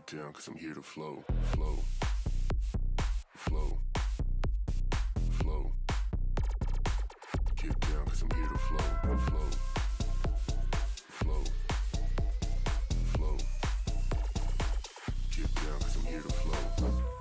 Get down, cause I'm here to flow, flow, flow, flow. Get down, cause I'm here to flow, flow, flow, flow. Get down, cause I'm here to flow.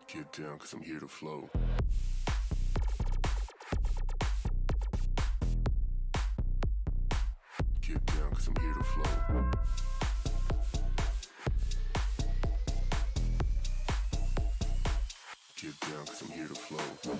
Get down, cause I'm here to flow. Get down, cause I'm here to flow. Get down, cause I'm here to flow.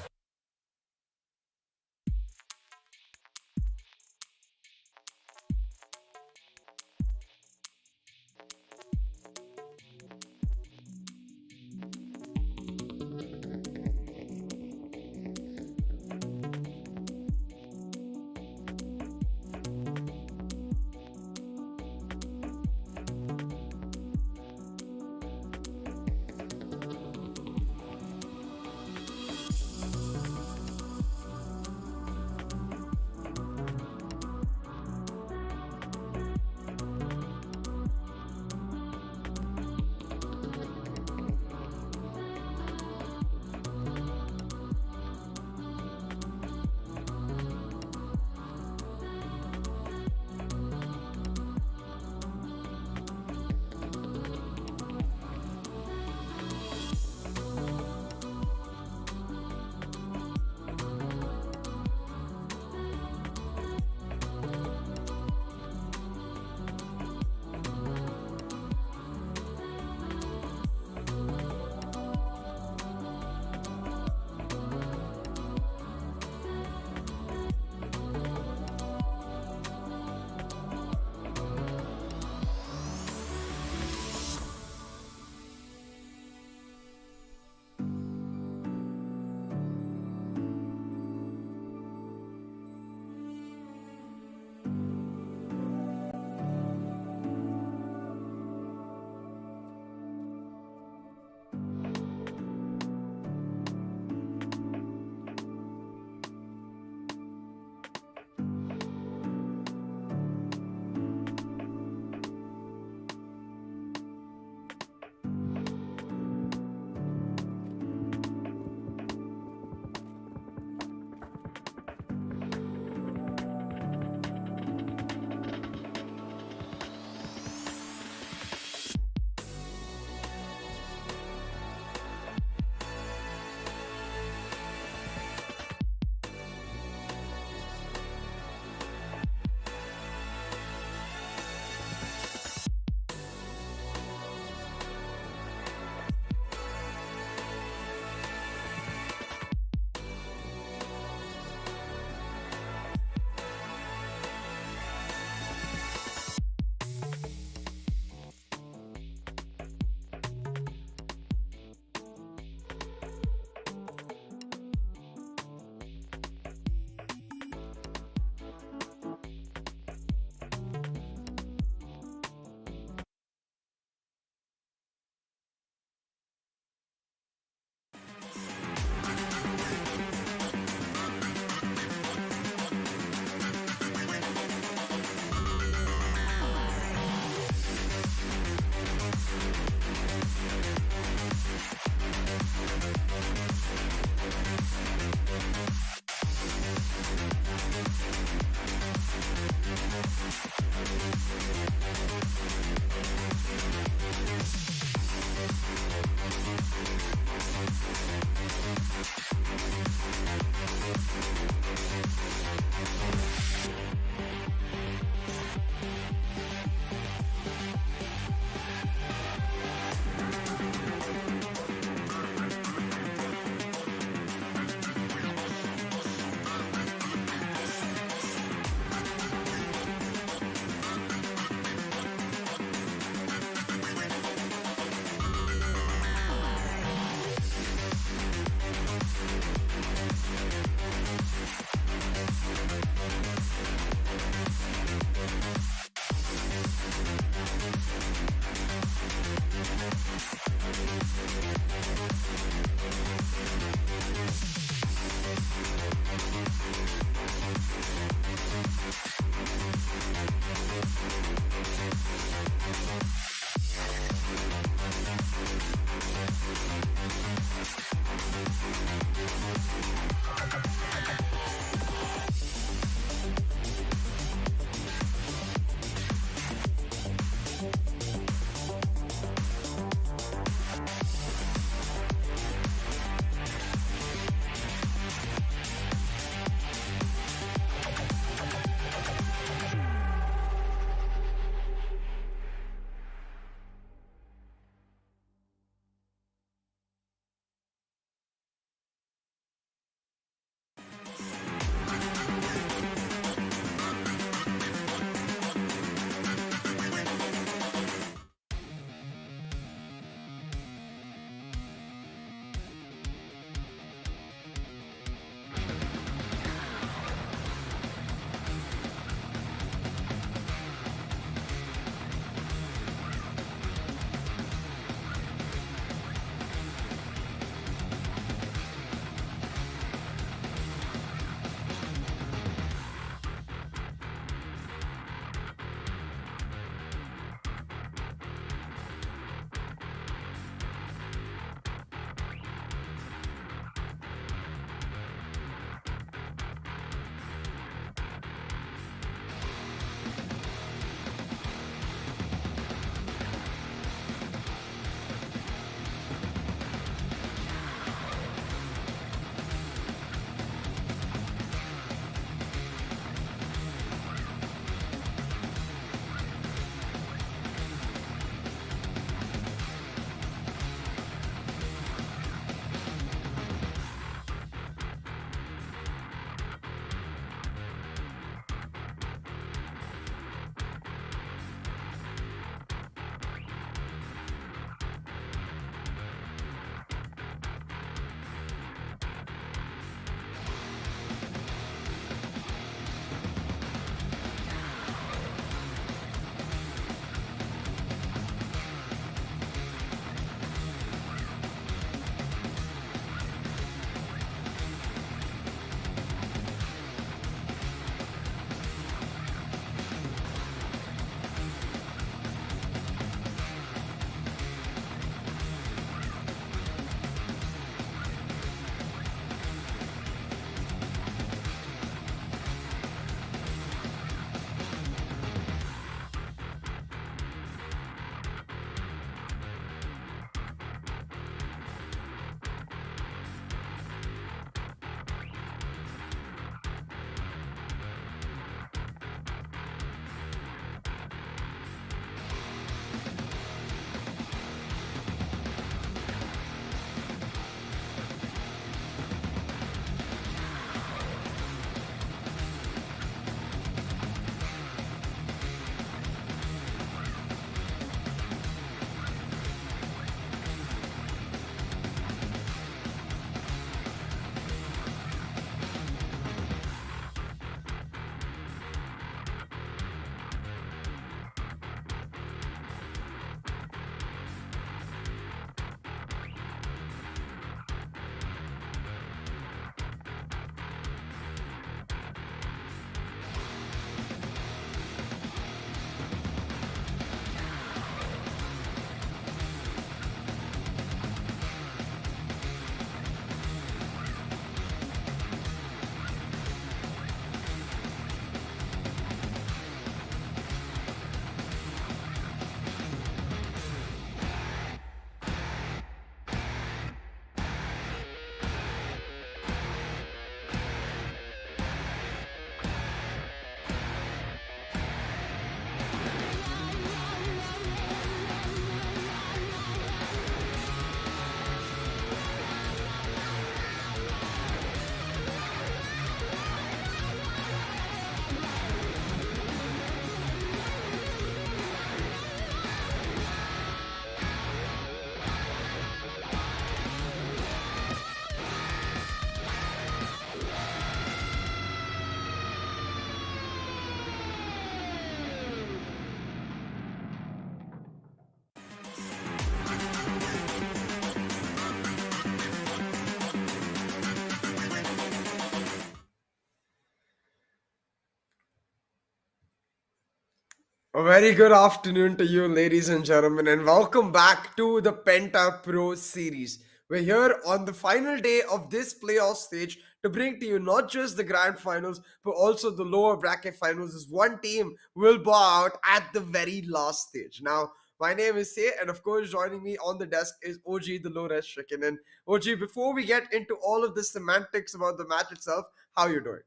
A very good afternoon to you, ladies and gentlemen, and welcome back to the Penta Pro Series. We're here on the final day of this playoff stage to bring to you not just the grand finals, but also the lower bracket finals, as one team will bow out at the very last stage. Now, my name is Say, and of course, joining me on the desk is OG, the low res chicken. And OG, before we get into all of the semantics about the match itself, how you doing?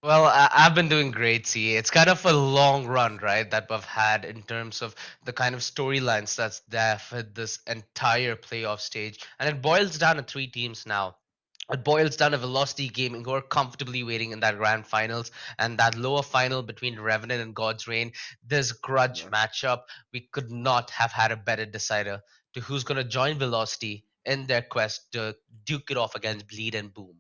Well, I've been doing great, see. It's kind of a long run, right, that we've had in terms of the kind of storylines that's there for this entire playoff stage. And it boils down to three teams now. It boils down to Velocity Gaming, who are comfortably waiting in that grand finals, and that lower final between Revenant and God's Reign. This grudge Yeah. matchup, we could not have had a better decider to who's going to join Velocity in their quest to duke it off against Bleed and Boom.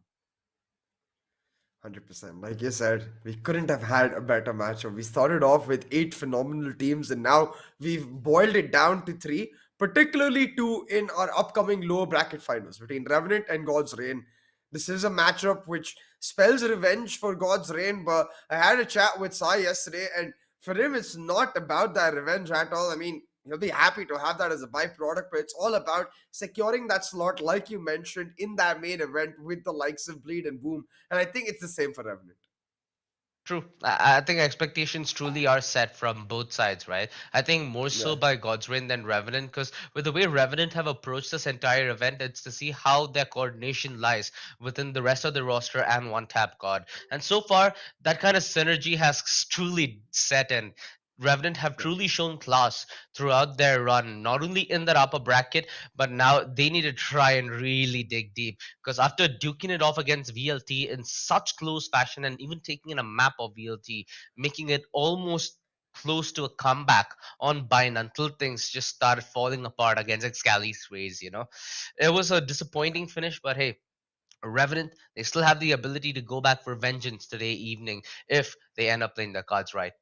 100%. Like you said, we couldn't have had a better matchup. We started off with eight phenomenal teams, and now we've boiled it down to three, particularly two in our upcoming lower bracket finals between Revenant and God's Reign. This is a matchup which spells revenge for God's Reign, but I had a chat with Sai yesterday, and for him, it's not about that revenge at all. I mean, he'll be happy to have that as a byproduct, but it's all about securing that slot, like you mentioned, in that main event with the likes of Bleed and Boom, and I think it's the same for Revenant. True. I think expectations truly are set from both sides, right? I think more so Yeah, by God's Reign than Revenant, because with the way Revenant have approached this entire event, it's to see how their coordination lies within the rest of the roster and one tap God. And so far, that kind of synergy has truly set in. Revenant have yeah. truly shown class throughout their run, not only in that upper bracket, but now they need to try and really dig deep because after duking it off against VLT in such close fashion and even taking in a map of VLT, making it almost close to a comeback on Bind until things just started falling apart against Excali's Rays, It was a disappointing finish, but hey, Revenant, they still have the ability to go back for vengeance today evening if they end up playing their cards right.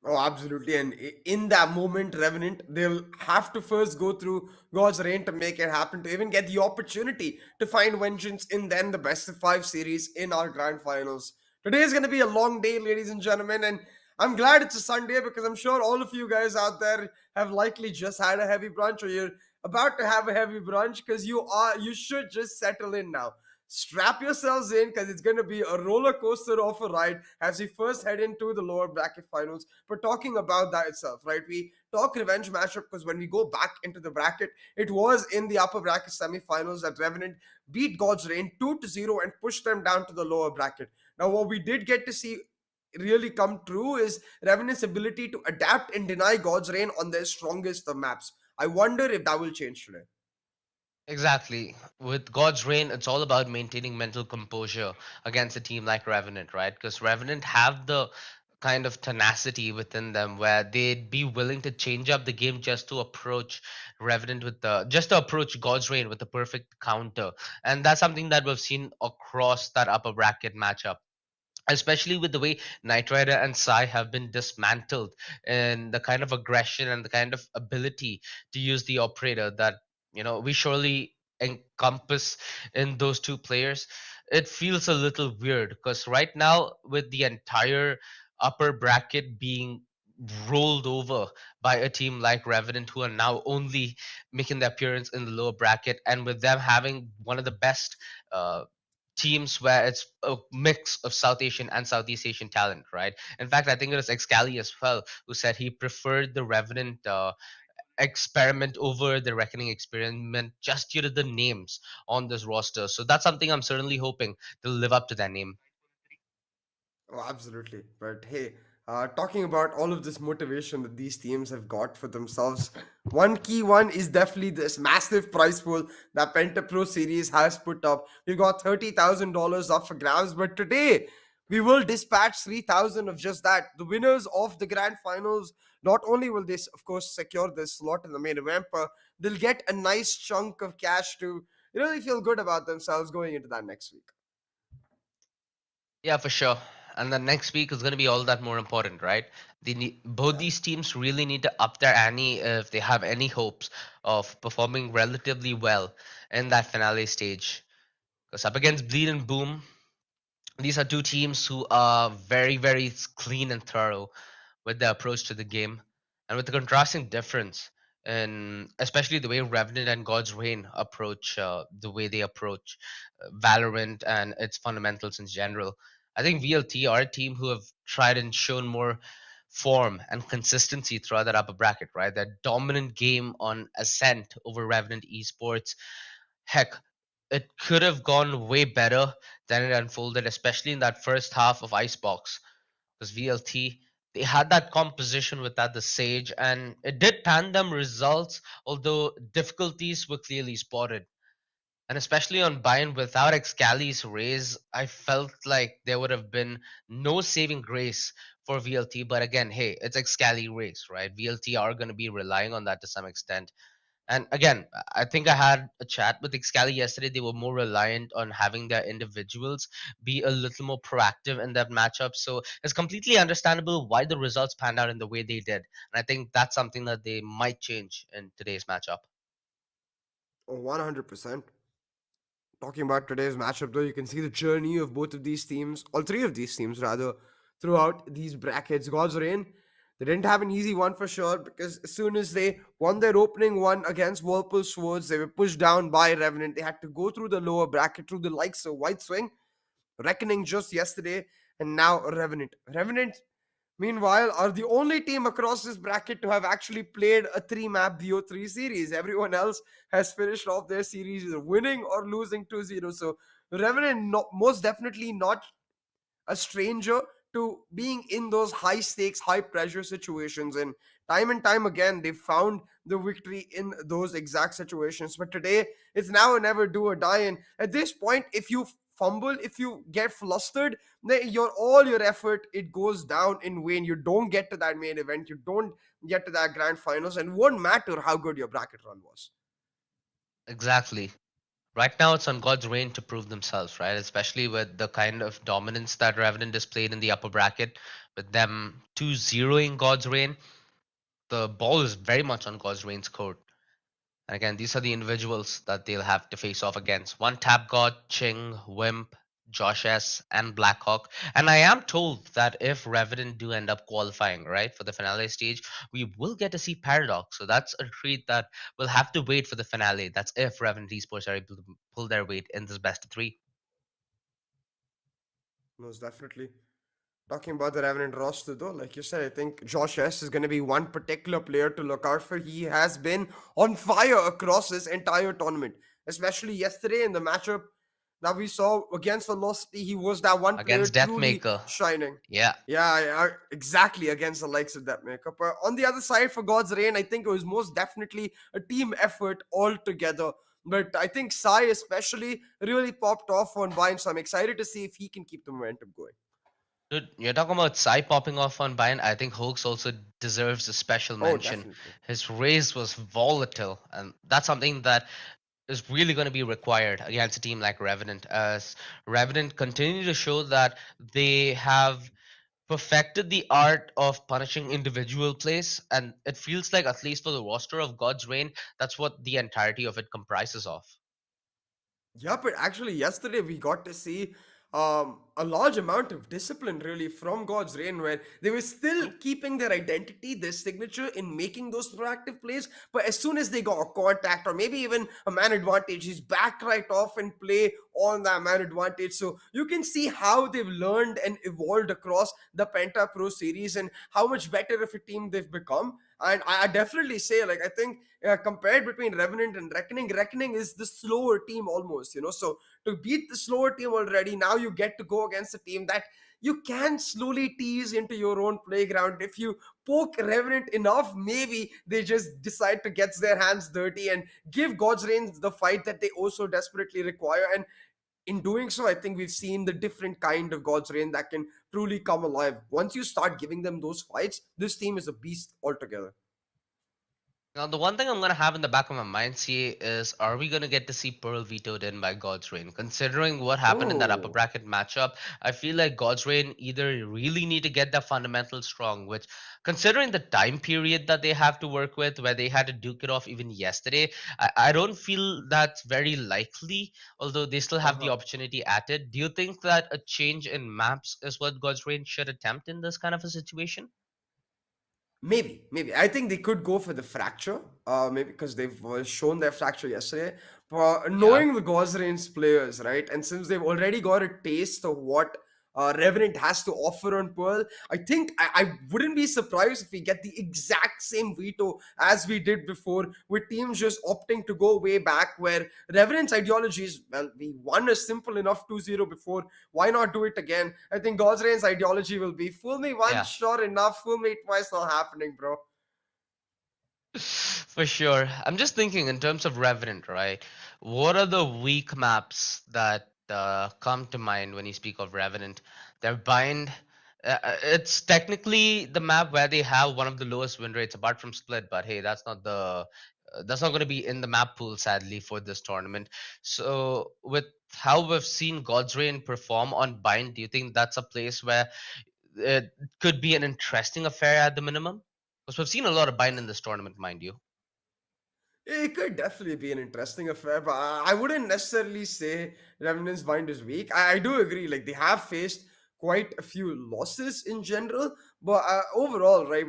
Oh, absolutely. And in that moment, Revenant, they'll have to first go through God's reign to make it happen, to even get the opportunity to find vengeance in then the best of five series in our grand finals. Today is going to be a long day, ladies and gentlemen. And I'm glad it's a Sunday because I'm sure all of you guys out there have likely just had a heavy brunch or you're about to have a heavy brunch because you should just settle in now. Strap yourselves in because it's going to be a roller coaster of a ride as we first head into the lower bracket finals. But talking about that itself, right? We talk revenge matchup because when we go back into the bracket, it was in the upper bracket semifinals that Revenant beat God's Reign 2-0 and pushed them down to the lower bracket. Now, what we did get to see really come true is Revenant's ability to adapt and deny God's Reign on their strongest of maps. I wonder if that will change today. Exactly. With God's Reign, it's all about maintaining mental composure against a team like Revenant, right? Because Revenant have the kind of tenacity within them where they'd be willing to change up the game just to approach Revenant with the just to approach God's Reign with the perfect counter. And that's something that we've seen across that upper bracket matchup, especially with the way Knight Rider and Sai have been dismantled and the kind of aggression and the kind of ability to use the operator that we surely encompass in those two players. It feels a little weird because right now with the entire upper bracket being rolled over by a team like Revenant who are now only making their appearance in the lower bracket, and with them having one of the best teams where it's a mix of South Asian and Southeast Asian talent, right? In fact, I think it was Excali as well who said he preferred the Revenant experiment over the Reckoning experiment just due to the names on this roster. So that's something I'm certainly hoping they'll live up to their name. Oh, absolutely. But hey, talking about all of this motivation that these teams have got for themselves, one key one is definitely this massive prize pool that Penta Pro Series has put up. We got $30,000 up for grabs, but today we will dispatch 3,000 of just that. The winners of the grand finals, not only will they, of course, secure this slot in the main event, but they'll get a nice chunk of cash to really feel good about themselves going into that next week. Yeah, for sure. And the next week is going to be all that more important, right? Both Yeah. these teams really need to up their ante if they have any hopes of performing relatively well in that finale stage. Because up against Bleed and Boom, these are two teams who are very, very clean and thorough. with their approach to the game, and with the contrasting difference in especially the way Revenant and God's Reign approach the way they approach Valorant and its fundamentals in general. I think VLT are a team who have tried and shown more form and consistency throughout that upper bracket, right? That dominant game on Ascent over Revenant Esports. Heck, it could have gone way better than it unfolded, especially in that first half of Icebox. Because VLT, they had that composition with that the Sage, and it did tandem results, although difficulties were clearly spotted. And especially on Bayern without Excali's raise, I felt like there would have been no saving grace for VLT. But again, hey, it's Excali raise, right? VLT are going to be relying on that to some extent. And again, I think I had a chat with Excali yesterday. They were more reliant on having their individuals be a little more proactive in that matchup. So it's completely understandable why the results panned out in the way they did. And I think that's something that they might change in today's matchup. Oh, 100%. Talking about today's matchup, though, you can see the journey of both of these teams, all three of these teams, rather, throughout these brackets. God's Reign, they didn't have an easy one for sure because as soon as they won their opening one against Whirlpool Swords, they were pushed down by Revenant. They had to go through the lower bracket through the likes of White Swing, Reckoning just yesterday, and now Revenant. Revenant, meanwhile, are the only team across this bracket to have actually played a three map VO3 series. Everyone else has finished off their series either winning or losing 2-0. So, Revenant, most definitely not a stranger to being in those high stakes, high pressure situations. And time again, they found the victory in those exact situations. But today, it's now or never, do or die. And at this point, if you fumble, if you get flustered, then your all your effort it goes down in vain. You don't get to that main event. You don't get to that grand finals, and won't matter how good your bracket run was. Exactly. Right now, it's on God's reign to prove themselves, right? Especially with the kind of dominance that Revenant displayed in the upper bracket, with them 2-0ing God's reign. The ball is very much on God's reign's court. And again, these are the individuals that they'll have to face off against. One Tap God, Ching, Wimp, Josh S, and Blackhawk. And I am told that if Revenant do end up qualifying, right, for the finale stage, we will get to see Paradox. So that's a treat that we'll have to wait for the finale. That's if Revenant Esports are able to pull their weight in this best of three. Most definitely. Talking about the Revenant roster, though, like you said, I think Josh S is going to be one particular player to look out for. He has been on fire across this entire tournament, especially yesterday in the matchup that we saw against Velocity. He was that one player Against truly Deathmaker. shining. Yeah. Yeah, exactly against the likes of that makeup. But on the other side, for God's Reign, I think it was most definitely a team effort altogether. But I think Sai especially really popped off on Vine, so I'm excited to see if he can keep the momentum going. Dude, you're talking about Sai popping off on Bayern. I think Hoax also deserves a special Oh, mention. definitely. His raise was volatile, and that's something that is really going to be required against a team like Revenant, as Revenant continue to show that they have perfected the art of punishing individual plays, and it feels like, at least for the roster of God's Reign, that's what the entirety of it comprises of. Yeah, but actually, yesterday we got to see a large amount of discipline really from God's Reign, where they were still keeping their identity, their signature in making those proactive plays. But as soon as they got a contact or maybe even a man advantage, he's back right off and play on that man advantage. So you can see how they've learned and evolved across the Penta Pro series and how much better of a team they've become. And I definitely say, like, I think compared between Revenant and Reckoning, Reckoning is the slower team almost, So to beat the slower team already, now you get to go against a team that you can slowly tease into your own playground. If you poke Revenant enough, maybe they just decide to get their hands dirty and give God's Reign the fight that they also desperately require. And in doing so, I think we've seen the different kind of God's Reign that can truly come alive. Once you start giving them those fights, this team is a beast altogether. Now, the one thing I'm going to have in the back of my mind, see, is are we going to get to see Pearl vetoed in by God's Reign? Considering what happened in that upper Oh, bracket matchup, I feel like God's Reign either really need to get their fundamentals strong, which, considering the time period that they have to work with, where they had to duke it off even yesterday, I don't feel that's very likely, although they still have the uh-huh. opportunity at it. Do you think that a change in maps is what God's Reign should attempt in this kind of a situation? Maybe. I think they could go for the fracture. Maybe because they've shown their fracture yesterday. But Yeah. knowing the Gozrain's players, right, and since they've already got a taste of what Revenant has to offer on Pearl, I think I wouldn't be surprised if we get the exact same veto as we did before, with teams just opting to go way back. Where Revenant's ideology is, well, we won a simple enough 2-0 before. Why not do it again? I think Gosrain's ideology will be fool me once, Yeah. sure enough, fool me twice, not happening, bro. For sure. I'm just thinking in terms of Revenant, right? What are the weak maps that come to mind when you speak of Revenant? Their bind. It's technically the map where they have one of the lowest win rates apart from Split, but hey, that's not going to be in the map pool sadly for this tournament. So with how we've seen God's Reign perform on bind, do you think that's a place where it could be an interesting affair at the minimum? Because we've seen a lot of bind in this tournament, mind you. It could definitely be an interesting affair, but I wouldn't necessarily say Revenant's bind is weak. I do agree, like they have faced quite a few losses in general, but overall, right,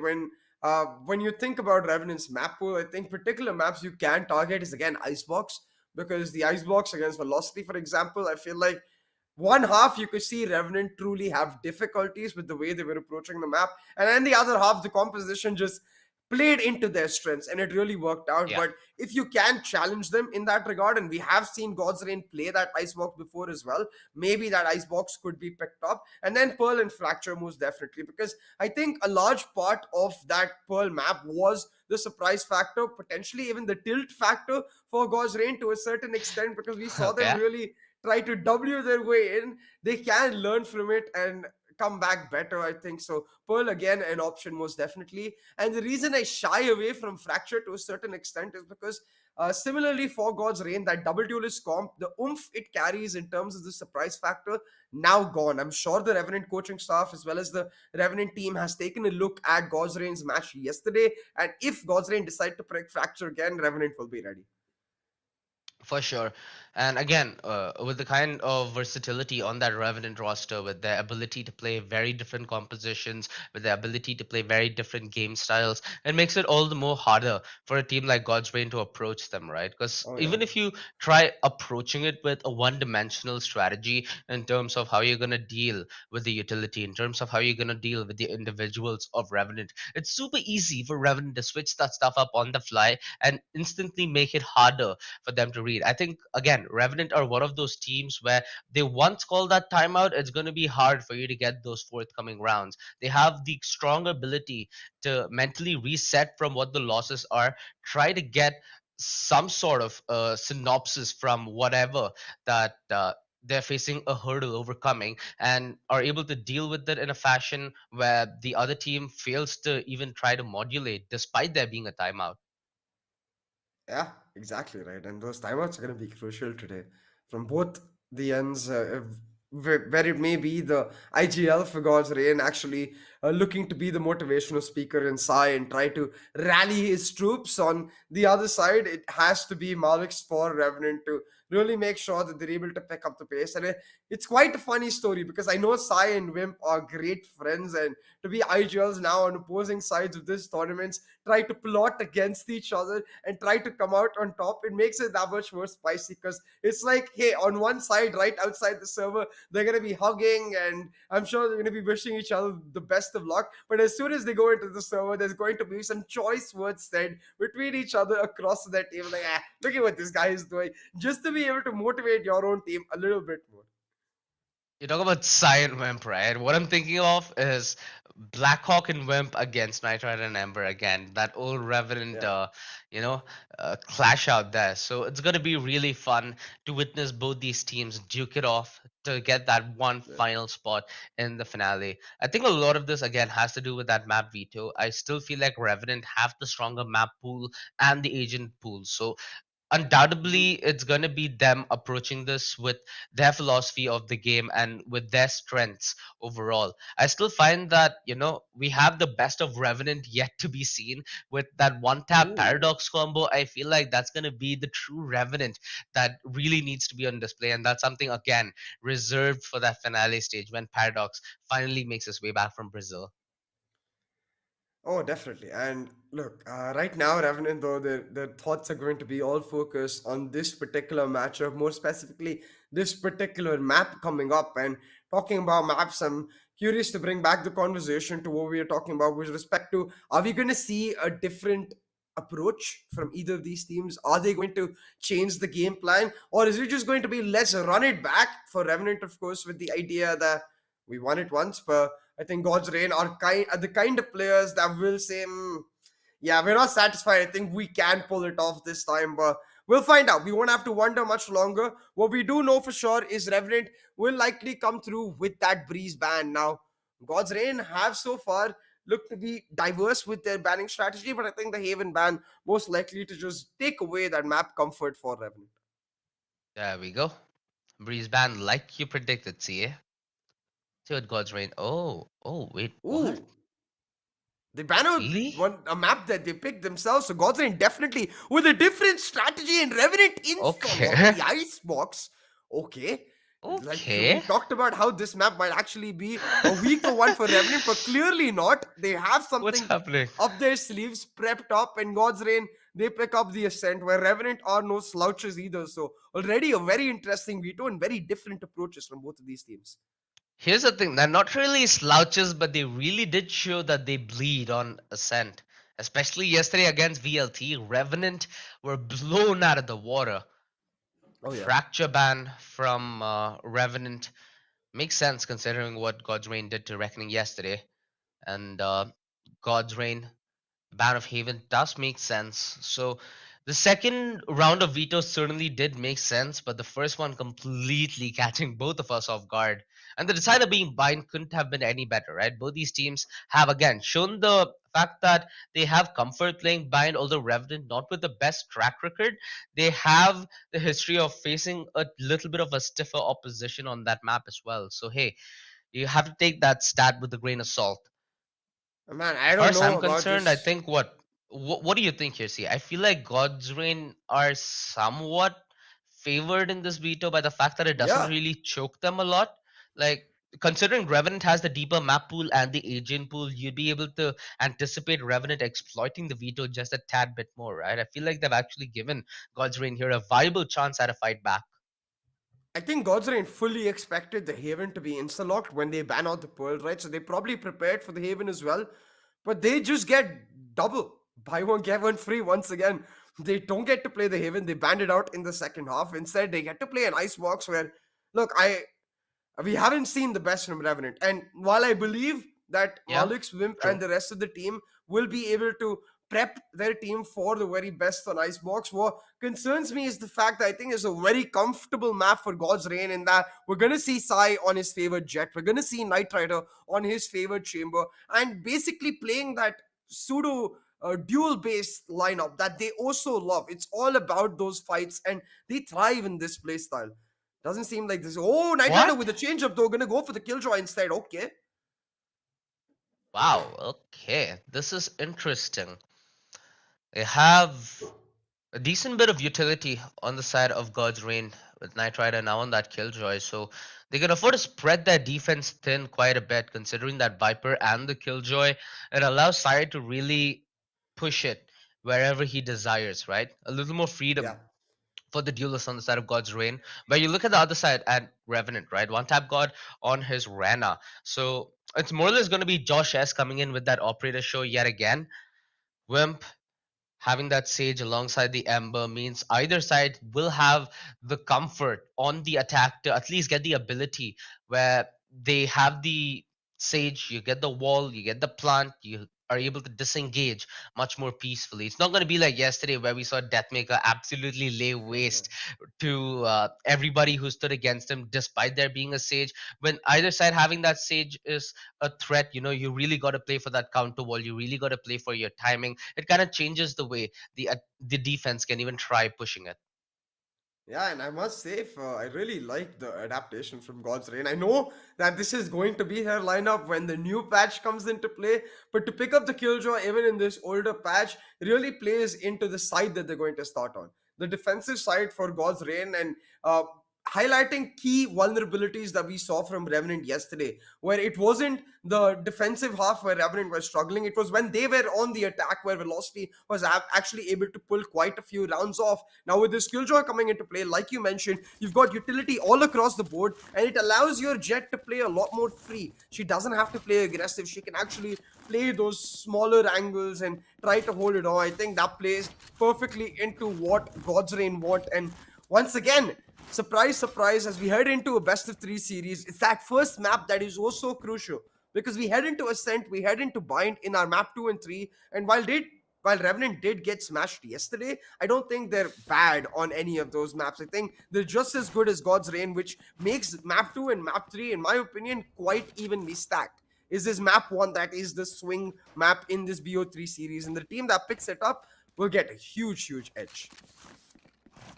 when you think about Revenant's map pool, I think particular maps you can target is again Icebox, because the Icebox against Velocity, for example, I feel like one half you could see Revenant truly have difficulties with the way they were approaching the map, and then the other half the composition just played into their strengths and it really worked out. Yeah, But if you can challenge them in that regard, and we have seen God's Reign play that icebox before as well, maybe that icebox could be picked up. And then Pearl and Fracture most definitely, because I think a large part of that Pearl map was the surprise factor, potentially even the tilt factor for God's Reign to a certain extent, because we saw them okay. really try to W their way in. They can learn from it and come back better, I think. So Pearl again an option most definitely. And the reason I shy away from Fracture to a certain extent is because, similarly for God's Reign, that double duelist comp, the oomph it carries in terms of the surprise factor, now gone. I'm sure the Revenant coaching staff as well as the Revenant team has taken a look at God's Reign's match yesterday, and if God's Reign decide to break Fracture again, Revenant will be ready. For sure. And again, with the kind of versatility on that Revenant roster, with their ability to play very different compositions, with their ability to play very different game styles, it makes it all the more harder for a team like God's Reign to approach them, right? Because Oh yeah. even if you try approaching it with a one dimensional strategy in terms of how you're going to deal with the utility, in terms of how you're going to deal with the individuals of Revenant, it's super easy for Revenant to switch that stuff up on the fly and instantly make it harder for them to read. I think again, Revenant are one of those teams where they once call that timeout, it's going to be hard for you to get those forthcoming rounds. They have the strong ability to mentally reset from what the losses are, try to get some sort of synopsis from whatever that. They're facing a hurdle overcoming and are able to deal with it in a fashion where the other team fails to even try to modulate despite there being a timeout. Yeah, exactly right. And those timeouts are going to be crucial today from both the ends, where it may be the IGL for God's Reign actually looking to be the motivational speaker in Sai and try to rally his troops. On the other side, it has to be Malik's for Revenant to really make sure that they're able to pick up the pace. And it's quite a funny story because I know Sai and Wimp are great friends, and to be IGLs now on opposing sides of this tournament, try to plot against each other and try to come out on top, it makes it that much more spicy because it's like, hey, on one side, right outside the server, they're going to be hugging and I'm sure they're going to be wishing each other the best of luck. But as soon as they go into the server, there's going to be some choice words said between each other across that table. Like, look at what this guy is doing, just to be able to motivate your own team a little bit more. You talk about Psy and Wimp, right? What I'm thinking of is Blackhawk and Wimp against Nitride and Ember again. That old Revenant, Yeah. you know, clash out there. So it's gonna be really fun to witness both these teams duke it off to get that one Yeah. final spot in the finale. I think a lot of this again has to do with that map veto. I still feel like Revenant have the stronger map pool and the agent pool. So undoubtedly Mhm. it's going to be them approaching this with their philosophy of the game and with their strengths overall. I still find that, we have the best of Revenant yet to be seen with that one tap Ooh. paradox combo. I feel like that's going to be the true Revenant that really needs to be on display, and that's something again reserved for that finale stage when Paradox finally makes his way back from Brazil. Oh, definitely. And look, right now, Revenant, though, their thoughts are going to be all focused on this particular matchup, more specifically, this particular map coming up. And talking about maps, I'm curious to bring back the conversation to what we are talking about with respect to, are we going to see a different approach from either of these teams? Are they going to change the game plan? Or is it just going to be let's run it back for Revenant, of course, with the idea that we won it once, but I think God's Reign are the kind of players that will say, yeah, we're not satisfied. I think we can pull it off this time, but we'll find out. We won't have to wonder much longer. What we do know for sure is Revenant will likely come through with that Breeze ban. Now, God's Reign have so far looked to be diverse with their banning strategy, but I think the Haven ban most likely to just take away that map comfort for Revenant. There we go. Breeze ban like you predicted, see? See what God's Rain. Oh, wait, what? Ooh, they ban out Really? a map that they picked themselves. So Godsend definitely with a different strategy and Revenant insta lock Okay. the icebox. Okay. Like we Okay. talked about how this map might actually be a weaker one for Revenant, but clearly not. They have What's something happening? up their sleeves, prepped up, and God's Reign, they pick up the ascent, where Revenant are no slouches either. So already a very interesting veto and very different approaches from both of these teams. Here's the thing, they're not really slouches, but they really did show that they bleed on Ascent. Especially yesterday against VLT, Revenant were blown out of the water. Oh yeah. Fracture ban from Revenant makes sense considering what God's Reign did to Reckoning yesterday. And God's Reign ban of Haven does make sense. So the second round of vetoes certainly did make sense, but the first one completely catching both of us off guard. And the decider being bind couldn't have been any better, right? Both these teams have again shown the fact that they have comfort playing bind, although Revenant not with the best track record. They have the history of facing a little bit of a stiffer opposition on that map as well. So hey, you have to take that stat with a grain of salt. Man, As I far don't as know I'm about concerned, I this. think what do you think here? See, I feel like God's Reign are somewhat favored in this veto by the fact that it doesn't Yeah, really choke them a lot. Like considering Revenant has the deeper map pool and the agent pool, you'd be able to anticipate Revenant exploiting the veto just a tad bit more, right? I feel like they've actually given God's Reign here a viable chance at a fight back. I think Godzrain fully expected the Haven to be insta-locked when they ban out the Pearl, right? So they probably prepared for the Haven as well. But they just get double. Buy one, get one free once again. They don't get to play the Haven. They banned it out in the second half. Instead, they get to play an Icebox where, look, we haven't seen the best from Revenant. And while I believe that Yeah, Malik's Wimp true. and the rest of the team will be able to prep their team for the very best on Icebox, what concerns me is the fact that I think it's a very comfortable map for God's Reign in that we're going to see Sai on his favorite jet. We're going to see Knight Rider on his favorite chamber and basically playing that pseudo dual based lineup that they also love. It's all about those fights and they thrive in this play style. Doesn't seem like this. Oh, Knight Rider with What? the change up though, gonna go for the Killjoy instead. Okay. Wow. Okay, this is interesting. They have a decent bit of utility on the side of God's Reign with Knight Rider now on that Killjoy, so they can afford to spread their defense thin quite a bit, considering that Viper and the Killjoy. It allows Sire to really push it wherever he desires, right? A little more freedom Yeah. for the duelist on the side of God's Reign. Where you look at the other side at Revenant, right? One tap God on his Rana. So it's more or less going to be Josh S coming in with that operator show yet again. Wimp having that sage alongside the ember means either side will have the comfort on the attack to at least get the ability where they have the sage, you get the wall, you get the plant, you are able to disengage much more peacefully. It's not going to be like yesterday where we saw Deathmaker absolutely lay waste to everybody who stood against him despite there being a sage. When either side having that sage is a threat, you really got to play for that counter wall, you really got to play for your timing. It kind of changes the way the defense can even try pushing it. Yeah, and I must say, I really like the adaptation from God's Reign. I know that this is going to be her lineup when the new patch comes into play, but to pick up the Killjoy even in this older patch really plays into the side that they're going to start on. The defensive side for God's Reign, and highlighting key vulnerabilities that we saw from Revenant yesterday, where it wasn't the defensive half where Revenant was struggling. It was when they were on the attack where Velocity was actually able to pull quite a few rounds off. Now, with this Killjoy coming into play, like you mentioned, you've got utility all across the board, and it allows your Jet to play a lot more free. She doesn't have to play aggressive. She can actually play those smaller angles and try to hold it on. I think that plays perfectly into what God's Reign want. And once again, surprise, surprise, as we head into a best of 3 series, it's that first map that is also crucial because we head into Ascent, we head into Bind in our map 2 and 3, and while Revenant did get smashed yesterday, I don't think they're bad on any of those maps. I think they're just as good as God's Reign, which makes map 2 and map 3, in my opinion, quite evenly stacked. Is this map one that is the swing map in this BO3 series, and the team that picks it up will get a huge, huge edge.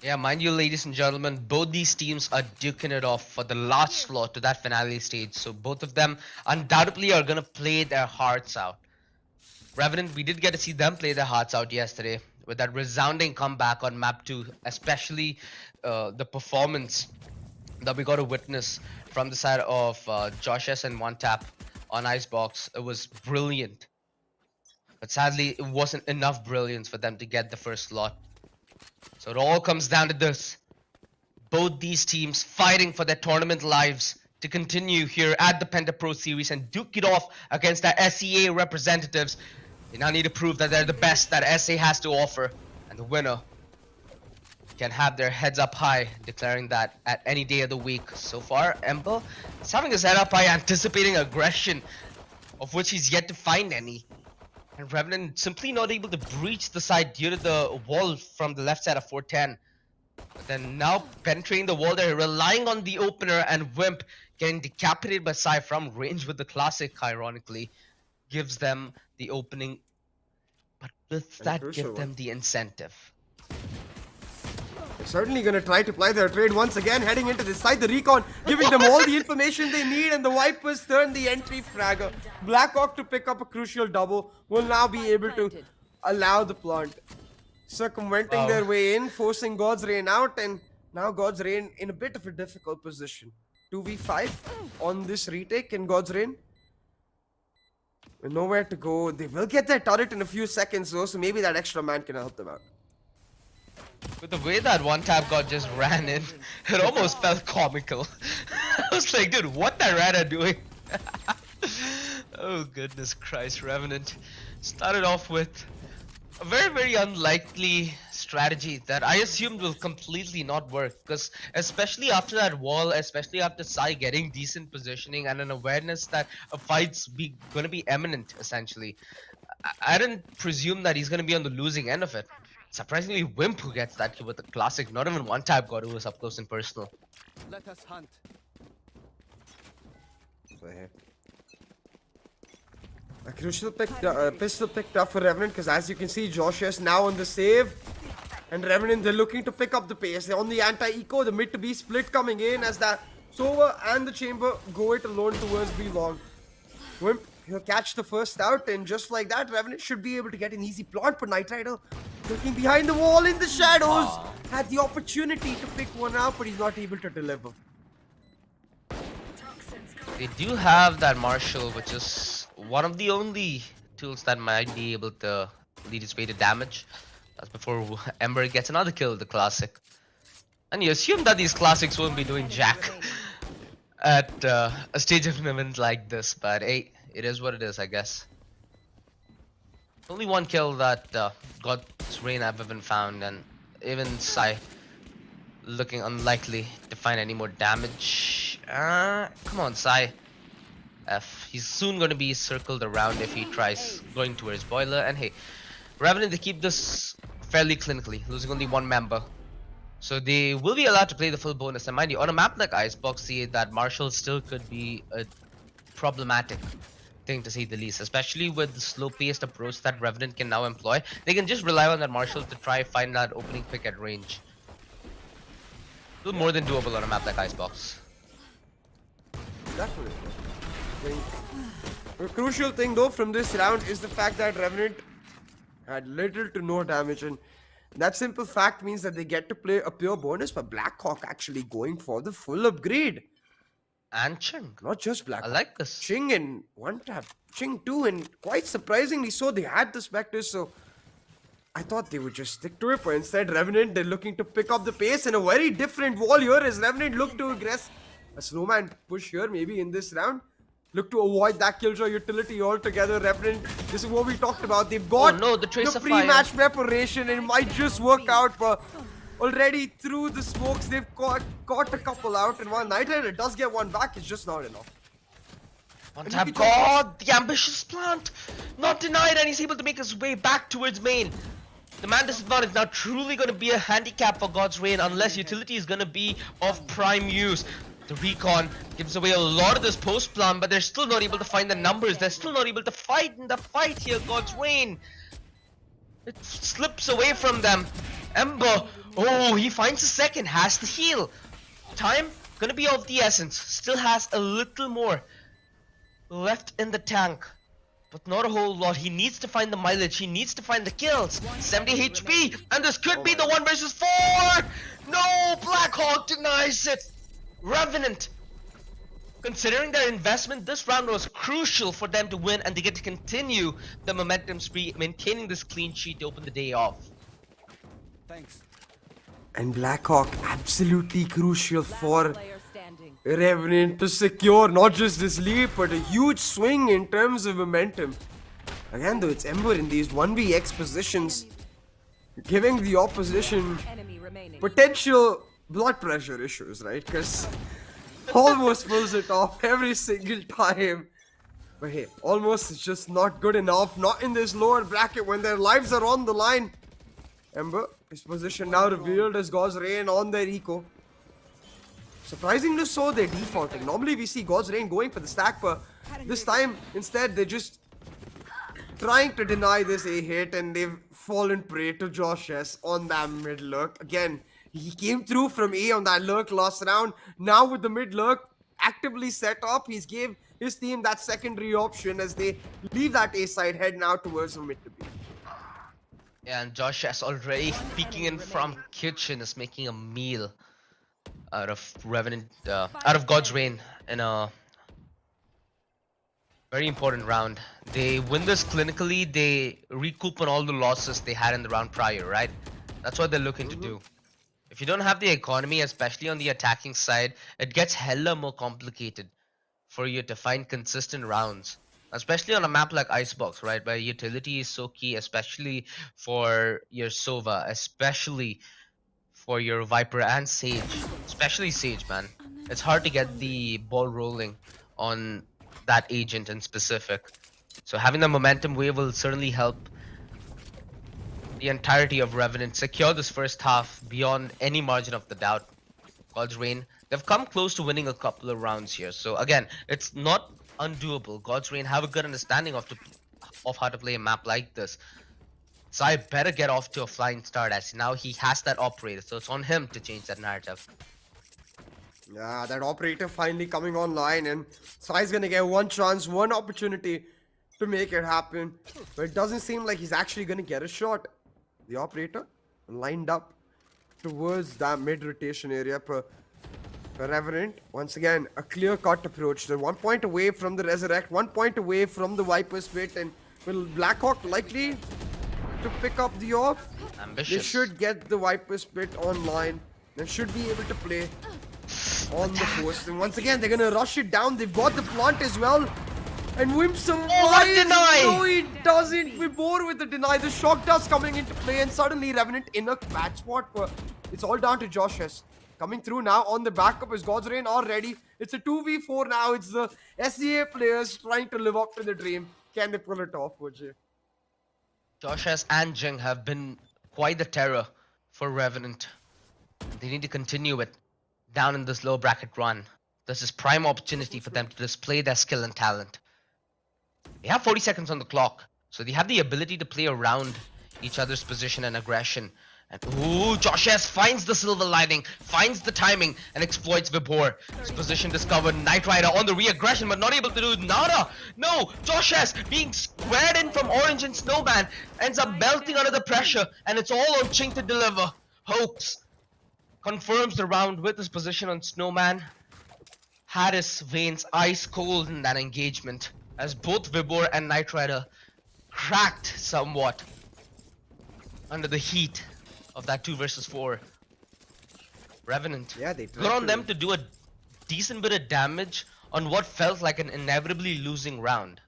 Yeah, mind you, ladies and gentlemen, both these teams are duking it off for the last slot to that finale stage. So both of them undoubtedly are going to play their hearts out. Revenant, we did get to see them play their hearts out yesterday with that resounding comeback on map 2, especially the performance that we got to witness from the side of Josh S and One Tap on Icebox. It was brilliant. But sadly, it wasn't enough brilliance for them to get the first slot. So it all comes down to this. Both these teams fighting for their tournament lives to continue here at the Penta Pro Series and duke it off against the SEA representatives. They now need to prove that they're the best that SA has to offer. And the winner can have their heads up high, declaring that at any day of the week. So far, Ember is having his head up high, anticipating aggression, of which he's yet to find any. And Revenant simply not able to breach the side due to the wall from the left side of 410. But then now penetrating the wall, they're relying on the opener, and Wimp getting decapitated by Sai from range with the classic, ironically, gives them the opening. But does that give them the incentive? They're certainly going to try to apply their trade once again, heading into this side. The Recon giving them all the information they need, and the Vipers turn the entry fragger. Blackhawk to pick up a crucial double will now be able to allow the plant. Circumventing their way in, forcing God's Reign out, and now God's Reign in a bit of a difficult position. 2v5 on this retake in God's Reign. With nowhere to go. They will get their turret in a few seconds though, so maybe that extra man can help them out. With the way that One Tap God just ran in, it almost felt comical. I was like, dude, what that Rana doing? Oh goodness Christ, Revenant started off with a very, very unlikely strategy that I assumed will completely not work, because especially after that wall, especially after Sai getting decent positioning and an awareness that a fight's gonna be imminent, essentially, I didn't presume that he's gonna be on the losing end of it. Surprisingly, Wimp who gets that kill with the classic, not even One Tap God who was up close and personal. Let us hunt. A crucial pistol picked up for Revenant, because as you can see, Josh is now on the save. And Revenant, they're looking to pick up the pace. They're on the anti-eco, the mid to B split coming in as that Sova and the Chamber go it alone towards B long. Wimp, he'll catch the first out, and just like that, Revenant should be able to get an easy plant. But Knight Rider, looking behind the wall in the shadows, had the opportunity to pick one out, but he's not able to deliver. They do have that Marshall, which is one of the only tools that might be able to lead its way to damage. That's before Ember gets another kill with the classic. And you assume that these classics won't be doing jack at a stage of an event like this, but hey, it is what it is, I guess. Only one kill that God's Reign I've even found, and even Sai looking unlikely to find any more damage. Come on, Sai. F. He's soon going to be circled around if he tries going towards Boiler. And hey, Revenant, they keep this fairly clinically, losing only one member. So they will be allowed to play the full bonus. And mind you, on a map like Icebox, see that Marshall still could be a problematic thing to say the least, especially with the slow-paced approach that Revenant can now employ. They can just rely on that Marshall to try find that opening pick at range. A little more than doable on a map like Icebox. Definitely. The crucial thing though from this round is the fact that Revenant had little to no damage, and That simple fact means that they get to play a pure bonus, but Blackhawk actually going for the full upgrade. And Ching. Not just I Blackhawk. like this. Ching in one tap, Ching two, and quite surprisingly so, they had the Spectres, so I thought they would just stick to it, but instead Revenant, they're looking to pick up the pace in a very different wall here as Revenant look to aggress a snowman push here maybe in this round. Look to avoid that killjoy utility altogether. Revenant, this is what we talked about. They've Oh got no, the trace the of fire. pre-match preparation and it might just work out, but already through the smokes, they've caught a couple out, and while Night Rider does get one back, it's just not enough. One And tap you can just- God, the ambitious plant. Not denied, and he's able to make his way back towards main. The man disadvantage now truly going to be a handicap for God's Reign unless utility is going to be of prime use. The recon gives away a lot of this post plant, but they're still not able to find the numbers. They're still not able to fight in the fight here, God's Reign. It slips away from them. Ember, oh, he finds a second, has the heal. Time gonna be of the essence. Still has a little more left in the tank, but not a whole lot. He needs to find the mileage. He needs to find the kills. 70 HP, and this could be the 1 versus 4. No, Blackhawk denies it. Revenant, considering their investment, this round was crucial for them to win, and they get to continue the momentum spree, maintaining this clean sheet to open the day off. Thanks. And Blackhawk absolutely crucial for Player standing. Revenant to secure not just this lead, but a huge swing in terms of momentum. Again, though, it's Ember in these 1vx positions, giving the opposition Enemy remaining. potential blood pressure issues, right? Because almost pulls it off every single time. But hey, almost is just not good enough. Not in this lower bracket when their lives are on the line. Ember, his position now revealed as God's Reign on their eco. Surprisingly so, they're defaulting. Normally we see God's Reign going for the stack, but this time instead they're just trying to deny this A hit, and they've fallen prey to Josh S on that mid lurk. Again, he came through from A on that lurk last round. Now with the mid lurk actively set up, he's gave his team that secondary option as they leave that A side, head now towards the mid to B. Yeah, and Josh has already peeking in from kitchen is making a meal out of Revenant, out of God's Reign in a very important round. They win this clinically, they recoup on all the losses they had in the round prior, right? That's what they're looking to do. If you don't have the economy, especially on the attacking side, it gets hella more complicated for you to find consistent rounds. Especially on a map like Icebox, right? Where utility is so key, especially for your Sova, especially for your Viper and Sage. Especially Sage, man. It's hard to get the ball rolling on that agent in specific. So having the momentum wave will certainly help the entirety of Revenant secure this first half beyond any margin of the doubt. God's Reign, they've come close to winning a couple of rounds here. So again, it's not undoable. God's Reign have a good understanding of how to play a map like this. So I better get off to a flying start as now he has that operator. So it's on him to change that narrative. Yeah, that operator finally coming online, and Sai's gonna get one chance, one opportunity to make it happen. But it doesn't seem like he's actually gonna get a shot. The operator lined up towards that mid rotation area for Revenant. Once again, a clear-cut approach. They're 1 point away from the Resurrect, 1 point away from the Viper Spit, and will Blackhawk likely to pick up the orb? Ambitious. They should get the Viper Spit online. They should be able to play on the post. And once again, they're gonna rush it down. They've got the plant as well. And Wimp survives. what deny? No, he doesn't. We're bored with the deny. The shock dust coming into play, and suddenly Revenant in a bad spot. But it's all down to Josh S. Coming through now on the backup is God's Reign already. It's a 2v4 now. It's the SEA players trying to live up to the dream. Can they pull it off, would you? Josh S and Jing have been quite the terror for Revenant. They need to continue it down in this low bracket run. This is prime opportunity for them to display their skill and talent. They have 40 seconds on the clock, so they have the ability to play around each other's position and aggression And ooh, Josh S finds the silver lining, finds the timing, and exploits Vibor. His position discovered. Knight Rider on the re-aggression, but not able to do nada. No, Josh S being squared in from Orange and Snowman ends up melting under the pressure, and it's all on Ching to deliver. Hoax confirms the round with his position on Snowman. Had his veins ice cold in that engagement, as both Vibor and Knight Rider cracked somewhat under the heat of that 2 versus 4. Revenant. Yeah, they Good on them to do a decent bit of damage on what felt like an inevitably losing round.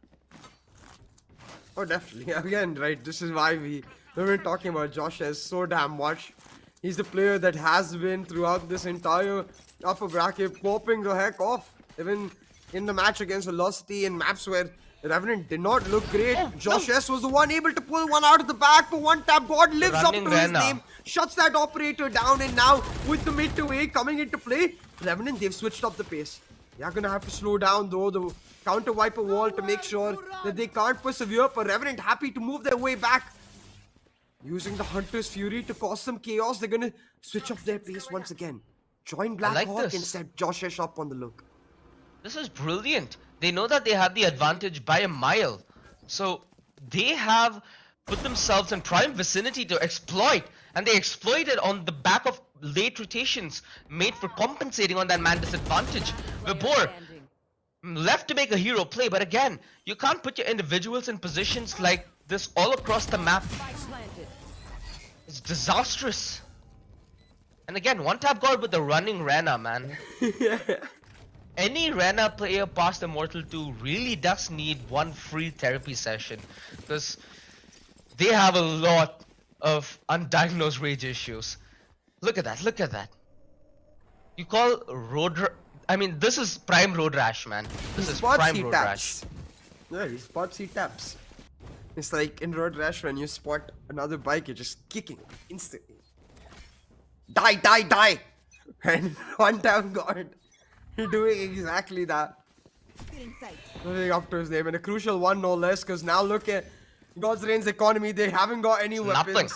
Oh, definitely. Again, right, this is why we've been talking about Josh as so damn much. He's the player that has been throughout this entire upper bracket popping the heck off. Even in the match against Velocity in maps where Revenant did not look great. Josh S was the one able to pull one out of the back, but one tap God lives up to his name, shuts that operator down, and now with the mid to A coming into play, Revenant, they've switched up the pace. They're gonna have to slow down though the counter wiper wall to make sure that they can't persevere, but Revenant happy to move their way back. Using the Hunter's Fury to cause some chaos, they're gonna switch up their pace once again. Join Blackhawk and set Josh S up on the look. This is brilliant. They know that they have the advantage by a mile. So they have put themselves in prime vicinity to exploit. And they exploited on the back of late rotations made for compensating on that man disadvantage. Vibor left to make a hero play, but again, you can't put your individuals in positions like this all across the map. It's disastrous. And again, one tap God with the running Rena, man. Any Rena player past Immortal 2 really does need one free therapy session, because they have a lot of undiagnosed rage issues. Look at that, look at that. You call I mean, this is prime road rash, man. This is prime road rash. Yeah, he spots, he taps. It's like in Road Rash when you spot another bike, you're just kicking instantly. Die, die, die! And one tap God. Doing exactly that. Living up to his name, and a crucial one no less, because now look at God's Reign's economy. They haven't got any weapons. Nothing.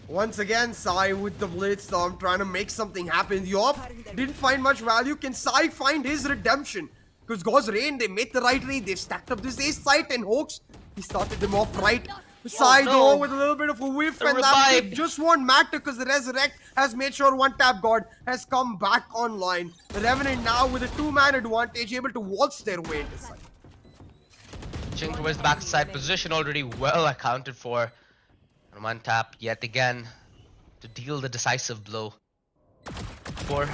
Once again, Sai with the Blade Storm trying to make something happen. Yop didn't find much value. Can Sai find his redemption? Because God's Reign, they made the right read. They've stacked up this ace sight, and Hoax, he started them off right. Sai though with a little bit of a whiff, and that pick just won't matter because the Resurrect has made sure one tap God has come back online. The Revenant now with a 2-man advantage, able to waltz their way into side. Ching towards the backside position already well accounted for. And one tap yet again to deal the decisive blow. For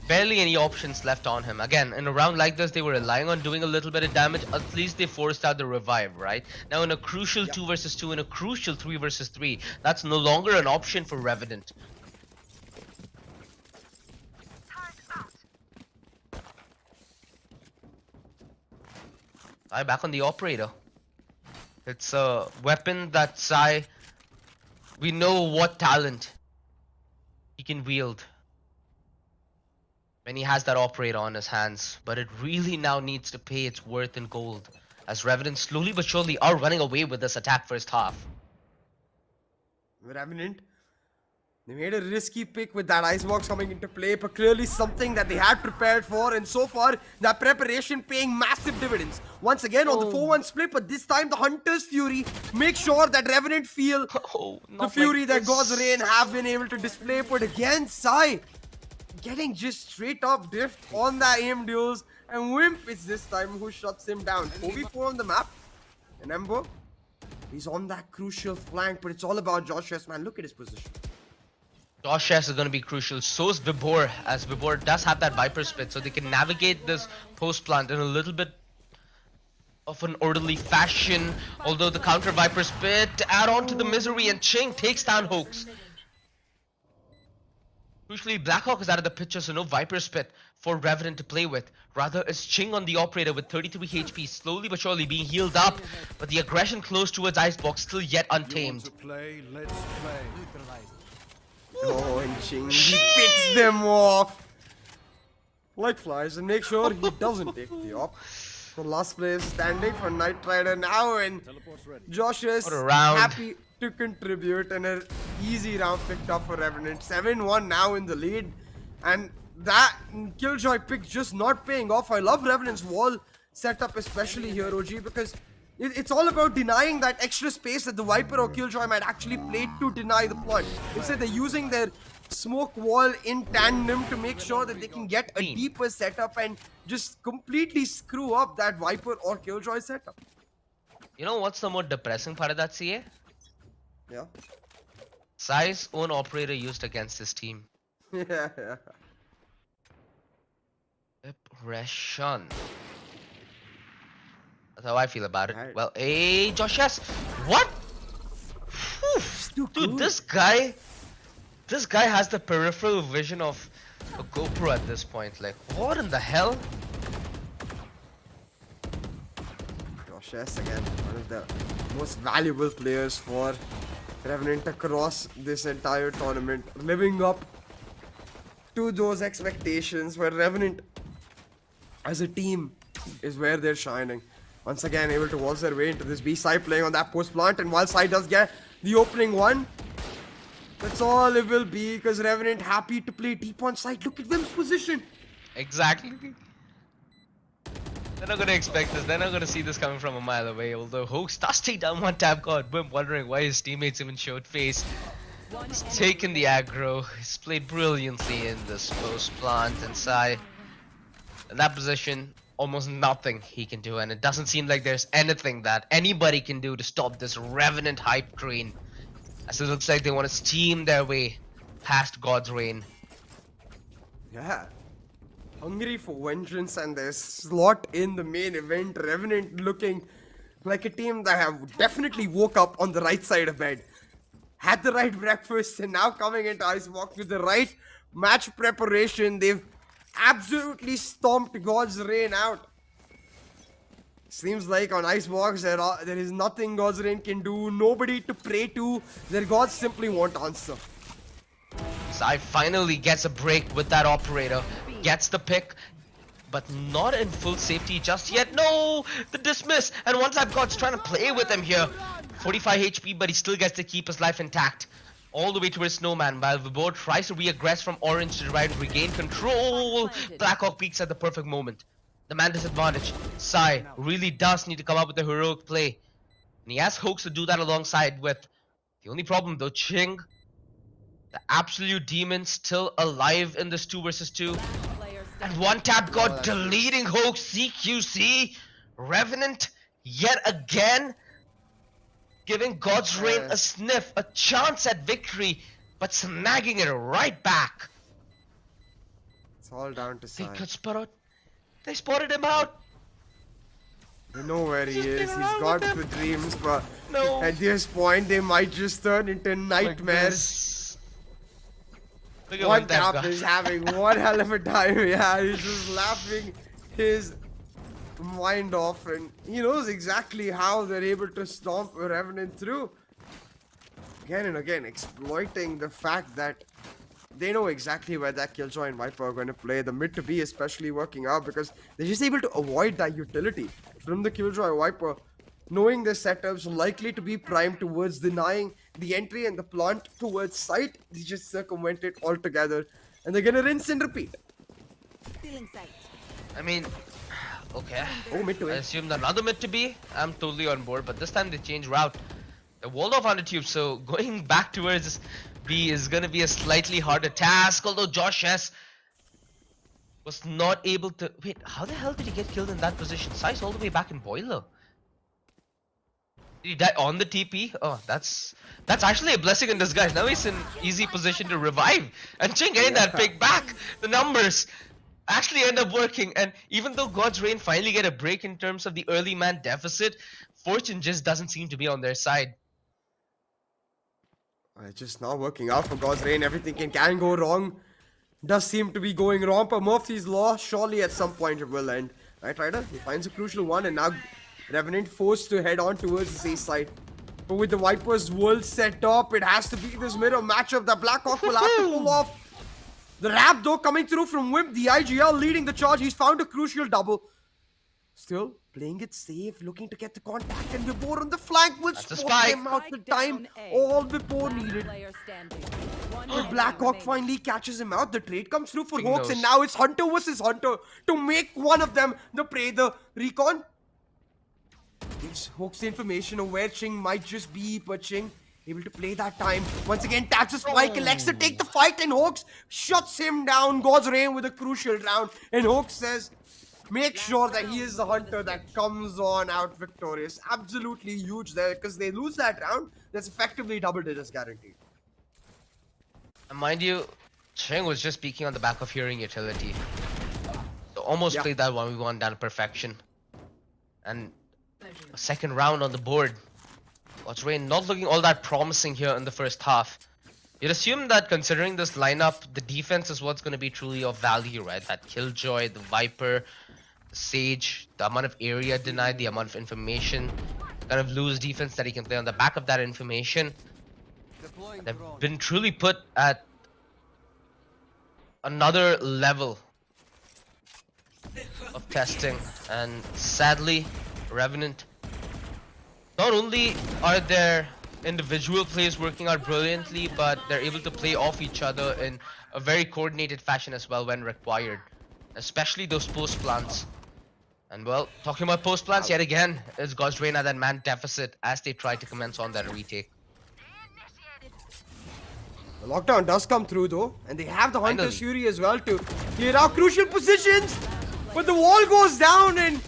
barely any options left on him. Again, in a round like this, they were relying on doing a little bit of damage. At least they forced out the revive, right? Now in a crucial 2 versus 2, in a crucial 3 versus 3, that's no longer an option for Revenant. Sai back on the operator. It's a weapon that Sai, we know what talent he can wield when he has that operator on his hands, but it really now needs to pay its worth in gold, as Revenant slowly but surely are running away with this attack first half. Revenant, they made a risky pick with that icebox coming into play, but clearly something that they had prepared for, and so far that preparation paying massive dividends. Once again on the 4-1 split, but this time the Hunter's Fury make sure that Revenant feel the fury that God's Reign have been able to display. But again, Sai getting just straight up drift on the aim duels, and Wimp is this time who shuts him down. 4v4 on the map, and Ember, he's on that crucial flank, but it's all about Josh S, man. Look at his position. Josh S is going to be crucial. So is Vibor, as Vibor does have that Viper spit, so they can navigate this post plant in a little bit of an orderly fashion. Although the counter Viper spit add on to the misery, and Ching takes down Hoax. Crucially, Blackhawk is out of the picture, so no Viper spit for Revenant to play with. Rather, it's Ching on the operator with 33 HP, slowly but surely being healed up. But the aggression close towards Icebox still yet untamed. Let's play. Oh, and Ching, he picks them off like flies and make sure he doesn't take the op. The last player standing for Knight Rider now, and Josh is happy to contribute, and an easy round picked up for Revenant. 7-1 now in the lead, and that Killjoy pick just not paying off. I love Revenant's wall setup, especially here, OG, because it's all about denying that extra space that the Viper or Killjoy might actually play to deny the plot. Instead, they're using their smoke wall in tandem to make sure that they can get a deeper setup and just completely screw up that Viper or Killjoy setup. You know what's the more depressing part of that, CA? Yeah. Sai's own operator used against his team. Yeah. Depression. That's how I feel about it. Right. Well, hey, Josh, yes. What? Whew. Dude, this guy has the peripheral vision of a GoPro at this point. Like, what in the hell? Josh S again, one of the most valuable players for Revenant across this entire tournament, living up to those expectations where Revenant as a team is where they're shining. Once again able to waltz their way into this B side, playing on that post plant, and while side does get the opening one, that's all it will be, because Revenant happy to play deep on side. Look at Vim's position. Exactly. They're not gonna expect this. They're not gonna see this coming from a mile away. Although Hoax does take down one tap god. Bim wondering why his teammates even showed face. He's taken the aggro. He's played brilliantly in this post plant, and Sai in that position, almost nothing he can do, and it doesn't seem like there's anything that anybody can do to stop this Revenant hype train, as it looks like they want to steam their way past God's reign. Yeah. Hungry for vengeance, and their slot in the main event. Revenant looking like a team that have definitely woke up on the right side of bed, had the right breakfast, and now coming into Icebox with the right match preparation. They've absolutely stomped God's reign out. Seems like on Icebox there is nothing God's reign can do, nobody to pray to. Their gods simply won't answer. Sai finally gets a break with that operator, gets the pick, but not in full safety just yet. No, the dismiss, and once I've God's trying to play with him here. 45 HP, but he still gets to keep his life intact. All the way towards Snowman, while Vibor tries to re-aggress from Orange to try and regain control. Blackhawk peaks at the perfect moment. The man disadvantage. Sai really does need to come up with a heroic play, and he has Hoax to do that alongside with. The only problem though, Ching, the absolute demon, still alive in this 2 versus 2. And one tap god deleting Hoax. CQC. Revenant yet again giving God's reign a sniff, a chance at victory, but snagging it right back. It's all down to Sai. They spotted him out. They know where he is. He's got the dreams, but No. at this point they might just turn into nightmares. Look at One that tap guy. is having one hell of a time. Yeah, he's just laughing his mind off, and he knows exactly how they're able to stomp Revenant through. Again and again, exploiting the fact that they know exactly where that Killjoy and Viper are going to play. The mid to B especially working out, because they're just able to avoid that utility from the Killjoy Viper, knowing their setups likely to be primed towards denying the entry and the plant towards site. They just circumvent it altogether, and they're gonna rinse and repeat. I mean, okay. Oh, mid to I A. assumed another mid to be. I'm totally on board, but this time they changed route. They walled off on the tube, so going back towards B is gonna be a slightly harder task. Although Josh S was not able to. Wait, how the hell did he get killed in that position? Sai's all the way back in Boiler. Did he die on the TP? Oh, that's actually a blessing in disguise. Now he's in easy position to revive. And Ching getting that pick back. The numbers actually end up working. And even though God's Reign finally get a break in terms of the early man deficit, Fortune just doesn't seem to be on their side. It's just not working out for God's Reign. Everything can go wrong. Does seem to be going wrong, but Murphy's Law, surely at some point it will end. Right, Ryder? He finds a crucial one, and now Revenant forced to head on towards the A side. But with the Vipers world set up, it has to be this mirror matchup that Blackhawk will have to pull off. The wrap though coming through from Wimp, the IGL leading the charge. He's found a crucial double. Still, playing it safe, looking to get the contact, and Vibor on the flank will That's a spot spike. them out the Spike time down A. all Vibor Last needed. player standing. One But enemy Blackhawk remaining. finally catches him out. The trade comes through for King Hawks, and knows. now it's Hunter versus Hunter to make one of them the prey. The recon gives Hawks the information of where Ching might just be, but Ching able to play that time. Once again, taps a spike, elects to take the fight, and Hawks shuts him down. God's Rain with a crucial round, and Hawks says, make sure that he is the hunter that comes on out victorious. Absolutely huge there, because they lose that round, that's effectively double digits guaranteed. And mind you, Cheng was just speaking on the back of hearing utility. So almost Yeah. played that 1v1 down to perfection. And a second round on the board. God's Rain not looking all that promising here in the first half. You'd assume that considering this lineup, the defense is what's going to be truly of value, right? That Killjoy, the Viper, the Sage, the amount of area denied, the amount of information, kind of loose defense that he can play on the back of that information. Deploying They've drone. been truly put at another level of testing, and sadly, Revenant, not only are their individual plays working out brilliantly, but they're able to play off each other in a very coordinated fashion as well when required, especially those post plants. And well, talking about post plants yet again, it's God's Rain at that man deficit as they try to commence on that retake. The lockdown does come through though, and they have the Hunter's Finally. Fury as well to clear out crucial positions. But the wall goes down, and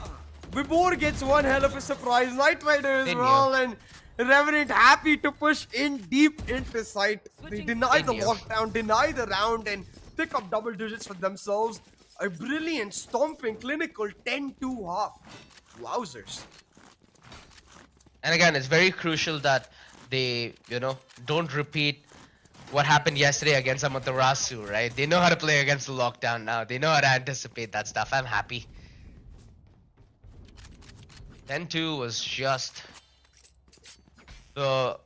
Vibor gets one hell of a surprise. Knight Rider as They well, and Revenant happy to push in deep into sight. They deny the They knew. lockdown, deny the round, and pick up double digits for themselves. A brilliant, stomping, clinical 10-2 half. Wowzers. And again, it's very crucial that they, don't repeat what happened yesterday against Amaterasu, right? They know how to play against the lockdown now. They know how to anticipate that stuff. I'm happy. 10-2 was just the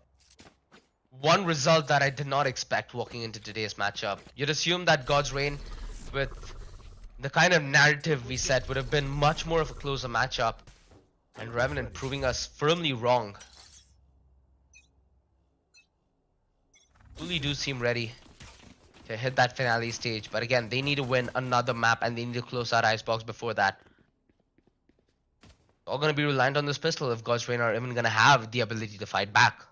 one result that I did not expect walking into today's matchup. You'd assume that God's Rain, with the kind of narrative we set, would have been much more of a closer matchup. And Revenant proving us firmly wrong. Really do seem ready to hit that finale stage, but again, they need to win another map and they need to close out Icebox before that. All gonna be reliant on this pistol if God's Rain are even gonna have the ability to fight back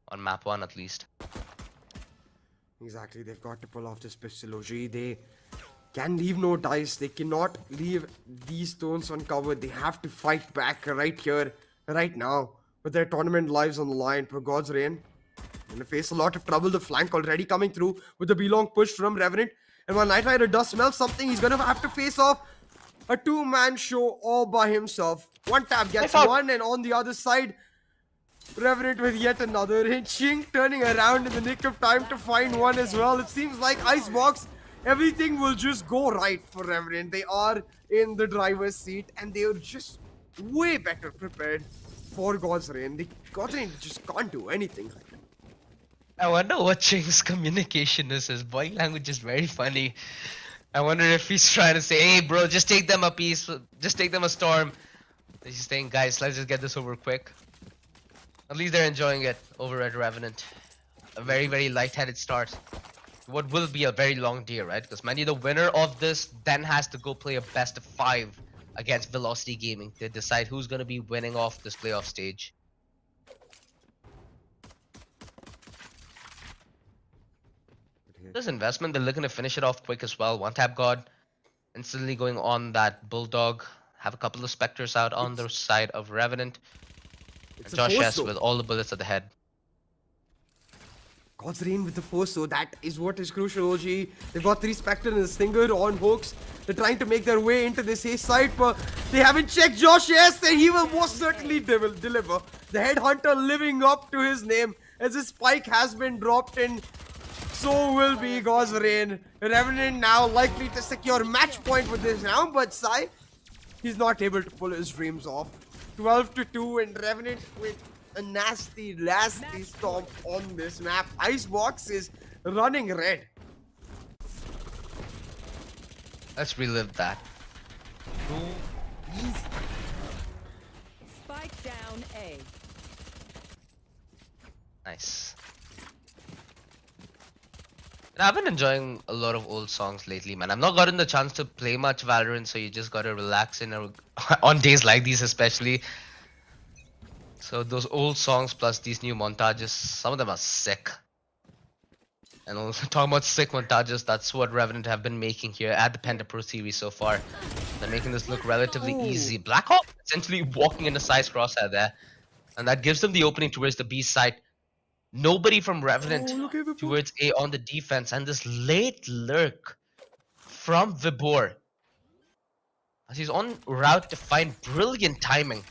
on map 1 at least. Exactly, they've got to pull off this pistol, OG. They can leave no dice. They cannot leave these stones uncovered. They have to fight back right here, right now, with their tournament lives on the line. For God's Rain, gonna face a lot of trouble. The flank already coming through with the B-long push from Revenant. And while Knight Rider does smell something, he's gonna have to face off a two-man show all by himself. One tap gets one, and on the other side, Revenant with yet another. And Ching turning around in the nick of time to find one as well. It seems like Icebox, everything will just go right for Revenant. They are in the driver's seat, and they are just way better prepared for God's Rain. God's Rain just can't do anything. I wonder what Ching's communication is. His body language is very funny. I wonder if he's trying to say, hey bro, just take them a piece, just take them a storm. He's saying, guys, let's just get this over quick. At least they're enjoying it over at Revenant. A very, very light-headed start. What will be a very long day, right? Because maybe the winner of this then has to go play a best of 5 against Velocity Gaming to decide who's going to be winning off this playoff stage. This investment, they're looking to finish it off quick as well. One tap God, instantly going on that Bulldog. Have a couple of Spectres out on the side of Revenant. And a Josh force S though. with all the bullets at the head. God's Rain with the force, so that is what is crucial, OG. They've got 3 Spectre and a Stinger on hooks. They're trying to make their way into this A site, but they haven't checked Josh S, and he will most certainly deliver. The Headhunter living up to his name, as his spike has been dropped in. So will be God's Rain. Revenant now likely to secure match point with this round, but Sai, he's not able to pull his dreams off. 12-2, and Revenant with a nasty stomp on this map. Icebox is running red. Let's relive that. Nice. And I've been enjoying a lot of old songs lately, man. I've not gotten the chance to play much Valorant, so you just gotta relax on days like these, especially. So those old songs plus these new montages, some of them are sick. And also talking about sick montages, that's what Revenant have been making here at the Penta Pro Series so far. They're making this look relatively easy. Black Hawk essentially walking into size crosshair there, and that gives them the opening towards the B side. Nobody from Revenant Look at Vibor. towards A on the defense, and this late lurk from Vibor as he's on route to find brilliant timing.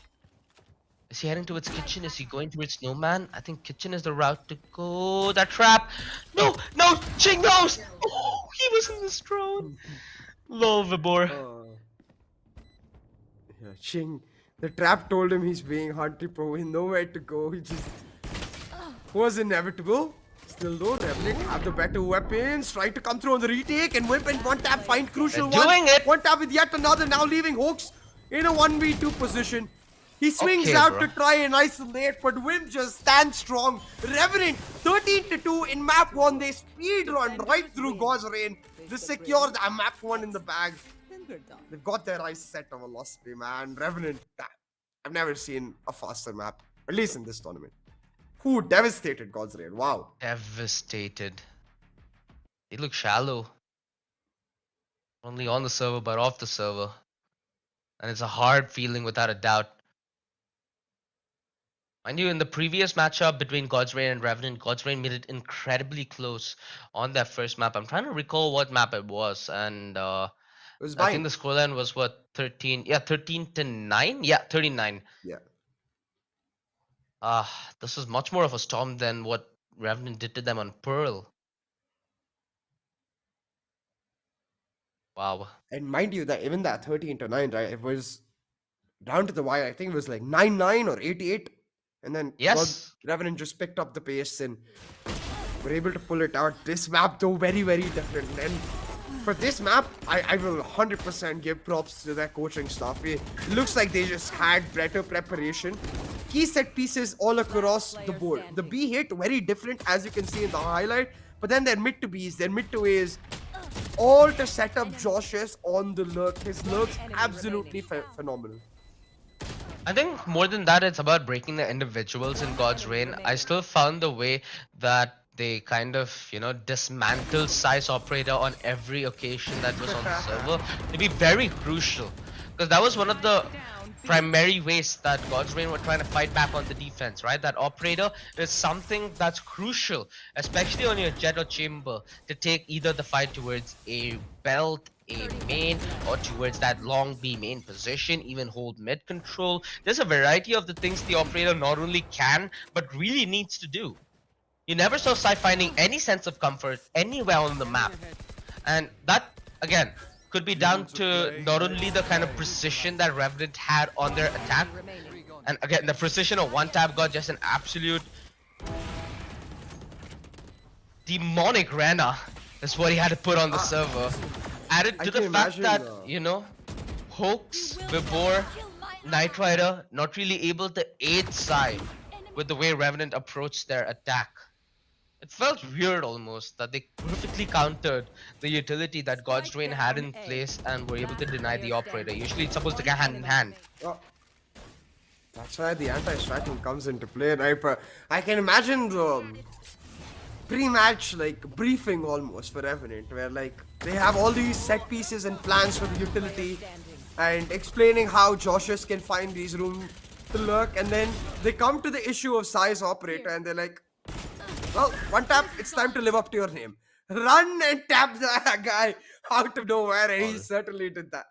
Is he heading towards Kitchen? Is he going towards Snowman? I think Kitchen is the route to go. That trap! No! No! Ching knows! Oh, he was in the drone. Lol, Vibor. Yeah, Ching. The trap told him he's being hunted pro. He nowhere to go. He just was inevitable. Still though, Revenant have the better weapons. Trying to come through on the retake and whip and one tap find crucial They're one. doing it. One tap with yet another. Now leaving Hooks in a 1v2 position. He swings Okay, out bro. to try and isolate, but Wim just stands strong. Revenant 13-2 in map 1. They speed run right through God's Rain. They secure the map 1 in the bag. They've got their eyes set on velocity, man. Revenant, I've never seen a faster map, at least in this tournament. Who devastated God's Rain? Wow. Devastated. They look shallow. Only on the server, but off the server. And it's a hard feeling without a doubt. Mind you, in the previous matchup between God's Rain and Revenant, God's Rain made it incredibly close on that first map. I'm trying to recall what map it was, and It was I think Bind. the scoreline was what, 13? Yeah, 13-9. Yeah, 39. Yeah. This was much more of a storm than what Revenant did to them on Pearl. Wow. And mind you, that even that 13-9, right? It was down to the wire. I think it was like 9-9 or 8-8. And then Yes. Revenant just picked up the pace and were able to pull it out. This map, though, very, very different. And for this map, I will 100% give props to their coaching staff. It looks like they just had better preparation. Key set pieces all across the board. The B hit, very different, as you can see in the highlight. But then their mid to Bs, their mid to As, all to set up Josh's on the lurk. His lurk's absolutely phenomenal. I think more than that, it's about breaking the individuals in God's Rain. I still found the way that they kind of, dismantled Size Operator on every occasion that was on the server to be very crucial. Because that was one of the primary ways that God's Rain were trying to fight back on the defense, right? That Operator is something that's crucial, especially on your Jet or Chamber, to take either the fight towards a belt, a main, or towards that long B main position, even hold mid control. There's a variety of the things the Operator not only can, but really needs to do. You never saw Sai finding any sense of comfort anywhere on the map. And that, again, could be down to not only the kind of precision that Revenant had on their attack, and again, the precision of one tap got just an absolute demonic Rena is what he had to put on the server. Added to the fact that, Hoax, Vibor, Knight Rider not really able to aid Sai with the way Revenant approached their attack. It felt weird almost that they perfectly countered the utility that God's Rain had in place and were able to deny the Operator. Usually it's supposed to go hand in hand. Oh. That's why the anti-stratting comes into play, right? But I can imagine the pre-match briefing almost for Revenant, where they have all these set pieces and plans for the utility and explaining how Joshus can find these rooms to lurk, and then they come to the issue of Size Operator and they're like, well, one tap, it's time to live up to your name. Run and tap the guy out of nowhere, and he certainly did that.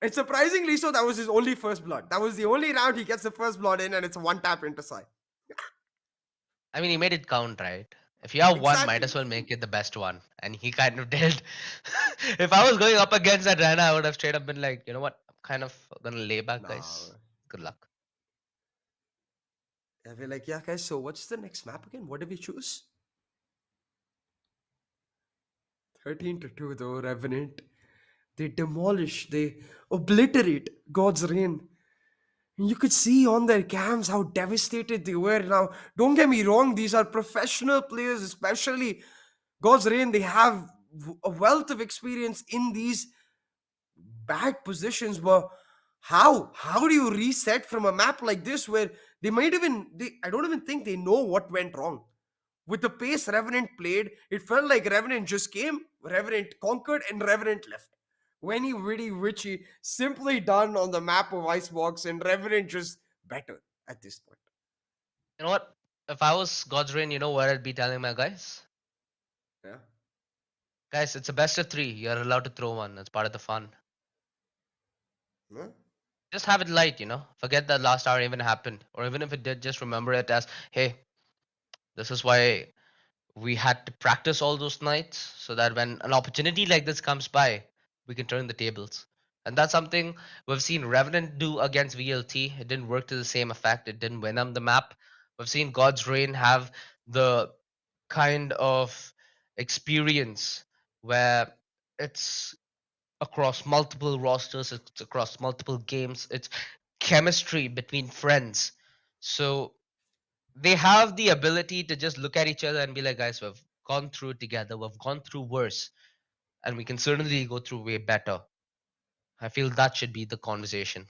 And surprisingly so, that was his only first blood. That was the only round he gets the first blood in, and it's one tap into Sai. I mean, he made it count, right? If you have one, Exactly. might as well make it the best one. And he kind of did. If I was going up against that Rana, I would have straight up been like, you know what? I'm kind of gonna lay back, guys. Good luck. I'll be like, yeah, guys, so what's the next map again? What did we choose? 13-2, though, Revenant. They demolish, they obliterate God's Rain. You could see on their cams how devastated they were. Now, don't get me wrong, these are professional players, especially God's Rain. They have a wealth of experience in these bad positions, but how do you reset from a map like this where they might even I don't even think they know what went wrong. With the pace Revenant played, it felt like Revenant just came, Revenant conquered, and Revenant left. Wenny Witty Richie simply done on the map of Icebox, and Revenant just better at this point. You know what? If I was God's Rain, you know what I'd be telling my guys? Yeah. Guys, it's a best of three. You're allowed to throw one. It's part of the fun. Yeah. Just have it light, you know? Forget that last hour even happened. Or even if it did, just remember it as, hey, this is why we had to practice all those nights so that when an opportunity like this comes by, we can turn the tables. And that's something we've seen Revenant do against VLT. It didn't work to the same effect. It didn't win them the map. We've seen God's Reign have the kind of experience where it's across multiple rosters, it's across multiple games, it's chemistry between friends. So they have the ability to just look at each other and be like, guys, we've gone through it together, we've gone through worse, and we can certainly go through way better. I feel that should be the conversation.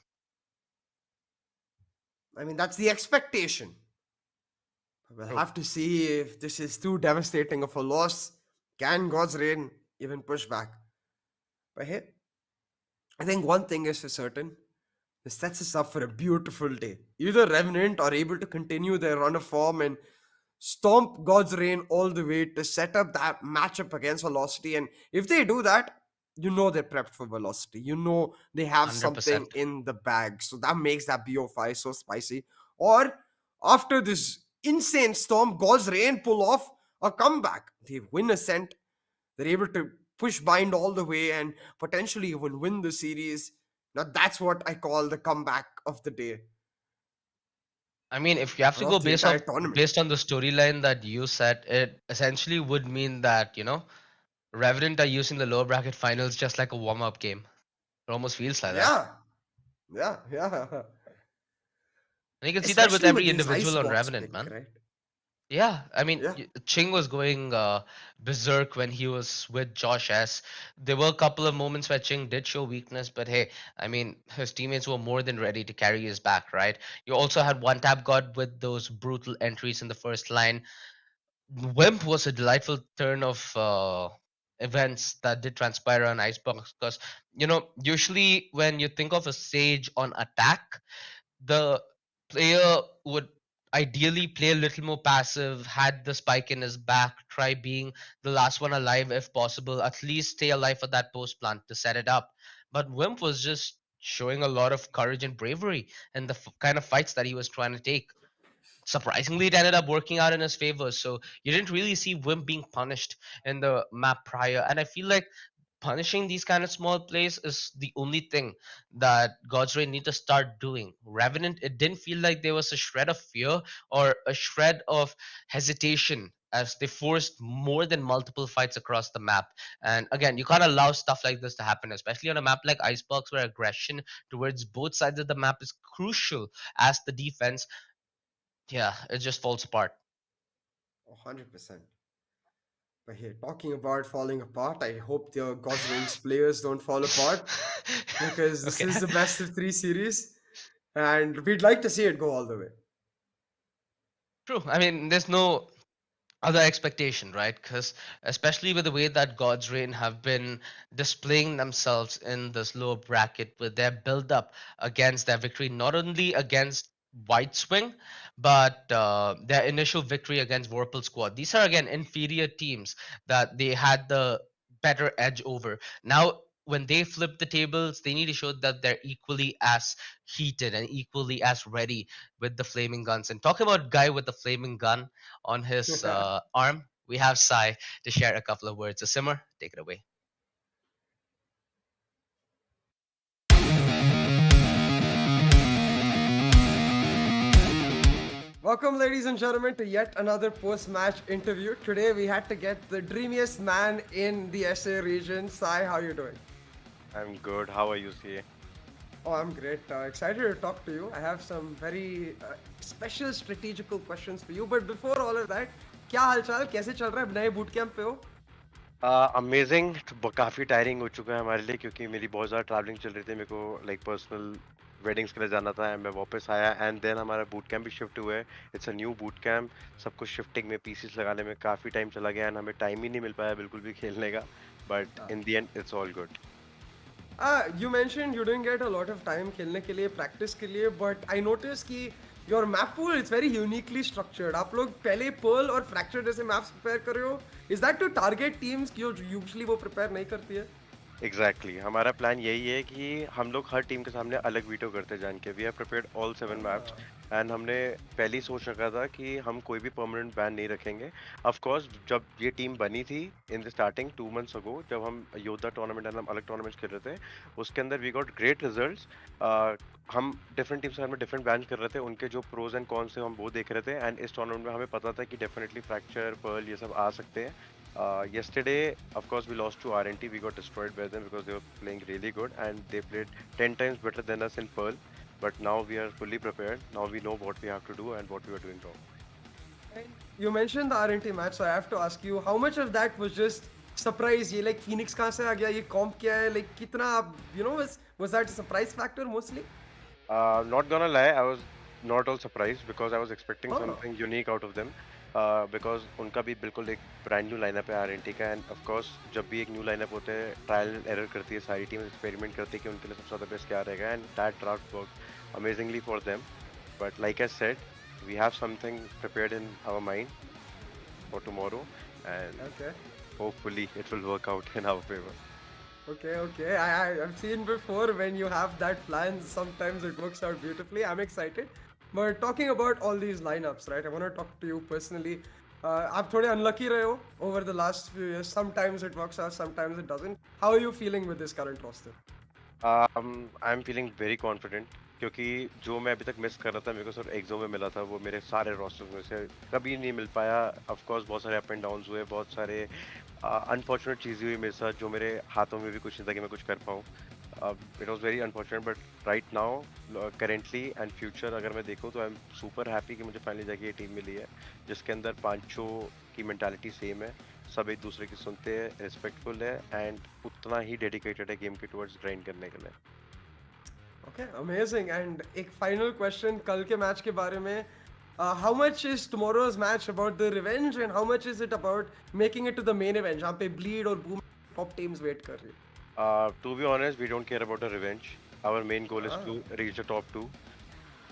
I mean, that's the expectation. We'll True. have to see if this is too devastating of a loss. Can God's Rain even push back? But hey, I think one thing is for certain. This sets us up for a beautiful day. Either Revenant are able to continue their run of form and stomp God's Reign all the way to set up that matchup against Velocity. And if they do that, you know they're prepped for Velocity. You know they have something 100%. in the bag. So that makes that BO5 so spicy. Or after this insane storm, God's Reign pull off a comeback. They win Ascent. They're able to push Bind all the way and potentially even win the series. Now that's what I call the comeback of the day I mean, if you have or to go of the based entire off tournament. based on the storyline that you set, it essentially would mean that, Revenant are using the lower bracket finals just like a warm-up game. It almost feels like that. Yeah, yeah. And you can see that with Especially with every this individual on icebox Revenant, pick, man. right? Yeah, I mean, Yeah. Ching was going berserk when he was with Josh S. There were a couple of moments where Ching did show weakness, but hey, I mean, his teammates were more than ready to carry his back, right? You also had one tap god with those brutal entries in the first line. Wimp was a delightful turn of events that did transpire on Icebox because, usually when you think of a Sage on attack, the player would ideally play a little more passive, had the spike in his back, try being the last one alive if possible, at least stay alive for that post plant to set it up. But Wimp was just showing a lot of courage and bravery in the kind of fights that he was trying to take. Surprisingly, it ended up working out in his favor. So you didn't really see Wimp being punished in the map prior. And I feel like punishing these kind of small plays is the only thing that God's Ray need to start doing. Revenant, it didn't feel like there was a shred of fear or a shred of hesitation as they forced more than multiple fights across the map. And again, you can't allow stuff like this to happen, especially on a map like Icebox where aggression towards both sides of the map is crucial as the defense. Yeah, it just falls apart. 100%. But here, talking about falling apart, I hope the God's Reigns players don't fall apart because this Okay. is the best of three series and we'd like to see it go all the way. True. I mean, there's no other expectation, right? Because especially with the way that God's Reign have been displaying themselves in this lower bracket with their build up against their victory, not only against White Swing, but their initial victory against Vorpal Squad. These are again inferior teams that they had the better edge over. Now, when they flip the tables, they need to show that they're equally as heated and equally as ready with the flaming guns. And talking about guy with the flaming gun on his arm, we have Sai to share a couple of words. So Simmer, take it away. Welcome, ladies and gentlemen, to yet another post match interview. Today, we had to get the dreamiest man in the SA region. Sai, how you doing? I'm good. How are you, CA? Oh, I'm great. Excited to talk to you. I have some very special strategical questions for you. But before all of that, क्या हालचाल कैसे चल रहा है नए boot camp पे हो? Amazing काफ़ी टायरिंग हो चुका है हमारे लिए क्योंकि मेरी बहुत ज़्यादा ट्रैवलिंग चल रही थी मेरे को लाइक पर्सनल वेडिंग्स के लिए जाना था एंड मैं वापस आया एंड देन हमारा बूट कैंप भी शिफ्ट हुआ है it's a new boot camp सब कुछ शिफ्टिंग में पीसीस लगाने में काफ़ी टाइम चला गया एंड हमें टाइम ही नहीं मिल पाया बिल्कुल भी खेलने का but in the end it's all good You mentioned you didn't get a lot of time खेलने के लिए practice के लिए, but I noticed कि your map pool is very uniquely structured. आप लोग पहले Pearl और Fracture जैसे maps prepare कर रहे हो. Is that to target teams जो usually वो prepare नहीं करती है? एग्जैक्टली हमारा प्लान यही है कि हम लोग हर टीम के सामने अलग वीटो करते जान के we have prepared all 7 maps and हमने पहले ही सोच रखा था कि हम कोई भी परमानेंट बैन नहीं रखेंगे ऑफ कोर्स जब ये टीम बनी थी in the starting 2 months ago जब हम योद्धा टूर्नामेंट एंड हम अलग टूर्नामेंट्स खेल रहे थे उसके अंदर वी गॉट ग्रेट रिजल्ट्स हम डिफरेंट टीम्स में डिफरेंट बैन कर रहे थे उनके जो प्रोज एंड कॉन्स थे हम वो देख रहे थे एंड इस टूर्नामेंट में हमें पता था कि डेफिनेटली फ्रैक्चर पर्ल ये सब आ सकते हैं yesterday, of course, we lost to RNT. We got destroyed by them because they were playing really good and they played 10 times better than us in Pearl. But now we are fully prepared. Now we know what we have to do and what we are doing wrong. You mentioned the RNT match, so I have to ask you, how much of that was just surprise? ये like Phoenix कहाँ से आ गया? ये comp क्या है? Like कितना आप, was that a surprise factor mostly? Not gonna lie, I was not all surprised because I was expecting Oh. something unique out of them. Because उनका भी बिल्कुल एक ब्रांड न्यू लाइनअप है आरएनटी का एंड ऑफ कोर्स जब भी एक new lineup होते हैं ट्रायल एरर करती है सारी टीम एक्सपेरिमेंट करती है कि उनके लिए सबसे ज़्यादा बेस्ट क्या रहेगा and that draft work amazingly for them but like I said we have something prepared in our mind for tomorrow and Okay. hopefully it will work out in our favor. Okay. I've seen before when you have that plan, sometimes it works out beautifully. I'm excited. But talking about all these lineups, right? I want to talk to you personally. आप थोड़े unlucky रहे हो over the last few years. Sometimes it works out, sometimes it doesn't. How are you feeling with this current roster? I am feeling very confident क्योंकि जो मैं अभी तक miss कर रहा था मेरे को सिर्फ एग्जाम में मिला था वो मेरे सारे रोस्टर्स में से कभी नहीं मिल पाया ऑफ कोर्स बहुत सारे अप एंड डाउन्स हुए बहुत सारे अनफॉर्चुनेट चीज़ें हुई मेरे साथ जो मेरे हाथों में भी कुछ नहीं था कि मैं कुछ कर पाऊँ it was very unfortunate but right now currently and future अगर मैं देखूँ तो आई एम सुपर हैप्पी कि मुझे फाइनली जाके ये टीम मिली है जिसके अंदर पांचों की मेंटालिटी सेम है सब एक दूसरे की सुनते हैं रिस्पेक्टफुल है एंड उतना ही डेडिकेटेड है गेम के टुवर्ड्स ग्राइंड करने के लिए Okay, amazing. And एक final question कल के match के बारे में. How much is tomorrow's match about the revenge and how much is it about making it to the main event जहाँ पे Bleed और Boom top teams wait कर रही है? To be honest, we don't care about a revenge. Our main goal is to reach the top 2.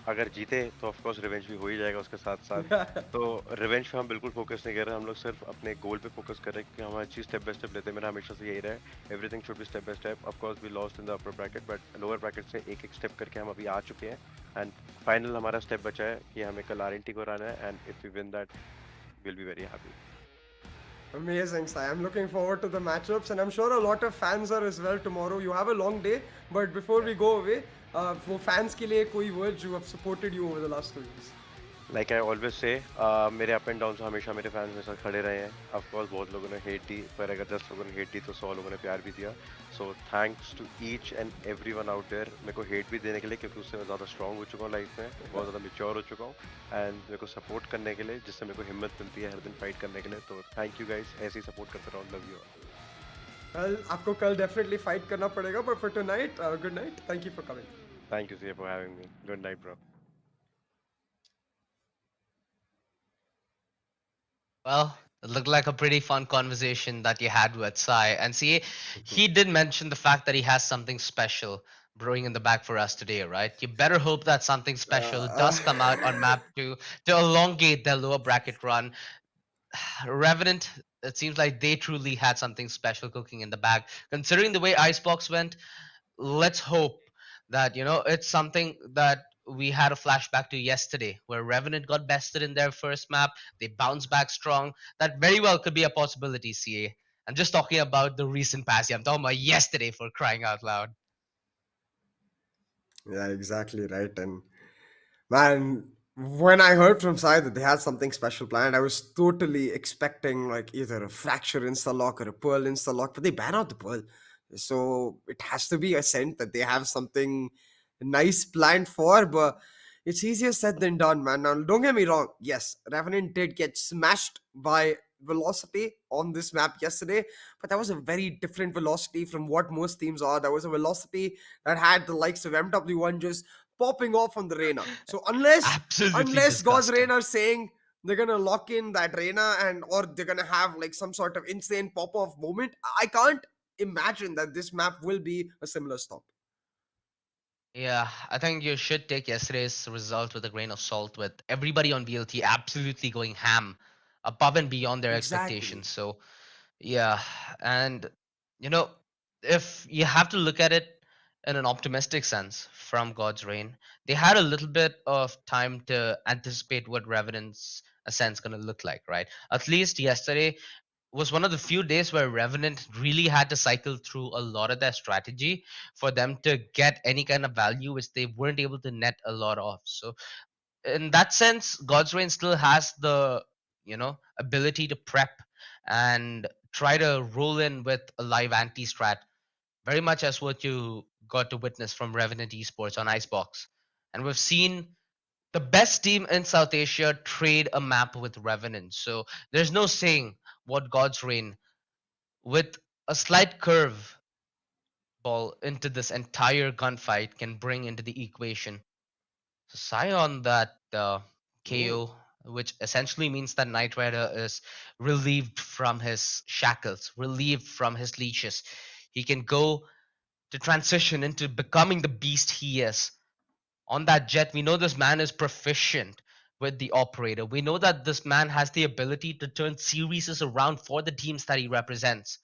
अगर जीते तो of course revenge भी हो ही जाएगा उसके साथ साथ तो रिवेंज पे हम बिल्कुल फोकस नहीं कर रहे हम लोग सिर्फ अपने गोल पे फोकस कर रहे हैं कि हम हर चीज़ स्टेप बाय स्टेप लेते हैं मेरा हमेशा से यही रहा everything should be step by step of course we lost in the upper bracket but lower bracket से एक एक स्टेप करके हम अभी आ चुके हैं एंड फाइनल हमारा स्टेप बचा है कि हमें कल आरएनटी को हराना है and if we win that will be very happy Amazing, Sai. I'm looking forward to the matchups, and I'm sure a lot of fans are as well tomorrow. You have a long day, but before we go away, वो fans के लिए कोई words who have supported you over the last 2 years? Like I always say मेरे up and down हमेशा मेरे fans मेरे साथ खड़े रहे हैं ऑफ कोर्स बहुत लोगों ने हेट दी पर अगर 10 लोगों ने हेट दी तो 100 लोगों ने प्यार भी दिया so thanks to each and every one out there मेरे को हेट भी देने के लिए क्योंकि उससे मैं ज़्यादा स्ट्रॉन्ग हो चुका हूँ लाइफ में बहुत ज़्यादा मेच्योर हो चुका हूँ एंड मेरे को सपोर्ट करने के लिए जिससे मेरे को हिम्मत मिलती है हर दिन फाइट करने के लिए तो थैंक यू गाइस ऐसे ही सपोर्ट करते रहो लव यू Well, आपको कल definitely fight करना पड़ेगा, but for tonight, good night. Thank you for coming. Thank you for having me good night bro Well, it looked like a pretty fun conversation that you had with Sai. And see, he did mention the fact that he has something special brewing in the back for us today, right? You better hope that something special does come out on map 2 to elongate their lower bracket run. Revenant, it seems like they truly had something special cooking in the bag. Considering the way Icebox went, let's hope that it's something that we had a flashback to yesterday where Revenant got bested in their first map. They bounced back strong. That very well could be a possibility, CA. I'm just talking about the recent past here. I'm talking about yesterday for crying out loud. Yeah, exactly right. And man, when I heard from Sai that they had something special planned, I was totally expecting like either a fracture insta lock or a pearl insta lock, but they ban out the pearl. So it has to be a scent that they have something nice plan for, but it's easier said than done, man. Now, don't get me wrong. Yes, Revenant did get smashed by Velocity on this map yesterday, but that was a very different Velocity from what most teams are. That was a Velocity that had the likes of MW1 just popping off on the Reyna. So Absolutely unless God's disgusting. Reyna are saying they're gonna lock in that Reyna and or they're gonna have like some sort of insane pop-off moment, I can't imagine that this map will be a similar stop. Yeah, I think you should take yesterday's result with a grain of salt, with everybody on VLT absolutely going ham above and beyond their Exactly. expectations. So, yeah, and you know, if you have to look at it in an optimistic sense from God's reign, they had a little bit of time to anticipate what Revenant's ascent's going to look like, right? At least yesterday was one of the few days where Revenant really had to cycle through a lot of their strategy for them to get any kind of value which they weren't able to net a lot of. So in that sense, God's Reign still has the ability to prep and try to roll in with a live anti-strat, very much as what you got to witness from Revenant Esports on Icebox. And we've seen the best team in South Asia trade a map with Revenant. So there's no saying what God's Reign with a slight curve ball into this entire gunfight can bring into the equation. So Sion that Ooh. KO, which essentially means that Knight Rider is relieved from his shackles, relieved from his leashes. He can go to transition into becoming the beast he is. On that jet, we know this man is proficient with the operator. We know that this man has the ability to turn series around for the teams that he represents,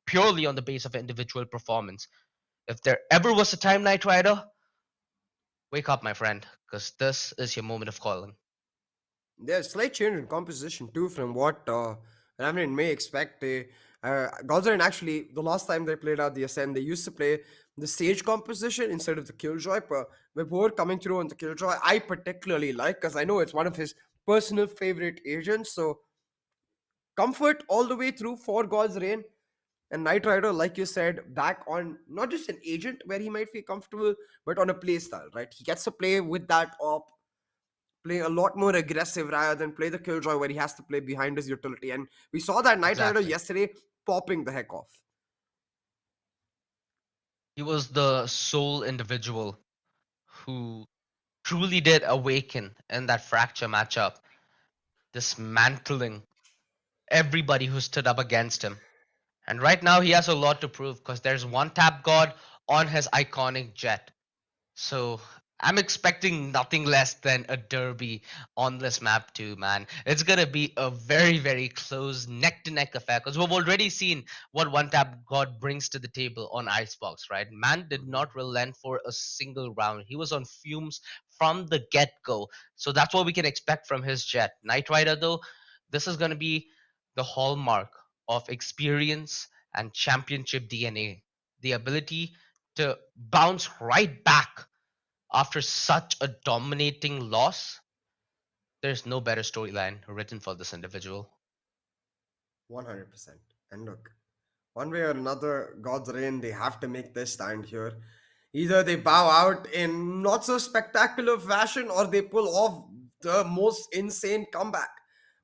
purely on the base of individual performance. If there ever was a time, Knight Rider, wake up, my friend, because this is your moment of calling. There's slight change in composition too from what Revenant may expect. Galzarin actually, the last time they played out the Ascend, they used to play the Sage composition instead of the Killjoy. But before coming through on the Killjoy, I particularly like because I know it's one of his personal favorite agents. So comfort all the way through for God's Reign. And Knight Rider, like you said, back on not just an agent where he might feel comfortable, but on a play style, right? He gets to play with that op, play a lot more aggressive rather than play the Killjoy where he has to play behind his utility. And we saw that Knight Rider Exactly. yesterday popping the heck off. He was the sole individual who truly did awaken in that fracture matchup, dismantling everybody who stood up against him. And right now, he has a lot to prove because there's one tap god on his iconic jet. So I'm expecting nothing less than a derby on this map too, man. It's gonna be a very, very close neck-to-neck affair because we've already seen what One Tap God brings to the table on Icebox, right? Man did Mhm. not relent for a single round. He was on fumes from the get-go. So that's what we can expect from his jet. Knight Rider, though, this is gonna be the hallmark of experience and championship DNA. The ability to bounce right back after such a dominating loss. There's no better storyline written for this individual. 100%. And look, one way or another, God's reign, they have to make their stand here. Either they bow out in not so spectacular fashion or they pull off the most insane comeback.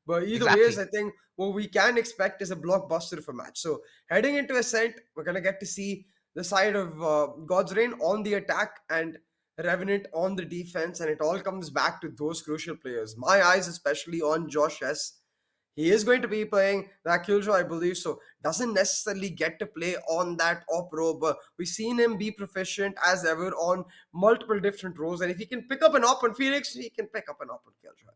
But either ways, Exactly. I think what we can expect is a blockbuster of a match. So heading into Ascent, we're gonna get to see the side of God's reign on the attack and Revenant on the defense, and it all comes back to those crucial players. My eyes, especially on Josh S. He is going to be playing that Killjoy, I believe, so doesn't necessarily get to play on that op role, but we've seen him be proficient as ever on multiple different roles. And if he can pick up an op on Phoenix, he can pick up an op on Killjoy.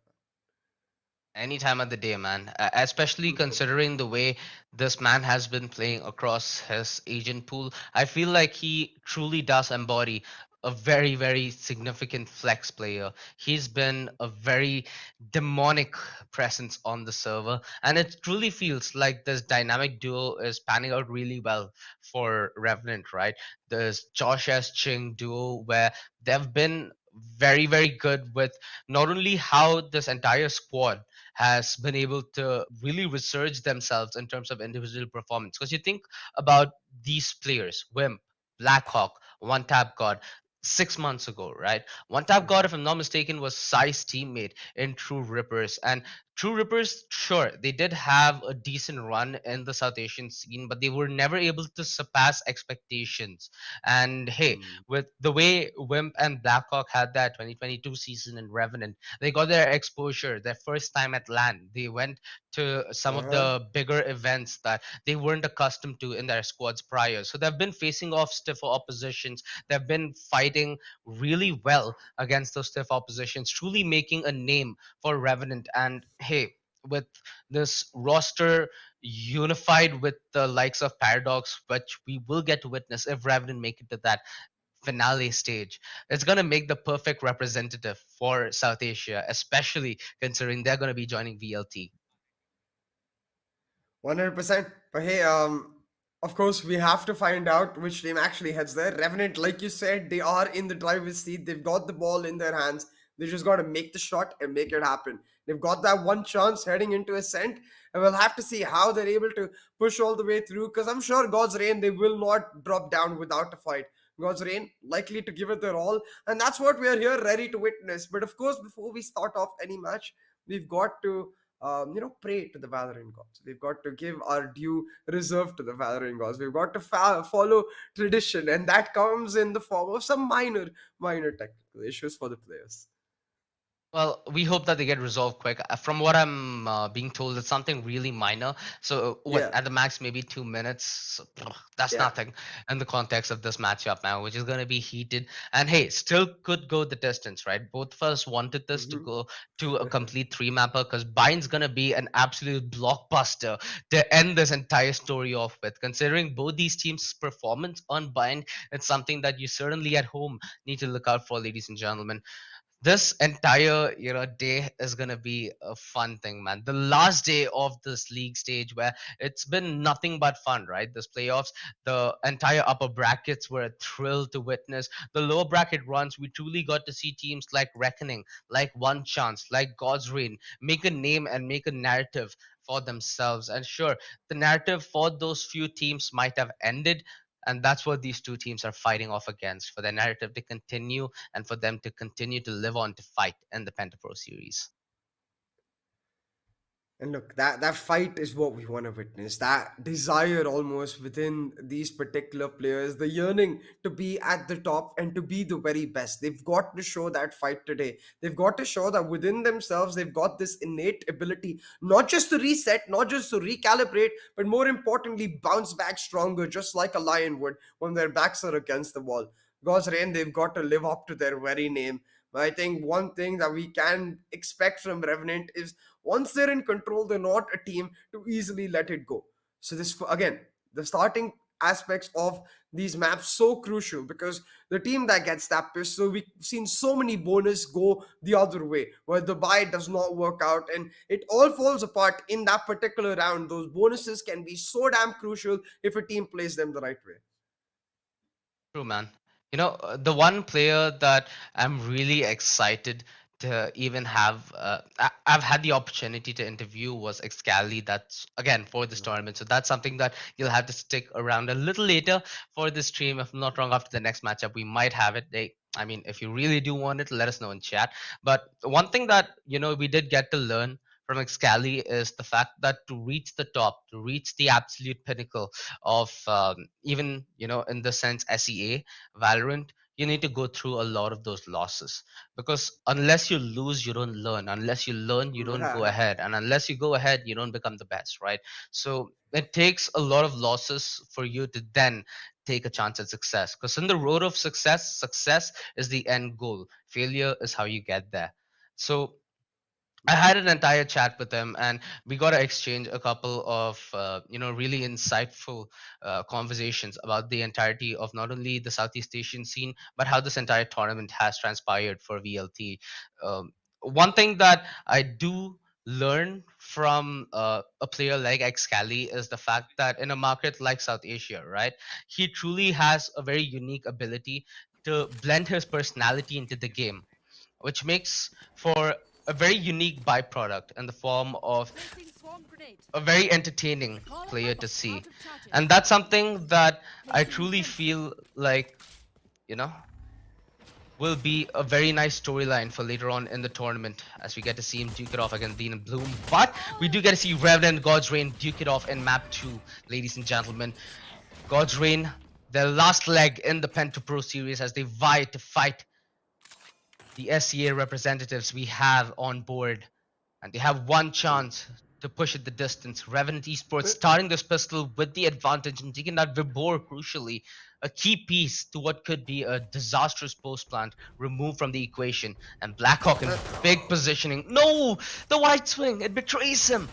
Any time of the day, man. Especially considering the way this man has been playing across his agent pool, I feel like he truly does embody a very, very significant flex player. He's been a very demonic presence on the server, and it truly feels like this dynamic duo is panning out really well for Revenant, right? There's Josh S. Ching duo where they've been very, very good with not only how this entire squad has been able to really resurge themselves in terms of individual performance. Because you think about these players, Wimp, Blackhawk, One Tap God, 6 months ago, right? One tap god, if I'm not mistaken, was Sai's teammate in True Rippers. And True Rippers, sure, they did have a decent run in the South Asian scene, but they were never able to surpass expectations. And hey, Hmm. with the way Wimp and Blackhawk had that 2022 season in Revenant, they got their exposure, their first time at LAN. They went to some of Uh-huh. the bigger events that they weren't accustomed to in their squads prior. So they've been facing off stiffer oppositions. They've been fighting really well against those stiff oppositions, truly making a name for Revenant. And hey, with this roster unified with the likes of Paradox, which we will get to witness if Revenant make it to that finale stage, it's going to make the perfect representative for South Asia, especially considering they're going to be joining VLT. 100%. But hey, of course, we have to find out which team actually heads there. Revenant, like you said, they are in the driver's seat. They've got the ball in their hands. They just got to make the shot and make it happen. They've got that one chance heading into Ascent, and we'll have to see how they're able to push all the way through. Because I'm sure God's Reign, they will not drop down without a fight. God's Reign likely to give it their all, and that's what we are here ready to witness. But of course, before we start off any match, we've got to pray to the Valorant gods. We've got to give our due reserve to the Valorant gods. We've got to follow tradition, and that comes in the form of some minor technical issues for the players. Well, we hope that they get resolved quick. From what I'm being told, it's something really minor. So, what Yeah, at the max, maybe 2 minutes. So, that's yeah. nothing in the context of this matchup now, which is going to be heated. And hey, still could go the distance, right? Both of us wanted this to Hmm. go to a complete three mapper because Bind's going to be an absolute blockbuster to end this entire story off with. Considering both these teams' performance on Bind, it's something that you certainly at home need to look out for, ladies and gentlemen. This entire day is gonna be a fun thing, man. The last day of this league stage where it's been nothing but fun, right? This playoffs, the entire upper brackets were a thrill to witness. The lower bracket runs, we truly got to see teams like Reckoning, like One Chance, like God's Reign make a name and make a narrative for themselves. And sure, the narrative for those few teams might have ended, and that's what these two teams are fighting off against, for their narrative to continue and for them to continue to live on to fight in the Penta Pro Series. And look, that fight is what we want to witness. That desire almost within these particular players, the yearning to be at the top and to be the very best. They've got to show that fight today. They've got to show that within themselves, they've got this innate ability, not just to reset, not just to recalibrate, but more importantly, bounce back stronger, just like a lion would when their backs are against the wall. God's Reign, they've got to live up to their very name. But I think one thing that we can expect from Revenant is once they're in control, they're not a team to easily let it go. So this again, the starting aspects of these maps so crucial because the team that gets that pissed. So we've seen so many bonus go the other way where the buy does not work out and it all falls apart in that particular round. Those bonuses can be so damn crucial if a team plays them the right way. True, man. The one player that I'm really excited to even have, I've had the opportunity to interview was Excali. That's again for this tournament. So that's something that you'll have to stick around a little later for the stream. If I'm not wrong, after the next matchup, we might have it. I mean, if you really do want it, let us know in chat. But one thing that, we did get to learn from Excali is the fact that to reach the top, to reach the absolute pinnacle of even in the sense SEA Valorant, you need to go through a lot of those losses, because unless you lose you don't learn, unless you learn you don't go ahead, and unless you go ahead you don't become the best, right? So it takes a lot of losses for you to then take a chance at success, because in the road of success is the end goal, failure is how you get there. So I had an entire chat with them, and we got to exchange a couple of really insightful conversations about the entirety of not only the Southeast Asian scene, but how this entire tournament has transpired for VLT. One thing that I do learn from a player like Excali is the fact that in a market like South Asia, right, he truly has a very unique ability to blend his personality into the game, which makes for a very unique byproduct in the form of Placing swarm grenade. a very entertaining Recall player to bubble see. out of charges. And that's something that I Placing truly sentry. feel like, you know, will be a very nice storyline for later on in the tournament as we get to see him duke it off against Dean and Bloom. But we do get to see Revenant God's Reign duke it off in map 2, ladies and gentlemen. God's Reign, their last leg in the Penta Pro Series as they vie to fight the SEA representatives we have on board. And they have one chance to push it the distance. Revenant Esports starting this pistol with the advantage and taking that Vibor crucially. A key piece to what could be a disastrous post plant removed from the equation. And Blackhawk in big positioning. No! The white swing! It betrays him!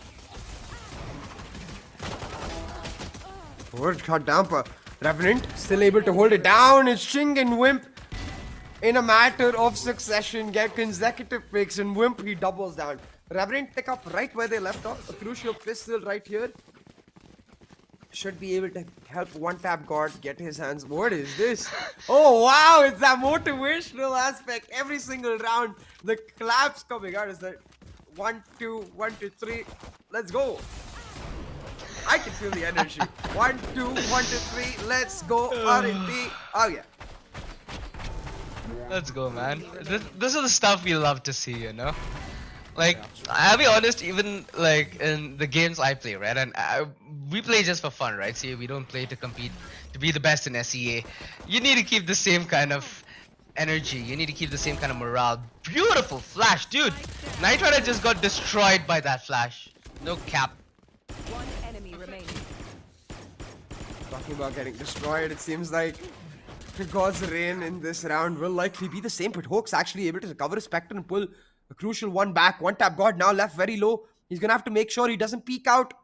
Word cut down, but Revenant still able to hold it down. It's Ching and Wimp in a matter of succession get consecutive picks, and Wimp he doubles down. Revenant pick up right where they left off. A crucial pistol right here. Should be able to help one tap guard get his hands. What is this? Oh wow, it's that motivational aspect. Every single round, the claps coming out. Is that 1, 2, 1, 2, 3? Let's go. I can feel the energy. 1, 2, 1, 2, 3. Let's go. R&D. Oh yeah. Let's go, man. This is the stuff we love to see, you know? Like, I'll be honest, even like in the games I play, right? And we play just for fun, right? See, we don't play to compete, to be the best in SEA. You need to keep the same kind of energy. You need to keep the same kind of morale. Beautiful flash, dude. Nitrata just got destroyed by that flash. No cap. One enemy remaining. Talking about getting destroyed, it seems like God's Reign in this round will likely be the same, but Hook's actually able to recover his Spectre and pull a crucial one back. One tap God now left very low. He's gonna have to make sure he doesn't peek out.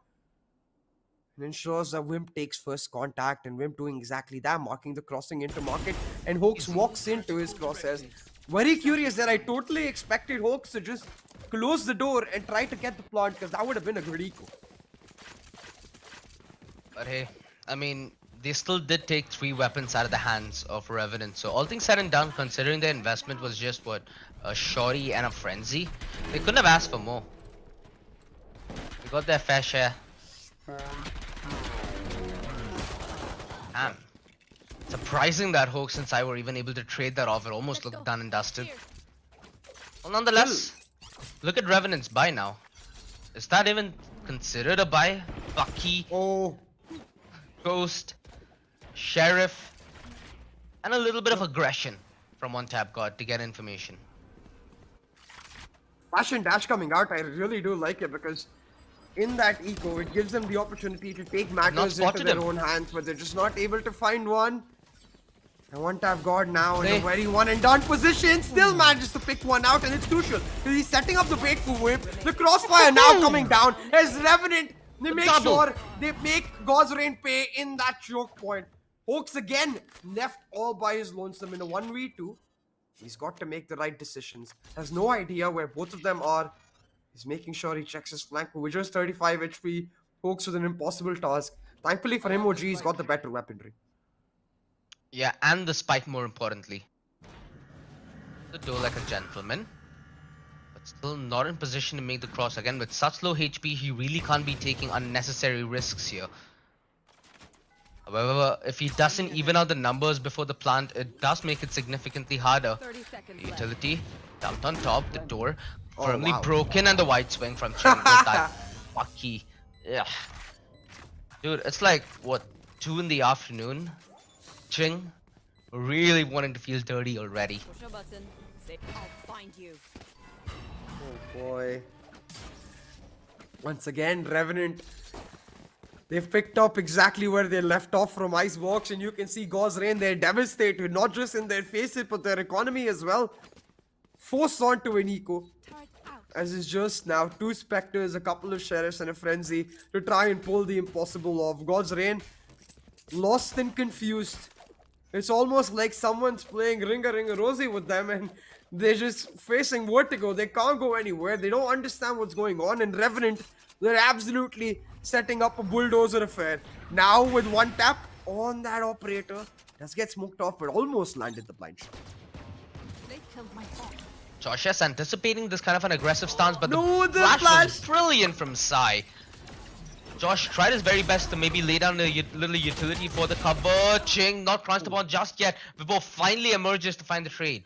And ensures that Wimp takes first contact, and Wimp doing exactly that, marking the crossing into market, and Hoax walks into his crosshairs. Very curious that I totally expected Hoax to just close the door and try to get the plant, because that would have been a good eco. But hey, I mean, they still did take 3 weapons out of the hands of Revenant. So all things said and done, considering their investment was just what, a Shorty and a Frenzy, they couldn't have asked for more. They got their fair share. Damn. Surprising that Hoax and I were even able to trade that off. It almost looked done and dusted. Well, nonetheless, look at Revenant's buy now. Is that even considered a buy? Bucky, Oh, Ghost, Sheriff, and a little bit of aggression from one tap god to get information. Flash and dash coming out, I really do like it, because in that eco, it gives them the opportunity to take matters into spotted their him. own hands, but they're just not able to find one. And one tap God now in a very one and done position, still manages to pick one out, and it's crucial because he's setting up the bait for Whip. The crossfire now coming down as Revenant. They make sure they make God's Reign pay in that choke point. Hoax again left all by his lonesome in a 1v2. He's got to make the right decisions. Has no idea where both of them are. He's making sure he checks his flank. With just 35 HP, Hoax with an impossible task. Thankfully for him, OG's got the better weaponry. Yeah, and the spike more importantly. The door like a gentleman, but still not in position to make the cross. Again, with such low HP, he really can't be taking unnecessary risks here. However, if he doesn't even out the numbers before the plant, it does make it significantly harder. 30 seconds The left. utility dumped on top, the door Oh, firmly wow. broken, and the white swing from Cheng with that Bucky. Yeah. Dude, it's like, what, 2 in the afternoon? Ching, really wanting to feel dirty already. Push a button. Say, I'll find you. Oh boy. Once again, Revenant. They've picked up exactly where they left off from Icebox, and you can see God's Reign, they're devastated, not just in their faces, but their economy as well. Forced onto an eco. Turret out. As it's just now 2 Spectres, a couple of Sheriffs, and a Frenzy to try and pull the impossible off. God's Reign, lost and confused. It's almost like someone's playing Ring-a-Ring-a-Rosie with them, and they're just facing vertigo. They can't go anywhere. They don't understand what's going on. And Revenant, they're absolutely setting up a bulldozer affair. Now with one tap on that operator, does get smoked off, but almost landed the blind shot. They killed my bot. Josh's anticipating this kind of an aggressive stance, but No, the the flash flash! was brilliant from Sai. Josh tried his very best to maybe lay down a little utility for the cover. Ching not crunched upon just yet before finally emerges to find the trade.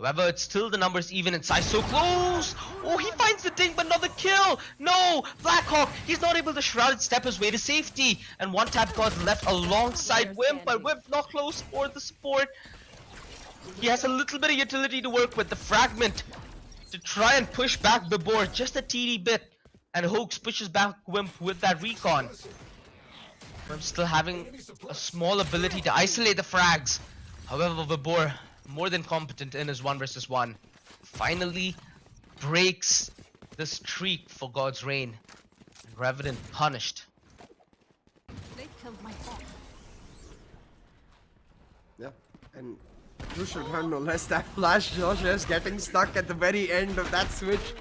However, it's still the numbers even inside. So close! Oh, he finds the ding, but not the kill! No! Blackhawk, he's not able to shrouded step his way to safety. And one tap got left alongside Wimp, but Wimp not close for the support. He has a little bit of utility to work with. The fragment to try and push back the board just a teeny bit. And Hoax pushes back Wimp with that recon. Wimp still having a small ability to isolate the frags. However, Vibor more than competent in his 1 versus 1. Finally breaks the streak for God's Reign. And Revenant punished. They killed my hawk. Yeah, and crucial turn no less. That flash Josh is getting stuck at the very end of that switch.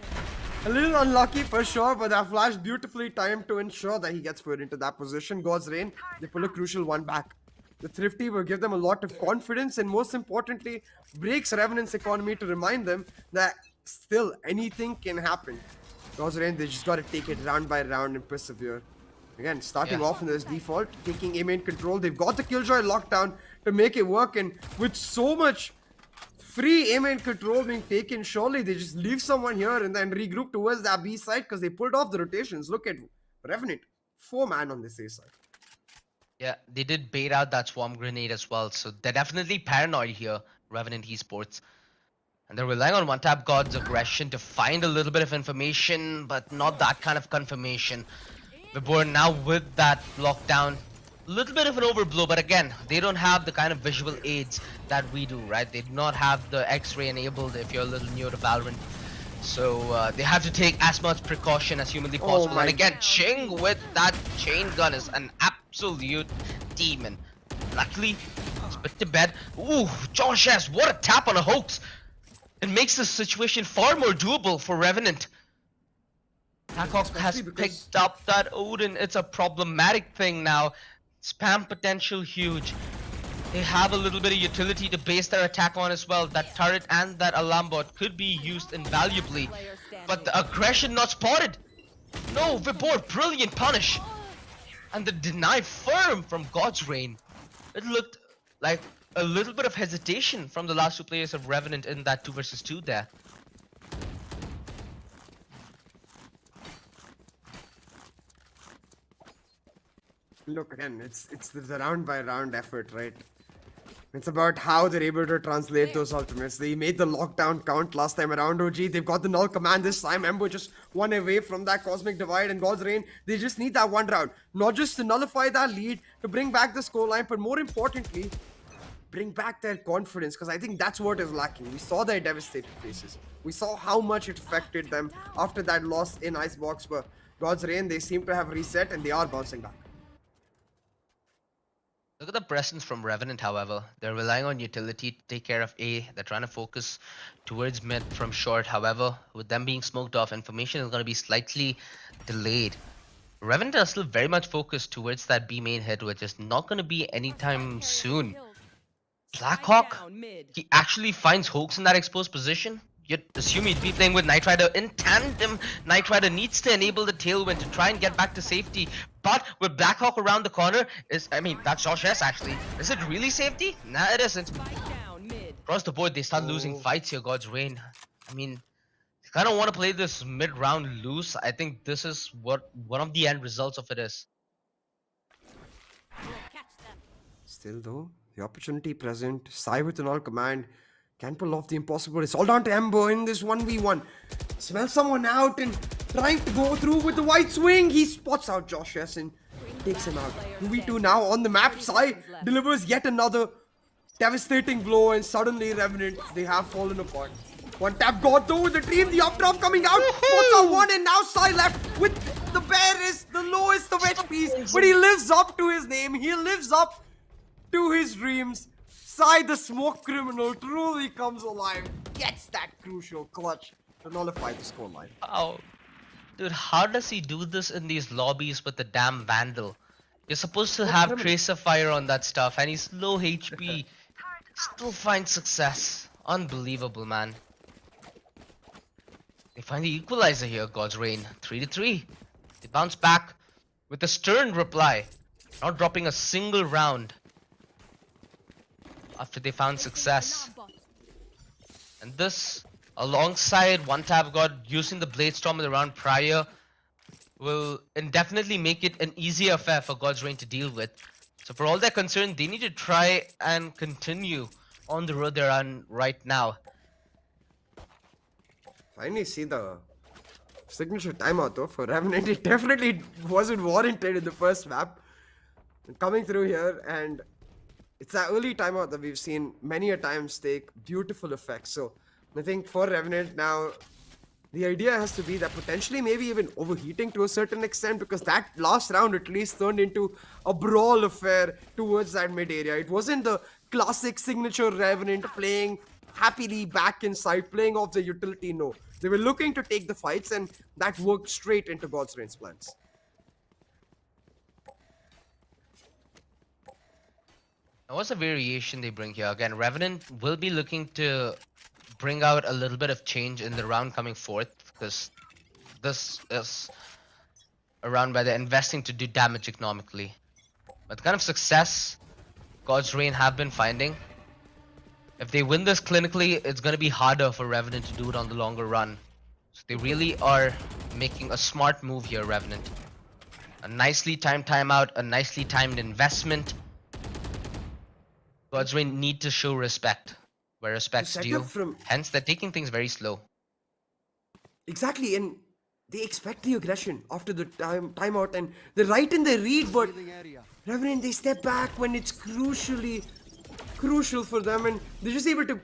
A little unlucky for sure, but that flash beautifully timed to ensure that he gets put into that position. God's Reign, they pull a crucial one back. The Thrifty will give them a lot of confidence and most importantly, breaks Revenant's economy to remind them that still anything can happen. God's Reign, they just gotta take it round by round and persevere. Again, starting off in this default, taking A main control. They've got the Killjoy lockdown to make it work, and with so much free A main control being taken, surely they just leave someone here and then regroup towards that B side because they pulled off the rotations. Look at Revenant, 4-man on this A side. Yeah, they did bait out that swarm grenade as well, so they're definitely paranoid here, Revenant Esports. And they're relying on one-tap God's aggression to find a little bit of information, but not that kind of confirmation. Vibor now with that lockdown, a little bit of an overblow, but again, they don't have the kind of visual aids that we do, right? They do not have the X-ray enabled if you're a little new to Valorant. So they have to take as much precaution as humanly possible. And again, Ching with that chain gun is an absolute demon. Luckily, it's put to bed. Ooh, Josh S, what a tap on a Hoax. It makes the situation far more doable for Revenant. Blackhawk has picked up that Odin. It's a problematic thing now. Spam potential huge. They have a little bit of utility to base their attack on as well. That turret and that alarm bot could be used invaluably. But the aggression not spotted. No, Vibor, brilliant punish. And the deny firm from God's Reign. It looked like a little bit of hesitation from the last two players of Revenant in that 2 versus 2 there. Look, again, it's the round by round effort, right? It's about how they're able to translate those ultimates. They made the lockdown count last time around, OG. They've got the null command this time. Ember just one away from that cosmic divide and God's Reign. They just need that one round. Not just to nullify that lead, to bring back the scoreline, but more importantly, bring back their confidence. Because I think that's what is lacking. We saw their devastated faces. We saw how much it affected them after that loss in Icebox. But God's Reign, they seem to have reset and they are bouncing back. Look at the presence from Revenant, however. They're relying on utility to take care of A. They're trying to focus towards mid from short. However, with them being smoked off, information is going to be slightly delayed. Revenant are still very much focused towards that B main hit, which is not going to be anytime soon. Blackhawk, he actually finds Hoax in that exposed position. You'd assume he'd be playing with Knight Rider in tandem. Knight Rider needs to enable the tailwind to try and get back to safety. But with Blackhawk around the corner, that's Josh S actually. Is it really safety? Nah, it isn't. Across the board, they start losing fights here, God's Reign. I mean, you kind of want to play this mid-round loose. I think this is what one of the end results of it is. Still though, the opportunity present. Sai with an all command. Can pull off the impossible. It's all down to Ember in this 1v1. Smells someone out and trying to go through with the white swing. He spots out Josh S and takes him out. 2v2 now on the map. Sai delivers yet another devastating blow and suddenly Revenant, they have fallen apart. One tap God though with the dream, the updraft coming out. Spots out one and now Sai left with the bear is the lowest of HPs. But he lives up to his name. He lives up to his dreams. Sai, the smoke criminal, truly comes alive. Gets that crucial clutch to nullify the scoreline. Oh, dude, how does he do this in these lobbies with the damn Vandal? You're supposed to have Tracer Fire on that stuff, and he's low HP. Still finds success. Unbelievable, man. They find the equalizer here, God's Reign. 3-3. They bounce back with a stern reply, not dropping a single round after they found success. And this, alongside one tap god using the Blade Storm in the round prior, will indefinitely make it an easier affair for God's Reign to deal with. So for all they're concerned, they need to try and continue on the road they're on right now. Finally see the signature timeout though for Revenant. It definitely wasn't warranted in the first map. Coming through here, and it's that early timeout that we've seen many a times take beautiful effects. So I think for Revenant now, the idea has to be that potentially maybe even overheating to a certain extent, because that last round at least turned into a brawl affair towards that mid area. It wasn't the classic signature Revenant playing happily back inside, playing off the utility. No, they were looking to take the fights, and that worked straight into God's Reign's plans. Now, what's the variation they bring here? Again, Revenant will be looking to bring out a little bit of change in the round coming forth, because this is a round where they're investing to do damage economically. But the kind of success God's Reign have been finding, if they win this clinically, it's going to be harder for Revenant to do it on the longer run. So they really are making a smart move here, Revenant. A nicely timed timeout, a nicely timed investment. God's Reign need to show respect where respect's set due. up from- Hence, they're taking things very slow. Exactly, and they expect the aggression after the timeout, and they're right in the read, but Healing area. Revenant, they step back when it's crucial for them, and they're just able to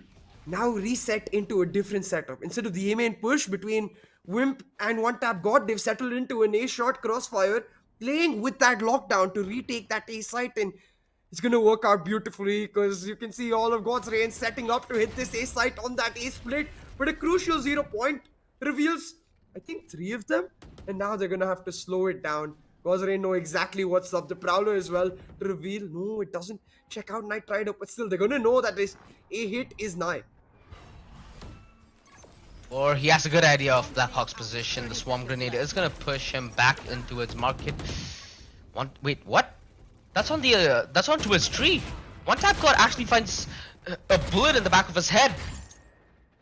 now reset into a different setup. Instead of the A main push between Wimp and One Tap God, they've settled into an A shot crossfire, playing with that lockdown to retake that A site, and it's gonna work out beautifully because you can see all of God's Reign setting up to hit this A site on that A split, but a crucial 0 point reveals, I think, 3 of them, and now they're gonna have to slow it down. God's Reign know exactly what's up. The Prowler as well to reveal. No, it doesn't check out Knight Rider, but still they're gonna know that this A hit is nigh. Or he has a good idea of Blackhawk's position. The Swarm Grenade is gonna push him back into its market. Wait, what? That's on the that's onto his tree. One Tap God actually finds a bullet in the back of his head,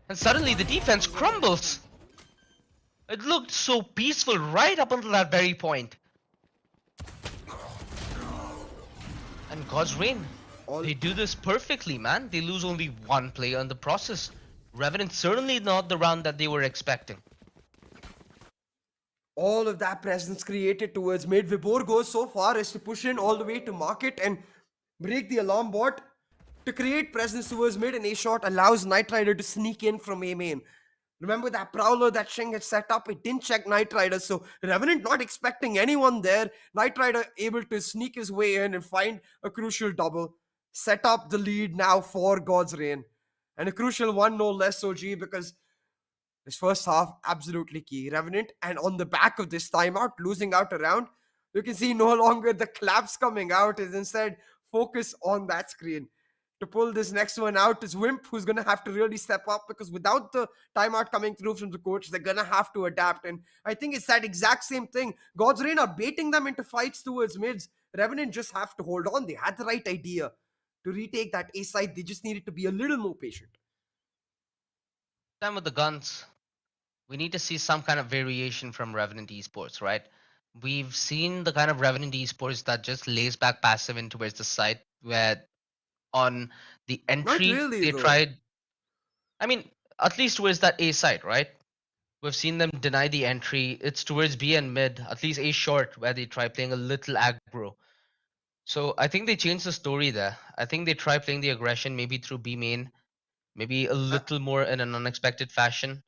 and suddenly the defense crumbles. It looked so peaceful right up until that very point. And God's Reign, they do this perfectly, man. They lose only one player in the process. Revenant certainly not the round that they were expecting. All of that presence created towards mid. Vibor goes so far as to push in all the way to market and break the alarm bot to create presence towards mid, and A shot allows Knight Rider to sneak in from A main. Remember that Prowler that Sheng had set up? It didn't check Knight Rider, so Revenant not expecting anyone there. Knight Rider able to sneak his way in and find a crucial double. Set up the lead now for God's Reign. And a crucial one, no less, OG, because this first half, absolutely key. Revenant, and on the back of this timeout, losing out a round, you can see no longer the claps coming out, is instead focus on that screen. To pull this next one out is Wimp, who's going to have to really step up, because without the timeout coming through from the coach, they're going to have to adapt. And I think it's that exact same thing. God's Reign are baiting them into fights towards mids. Revenant just have to hold on. They had the right idea to retake that A side. They just needed to be a little more patient. Time with the guns. We need to see some kind of variation from Revenant Esports, right? We've seen the kind of Revenant Esports that just lays back passive in towards the side, where on the entry really, they though. tried. I mean, at least towards that A side, right? We've seen them deny the entry. It's towards B and mid, at least A short, where they try playing a little aggro. So I think they changed the story there. I think they try playing the aggression maybe through B main, maybe a little more in an unexpected fashion.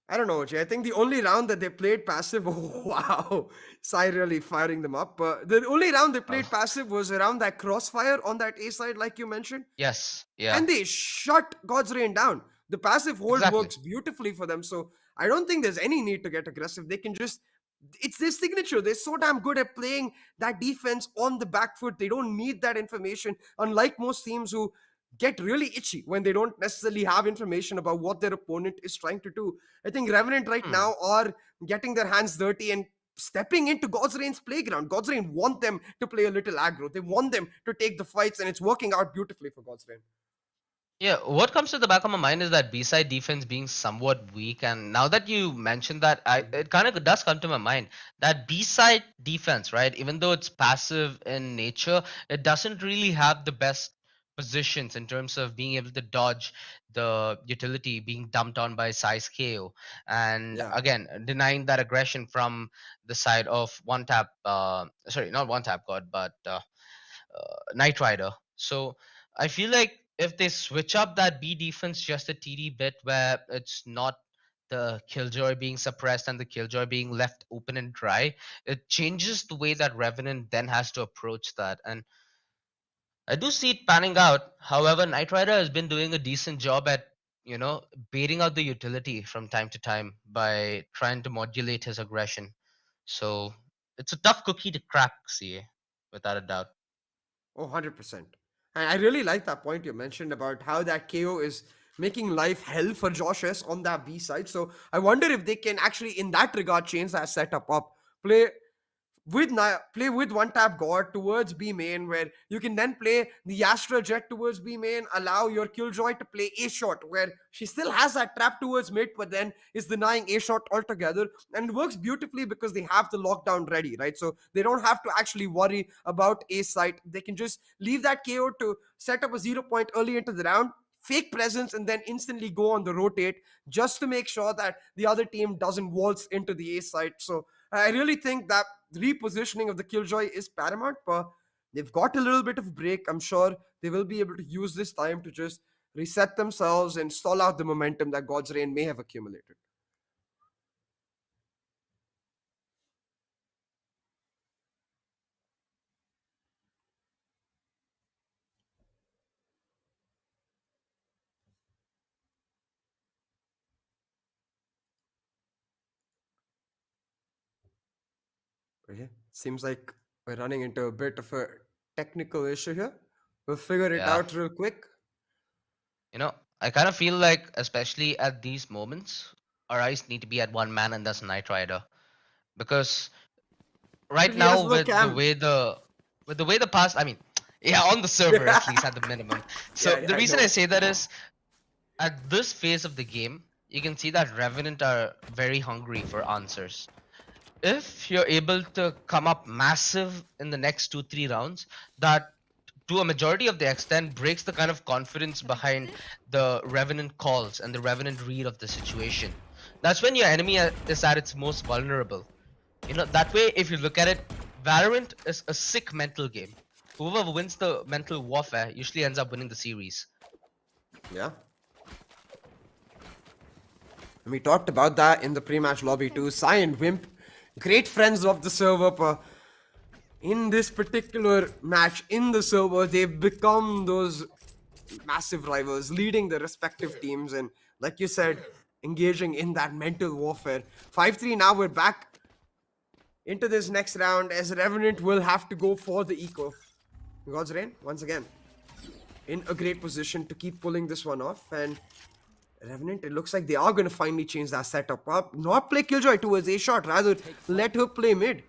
I don't know, Jay. I think the only round that they played passive, oh wow, Sai really firing them up. The only round they played passive was around that crossfire on that A side, like you mentioned. Yes, yeah. And they shut God's Reign down. The passive hold Exactly. works beautifully for them. So I don't think there's any need to get aggressive. They can just, it's their signature. They're so damn good at playing that defense on the back foot. They don't need that information, unlike most teams who get really itchy when they don't necessarily have information about what their opponent is trying to do. I think Revenant right now are getting their hands dirty and stepping into God's Reign's playground. God's Reign want them to play a little aggro. They want them to take the fights, and it's working out beautifully for God's Reign. Yeah, what comes to the back of my mind is that B-side defense being somewhat weak, and now that you mentioned that, it kind of does come to my mind that B-side defense, right? Even though it's passive in nature, it doesn't really have the best positions in terms of being able to dodge the utility being dumped on by size KO, and Yeah. again denying that aggression from the side of one tap. Sorry, not one tap god, but Knight Rider. So I feel like if they switch up that B defense just a TD bit where it's not the Killjoy being suppressed and the Killjoy being left open and dry, it changes the way that Revenant then has to approach that. And I do see it panning out. However, Knight Rider has been doing a decent job at, baiting out the utility from time to time by trying to modulate his aggression. So it's a tough cookie to crack, CA, without a doubt. Oh, 100%. And I really like that point you mentioned about how that KO is making life hell for Josh S on that B side. So I wonder if they can actually, in that regard, change that setup up. Play play with one tap god towards B main, where you can then play the Astra Jet towards B main, allow your Killjoy to play A shot, where she still has that trap towards mid, but then is denying A shot altogether. And it works beautifully because they have the lockdown ready, right? So they don't have to actually worry about A site. They can just leave that KO to set up a 0 point early into the round, fake presence, and then instantly go on the rotate just to make sure that the other team doesn't waltz into the A site. So I really think that repositioning of the Killjoy is paramount, but they've got a little bit of break. I'm sure they will be able to use this time to just reset themselves and stall out the momentum that God's Reign may have accumulated. Okay. Seems like we're running into a bit of a technical issue here. We'll figure it Yeah. out real quick. You know, I kind of feel like, especially at these moments, our eyes need to be at one man, and that's Knight Rider. Because But right he has now, no cam. with the way the past, I mean, yeah, on the server at least at the minimum. So Yeah, the I reason I know. say that is, at this phase of the game, you can see that Revenant are very hungry for answers. If you're able to come up massive in the next 2-3 rounds, that to a majority of the extent breaks the kind of confidence behind the Revenant calls and the Revenant read of the situation. That's when your enemy is at its most vulnerable. That way, if you look at it, Valorant is a sick mental game. Whoever wins the mental warfare usually ends up winning the series. Yeah. And we talked about that in the pre-match lobby too. Sai and Wimp, great friends of the server, but in this particular match in the server, they've become those massive rivals, leading the respective teams, and like you said, engaging in that mental warfare. 5-3 now, we're back into this next round as Revenant will have to go for the eco. God's Reign, once again, in a great position to keep pulling this one off. And Revenant, it looks like they are going to finally change that setup up. Not play Killjoy towards A shot, rather let her play mid.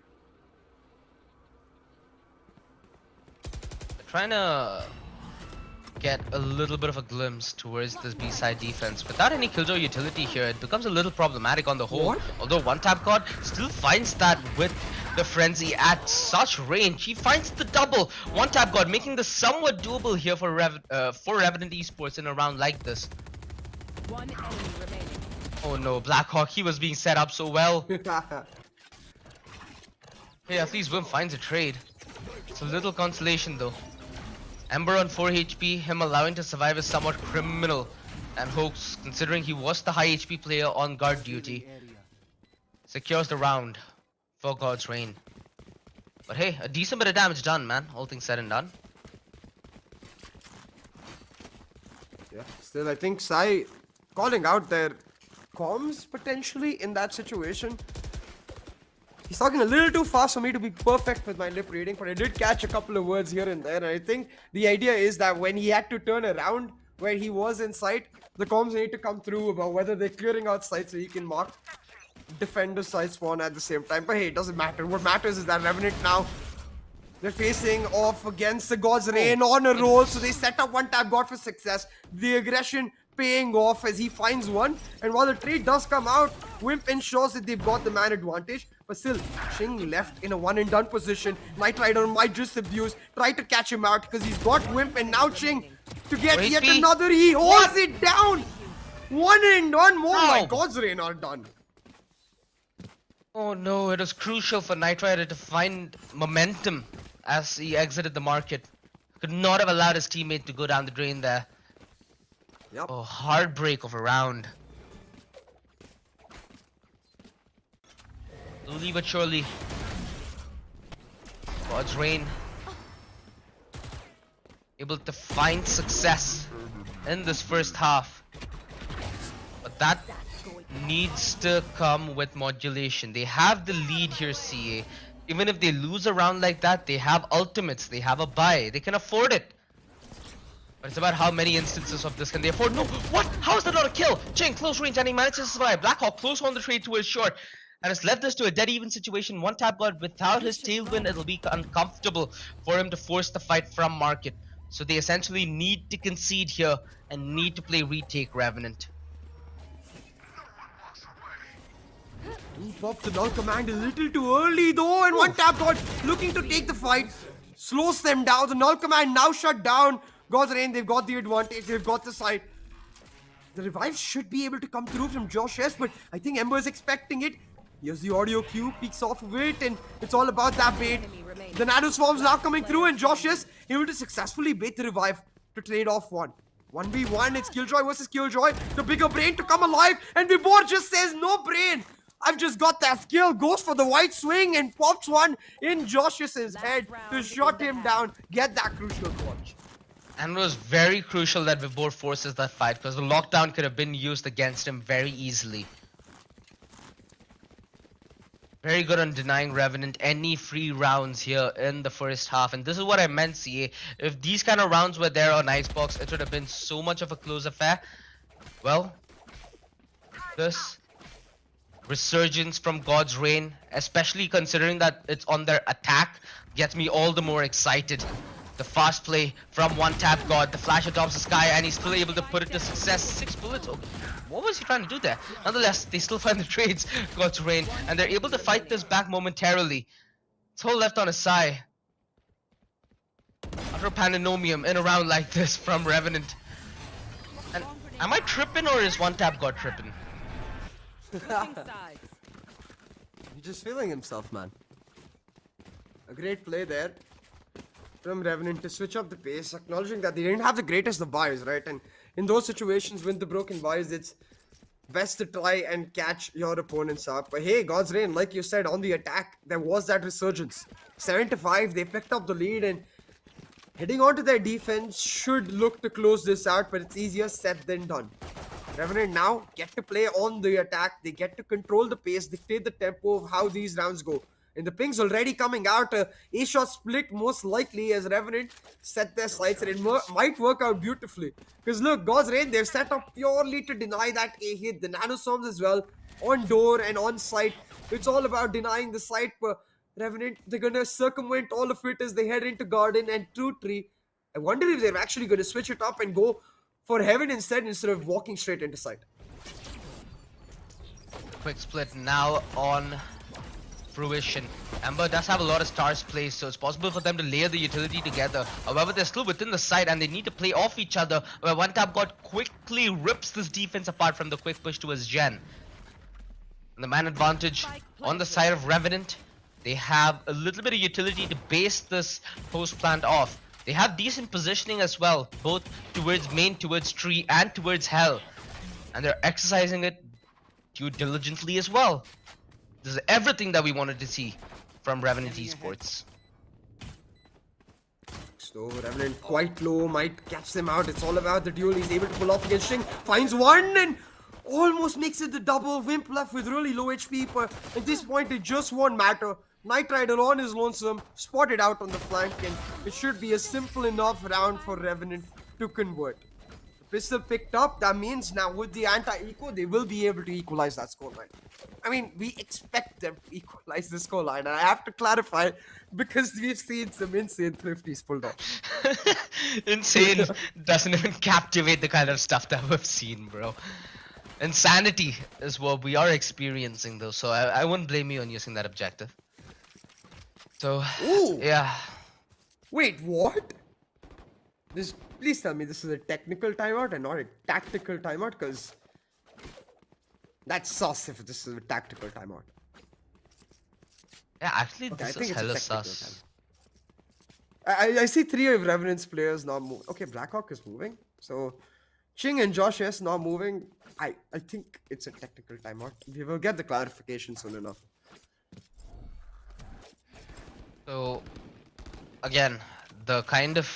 They're trying to get a little bit of a glimpse towards this B-side defense. Without any Killjoy utility here, it becomes a little problematic on the whole. What? Although one tap god still finds that with the frenzy at such range. He finds the double. One tap god making this somewhat doable here for Revenant Esports in a round like this. One enemy remaining. Oh no, Blackhawk, he was being set up so well. Hey, at least Wim finds a trade. It's a little consolation though. Ember on 4 HP, him allowing to survive is somewhat criminal. And Hoax, considering he was the high HP player on guard duty, secures the round for God's Reign. But hey, a decent bit of damage done, man, all things said and done. Yeah, still, I think Sai calling out their comms potentially in that situation. He's talking a little too fast for me to be perfect with my lip reading, but I did catch a couple of words here and there. And I think the idea is that when he had to turn around where he was in sight, the comms need to come through about whether they're clearing out sight so he can mark defender side spawn at the same time. But hey, it doesn't matter. What matters is that Revenant now They're facing off against the God's Reign on a roll, so they set up one tap God for success. The aggression paying off as he finds one, and while the trade does come out, Wimp ensures that they've got the man advantage, but still, Ching left in a one and done position. Knight Rider might just abuse, try to catch him out because he's got Wimp, and now Ching to get Wait, yet B. another, he holds it down! One and done, more Ow. my God's Reign are done. Oh no, it was crucial for Knight Rider to find momentum as he exited the market. Could not have allowed his teammate to go down the drain there. Yep. Oh, heartbreak of a round. Slowly but surely. God's Reign able to find success in this first half. But that needs to come with modulation. They have the lead here, CA. Even if they lose a round like that, they have ultimates, they have a buy, they can afford it. But it's about how many instances of this can they afford. No, what? How is that not a kill? Ching, close range, and he manages to survive. Blackhawk close on the trade to his short. And it's left us to a dead even situation. One tap god without his tailwind, it'll be uncomfortable for him to force the fight from market. So they essentially need to concede here and need to play retake Revenant. He pops the null command a little too early though, and one tap god looking to take the fight. Slows them down. The null command now shut down. God's Reign, they've got the advantage, they've got the side. The revive should be able to come through from Josh S, but I think Ember's expecting it. Here's the audio cue, peeks off of it, and it's all about that bait. The Nano Swarm's now coming through, and Josh S able to successfully bait the revive to trade off one. 1v1, it's Killjoy versus Killjoy. The bigger brain to come alive, and Vibor just says, no brain. I've just got that skill, goes for the white swing and pops one in Josh's head to shut him down, get that crucial clutch. And it was very crucial that Vibor forces that fight because the lockdown could have been used against him very easily. Very good on denying Revenant any free rounds here in the first half. And this is what I meant, CA. If these kind of rounds were there on Icebox, it would have been so much of a close affair. Well, this resurgence from God's Reign, especially considering that it's on their attack, gets me all the more excited. The fast play from one tap God, the flash atop the sky, and he's still able to put it to success. 6 bullets. Oh, what was he trying to do there? Nonetheless, they still find the trades, God's Reign, and they're able to fight this back momentarily. It's all left on a sigh. After Pandenomium in a round like this from Revenant. And am I tripping or is one tap God tripping? Switching sides. He's just feeling himself, man. A great play there from Revenant to switch up the pace, acknowledging that they didn't have the greatest of buys, right? And in those situations with the broken buys, it's best to try and catch your opponents up. But hey, God's Reign, like you said, on the attack, there was that resurgence. 7-5, they picked up the lead, and heading on to their defense should look to close this out, but it's easier said than done. Revenant now get to play on the attack, they get to control the pace, dictate the tempo of how these rounds go. And the ping's already coming out, A-shot split most likely as Revenant set their sights, and it might work out beautifully. Because look, God's Reign, they've set up purely to deny that A hit, the nanoswarms as well, on door and on site. It's all about denying the site, but Revenant, they're gonna circumvent all of it as they head into Garden and True Tree. I wonder if they're actually gonna switch it up and go for Heaven instead of walking straight into site. Quick split now on fruition. Ember does have a lot of stars placed, so it's possible for them to layer the utility together. However, they're still within the site and they need to play off each other, where one tap god quickly rips this defense apart from the quick push towards Gen. And the man advantage on the side of Revenant. They have a little bit of utility to base this post plant off. They have decent positioning as well, both towards main, towards tree, and towards hell. And they're exercising it due diligently as well. This is everything that we wanted to see from Revenant Esports. So Revenant quite low, might catch them out. It's all about the duel. He's able to pull off against Shing, finds one and almost makes it the double. Wimp left with really low HP, but at this point it just won't matter. Knight Rider on his lonesome, spotted out on the flank, and it should be a simple enough round for Revenant to convert. pistol picked up, that means now with the anti-eco, they will be able to equalize that scoreline. I mean, we expect them to equalize the scoreline. And I have to clarify because we've seen some insane thrifties pulled off. Insane doesn't even captivate the kind of stuff that we've seen, bro. Insanity is what we are experiencing, though, so I wouldn't blame you on using that objective. So, Ooh. yeah. Wait, what? Please tell me this is a technical timeout and not a tactical timeout, because that's sus if this is a tactical timeout. Yeah, actually, Okay, I this think is it's a hella technical sus. I see 3 of Revenant's players now move. Okay, Blackhawk is moving. So Ching and Josh S not moving. I think it's a technical timeout. We will get the clarification soon enough. So, again, the kind of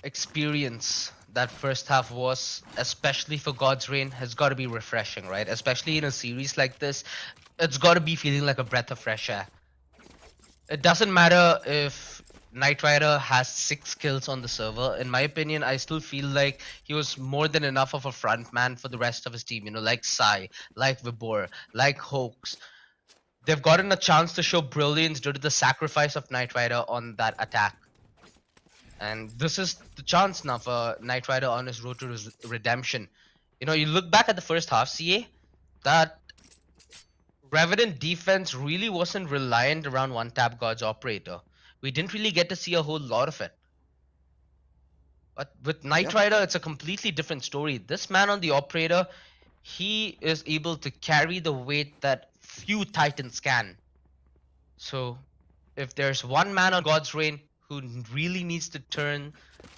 experience that first half was, especially for God's Reign, has got to be refreshing, right? Especially in a series like this, it's got to be feeling like a breath of fresh air. It doesn't matter if Knight Rider has 6 kills on the server. In my opinion, I still feel like he was more than enough of a front man for the rest of his team, you know, like Sai, like Vibor, like Hoax. They've gotten a chance to show brilliance due to the sacrifice of Knight Rider on that attack. And this is the chance now for Knight Rider on his road to redemption. You know, you look back at the first half, CA, that Revenant defense really wasn't reliant around one-tap God's operator. We didn't really get to see a whole lot of it. But with Knight Rider, it's a completely different story. This man on the operator, he is able to carry the weight that few Titans can. So, if there's one man on God's Reign who really needs to turn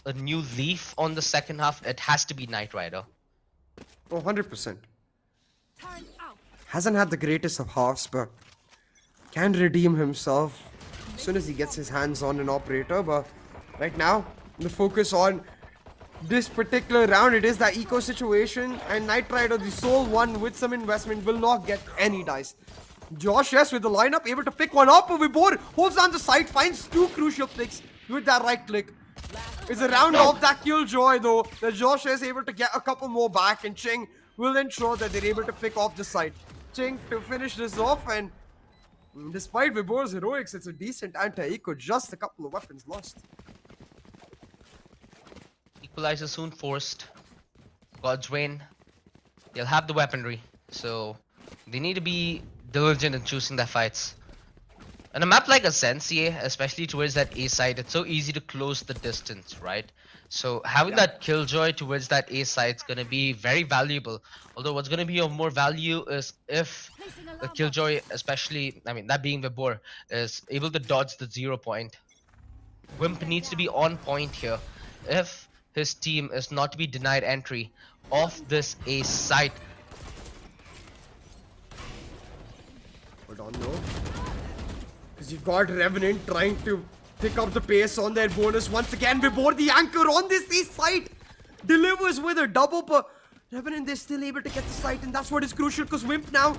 a new leaf on the second half, it has to be Knight Rider. Oh, 100%. Turn out. Hasn't had the greatest of halves, but can redeem himself as soon as he gets his hands on an operator. But right now, the focus on this particular round, it is that eco situation, and Knight Rider, the sole one with some investment, will not get any dice. Josh S with the lineup, able to pick one up. Vibor holds down the side, finds 2 crucial clicks with that right click. It's a round of that killjoy though, that Josh is able to get a couple more back, and Ching will ensure that they're able to pick off the side. Ching to finish this off, and despite Vibor's heroics, it's a decent anti-eco, just a couple of weapons lost. Equalizer soon forced. God's Reign, they'll have the weaponry, so they need to be diligent in choosing their fights. On a map like Ascensia, especially towards that A side, it's so easy to close the distance, right? So having that killjoy towards that A side is going to be very valuable. Although what's going to be of more value is if the killjoy, especially, I mean, that being Vibor, is able to dodge the 0 point. Wimp needs to be on point here. If his team is not to be denied entry off this A site. Hold on, no. Because you've got Revenant trying to pick up the pace on their bonus once again. Vibor, the anchor on this east side, delivers with a double, but Revenant, they're still able to get the site, and that's what is crucial, because Wimp now,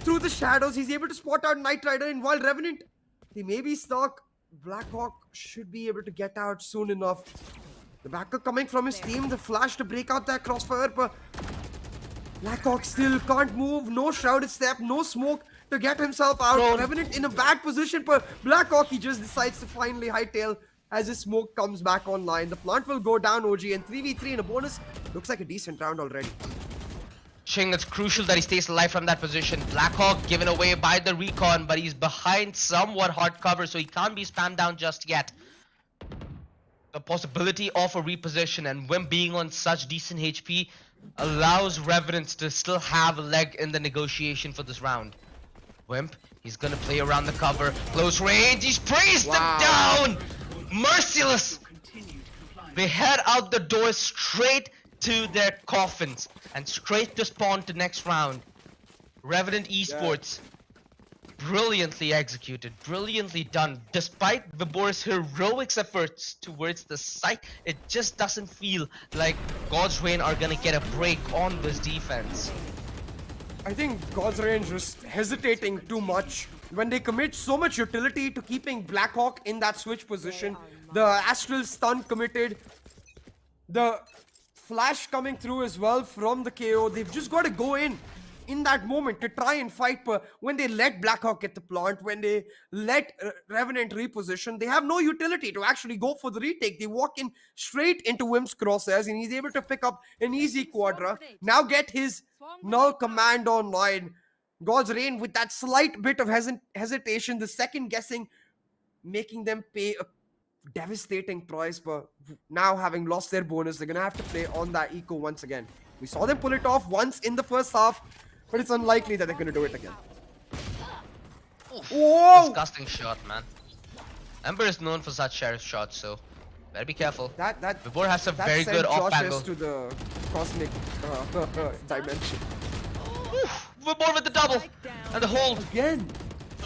through the shadows, he's able to spot out Knight Rider, and while Revenant, they may be stuck, Blackhawk should be able to get out soon enough. The backup coming from his team, the flash to break out that crossfire, but Blackhawk still can't move, no shrouded step, no smoke to get himself out. Revenant in a bad position, but Blackhawk, he just decides to finally hightail as his smoke comes back online. The plant will go down, OG, and 3v3 in a bonus. Looks like a decent round already. Ching, it's crucial that he stays alive from that position. Blackhawk given away by the recon, but he's behind somewhat hard cover, so he can't be spammed down just yet. The possibility of a reposition and Wimp being on such decent HP allows Revenants to still have a leg in the negotiation for this round. Wimp, he's gonna play around the cover, close range, he sprays them down! Merciless! They head out the door straight to their coffins and straight to spawn to next round. Revenant Esports, brilliantly executed, brilliantly done. Despite Vibor's heroic efforts towards the site, it just doesn't feel like God's Reign are gonna get a break on this defense. I think God's Range was hesitating too much when they commit so much utility to keeping Blackhawk in that switch position. The Astral stun committed, the Flash coming through as well from the KO. They've just got to go in that moment to try and fight. But when they let Blackhawk get the plant, when they let Revenant reposition, they have no utility to actually go for the retake. They walk in straight into Wim's crosshairs, and he's able to pick up an easy quadra. Now get his null command online. God's Reign with that slight bit of hesitation, the second guessing, making them pay a devastating price. But now, having lost their bonus, they're gonna have to play on that eco once again. We saw them pull it off once in the first half, but it's unlikely that they're gonna do it again. Oof, Whoa! disgusting shot, man. Ember is known for such sheriff shots, so better be careful. That Vibor has a that very sent good off Josh angle. to the cosmic dimension Oof, Vibor with the double and the hold, again.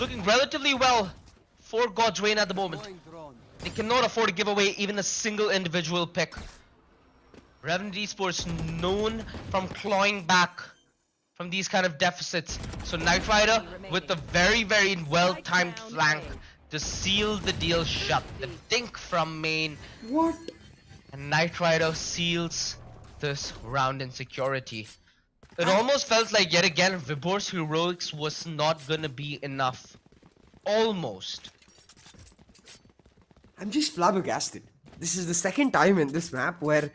looking relatively well for God's Reign at the moment. Deploying drone. They cannot afford to give away even a single individual pick. Revenant Esports known from clawing back from these kind of deficits. So Knight Rider with a very, very well-timed flank to seal the deal shut. The dink from main, What? and Knight Rider seals this round in security. It almost felt like yet again Vibor's heroics was not gonna be enough. Almost. I'm just flabbergasted. This is the second time in this map where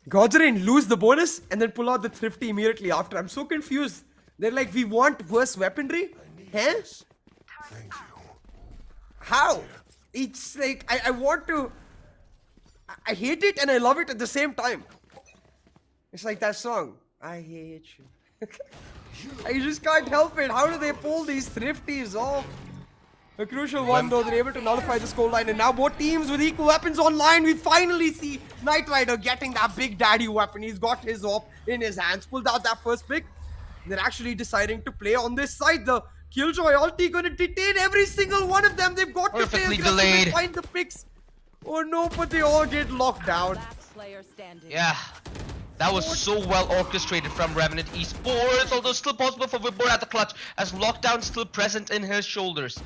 God's Reign lose the bonus and then pull out the thrifty immediately after. I'm so confused. They're like, we want worse weaponry? Huh? Thank you. How? It's like, I want to... I hate it and I love it at the same time. It's like that song. I hate you. I just can't help it. How do they pull these thrifties off? A crucial one though, they're able to nullify the score line, and now both teams with equal weapons online. We finally see Knight Rider getting that big daddy weapon. He's got his op in his hands, pulled out that first pick. They're actually deciding to play on this side. The Killjoy ulti gonna detain every single one of them. They've got to play Perfectly aggressive delayed. and find the picks. Oh no, but they all get locked down. Last player standing. Yeah. That was so well orchestrated from Revenant Esports, although still possible for Vibor at the clutch, as lockdown still present in his shoulders.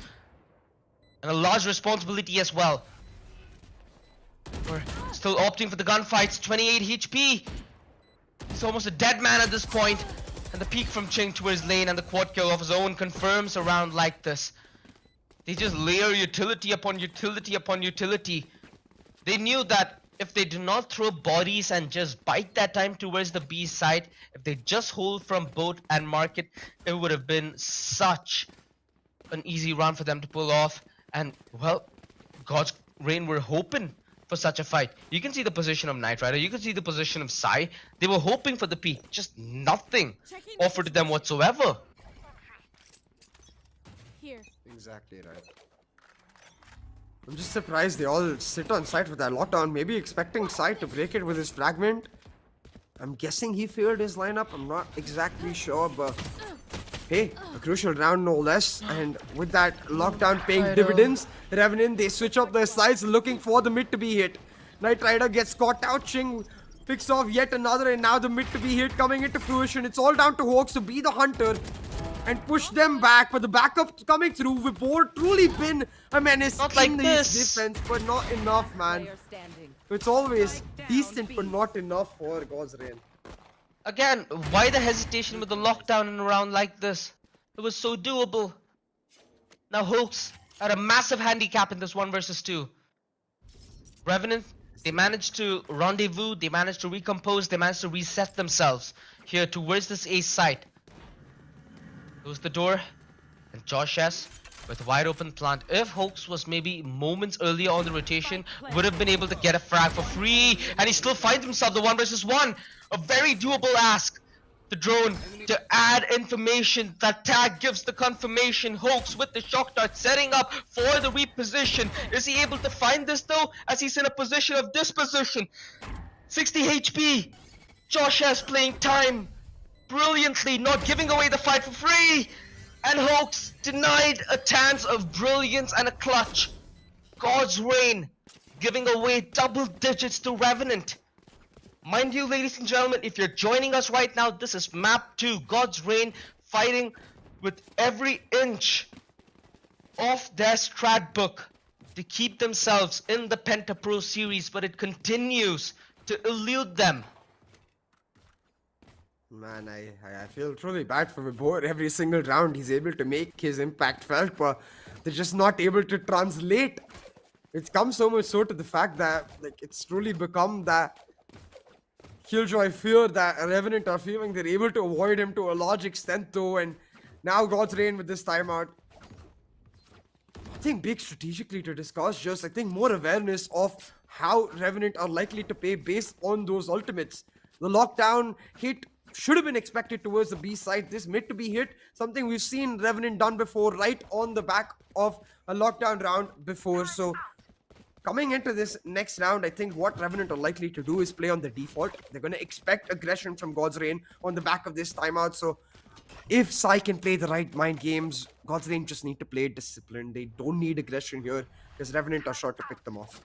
And a large responsibility as well. We're still opting for the gunfights, 28 HP. He's almost a dead man at this point. And the peek from Ching to his lane and the quad kill of his own confirms a round like this. They just layer utility upon utility upon utility. They knew that if they do not throw bodies and just bite that time towards the B side, if they just hold from boat and market, it would have been such an easy round for them to pull off. And well, God's Reign were hoping for such a fight. You can see the position of Knight Rider, you can see the position of Sai. They were hoping for the peak, just nothing offered to them whatsoever. Here. Exactly right. I'm just surprised they all sit on site with that lockdown, maybe expecting Sai to break it with his fragment. I'm guessing he feared his lineup, I'm not exactly sure, but hey, a crucial round no less, and with that lockdown paying dividends, Revenant, they switch up their sides looking for the mid to be hit. Knight Rider gets caught out, Ching picks off yet another, and now the mid to be hit coming into fruition. It's all down to Hawks to be the hunter and push them back, but the backup coming through. Vibor truly been a menace Not in like the this. defense, but not enough, man. Player standing. It's always decent, but not enough for God's Reign. Again, why the hesitation with the lockdown in a round like this? It was so doable. Now Hawks had a massive handicap in this 1 versus 2. Revenant, they managed to rendezvous, they managed to recompose, they managed to reset themselves here towards this A site. Close the door, and Josh S with wide open plant. If Hawks was maybe moments earlier on the rotation, would have been able to get a frag for free, and he still finds himself the 1 versus 1. A very doable ask. The drone to add information. That tag gives the confirmation. Hawks with the shock dart setting up for the reposition. Is he able to find this though, as he's in a position of disposition? 60 HP. Josh S playing time brilliantly, not giving away the fight for free. And Hawks denied a chance of brilliance and a clutch. God's Reign giving away double digits to Revenant. Mind you, ladies and gentlemen, if you're joining us right now, this is map 2, God's Reign, fighting with every inch of their strat book to keep themselves in the Penta Pro Series, but it continues to elude them Man, I feel truly bad for Vibor. Every single round he's able to make his impact felt, but they're just not able to translate. It's come so much so to the fact that like it's truly become that Killjoy fear that Revenant are feeling. They're able to avoid him to a large extent though, and now God's Reign with this timeout. I think big strategically to discuss, just I think more awareness of how Revenant are likely to play based on those ultimates. The lockdown hit should have been expected towards the B side. This mid to be hit, something we've seen Revenant done before, right on the back of a lockdown round before. So coming into this next round, I think what Revenant are likely to do is play on the default. They're going to expect aggression from God's Reign on the back of this timeout. So if Sai can play the right mind games, God's Reign just need to play discipline. They don't need aggression here because Revenant are sure to pick them off.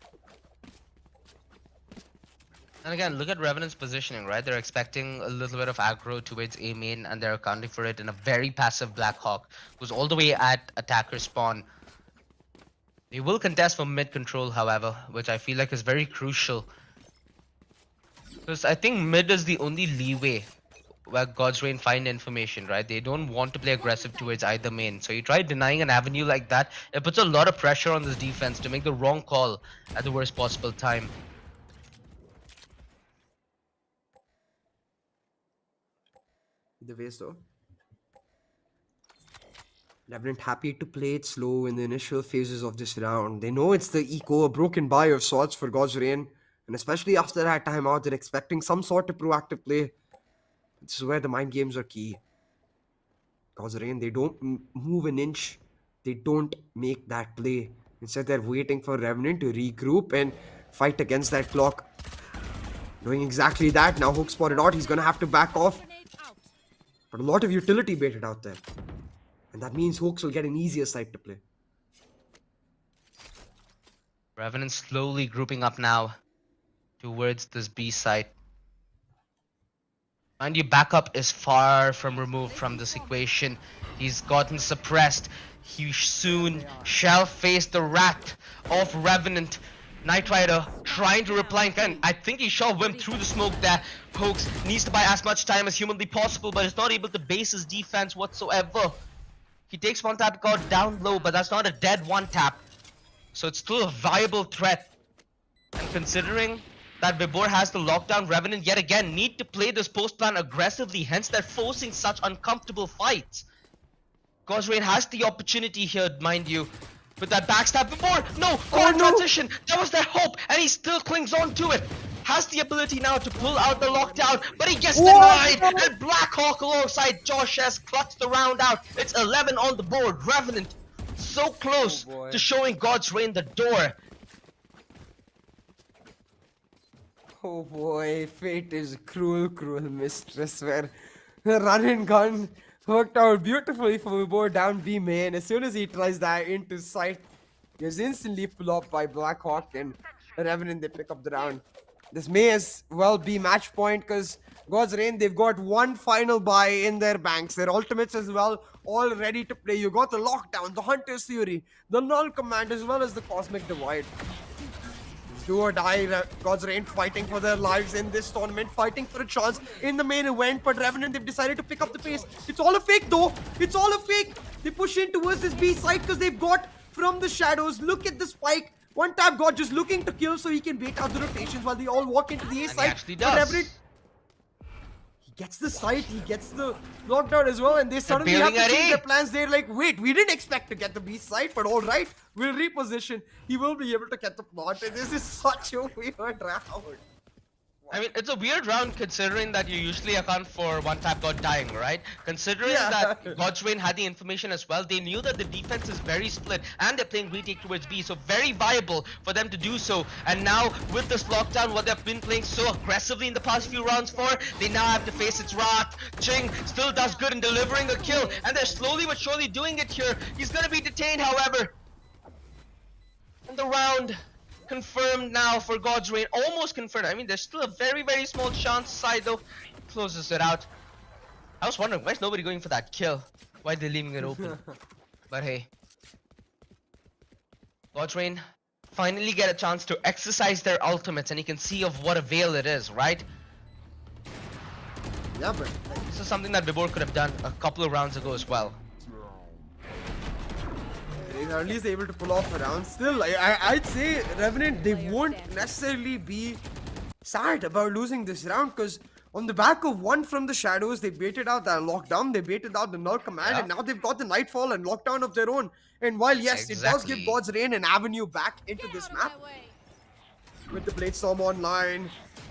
And again, look at Revenant's positioning, right? They're expecting a little bit of aggro towards A main, and they're accounting for it in a very passive Blackhawk, who's all the way at attacker spawn. They will contest for mid control, however, which I feel like is very crucial. Because I think mid is the only leeway where God's Reign find information, right? They don't want to play aggressive towards either main. So you try denying an avenue like that, it puts a lot of pressure on this defense to make the wrong call at the worst possible time. Either ways though, Revenant happy to play it slow in the initial phases of this round. They know it's the eco, a broken buy of sorts for God's Reign. And especially after that timeout, they're expecting some sort of proactive play. This is where the mind games are key. God's Reign, they don't move an inch. They don't make that play. Instead, they're waiting for Revenant to regroup and fight against that clock. Doing exactly that. Now Hook spotted out. He's going to have to back off. Grenade out. But a lot of utility baited out there. And that means Hawks will get an easier side to play. Revenant slowly grouping up now towards this B side. Mind you, backup is far from removed from this equation. He's gotten suppressed. He soon shall face the wrath of Revenant. Knight Rider trying to reply again. I think he shot Wim through the smoke there. Hoax needs to buy as much time as humanly possible, but is not able to base his defense whatsoever. He takes one tap guard down low, but that's not a dead one tap. So it's still a viable threat. And considering that Vibor has the lockdown, Revenant yet again need to play this post plan aggressively, hence they're forcing such uncomfortable fights. God's Reign has the opportunity here, mind you. With that backstab before, no, transition, that was their hope, and he still clings on to it. Has the ability now to pull out the lockdown, but he gets denied, and Blackhawk alongside Josh has clutched the round out. It's 11 on the board. Revenant so close to showing God's Reign the door. Oh boy, fate is a cruel, cruel mistress where the run and gun worked out beautifully for Vibor down B main. As soon as he tries that into sight, he was instantly pulled up by Blackhawk and Revenant. They pick up the round. This may as well be match point because God's Reign, they've got one final buy in their banks. Their ultimates as well, all ready to play. You got the lockdown, the Hunter's Theory, the Null Command, as well as the Cosmic Divide. Do or die, God's Reign fighting for their lives in this tournament, fighting for a chance in the main event. But Revenant, they've decided to pick up the pace. It's all a fake though. It's all a fake. They push in towards this B side because they've got from the shadows. Look at the spike. One tap God just looking to kill so he can bait out the rotations while they all walk into the A side. He actually does. He gets the site, he gets the lockdown as well, and they suddenly have to change their plans. They're like, wait, we didn't expect to get the B side, but alright, we'll reposition. He will be able to get the plot. And this is such a weird round. I mean, it's a weird round considering that you usually account for one tap god dying, right? Considering that God's Reign had the information as well, they knew that the defense is very split and they're playing retake towards B, so very viable for them to do so. And now with this lockdown, what they've been playing so aggressively in the past few rounds for, they now have to face its wrath. Ching still does good in delivering a kill, and they're slowly but surely doing it here. He's gonna be detained, however. And the round confirmed now for God's Reign, almost confirmed. I mean, there's still a very, very small chance. Side though closes it out. I was wondering why's nobody going for that kill? Why are they leaving it open? But hey, God's Reign finally get a chance to exercise their ultimates, and you can see of what avail it is, right? Yeah, but This is something that Vibor could have done a couple of rounds ago as well. he's at least able to pull off a round. Still, I'd say Revenant, they won't necessarily be sad about losing this round because on the back of one from the shadows, they baited out that lockdown, they baited out the null command, Yeah. and now they've got the nightfall and lockdown of their own. And while yes, it does give Exactly. God's Reign an avenue back into this map with the Bladestorm online,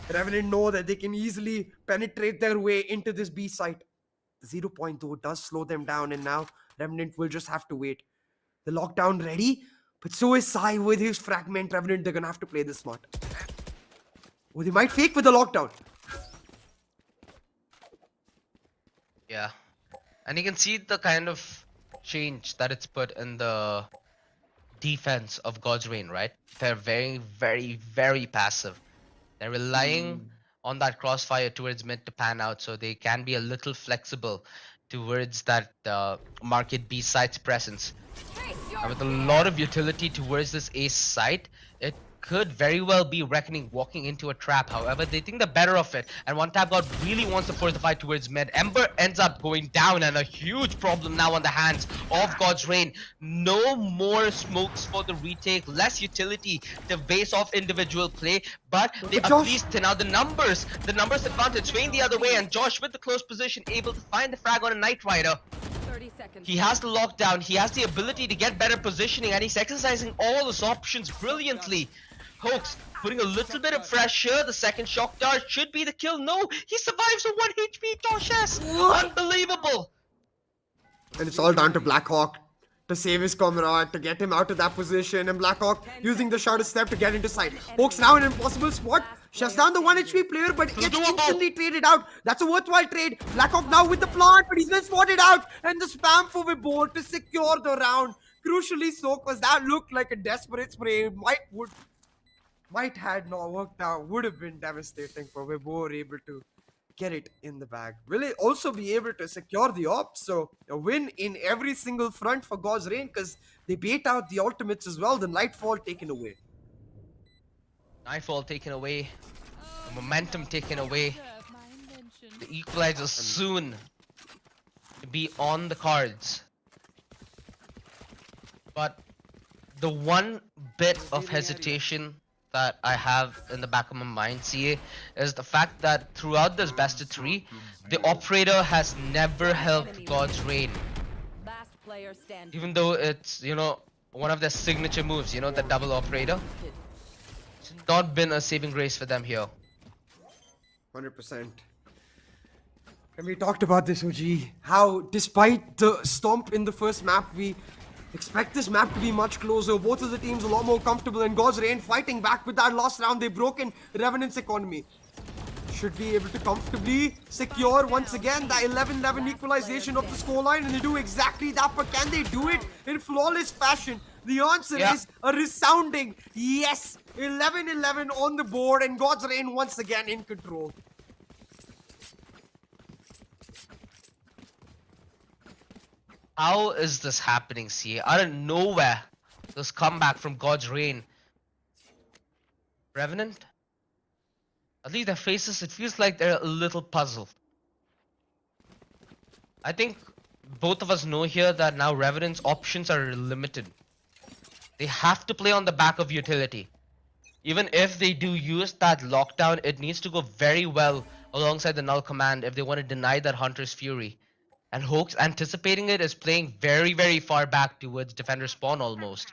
Revenant know that they can easily penetrate their way into this B site. The 0 point though does slow them down, and now Revenant will just have to wait. The lockdown ready, but so is Sai with his fragment. Revenant, they're gonna have to play this smart. Or they might fake with the lockdown. Yeah. And you can see the kind of change that it's put in the defense of God's Reign, right? They're very, very, very passive. They're relying on that crossfire towards mid to pan out, so they can be a little flexible towards that market B site's presence. And with a lot of utility towards this ace site, it could very well be Reckoning walking into a trap. However, they think the better of it, and One Tap God really wants to force the fight towards mid. Ember ends up going down, and a huge problem now on the hands of God's Reign. No more smokes for the retake, less utility to base off individual play, but they at Josh. least thin out the numbers. The numbers advantage swaying the other way, and Josh with the close position able to find the frag on a Knight Rider. 30 seconds. He has the lockdown, he has the ability to get better positioning, and he's exercising all his options brilliantly. Hoax putting a little bit of pressure. The second shock dart should be the kill. No, he survives on 1 HP. Toshes, unbelievable. And it's all down to Blackhawk to save his comrade, to get him out of that position. And Blackhawk using the shadow step to get into sight. Hoax now in an impossible spot. Shuts down the 1 HP player, but gets instantly traded out. That's a worthwhile trade. Blackhawk now with the plant, but he's been spotted out. And the spam for Vibor to secure the round. Crucially so, because that looked like a desperate spray. Might had not worked out, would have been devastating for Vibor able to get it in the bag. Will it also be able to secure the ops? So a win in every single front for God's Reign because they bait out the ultimates as well. The Nightfall taken away. Nightfall taken away. The momentum taken away. The equalizer soon to be on the cards. But the one bit of hesitation that I have in the back of my mind, CA, is the fact that throughout this best of 3, the operator has never helped God's Reign. Last player standing. Even though it's, one of their signature moves, the double operator. It's not been a saving grace for them here. 100%. And we talked about this, OG. How despite the stomp in the first map, we expect this map to be much closer. Both of the teams a lot more comfortable, and God's Reign fighting back with that last round. They've broken Revenant's economy. Should be able to comfortably secure once again that 11-11 equalization of the scoreline, and they do exactly that. But can they do it in flawless fashion? The answer is a resounding yes. 11-11 on the board, and God's Reign once again in control. How is this happening, CA? Out of nowhere, this comeback from God's Reign. Revenant? At least their faces, it feels like they're a little puzzled. I think both of us know here that now Revenant's options are limited. They have to play on the back of utility. Even if they do use that lockdown, it needs to go very well alongside the null command if they want to deny that Hunter's Fury. And Hoax, anticipating it, is playing very, very far back towards defender spawn almost.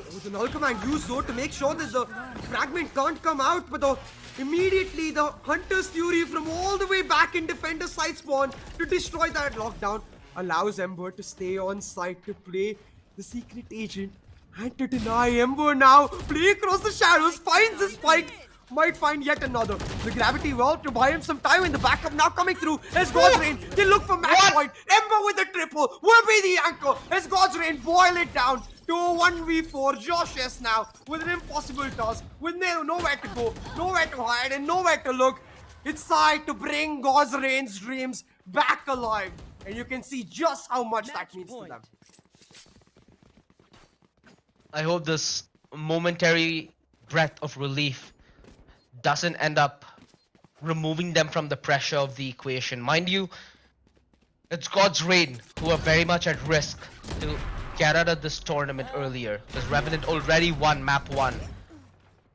With the null command used though to make sure that the fragment can't come out, but immediately the Hunter's Fury from all the way back in defender side spawn to destroy that lockdown allows Ember to stay on site to play the secret agent and to deny. Ember now play across the shadows, finds the spike. Might find yet another. The gravity well to buy him some time, in the backup now coming through as God's Reign. They look for match point. Ember with the triple will be the anchor as God's Reign boil it down to a 1v4. Josh S now with an impossible task, with nowhere to go, nowhere to hide, and nowhere to look. It's time to bring God's Reign's dreams back alive, and you can see just how much that means to them. I hope this momentary breath of relief doesn't end up removing them from the pressure of the equation. Mind you, it's God's Reign who are very much at risk to get out of this tournament earlier, because Revenant already won map 1.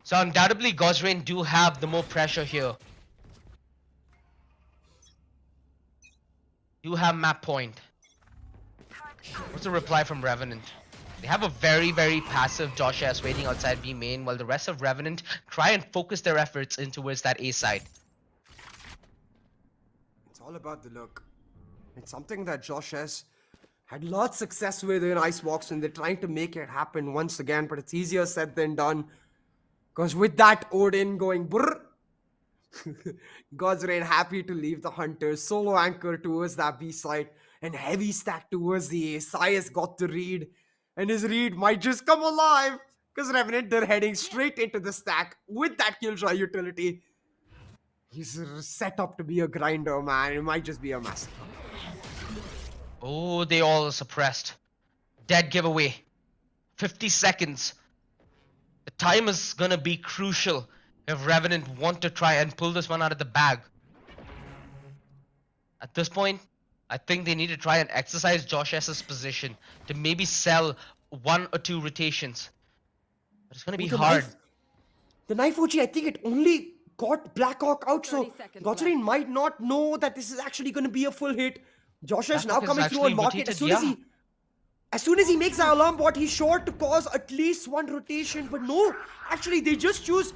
So undoubtedly God's Reign do have the more pressure here. You have map point. What's the reply from Revenant? They have a very, very passive Josh S waiting outside B main, while the rest of Revenant try and focus their efforts in towards that A side. It's all about the look. It's something that Josh S had lots of success with in Icebox, and they're trying to make it happen once again, but it's easier said than done. Because with that Odin going brrr, God's Reign happy to leave the Hunters, solo anchor towards that B side, and heavy stack towards the A. Sai has got the read, and his read might just come alive, because Revenant, they're heading straight into the stack with that Killjoy utility. He's set up to be a grinder, man. It might just be a massacre. Oh, they all are suppressed. Dead giveaway. 50 seconds. The time is gonna be crucial if Revenant want to try and pull this one out of the bag. At this point, I think they need to try and exercise Josh S's position to maybe sell 1 or 2 rotations. But it's gonna be hard. The knife OG, I think it only got Blackhawk out, so 30 seconds God's left. Reign might not know that this is actually going to be a full hit. Josh is now Blackhawk is coming through actually on market. rotated, As soon as he makes the alarm bot, he's sure to cause at least 1 rotation. But no, actually they just choose.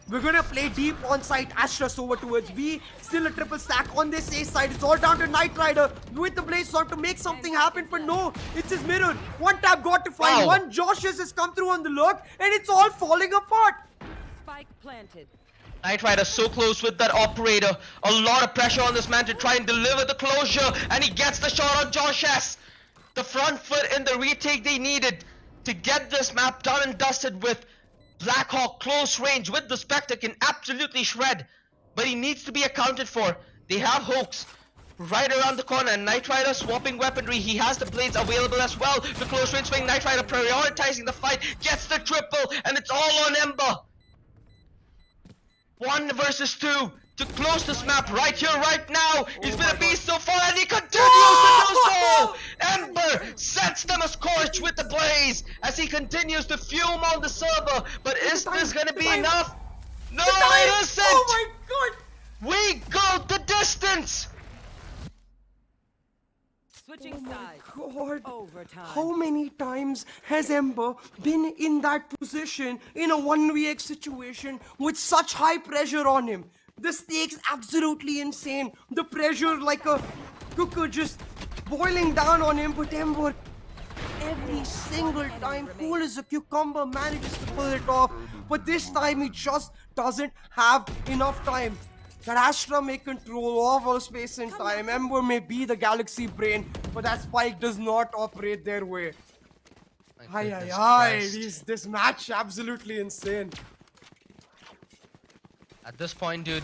We're gonna play deep on site. Astras over towards B. Still a triple stack on this A side. It's all down to Knight Rider with the Blaze Sword to make something happen. But no, it's his mirror. One tap got to find Wow. one. Josh has come through on the look, and it's all falling apart. Spike planted. Knight Rider so close with that operator. A lot of pressure on this man to try and deliver the closure, and he gets the shot on Josh S. The front foot in the retake they needed to get this map done and dusted with. Blackhawk close range with the Spectre can absolutely shred, but he needs to be accounted for. They have Hoax right around the corner, and Knight Rider swapping weaponry. He has the blades available as well. The close range swing, Knight Rider prioritizing the fight, gets the triple, and it's all on Ember. 1 versus 2 to close this map right here, right now. He's been a beast so far, and he continues to do so. Ember sets them a scorch with the blaze as he continues to fume on the server. But is this gonna be enough? No, it isn't. Oh my god! We go the distance. Switching sides. God. Overtime. How many times has Ember been in that position in a 1v8 situation with such high pressure on him? The stakes absolutely insane. The pressure like a cooker just boiling down on him, but Ember every single time, cool as a cucumber, manages to pull it off. But this time he just doesn't have enough time. That Astra may control all space and time. Ember may be the galaxy brain, but that Spike does not operate their way. My Ay, goodness ay, Christ. this match absolutely insane. At this point, dude,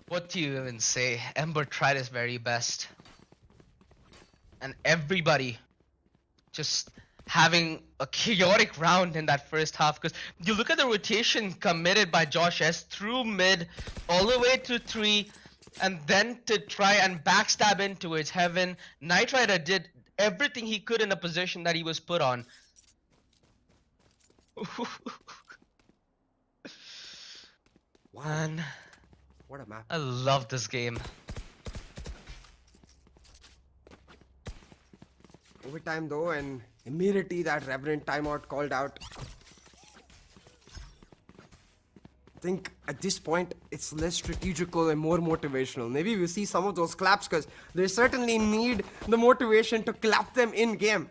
what do you even say? Ember tried his very best. And everybody just having a chaotic round in that first half, because you look at the rotation committed by Josh S through mid all the way to 3, and then to try and backstab into its heaven. Knight Rider did everything he could in the position that he was put on. Man, What a map. I love this game. Overtime though, and immediately that Revenant timeout called out. I think at this point it's less strategical and more motivational. Maybe we'll see some of those claps because they certainly need the motivation to clap them in game.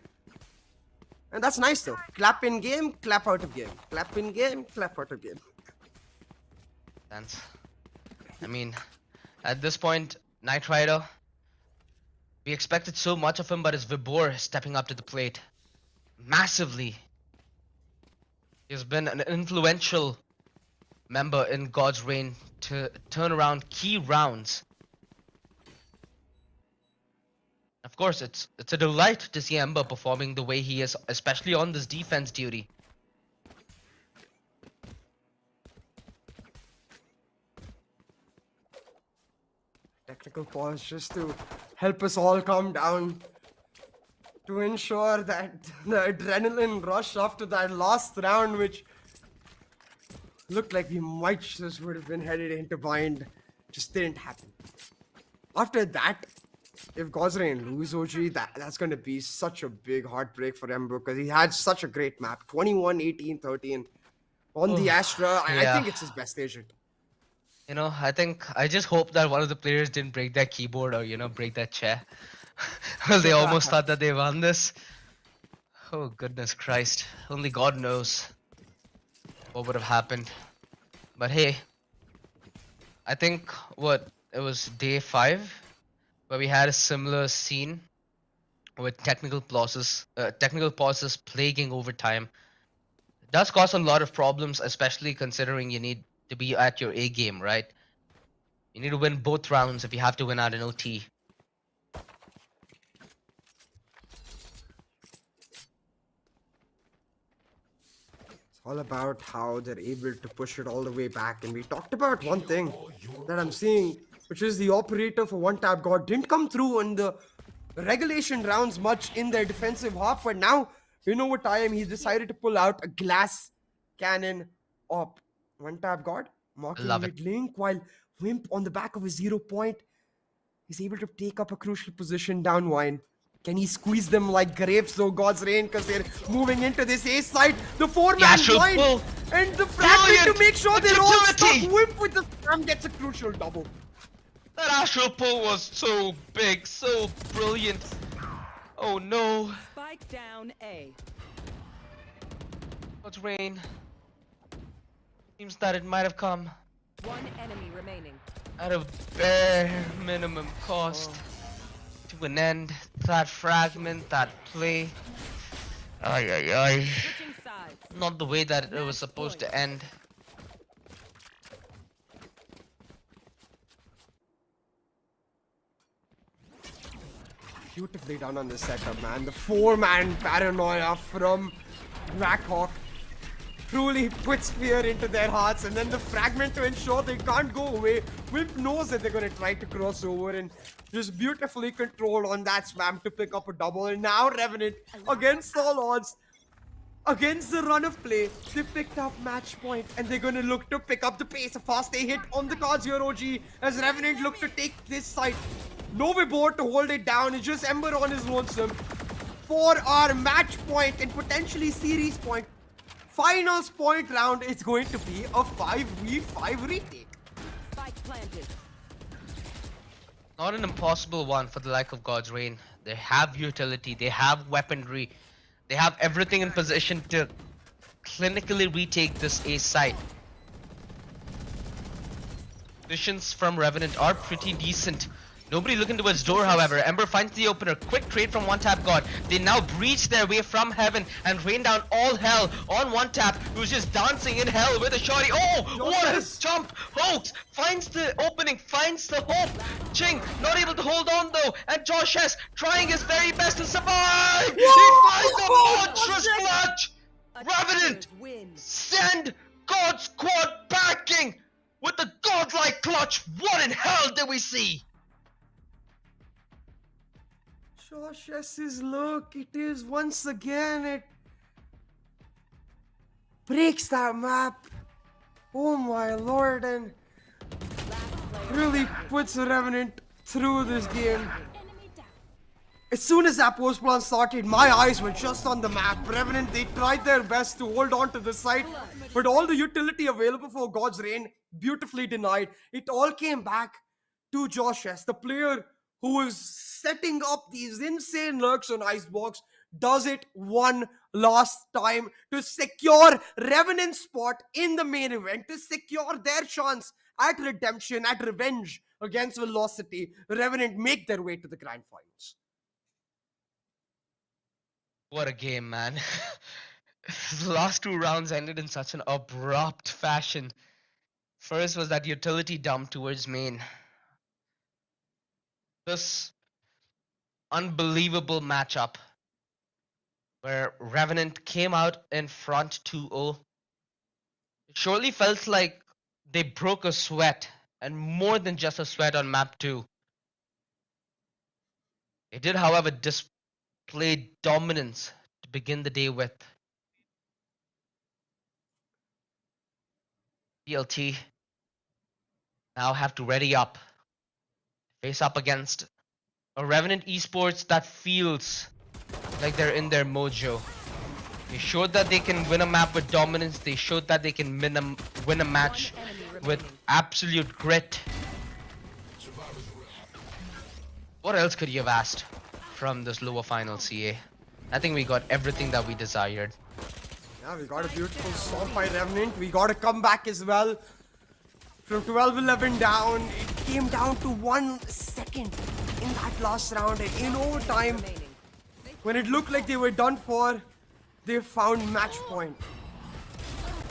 And that's nice though. Clap in game, clap out of game. Clap in game, clap out of game. Sense. I mean, at this point, Knight Rider, we expected so much of him, but it's Vibor stepping up to the plate massively. He's been an influential member in God's Reign to turn around key rounds. Of course, it's a delight to see Ember performing the way he is, especially on this defense duty. technical pause just to help us all calm down, to ensure that the adrenaline rush after that last round, which looked like we might just would have been headed into bind, just didn't happen. After that, if Gozrain lose OG, that's going to be such a big heartbreak for Ember because he had such a great map. 21, 18, 13 on the Astra. I Yeah. think it's his best agent. You know, I just hope that one of the players didn't break that keyboard or, break that chair. Well, they almost thought that they won this. Oh, goodness Christ. Only God knows what would have happened. But hey, I think it was day 5 where we had a similar scene with technical pauses plaguing overtime. It does cause a lot of problems, especially considering you need to be at your A game, right? You need to win both rounds if you have to win out in OT. It's all about how they're able to push it all the way back. And we talked about one thing that I'm seeing, which is the operator for One Tap God didn't come through in the regulation rounds much in their defensive half, but now, you know what time he decided to pull out a glass cannon op. One Tap God marking Love it. mid link while Wimp on the back of a 0 point is able to take up a crucial position down wine. Can he squeeze them like grapes though, God's rain, because they're moving into this A side. The 4-man Astral blind pull. and the fragment to Brilliant. make sure It's they're all utility. stuck. Wimp with the spam gets a crucial double. That astral pull was so big, so brilliant. Oh no. Spike down A. What's rain? Seems that it might have come One enemy remaining. at a bare minimum cost to an end. That fragment, that play. Ay ay ay. Switching sides. Not the way that it was supposed to end. Beautifully done on the setup, man. The 4-man paranoia from Blackhawk truly puts fear into their hearts, and then the fragment to ensure they can't go away. Wimp knows that they're going to try to cross over and just beautifully control on that spam to pick up a double. And now Revenant, against all odds, against the run of play, they picked up match point, and they're going to look to pick up the pace. A fast A hit on the cards here, OG, as Revenant look to take this side. No way board to hold it down. It's just Ember on his lonesome for our match point and potentially series point. Finals point round is going to be a 5v5 retake. Spike planted. Not an impossible one for the like of God's Reign. They have utility, they have weaponry, they have everything in position to clinically retake this A site. Positions from Revenant are pretty decent. Nobody looking towards door, however. Ember finds the opener. Quick trade from One Tap God. They now breach their way from heaven and rain down all hell on One Tap, who's just dancing in hell with a shorty. Oh, what a jump! Hoax finds the opening, finds the hope. Ching not able to hold on though, and Josh S trying his very best to survive. He finds a monstrous clutch. Revenant Win. send God Squad backing with the godlike clutch. What in hell did we see? Josh S's look, it is once again, it breaks that map. Oh my lord, and really puts Revenant through this game. As soon as that post plan started, my eyes were just on the map. Revenant, they tried their best to hold on to the site, but all the utility available for God's Reign, beautifully denied. It all came back to Josh S, the player who is setting up these insane lurks on Icebox, does it one last time to secure Revenant's spot in the main event, to secure their chance at redemption, at revenge against Velocity. Revenant make their way to the grand finals. What a game, man. The last 2 rounds ended in such an abrupt fashion. First was that utility dump towards main. This unbelievable matchup where Revenant came out in front 2-0. It surely felt like they broke a sweat, and more than just a sweat on map 2. They did, however, display dominance to begin the day with. BLT now have to ready up, face up against a Revenant Esports that feels like they're in their mojo. They showed that they can win a map with dominance. They showed that they can win a match One enemy with remaining. absolute grit. What else could you have asked from this lower final, CA? I think we got everything that we desired. Yeah, we got a beautiful stomp by Revenant. We got a comeback as well. From 12-11 down, it came down to 1 second in that last round. And in overtime, Remaining. when it looked like they were done for, they found match point.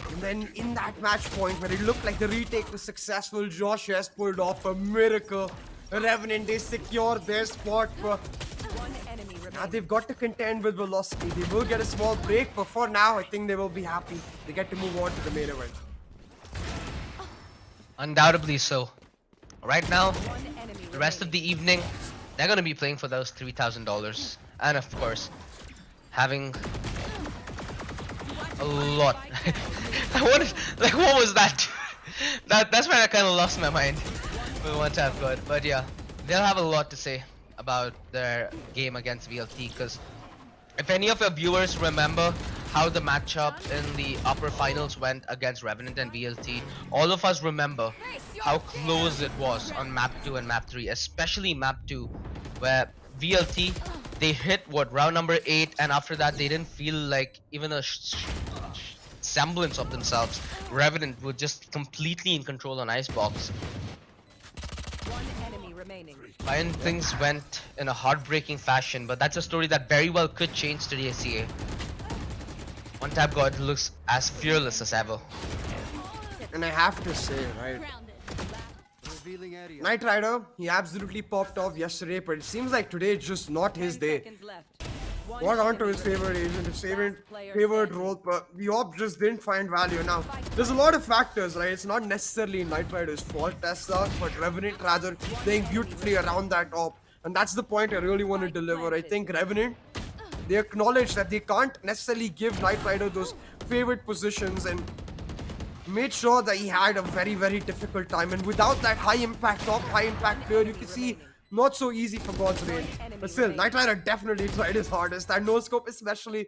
And then in that match point, when it looked like the retake was successful, Josh has pulled off a miracle. Revenant, they secured their spot. But One enemy now remaining. they've got to contend with Velocity. They will get a small break, but for now, I think they will be happy. They get to move on to the main event. Undoubtedly so. Right now, One enemy the rest of the evening, they're gonna be playing for those $3,000, and of course, having a lot. I wanted, like, what was that? That's where I kind of lost my mind with one tap code. But yeah, they'll have a lot to say about their game against VLT, because if any of your viewers remember how the matchup in the upper finals went against Revenant and VLT, all of us remember how close it was on map 2 and map 3, especially map 2, where VLT, they hit what, round number 8, and after that they didn't feel like even a semblance of themselves. Revenant were just completely in control on Icebox. One enemy remaining. And things went in a heartbreaking fashion, but that's a story that very well could change today, CA. One Tap God looks as fearless as ever. And I have to say, right, Revealing area. Knight Rider, he absolutely popped off yesterday, but it seems like today it's just not his 10 day. seconds left. One Got onto enemy his favorite remaining. agent, his favorite, player favored standing. role, but the op just didn't find value. Now, there's a lot of factors, right? It's not necessarily Knight Rider's fault as such, but Revenant rather playing beautifully around that op. And that's the point I really want to deliver. I think Revenant, they acknowledge that they can't necessarily give Knight Rider those favorite positions and made sure that he had a very, very difficult time. And without that high impact top, high impact player, you can see not so easy for God's Reign. But still, Knight Rider definitely tried his hardest. That no scope, especially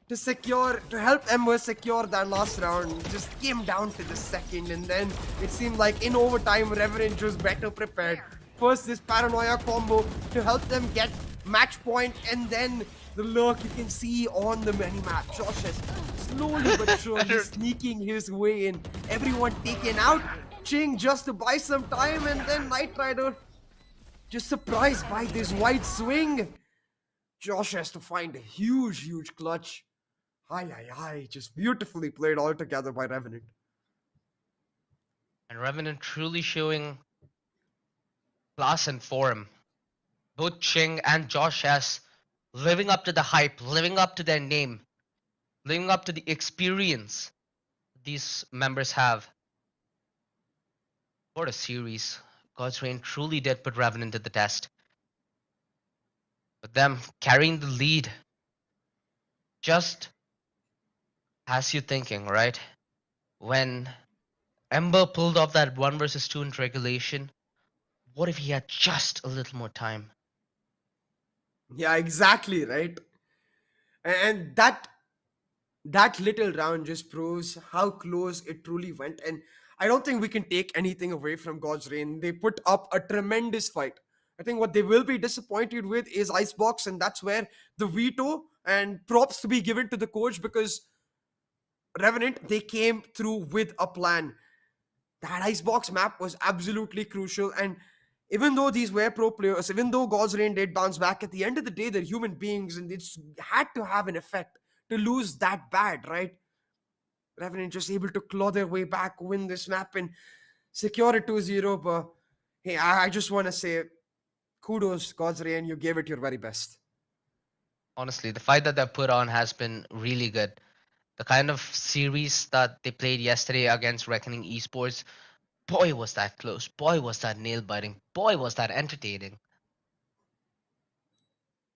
to help Ember secure that last round, just came down to the second. And then it seemed like in overtime, Revenant was better prepared. First, this paranoia combo to help them get match point, and then the lurk you can see on the mini-map. Josh is slowly but surely sneaking his way in. Everyone taken out. Ching just to buy some time, and then Knight Rider just surprised by this wide swing. Josh has to find a huge, huge clutch. Aye, just beautifully played all together by Revenant. And Revenant truly showing class and form. Both Ching and Josh as living up to the hype, living up to their name, living up to the experience these members have. What a series. God's Reign truly did put Revenant to the test. With them carrying the lead just has you thinking, right? When Ember pulled off that 1 versus 2 in regulation, what if he had just a little more time? Yeah, exactly, right? And that little round just proves how close it truly went. And I don't think we can take anything away from God's Reign. They put up a tremendous fight. I think what they will be disappointed with is Icebox, and that's where the veto and props to be given to the coach, because Revenant, they came through with a plan. That Icebox map was absolutely crucial. And even though these were pro players, even though God's Reign did bounce back, at the end of the day, they're human beings, and it's had to have an effect to lose that bad, right? Revenant just able to claw their way back, win this map, and secure it 2-0. But hey, I just want to say kudos, God's Reign. You gave it your very best. Honestly, the fight that they put on has been really good. The kind of series that they played yesterday against Reckoning Esports, boy was that close, boy was that nail biting, boy was that entertaining.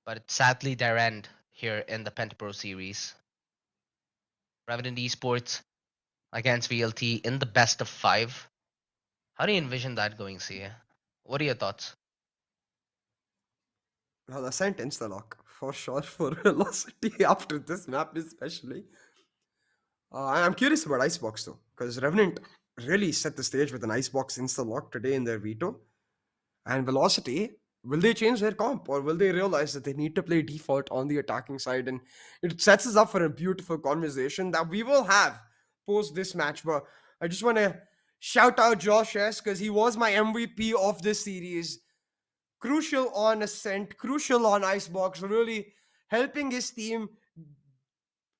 but it's sadly their end here in the Penta Pro Series. Revenant Esports against VLT in the best of 5. How do you envision that going, CA? What are your thoughts? Well, the sentence the lock for sure for velocity after this map, especially. I'm curious about Icebox though, because Revenant really set the stage with an Icebox insta lock today in their veto. And Velocity, will they change their comp or will they realize that they need to play default on the attacking side? And it sets us up for a beautiful conversation that we will have post this match. But I just want to shout out Josh S because he was my MVP of this series. Crucial on Ascent, crucial on Icebox, really helping his team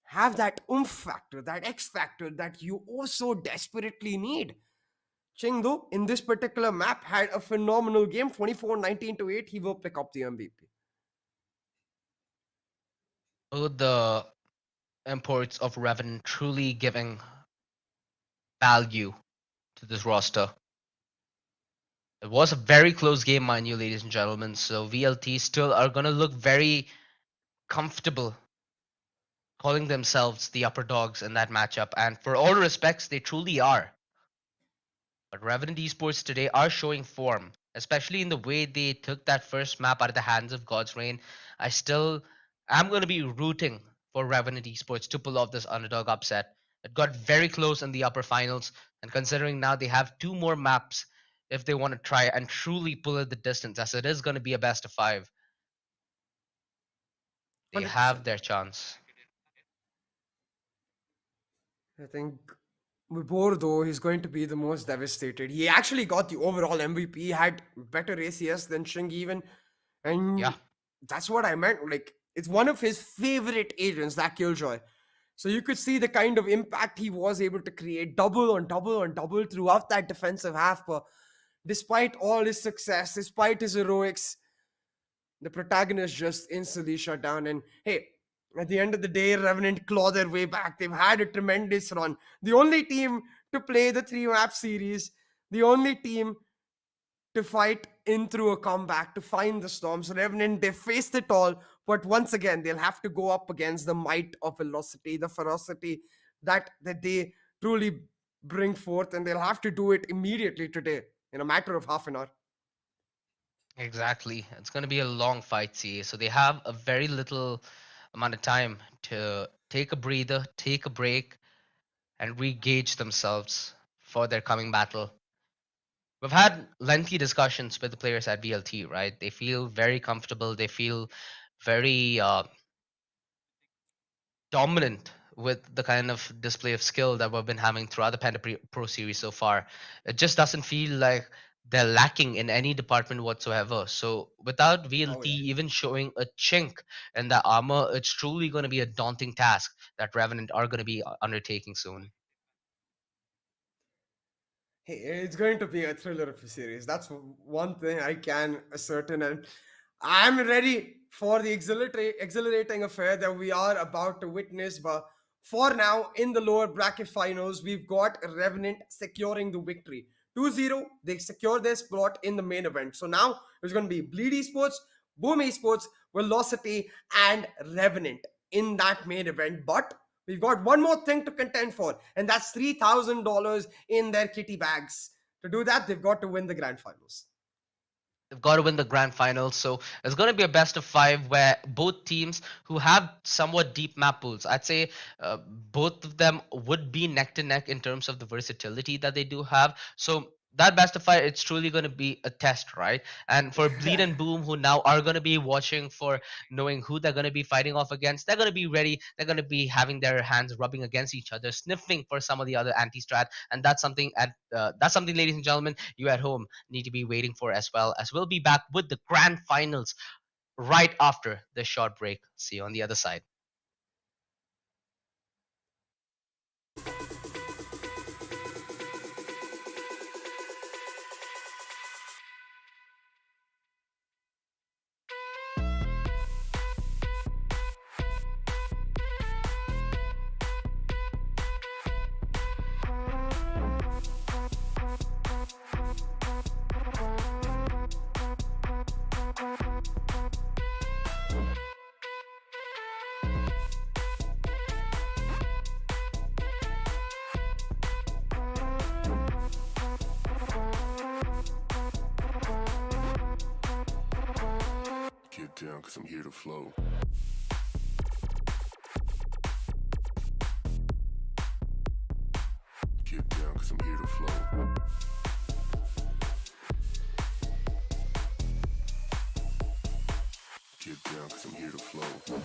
have that oomph factor, that X factor that you also desperately need. Chengdu, in this particular map, had a phenomenal game 24-19 to 8. He will pick up the MVP. Both the imports of Revenant truly giving value to this roster. It was a very close game, mind you, ladies and gentlemen. So VLT still are going to look very comfortable calling themselves the upper dogs in that matchup. And for all respects, they truly are. But Revenant Esports today are showing form, especially in the way they took that first map out of the hands of God's Reign. I still am going to be rooting for Revenant Esports to pull off this underdog upset. It got very close in the upper finals, and considering now they have 2 more maps if they want to try and truly pull it the distance, as it is going to be a best of 5, they 100%. have their chance. I think Vibor, though, he's going to be the most devastated. He actually got the overall MVP. He had better ACS than Shing even. Yeah, And that's what I meant. Like, it's one of his favorite agents, that Killjoy. So you could see the kind of impact he was able to create, double on double on double throughout that defensive half. But despite all his success, despite his heroics, the protagonist just instantly shut down. And hey, at the end of the day, Revenant claw their way back. They've had a tremendous run. The only team to play the 3 map series, the only team to fight in through a comeback, to find the storms. Revenant, they faced it all, but once again, they'll have to go up against the might of Velocity, the ferocity that they truly bring forth, and they'll have to do it immediately today in a matter of half an hour. exactly. It's going to be a long fight, CA. So they have a very little amount of time to take a breather, take a break, and re-gauge themselves for their coming battle. We've had lengthy discussions with the players at VLT, right? They feel very comfortable. They feel very dominant with the kind of display of skill that we've been having throughout the Penta Pro Series so far. It just doesn't feel like they're lacking in any department whatsoever. So without Oh, VLT yeah. even showing a chink in that armor, it's truly going to be a daunting task that Revenant are going to be undertaking soon. Hey, it's going to be a thriller of a series. That's one thing I can ascertain, and I'm ready for the exhilarating affair that we are about to witness. But for now, in the lower bracket finals, we've got Revenant securing the victory. 2-0, they secure their spot in the main event. So now there's going to be Bleed Esports, Boom Esports, Velocity, and Revenant in that main event. But we've got one more thing to contend for, and that's $3,000 in their kitty bags. To do that, they've got to win the grand finals. They've got to win the grand finals. So it's going to be a best of 5 where both teams who have somewhat deep map pools, I'd say both of them would be neck to neck in terms of the versatility that they do have. So that best of 5, it's truly going to be a test, right? And for Bleed and Boom, who now are going to be watching for knowing who they're going to be fighting off against, they're going to be ready. They're going to be having their hands rubbing against each other, sniffing for some of the other anti-strat. And that's something, ladies and gentlemen, you at home need to be waiting for, as well as we'll be back with the grand finals right after this short break. See you on the other side. down, cause I'm here to flow. Get down, cause I'm here to flow. Get down, cause I'm here to flow.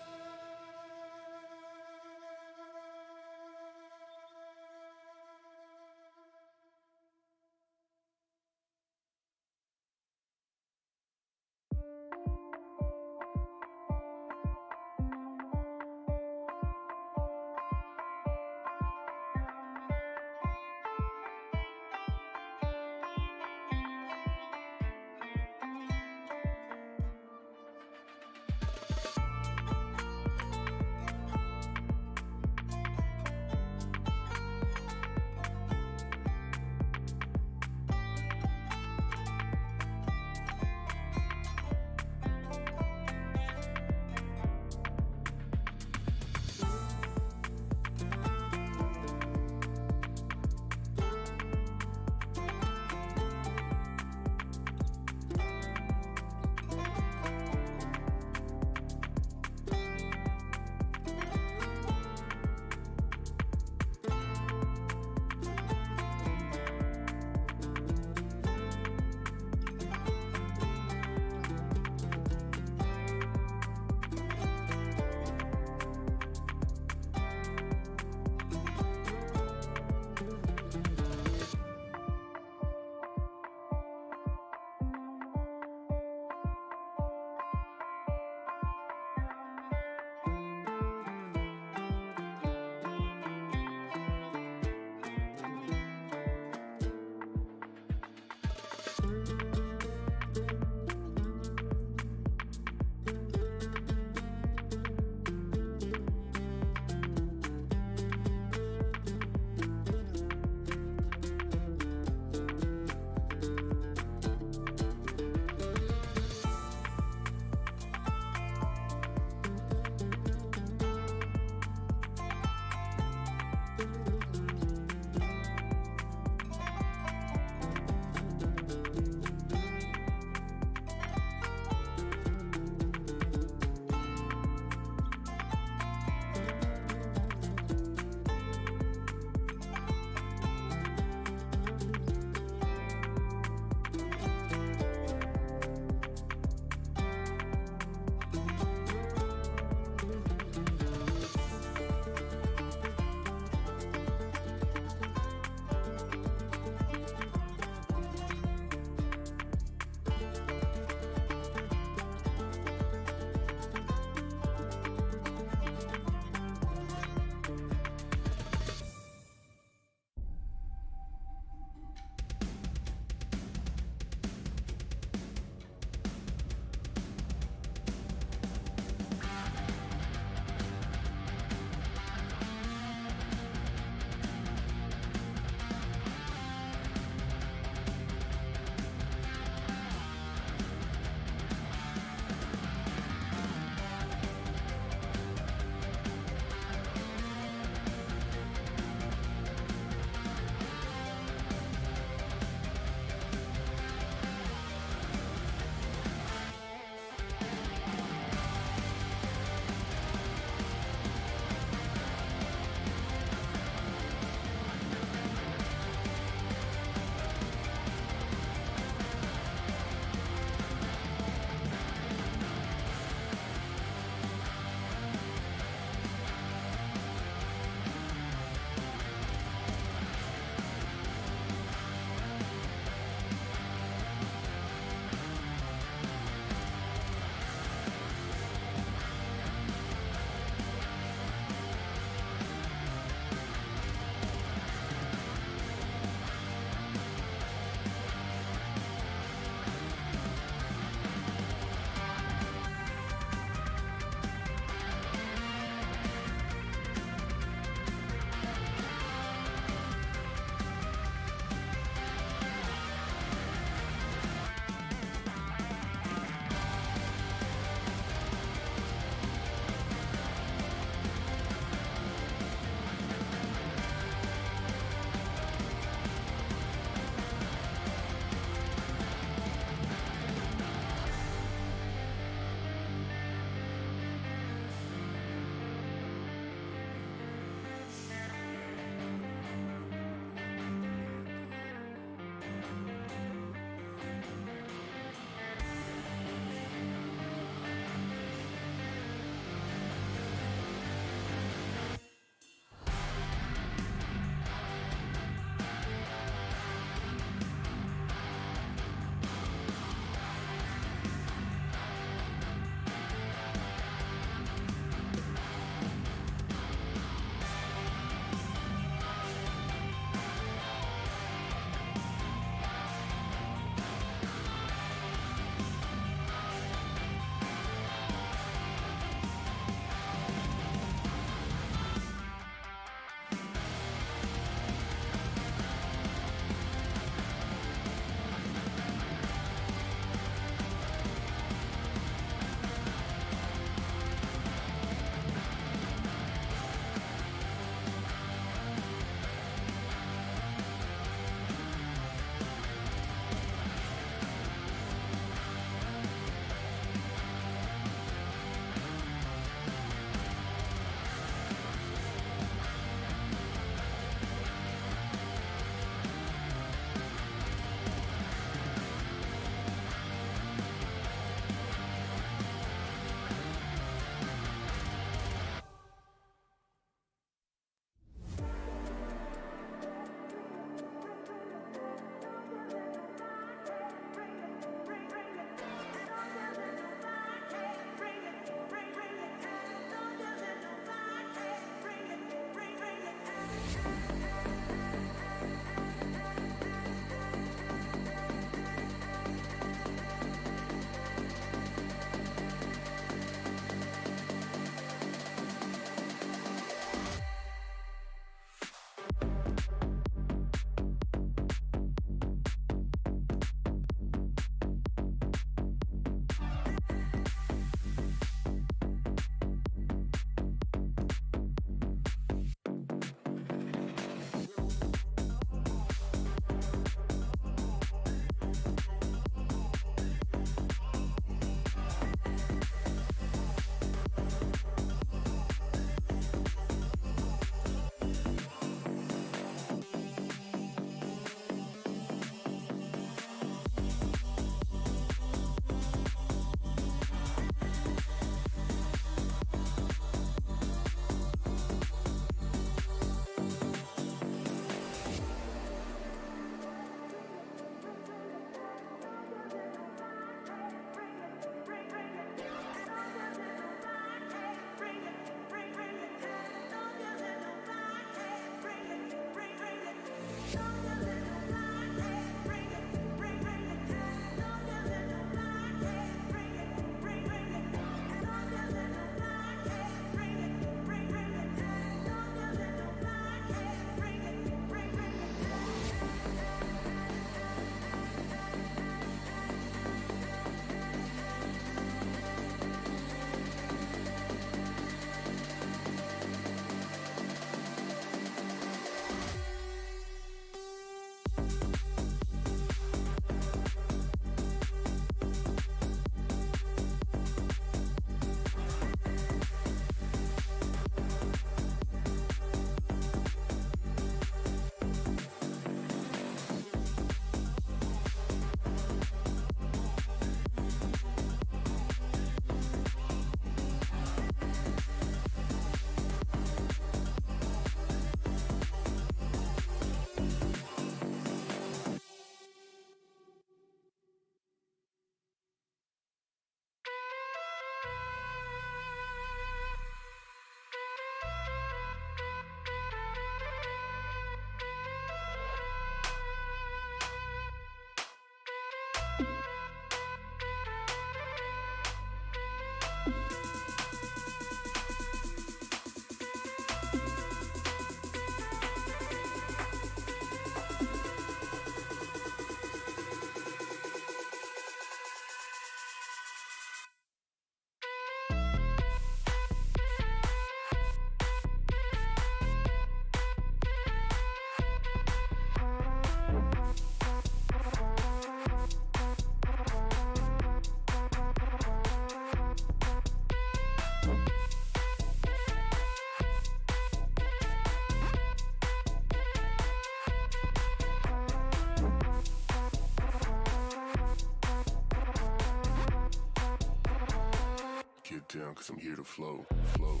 down, cause I'm here to flow, flow,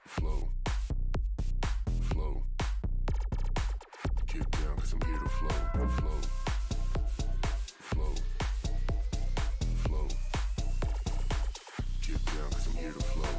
flow, flow. Get down, cause I'm here to flow, flow, flow, flow. Get down, cause I'm here to flow.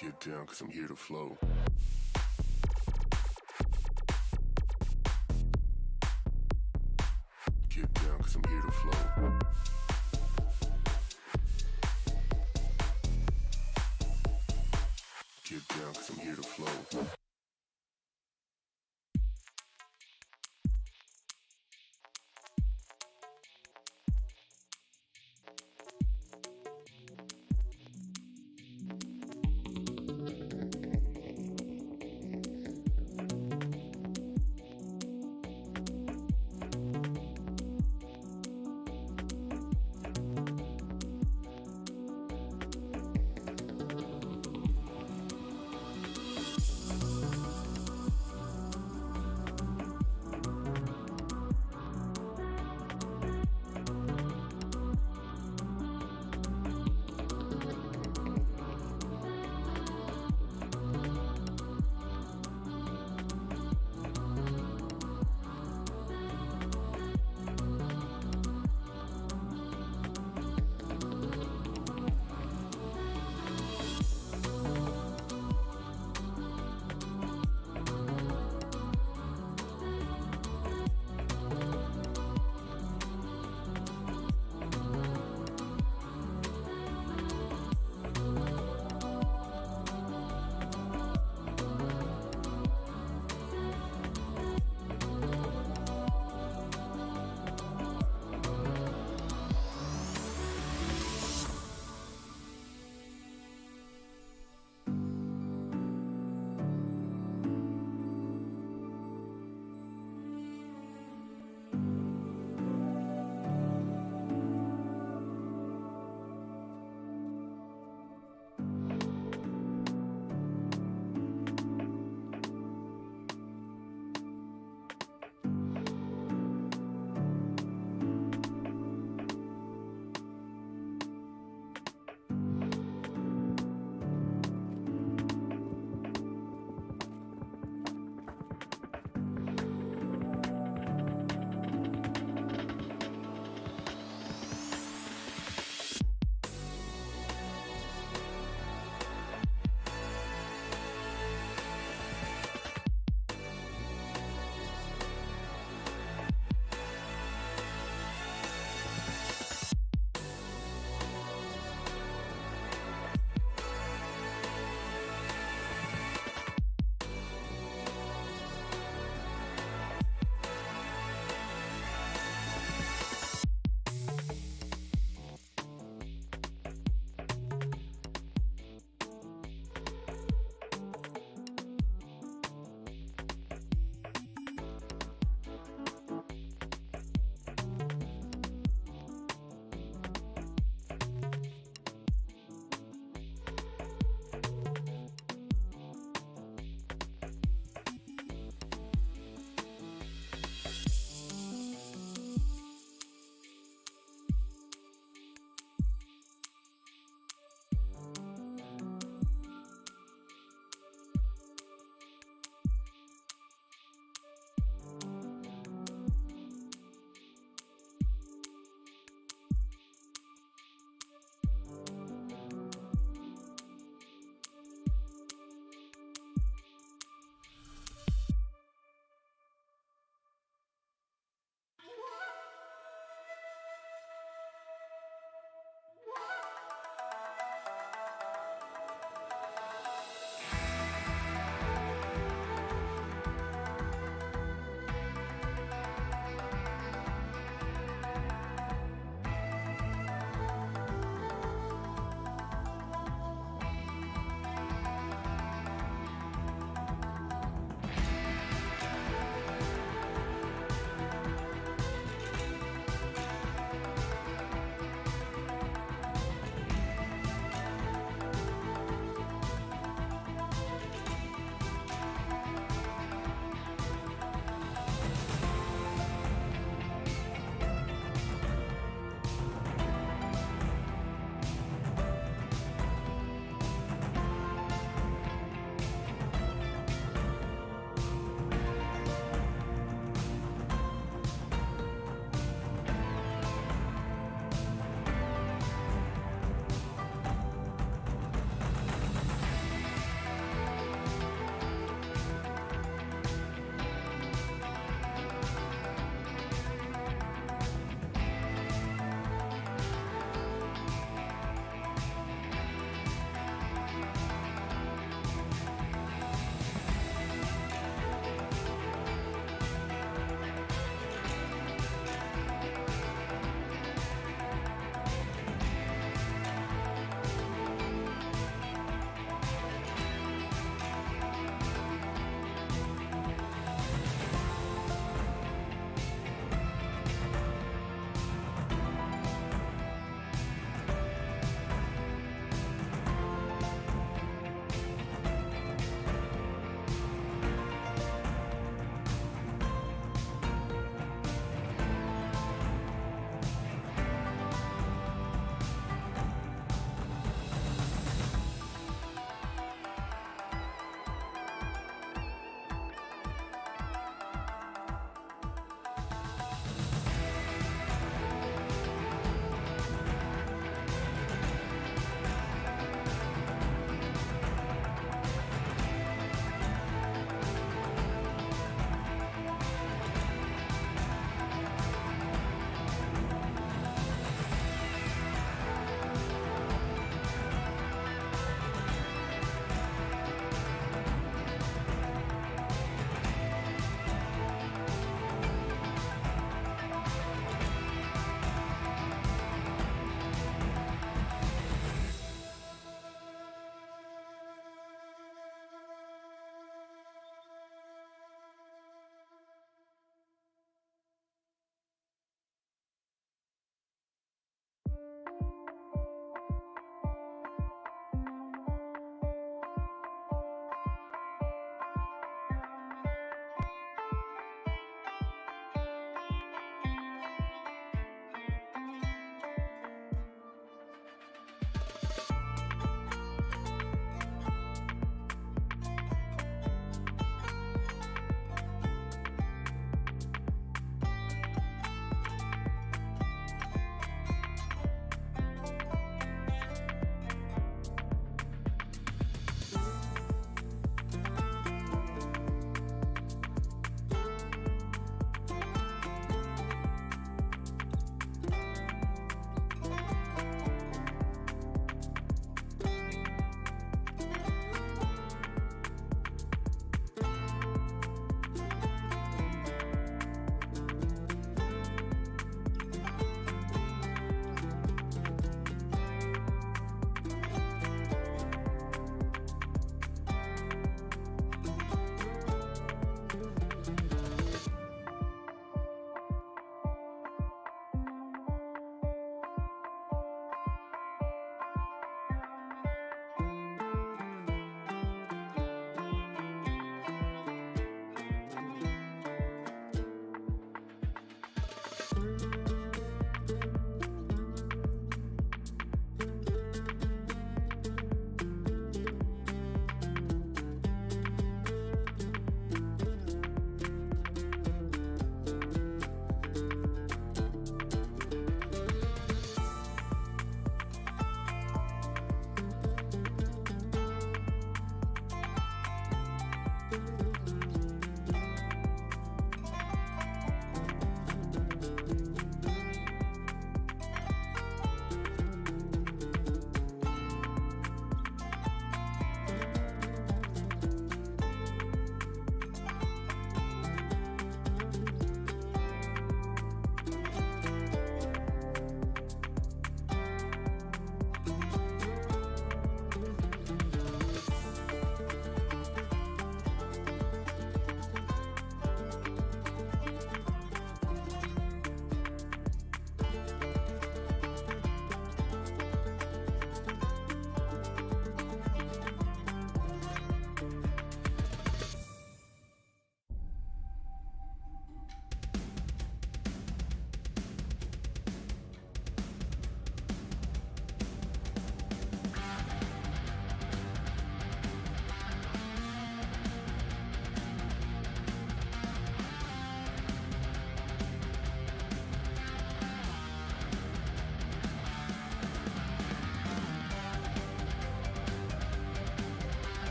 Get down, cause I'm here to flow. Get down, cause I'm here to flow. Get down, cause I'm here to flow.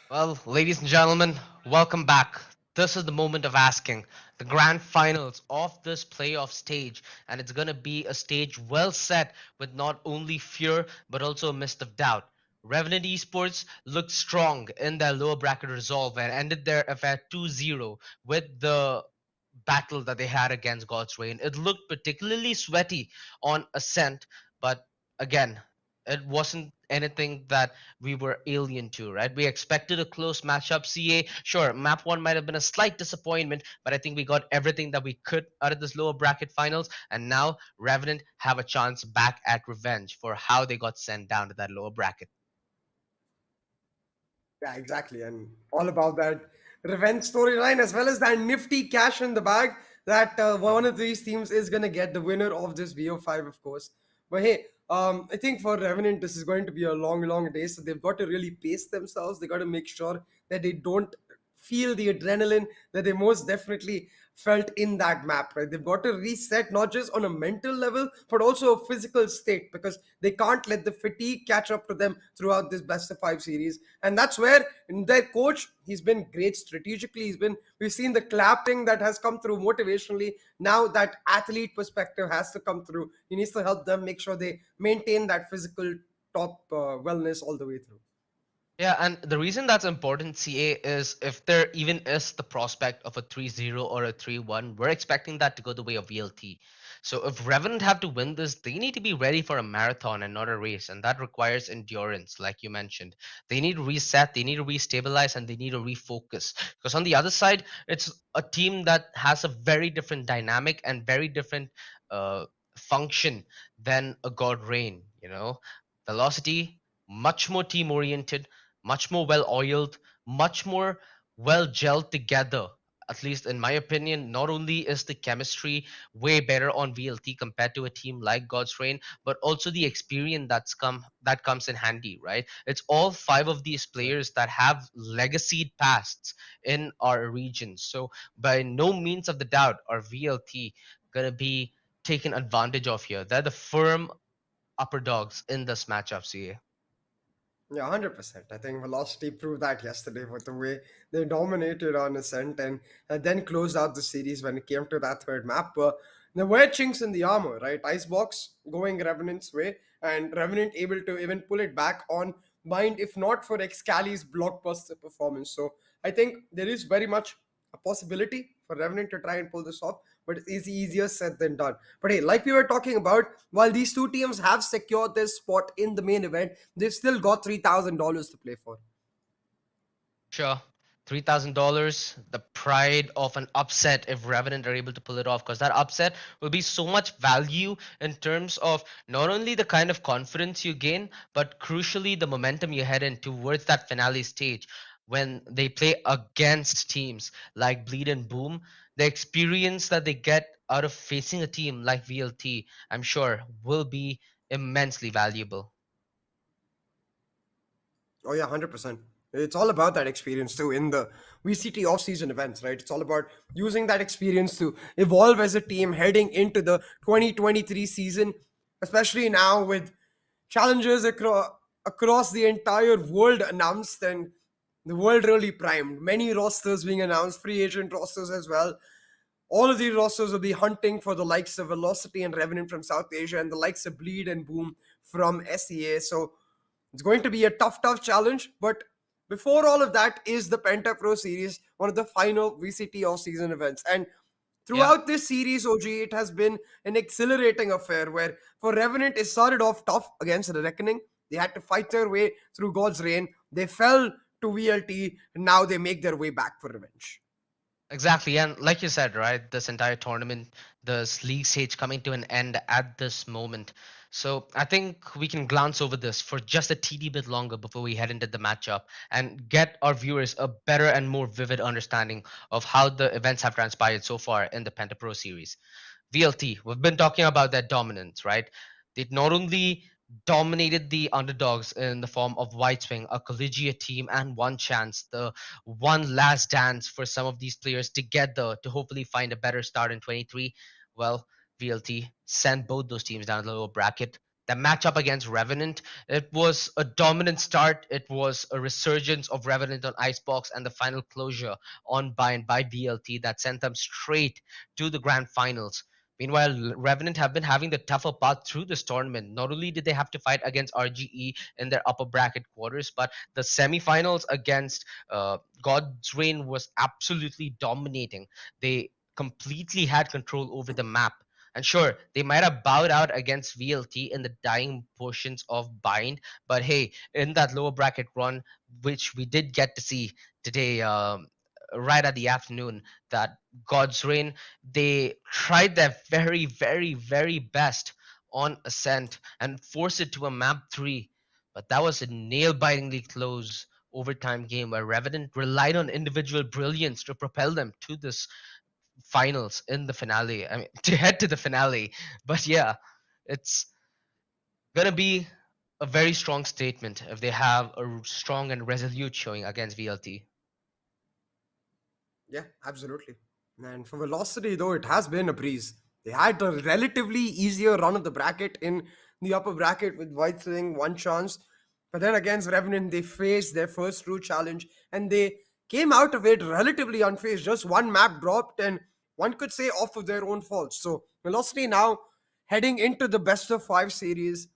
Well, ladies and gentlemen, welcome back. This is the moment of asking the grand finals of this playoff stage, and it's going to be a stage well set with not only fear but also a mist of doubt. Revenant Esports looked strong in their lower bracket resolve and ended their affair 2-0 with the battle that they had against God's Reign. It looked particularly sweaty on Ascent, but again, it wasn't anything that we were alien to, right? We expected a close matchup. CA, sure, map one might have been a slight disappointment, but I think we got everything that we could out of this lower bracket finals. And now Revenant have a chance back at revenge for how they got sent down to that lower bracket. Yeah, exactly. And all about that revenge storyline as well as that nifty cash in the bag that one of these teams is going to get the winner of this VO5, of course. But hey, I think for Revenant, this is going to be a long, long day. So they've got to really pace themselves. They got to make sure that they don't feel the adrenaline that they most definitely felt in that map, right? They've got to reset not just on a mental level, but also a physical state because they can't let the fatigue catch up to them throughout this best of five series. And that's where their coach, he's been great strategically. We've seen the clapping that has come through motivationally. Now that athlete perspective has to come through. He needs to help them make sure they maintain that physical top wellness all the way through. Yeah, and the reason that's important, CA, is if there even is the prospect of a 3-0 or a 3-1, we're expecting that to go the way of VLT. So if Revenant have to win this, they need to be ready for a marathon and not a race, and that requires endurance, like you mentioned. They need to reset, they need to restabilize, and they need to refocus. Because on the other side, it's a team that has a very different dynamic and very different uh, function than a God Rain, Velocity, much more team oriented, much more well oiled, much more well gelled together. At least in my opinion, not only is the chemistry way better on VLT compared to a team like God's Reign, but also the experience that comes in handy, right? It's all five of these players that have legacied pasts in our region. So by no means of the doubt are VLT gonna be taken advantage of here. They're the firm upper dogs in this matchup, CA. Yeah, 100%. I think Velocity proved that yesterday with the way they dominated on Ascent and then closed out the series when it came to that third map. There were chinks in the armor, right? Icebox going Revenant's way, and Revenant able to even pull it back on Mind, if not for Excali's blockbuster performance. So I think there is very much a possibility for Revenant to try and pull this off, but it's easier said than done. But hey, like we were talking about, while these two teams have secured their spot in the main event, they've still got $3,000 to play for. Sure. $3,000, the pride of an upset if Revenant are able to pull it off, because that upset will be so much value in terms of not only the kind of confidence you gain, but crucially the momentum you head in towards that finale stage when they play against teams like Bleed and Boom. The experience that they get out of facing a team like VLT, I'm sure, will be immensely valuable. Oh yeah, 100%. It's all about that experience too in the VCT off-season events, right? It's all about using that experience to evolve as a team heading into the 2023 season, especially now with challenges across the entire world announced and the world really primed. Many rosters being announced, free agent rosters as well. All of these rosters will be hunting for the likes of Velocity and Revenant from South Asia and the likes of Bleed and Boom from SEA. So it's going to be a tough, tough challenge. But before all of that is the Penta Pro Series, one of the final VCT off-season events. And Yeah. throughout this series, OG, it has been an exhilarating affair where for Revenant, it started off tough against the Reckoning. They had to fight their way through God's Reign. They fell to VLT, and now they make their way back for revenge. Exactly, and like you said, right, this entire tournament, this league stage coming to an end at this moment. So I think we can glance over this for just a teeny bit longer before we head into the matchup and get our viewers a better and more vivid understanding of how the events have transpired so far in the Penta Pro series. VLT, we've been talking about their dominance, right? They not only dominated the underdogs in the form of White Swing, a collegiate team, and One Chance, the one last dance for some of these players together to hopefully find a better start in 23. Well, VLT sent both those teams down the lower bracket. The matchup against Revenant, it was a dominant start. It was a resurgence of Revenant on Icebox and the final closure on Bind by VLT that sent them straight to the grand finals. Meanwhile, Revenant have been having the tougher path through this tournament. Not only did they have to fight against RGE in their upper bracket quarters, but the semifinals against God's Reign was absolutely dominating. They completely had control over the map. And sure, they might have bowed out against VLT in the dying portions of Bind, but hey, in that lower bracket run, which we did get to see today, right at the afternoon, that God's Reign, they tried their very, very, very best on Ascent and force it to a map 3. But that was a nail bitingly close overtime game where Revenant relied on individual brilliance to propel them to this finals in the finale. I mean, to head to the finale. But yeah, it's gonna be a very strong statement if they have a strong and resolute showing against VLT. Yeah, absolutely. And for Velocity, though, it has been a breeze. They had a relatively easier run of the bracket in the upper bracket with White Swing, one chance. But then against Revenant, they faced their first true challenge and they came out of it relatively unfazed. Just one map dropped, and one could say off of their own faults. So Velocity now heading into the best of 5 series,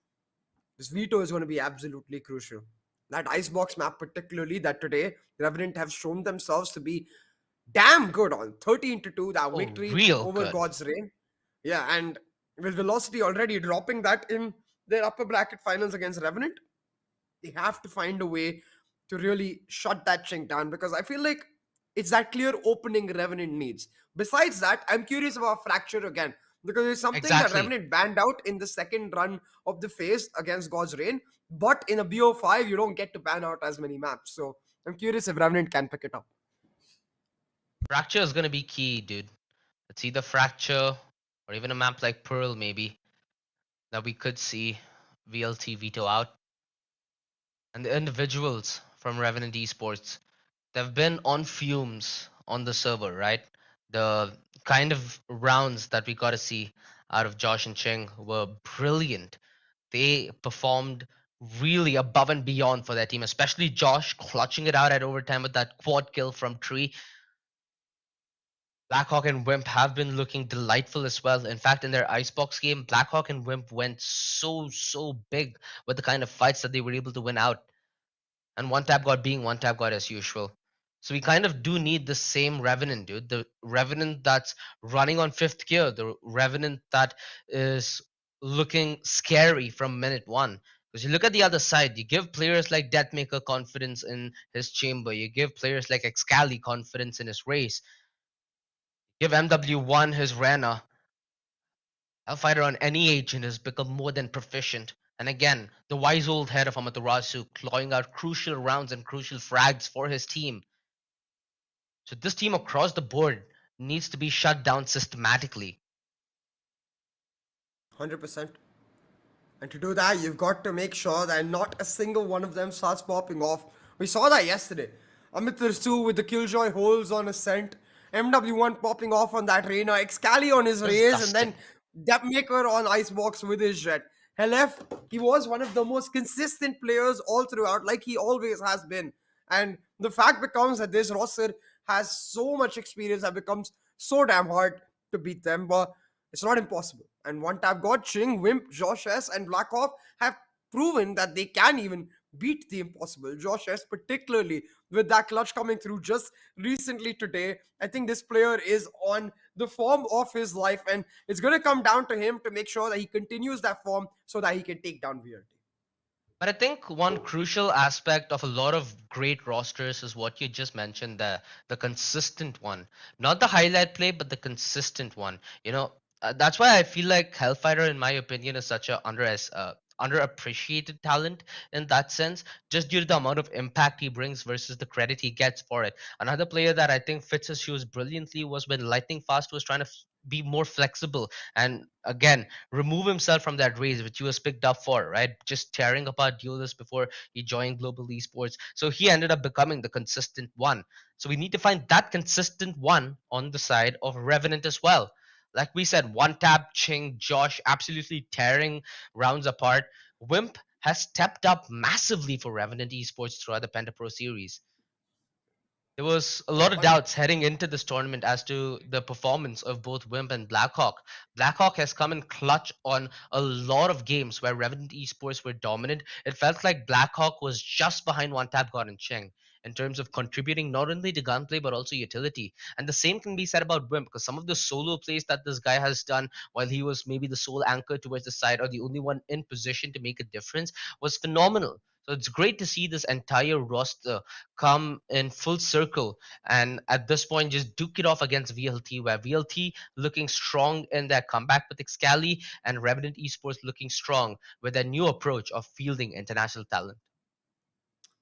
this veto is going to be absolutely crucial. That icebox map, particularly, that today Revenant have shown themselves to be damn good on 13 to 2, that Oh, victory real over good. God's Reign. Yeah, and with Velocity already dropping that in their upper bracket finals against Revenant, they have to find a way to really shut that chink down, because I feel like it's that clear opening Revenant needs. Besides that, I'm curious about Fracture again, because it's something that Exactly. Revenant banned out in the second run of the phase against God's Reign, but in a BO5, you don't get to ban out as many maps. So I'm curious if Revenant can pick it up. Fracture is gonna be key, dude. It's either Fracture or even a map like Pearl, maybe, that we could see VLT veto out. And the individuals from Revenant Esports, they've been on fumes on the server, right? The kind of rounds that we got to see out of Josh and Cheng were brilliant. They performed really above and beyond for their team, especially Josh clutching it out at overtime with that quad kill from Tree. Blackhawk and Wimp have been looking delightful as well. In fact, in their Icebox game, Blackhawk and Wimp went so big with the kind of fights that they were able to win out. And one tap god being one tap god as usual. So we kind of do need the same Revenant, dude. The Revenant that's running on fifth gear, the Revenant that is looking scary from minute one. Because you look at the other side, you give players like Deathmaker confidence in his chamber, you give players like Excali confidence in his race, give MW1 his Rena. Hellfighter on any agent has become more than proficient. And again, the wise old head of Amaterasu clawing out crucial rounds and crucial frags for his team. So this team across the board needs to be shut down systematically. 100%. And to do that, you've got to make sure that not a single one of them starts popping off. We saw that yesterday. Amit Tirsu with the Killjoy holes on Ascent, MW1 popping off on that Reyna, Excali on his Raze, and then Disgusting. Depmaker on Icebox with his Jet. Helef, he was one of the most consistent players all throughout, like he always has been. And the fact becomes that this roster has so much experience that becomes so damn hard to beat them. But it's not impossible. And one tap god, Ching, Wimp, Josh S, and Blackhawk have proven that they can even beat the impossible. Josh S, particularly with that clutch coming through just recently today. I think this player is on the form of his life, and it's going to come down to him to make sure that he continues that form so that he can take down VRT. But I think one crucial aspect of a lot of great rosters is what you just mentioned, the consistent one. Not the highlight play, but the consistent one. That's why I feel like Hellfighter, in my opinion, is such a underappreciated talent in that sense, just due to the amount of impact he brings versus the credit he gets for it. Another player that I think fits his shoes brilliantly was when Lightning Fast was trying to be more flexible and again remove himself from that race which he was picked up for, right? Just tearing apart duelists before he joined global esports. So he ended up becoming the consistent one. So we need to find that consistent one on the side of Revenant as well. Like we said, one tap, Ching, Josh absolutely tearing rounds apart. Wimp has stepped up massively for Revenant Esports throughout the Penta Pro Series. There was a lot of doubts heading into this tournament as to the performance of both Wimp and Blackhawk. Blackhawk has come in clutch on a lot of games where Revenant Esports were dominant. It felt like Blackhawk was just behind One Tap God and Cheng in terms of contributing not only to gunplay but also utility. And the same can be said about Wimp because some of the solo plays that this guy has done while he was maybe the sole anchor towards the side or the only one in position to make a difference was phenomenal. So it's great to see this entire roster come in full circle and at this point just duke it off against VLT, where VLT looking strong in their comeback with Excali and Revenant Esports looking strong with their new approach of fielding international talent.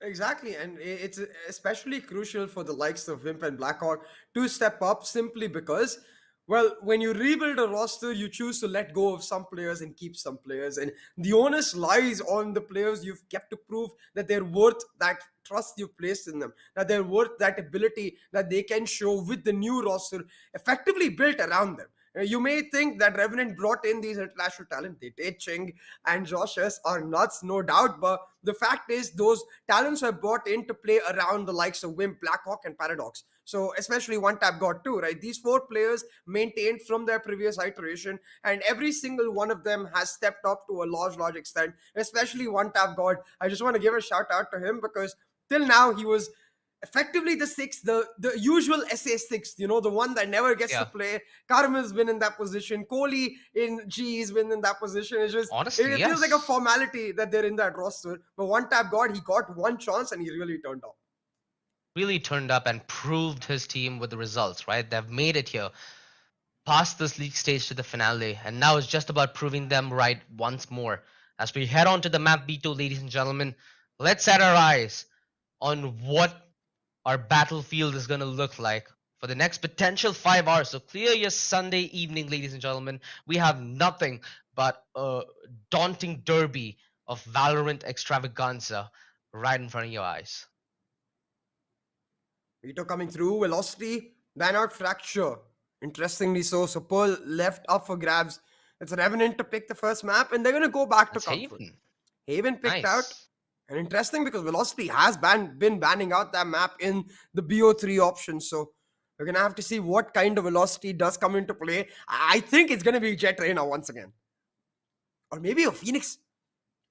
Exactly, and it's especially crucial for the likes of Wimp and Blackhawk to step up simply because, well, when you rebuild a roster, you choose to let go of some players and keep some players, and the onus lies on the players you've kept to prove that they're worth that trust you've placed in them, that they're worth that ability that they can show with the new roster effectively built around them. You may think that Revenant brought in these international talent. They did. Ching and Joshes are nuts, no doubt. But the fact is, those talents were brought in to play around the likes of Wimp, Blackhawk, and Paradox. So, especially One Tap God too, right? These four players maintained from their previous iteration, and every single one of them has stepped up to a large extent, especially One Tap God. I just want to give a shout out to him because till now he was effectively the sixth, the usual SA sixth, the one that never gets to Yeah, play. Karma's been in that position. Kohli in G's been in that position. It's just honestly, it feels like a yes. formality that they're in that roster. But One Tap God, he got one chance and he really turned up. Really turned up and proved his team with the results, right? They've made it here, past this league stage to the finale, and now it's just about proving them right once more. As we head on to the map Beto, ladies and gentlemen, let's set our eyes on what our battlefield is going to look like for the next potential 5 hours. So clear your Sunday evening, ladies and gentlemen. We have nothing but a daunting derby of Valorant extravaganza right in front of your eyes. Vito coming through, velocity, Banner fracture. Interestingly so Pearl left up for grabs. It's Revenant to pick the first map, and they're gonna go back to That's Comfort. Haven. Haven picked out. Nice. And interesting because Velocity has been banning out that map in the BO3 option. So we're going to have to see what kind of Velocity does come into play. I think it's going to be Jet Reina once again. Or maybe a Phoenix.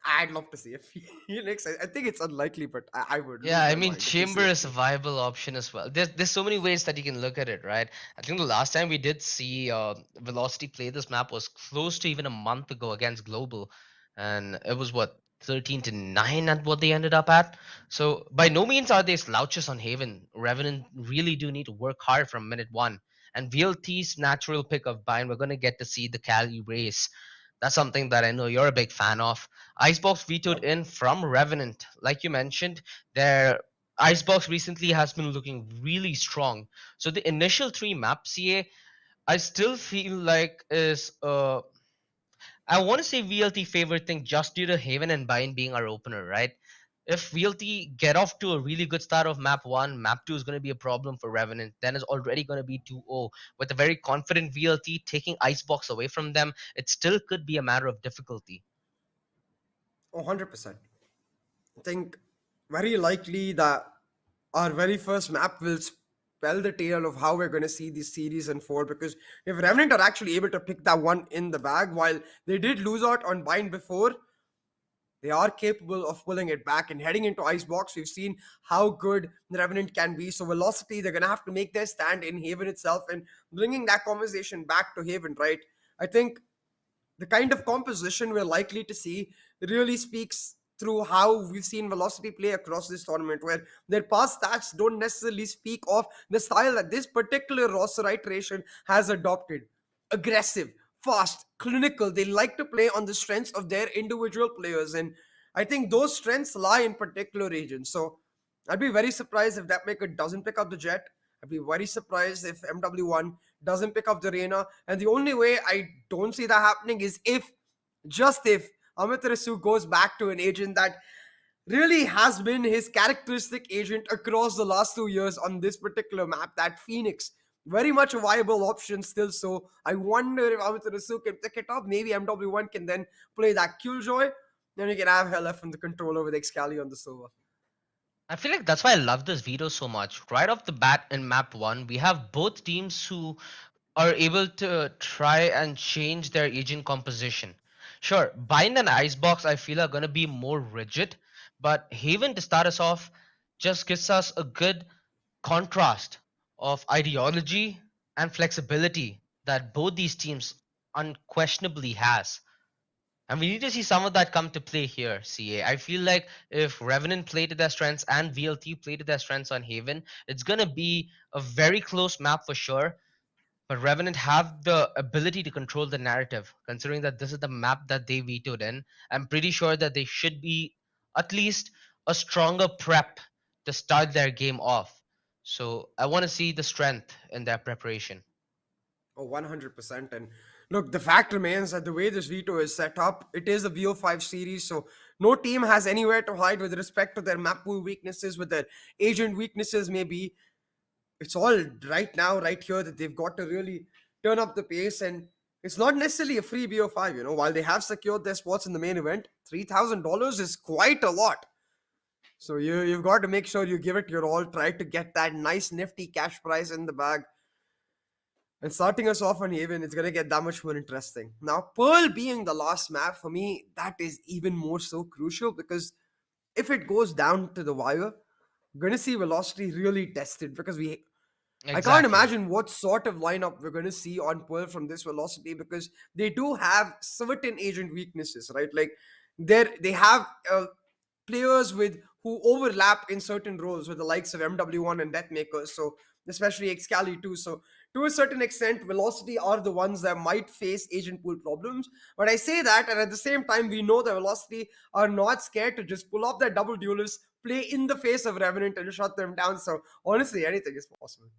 I'd love to see a Phoenix. I think it's unlikely, but I would Yeah, lose I my mean, mind if we see Chamber a is a Phoenix. viable option as well. There's so many ways that you can look at it, right? I think the last time we did see Velocity play this map was close to even a month ago against Global, and it was what 13-9 at what they ended up at. So by no means are they slouches on Haven. Revenant really do need to work hard from minute one. And VLT's natural pick of Bind, we're gonna get to see the Cali race. That's something that I know you're a big fan of. Icebox vetoed Yep. in from Revenant. Like you mentioned, their Icebox recently has been looking really strong. So the initial three maps, CA, I still feel like is I want to say VLT favorite thing just due to Haven and Bind being our opener, right? If VLT get off to a really good start of map 1, map 2 is going to be a problem for Revenant. Then it's already going to be 2-0. With a very confident VLT taking Icebox away from them, it still could be a matter of difficulty. Oh, 100%. I think very likely that our very first map will spell the tale of how we're going to see this series unfold because if Revenant are actually able to pick that one in the bag, while they did lose out on Bind before, they are capable of pulling it back and heading into Icebox. We've seen how good the Revenant can be. So Velocity, they're going to have to make their stand in Haven itself and bringing that conversation back to Haven, right? I think the kind of composition we're likely to see really speaks through how we've seen Velocity play across this tournament, where their past stats don't necessarily speak of the style that this particular roster iteration has adopted. Aggressive, fast, clinical. They like to play on the strengths of their individual players, and I think those strengths lie in particular regions. So I'd be very surprised if that maker doesn't pick up the Jet. I'd be very surprised if MW1 doesn't pick up the Reina. And the only way I don't see that happening is if, just if, Amit Rasu goes back to an agent that really has been his characteristic agent across the last 2 years on this particular map, that Phoenix. very much a viable option still. So I wonder if Amaterasu can pick it up. Maybe MW1 can then play that Killjoy. Then you can have LF in the control over the Excali on the server. I feel like that's why I love this veto so much. Right off the bat in map one, we have both teams who are able to try and change their agent composition. Sure, Bind and Icebox I feel are gonna be more rigid, but Haven to start us off just gives us a good contrast of ideology and flexibility that both these teams unquestionably has. And we need to see some of that come to play here, CA. I feel like if Revenant play to their strengths and VLT play to their strengths on Haven, it's gonna be a very close map for sure. But Revenant have the ability to control the narrative, considering that this is the map that they vetoed in. I'm pretty sure that they should be at least a stronger prep to start their game off. So I want to see the strength in their preparation. Oh, 100%. And look, the fact remains that the way this veto is set up, it is a VO5 series, so no team has anywhere to hide with respect to their map pool weaknesses, with their agent weaknesses, maybe. It's all right now, right here, that they've got to really turn up the pace. And it's not necessarily a free BO5, while they have secured their spots in the main event, $3,000 is quite a lot. So you've got to make sure you give it your all, try to get that nice nifty cash prize in the bag. And starting us off on Haven, it's gonna get that much more interesting. Now, Pearl being the last map, for me, that is even more so crucial, because if it goes down to the wire, we're gonna see Velocity really tested, because I can't Exactly. imagine what sort of lineup we're going to see on Pearl from this Velocity, because they do have certain agent weaknesses, right? Like they have players with who overlap in certain roles with the likes of MW1 and Deathmakers. So especially Excali too. So to a certain extent, Velocity are the ones that might face agent pool problems. But I say that, and at the same time, we know that Velocity are not scared to just pull off their double duelists, play in the face of Revenant, and shut them down. So honestly, anything is possible.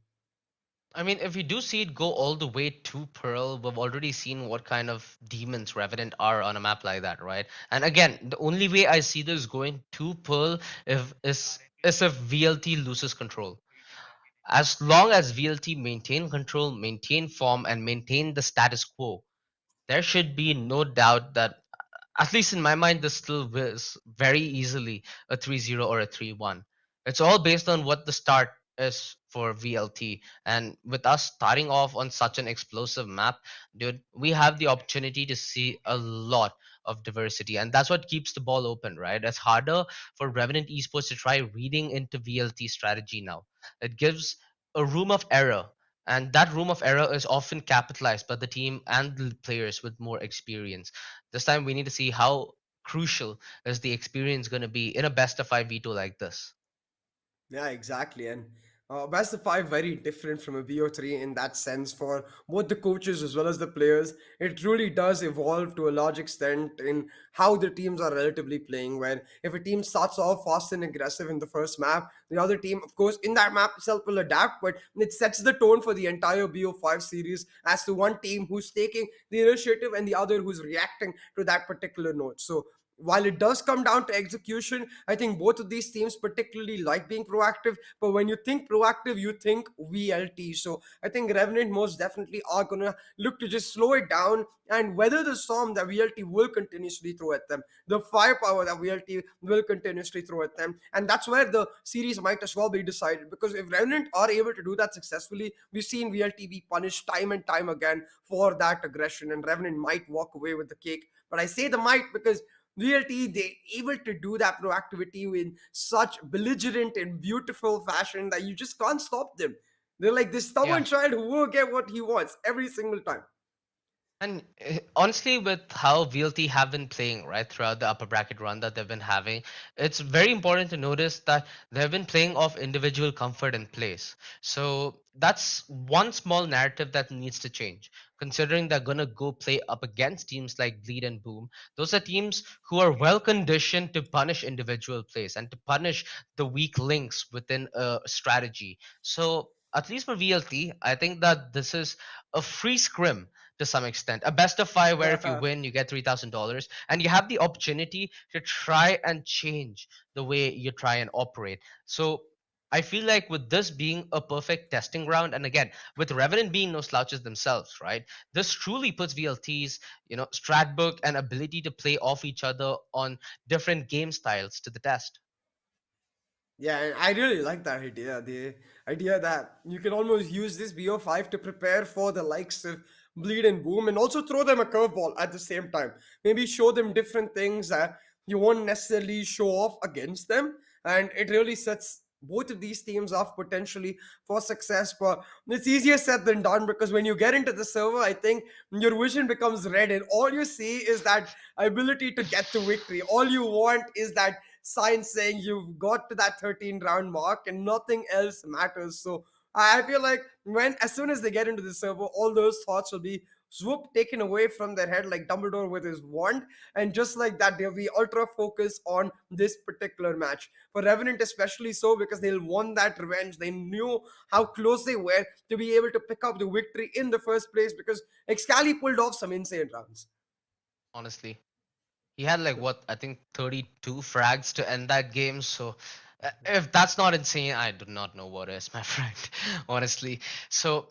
I mean, if we do see it go all the way to Pearl, we've already seen what kind of demons Revenant are on a map like that, right? And again, the only way I see this going to Pearl is if VLT loses control. As long as VLT maintain control, maintain form, and maintain the status quo, there should be no doubt that, at least in my mind, this still is very easily a 3-0 or a 3-1. It's all based on what the start is for VLT. And with us starting off on such an explosive map, dude, we have the opportunity to see a lot of diversity. And that's what keeps the ball open, right? It's harder for Revenant Esports to try reading into VLT strategy now. It gives a room of error, and that room of error is often capitalized by the team and the players with more experience. This time we need to see how crucial is the experience going to be in a best of 5 veto like this. Yeah, exactly. And best of five very different from a BO3 in that sense for both the coaches as well as the players. It truly does evolve to a large extent in how the teams are relatively playing. Where if a team starts off fast and aggressive in the first map, the other team, of course, in that map itself will adapt, but it sets the tone for the entire BO5 series as to one team who's taking the initiative and the other who's reacting to that particular note. So while it does come down to execution, I think both of these teams particularly like being proactive. But when you think proactive, you think VLT. So I think Revenant most definitely are going to look to just slow it down and weather the storm that VLT will continuously throw at them, the firepower that VLT will continuously throw at them. And that's where the series might as well be decided. Because if Revenant are able to do that successfully, we've seen VLT be punished time and time again for that aggression, and Revenant might walk away with the cake. But I say the might because VLT, they able to do that proactivity in such belligerent and beautiful fashion that you just can't stop them. They're like this Yeah. stubborn child who will get what he wants every single time. And honestly, with how VLT have been playing right throughout the upper bracket run that they've been having, it's very important to notice that they've been playing off individual comfort and place. So that's one small narrative that needs to change. Considering they're gonna go play up against teams like Bleed and Boom, those are teams who are well conditioned to punish individual plays and to punish the weak links within a strategy. So at least for VLT, I think that this is a free scrim to some extent. A best of five where if you win, you get $3,000, and you have the opportunity to try and change the way you try and operate. So I feel like with this being a perfect testing ground, and again, with Revenant being no slouches themselves, right? This truly puts VLT's, strat book and ability to play off each other on different game styles to the test. Yeah, and I really like that idea. The idea that you can almost use this BO5 to prepare for the likes of Bleed and Boom and also throw them a curveball at the same time. Maybe show them different things that you won't necessarily show off against them. And it really sets both of these teams off potentially for success. But it's easier said than done because when you get into the server, I think your vision becomes red and all you see is that ability to get to victory. All you want is that sign saying you've got to that 13 round mark and nothing else matters. So I feel like when as soon as they get into the server, all those thoughts will be swoop taken away from their head like Dumbledore with his wand, and just like that, they'll be ultra focused on this particular match. For Revenant, especially so, because they'll want that revenge. They knew how close they were to be able to pick up the victory in the first place because Excali pulled off some insane rounds. Honestly, he had like what I think 32 frags to end that game. So if that's not insane, I do not know what is, my friend. Honestly, so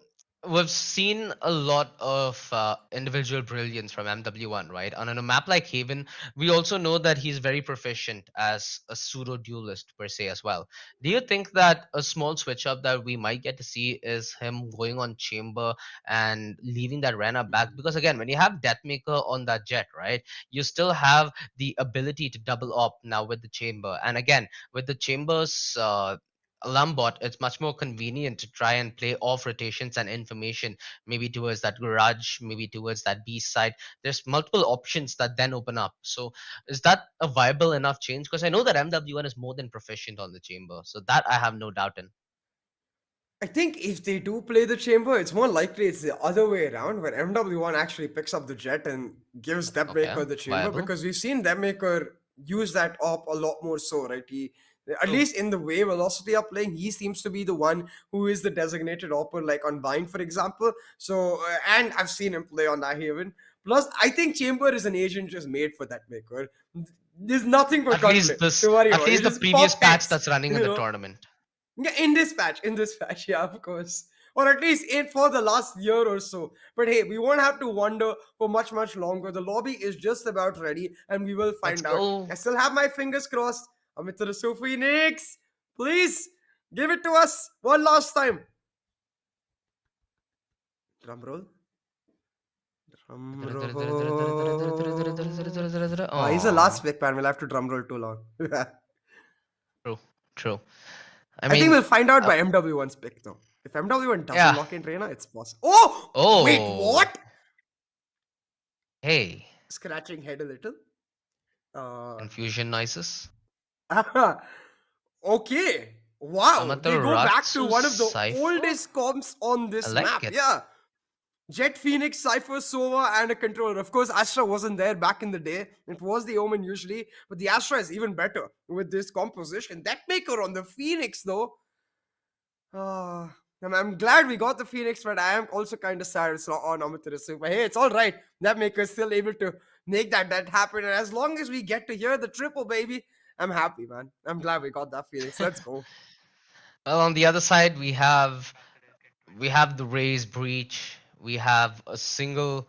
we've seen a lot of individual brilliance from MW1, right? And on a map like Haven, we also know that he's very proficient as a pseudo duelist per se as well. Do you think that a small switch up that we might get to see is him going on Chamber and leaving that Rena back? Because again, when you have Deathmaker on that jet, right, you still have the ability to double up now with the Chamber. And again, with the Chambers alarm bot, it's much more convenient to try and play off rotations and information, maybe towards that garage, maybe towards that B side. There's multiple options that then open up. So is that a viable enough change? Because I know that MW1 is more than proficient on the chamber, so that I have no doubt in. I think if they do play the chamber, it's more likely it's the other way around, where MW1 actually picks up the jet and gives Okay, Depmaker the chamber, viable. because we've seen Depmaker use that op a lot more so, right? He, at True. least in the way Velocity are playing, he seems to be the one who is the designated opper, like on Bind, for example. So, and I've seen him play on that Haven. Plus, I think Chamber is an agent just made for Depmaker. There's nothing for gunplay to worry At about. You least the just previous pop patch heads, that's running in you the know. tournament. Yeah, in this patch, yeah, of course. Or at least in for the last year or so. But hey, we won't have to wonder for much, much longer. The lobby is just about ready, and we will Let's find out. go. I still have my fingers crossed. Amit Phoenix, please give it to us one last time. Drum roll. Drum roll. He's the last Oh, pick, man. We'll have to drum roll too long. true, true. I I think mean, we'll find out uh, by MW1's pick, though. If MW1 doesn't yeah. lock in Reina, it's possible. Oh! Wait, Oh, what? hey, Scratching head a little. Uh, confusion noises. okay. Wow. They go back to Amaterasu one of the Cypher? oldest comps on I this like map. it. Yeah. Jet Phoenix, Cypher, Sova, and a controller. Of course, Astra wasn't there back in the day. It was the Omen usually, but the Astra is even better with this composition. That maker on the Phoenix, though. I'm glad we got the Phoenix, but I am also kind of sad it's not on Amaterasu. But hey, it's all right. That maker is still able to make that happen. And as long as we get to hear the triple, baby, I'm happy, man. I'm glad we got that Phoenix. Let's go. Well, on the other side, we have the Raze breach. We have a single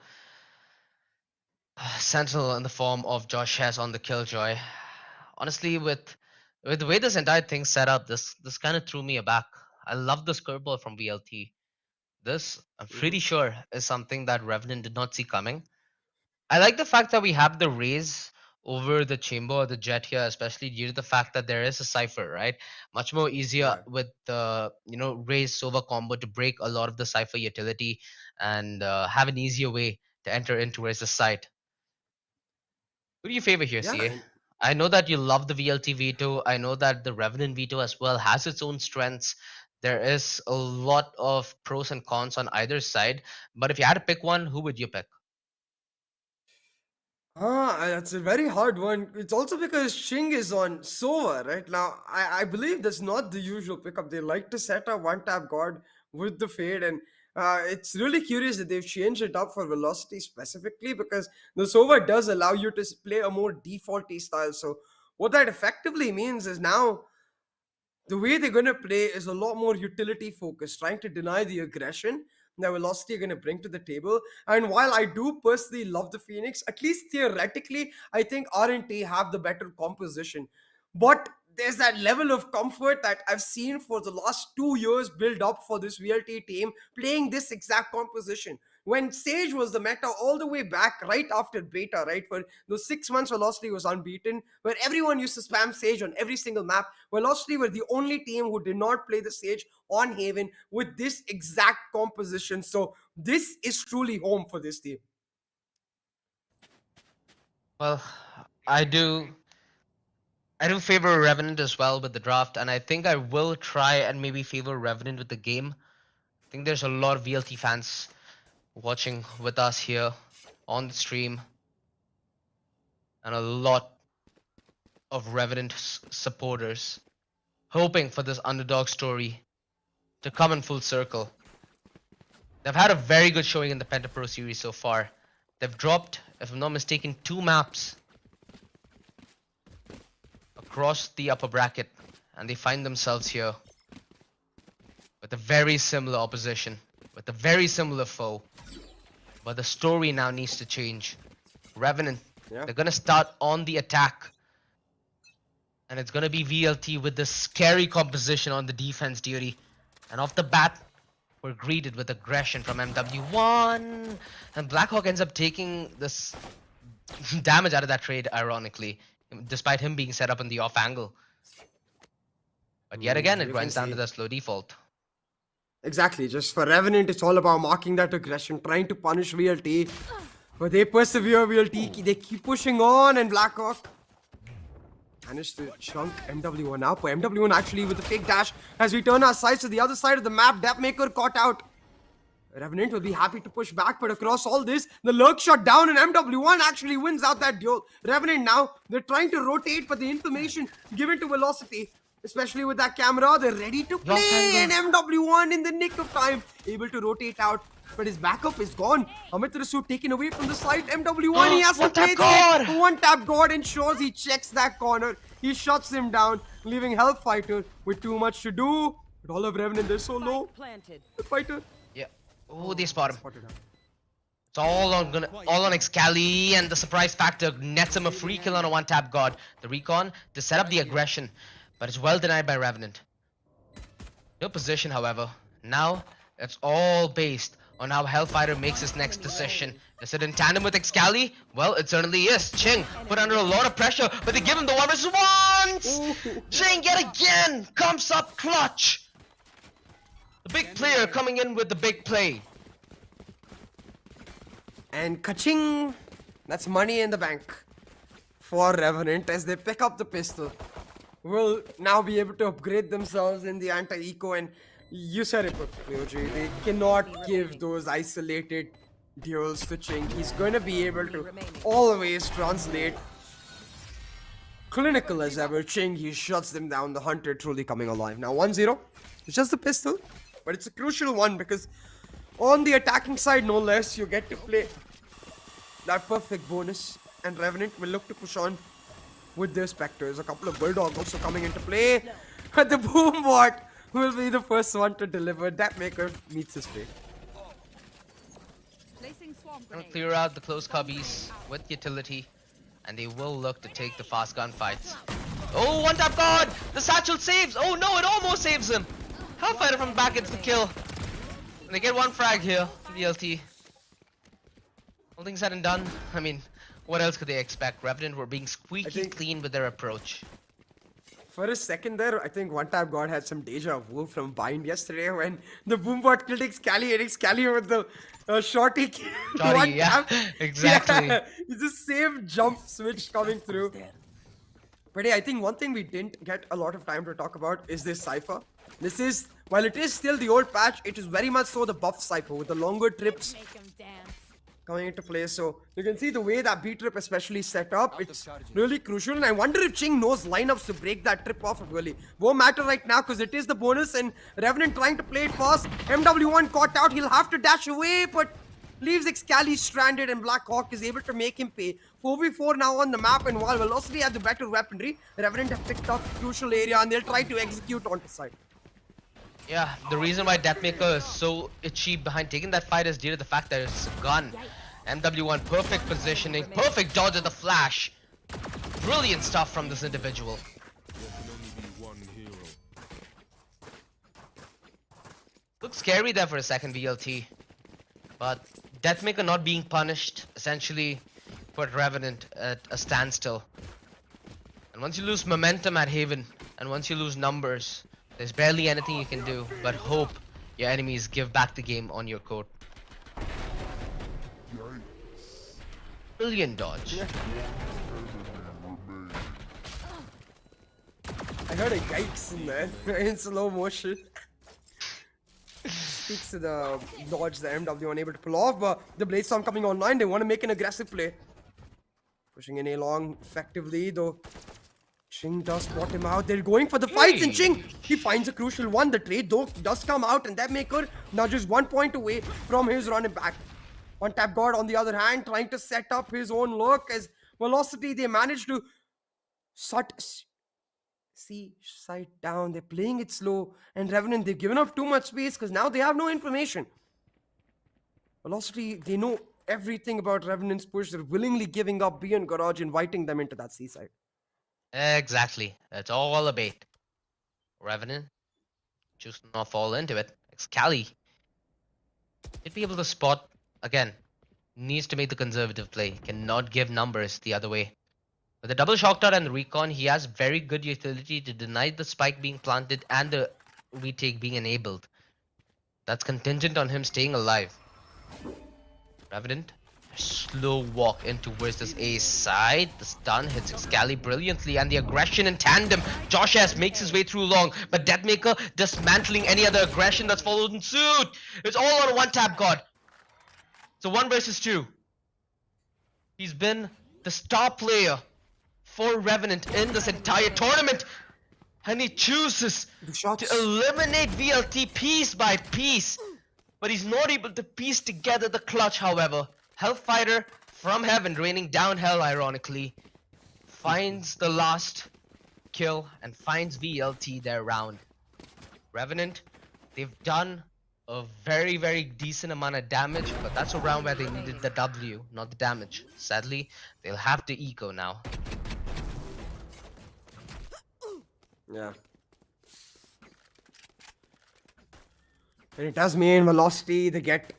sentinel in the form of Josh Hess on the Killjoy. Honestly, with the way this entire thing's set up, this kind of threw me aback. I love this curveball from VLT. This, I'm Mhm. pretty sure, is something that Revenant did not see coming. I like the fact that we have the raise over the chamber or the jet here, especially due to the fact that there is a cipher, right? Much more easier Right. with the raise Sova combo to break a lot of the cipher utility and have an easier way to enter in towards the site. Who do you favor here, Yeah. CA? I know that you love the VLT veto. I know that the Revenant veto as well has its own strengths. There is a lot of pros and cons on either side. But if you had to pick one, who would you pick? That's a very hard one. It's also because Ching is on Sova right now. I believe that's not the usual pickup. They like to set a one tap guard with the fade, and it's really curious that they've changed it up for velocity specifically because the Sova does allow you to play a more defaulty style. So what that effectively means is now the way they're going to play is a lot more utility focused, trying to deny the aggression that Velocity are going to bring to the table. And while I do personally love the Phoenix, at least theoretically, I think R&T have the better composition. But there's that level of comfort that I've seen for the last 2 years build up for this VLT team playing this exact composition. When Sage was the meta all the way back right after beta, right? For those 6 months, Velocity was unbeaten, where everyone used to spam Sage on every single map. Velocity were the only team who did not play the Sage on Haven with this exact composition. So this is truly home for this team. Well, I do favor Revenant as well with the draft, and I think I will try and maybe favor Revenant with the game. I think there's a lot of VLT fans watching with us here on the stream, and a lot of Revenant supporters hoping for this underdog story to come in full circle. They've had a very good showing in the Penta Pro Series so far. They've dropped, if I'm not mistaken, 2 maps across the upper bracket, and they find themselves here with a very similar opposition, with a very similar foe. But the story now needs to change. Revenant, they're gonna start on the attack, and it's gonna be VLT with this scary composition on the defense duty. And off the bat, we're greeted with aggression from MW1, and Blackhawk ends up taking this damage out of that trade, ironically, despite him being set up in the off angle. But yet again, it grinds down to the slow default. Exactly, just for Revenant, it's all about marking that aggression, trying to punish VLT. But they persevere, VLT, they keep pushing on, and Blackhawk managed to chunk MW1 up. But MW1 actually with the fake dash, as we turn our sights to the other side of the map, Depmaker caught out. Revenant will be happy to push back, but across all this, the lurk shot down, and MW1 actually wins out that duel. Revenant now, they're trying to rotate, but the information given to Velocity, especially with that camera, they're ready to play, and MW1 in the nick of time, able to rotate out, but his backup is gone. Amitarasu taken away from the side. MW1, he has to play it. One tap God ensures he checks that corner. He shuts him down, leaving Hellfighter with too much to do. But all of Revenant, they're so low. Planted. Hellfighter. Yeah. Oh, they spot him. It's all on Excali, and the surprise factor nets him a free kill on a one-tap God. The recon to set up the aggression, but it's well denied by Revenant. No position, however. Now it's all based on how Hellfighter makes his next decision. Is it in tandem with Excali? Well, it certainly is. Ching put under a lot of pressure, but they give him the 1v1. Ching yet again comes up clutch. The big player coming in with the big play. And kaching, that's money in the bank for Revenant as they pick up the pistol. Will now be able to upgrade themselves in the anti-eco, and you said it perfectly, OJ. They cannot give those isolated duels to Ching. He's going to be able to always translate. Clinical as ever, Ching, he shuts them down. The Hunter truly coming alive. Now 1-0. It's just the pistol, but it's a crucial one because on the attacking side, no less, you get to play that perfect bonus, and Revenant will look to push on with their Spectres. A couple of Bulldog also coming into play, but the Boombot will be the first one to deliver. Depmaker meets his fate. Clear out the close cubbies with utility, and they will look to take the fast gun fights. Oh, one tap God! The satchel saves! Oh no, it almost saves him! Hellfighter from back gets the kill. And they get one frag here, VLT. All things said and done, I mean, what else could they expect? Revenant were being squeaky clean with their approach. For a second there, I think One Tap God had some deja vu from Bind yesterday when the Boombot killed Excali, and Excali with the shorty Shorty, yeah, exactly. Yeah, it's the same jump switch coming through. But hey, I think one thing we didn't get a lot of time to talk about is this Cypher. This is, while it is still the old patch, it is very much so the buff Cypher with the longer trips coming into play. So you can see the way that B trip especially set up, it's really crucial, and I wonder if Ching knows lineups to break that trip off. It really won't matter right now because it is the bonus, and Revenant trying to play it fast. MW1 caught out, he'll have to dash away, but leaves Excali stranded, and Blackhawk is able to make him pay. 4v4 now on the map, and while Velocity has the better weaponry, Revenant have picked up a crucial area and they'll try to execute onto site. Yeah, the reason why Deathmaker is so itchy behind taking that fight is due to the fact that it's a gun. MW1, perfect positioning, perfect dodge at the flash. Brilliant stuff from this individual. There can only be one hero. Looked scary there for a second, VLT. But Deathmaker not being punished essentially put Revenant at a standstill. And once you lose momentum at Haven, and once you lose numbers, there's barely anything you can do but hope your enemies give back the game on your court. Brilliant dodge. I heard a yikes in there in slow motion. Speaks to the dodge that MW unable to pull off, but the Blade Storm coming online, they want to make an aggressive play. Pushing in A long effectively, though Ching does spot him out. They're going for the fights, and Ching, he finds a crucial one. The trade though does come out, and that maker now just 1 point away from his running back. One tap guard on the other hand, trying to set up his own look as Velocity, they managed to see side down. They're playing it slow, and Revenant, they've given up too much space because now they have no information. Velocity, they know everything about Revenant's push. They're willingly giving up B and Garage, inviting them into that seaside. Exactly. That's all a bait. Revenant, choose to not fall into it. Excali should be able to spot again. Needs to make the conservative play. Cannot give numbers the other way. With the double shock dart and the recon, he has very good utility to deny the spike being planted and the retake being enabled. That's contingent on him staying alive. Revenant, slow walk in towards this A side. The stun hits Excali brilliantly, and the aggression in tandem. Josh S makes his way through long, but Deathmaker dismantling any other aggression that's followed in suit. It's all on a one tap god. So 1 versus 2. He's been the star player for Revenant in this entire tournament, and he chooses to eliminate VLT piece by piece, but he's not able to piece together the clutch. However, Hellfighter from heaven, raining down hell ironically, finds the last kill and finds VLT their round. Revenant, they've done a very, very decent amount of damage, but that's a round where they needed the W, not the damage. Sadly, they'll have to eco now. Yeah. And it does mean Velocity, they get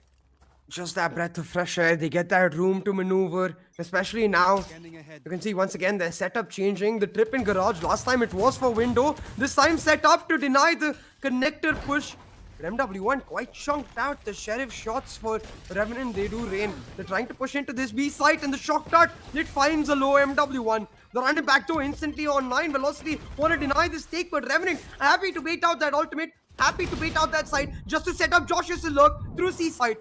just that breath of fresh air, they get that room to maneuver, especially now. Scanning ahead. You can see once again their setup changing. The trip in Garage, last time it was for window, this time set up to deny the connector push. But MW1 quite chunked out. The Sheriff shots for Revenant, they do rain. They're trying to push into this B site, and the shock dart, it finds a low MW1. The running back door instantly online. Velocity want to deny this take, but Revenant happy to bait out that ultimate, happy to bait out that side just to set up Josh's lurk through C side.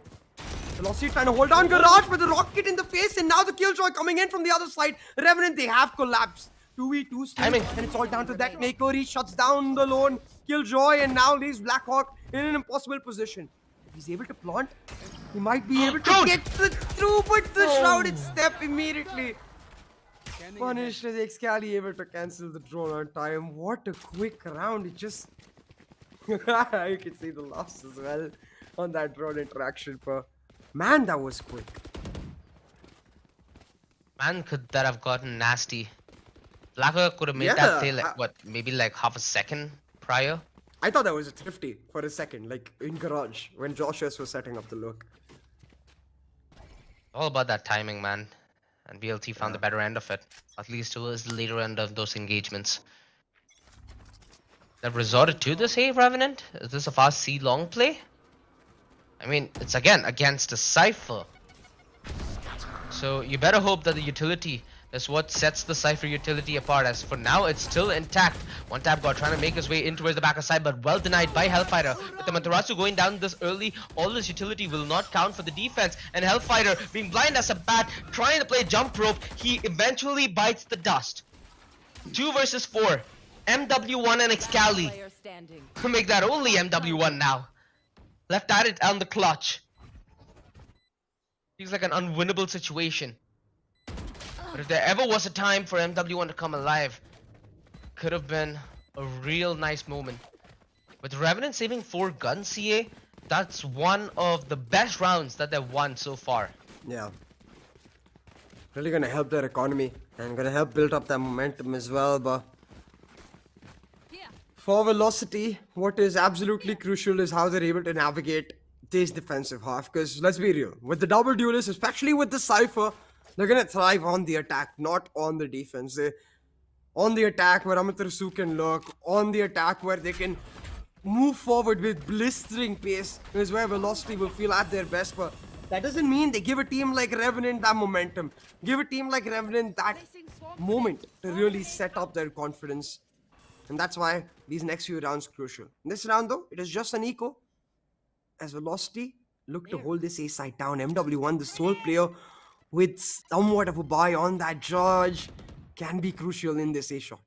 Velocity trying to hold on Garage, but the rocket in the face, and now the Killjoy coming in from the other side. Revenant, they have collapsed. 2v2 still, Timing. and it's all down to that maker. He shuts down the lone Killjoy and now leaves Blackhawk in an impossible position. If he's able to plant, he might be able to get through, but the shrouded step immediately Scanning punished as Excali able to cancel the drone on time. What a quick round. It just you can see the loss as well on that drone interaction, but man, that was quick. Man, could that have gotten nasty? Blackhawk could have made Yeah, that play like what, maybe like half a second prior. I thought that was a thrifty for a second, like in Garage when Josh S was setting up the look. All about that timing, man. And BLT found the better end of it, at least towards the later end of those engagements. They've resorted to this, hey, Revenant? Is this a fast C long play? I mean, it's again against a Cypher. So you better hope that the utility is what sets the Cypher utility apart, as for now it's still intact. One tap god trying to make his way in towards the back side, but well denied by Hellfighter. With the Matarasu going down this early, all this utility will not count for the defense, and Hellfighter being blind as a bat, trying to play jump rope, he eventually bites the dust. 2 versus 4. MW1 and Excali Player standing. make that only MW1 now. Left at it on the clutch. Feels like an unwinnable situation. But if there ever was a time for MW1 to come alive, could have been a real nice moment. With Revenant saving 4 guns, CA, that's one of the best rounds that they've won so far. Yeah. Really gonna help their economy and gonna help build up that momentum as well, but for Velocity, what is absolutely crucial is how they're able to navigate this defensive half. Because let's be real, with the double duelists, especially with the Cypher, they're gonna thrive on the attack, not on the defense. On the attack where Amaterasu can lurk, on the attack where they can move forward with blistering pace is where Velocity will feel at their best. But that doesn't mean they give a team like Revenant that momentum, give a team like Revenant that moment to really set up their confidence. And that's why these next few rounds crucial. In this round though, it is just an eco as Velocity look to hold this A side down. MW1, the sole player with somewhat of a buy on that judge, can be crucial in this A shot.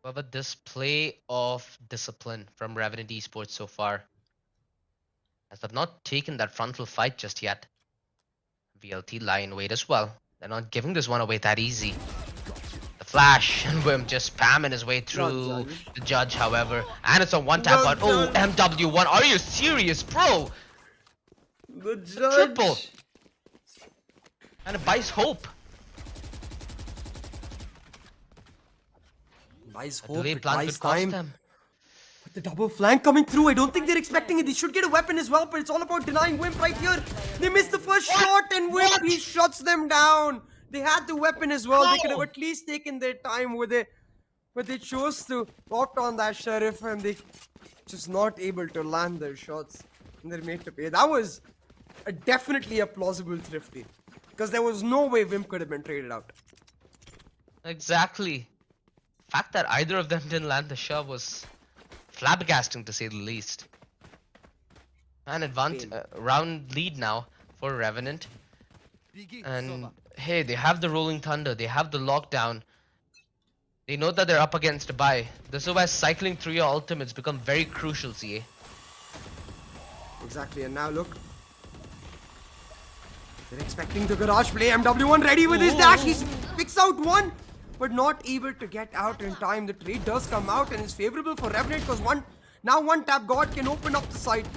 But a display of discipline from Revenant Esports so far, as they've not taken that frontal fight just yet. VLT lie in wait as well. They're not giving this one away that easy. The flash and Wim just spamming his way through the judge, however. And it's a one tap on. Oh, MW1, are you serious, bro? The judge. Triple. And it buys hope. Buys A hope, delay it plan buys could cost time. them. But the double flank coming through, I don't think they're expecting it. They should get a weapon as well, but it's all about denying Wimp right here. They missed the first shot and Wimp, he shuts them down. They had the weapon as well. They could have at least taken their time with it. But they chose to opt on that Sheriff and they just not able to land their shots. And they're made to pay. That was definitely a plausible thrifty. Because there was no way Wimp could have been traded out. Exactly. Fact that either of them didn't land the shot was flabbergasting to say the least. An round lead now for Revenant. And hey, they have the Rolling Thunder, they have the lockdown. They know that they're up against a buy. This is where cycling through your ultimates become very crucial, CA. Exactly, and now look. They're expecting the garage play. MW1 ready with his dash. He picks out one, but not able to get out in time. The trade does come out and is favorable for Revenant because one tap God can open up the side.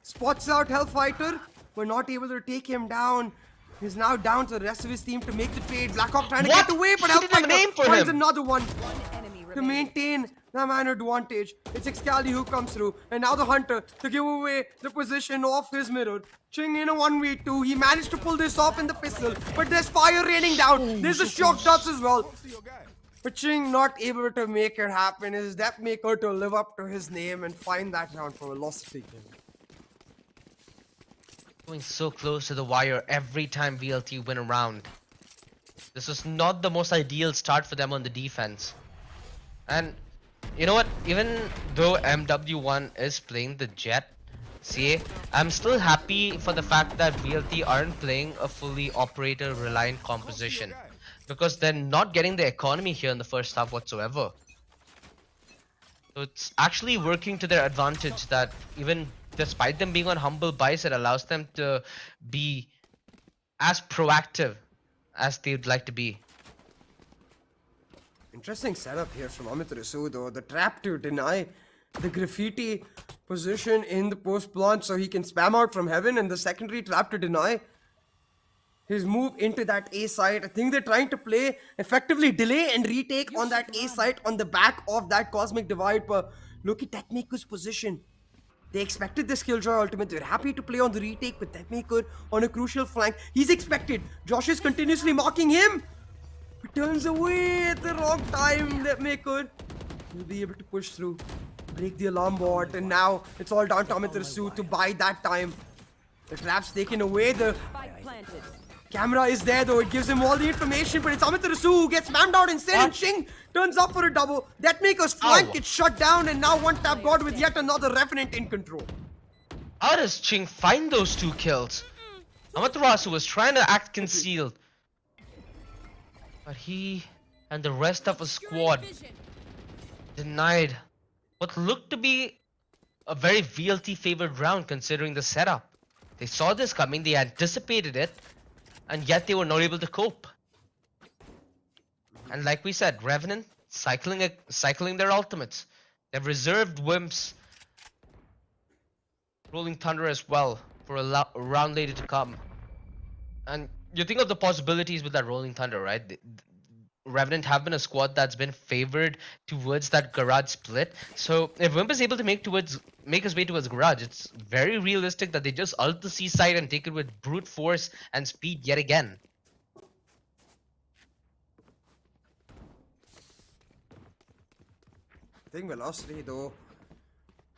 Spots out Hellfighter, but not able to take him down. He's now down to the rest of his team to make the trade. Blackhawk trying to get away, but He didn't have an aim Hellfighter for finds him. another one One enemy to remaining. maintain the man advantage. It's Excali who comes through, and now the Hunter to give away the position of his mirror. Ching in a 1v2. He managed to pull this off in the pistol, but there's fire raining down. There's a shock dust as well. But Ching not able to make it happen. His depth maker to live up to his name and find that round for Velocity. Going so close to the wire every time VLT win a round. This was not the most ideal start for them on the defense. And you know what? Even though MW1 is playing the Jet, CA, I'm still happy for the fact that VLT aren't playing a fully operator reliant composition. Because they're not getting the economy here in the first half whatsoever. So it's actually working to their advantage that even despite them being on humble buys, it allows them to be as proactive as they'd like to be. Interesting setup here from Amitarasu though. The trap to deny the graffiti position in the post plant so he can spam out from heaven, and the secondary trap to deny his move into that A site. I think they're trying to play effectively delay and retake on that A site on the back of that cosmic divide. But look at Deathmaker's position. They expected the Skilljoy ultimate. They're happy to play on the retake with Deathmaker on a crucial flank. He's expected. Josh is continuously marking him. He turns away at the wrong time. Deathmaker will be able to push through, break the alarm board, and now it's all down to Amitarasu to buy that time. The trap's taken away. The Spike planted. camera is there though. It gives him all the information, but it's Amitarasu who gets spammed out instead. And Ching turns up for a double. Deathmaker's flank gets shut down, and now one tap God with yet another Revenant in control. How does Ching find those 2 kills? Amaterasu was trying to act concealed. But he and the rest of his squad denied what looked to be a very VLT favored round considering the setup. They saw this coming, they anticipated it, and yet they were not able to cope. And like we said, Revenant cycling their ultimates. They've reserved Wimps, Rolling Thunder as well for a round later to come. And you think of the possibilities with that Rolling Thunder, right? Revenant have been a squad that's been favored towards that garage split. So if Wimp is able to make his way towards garage, it's very realistic that they just ult the C side and take it with brute force and speed yet again. I think Velocity, though,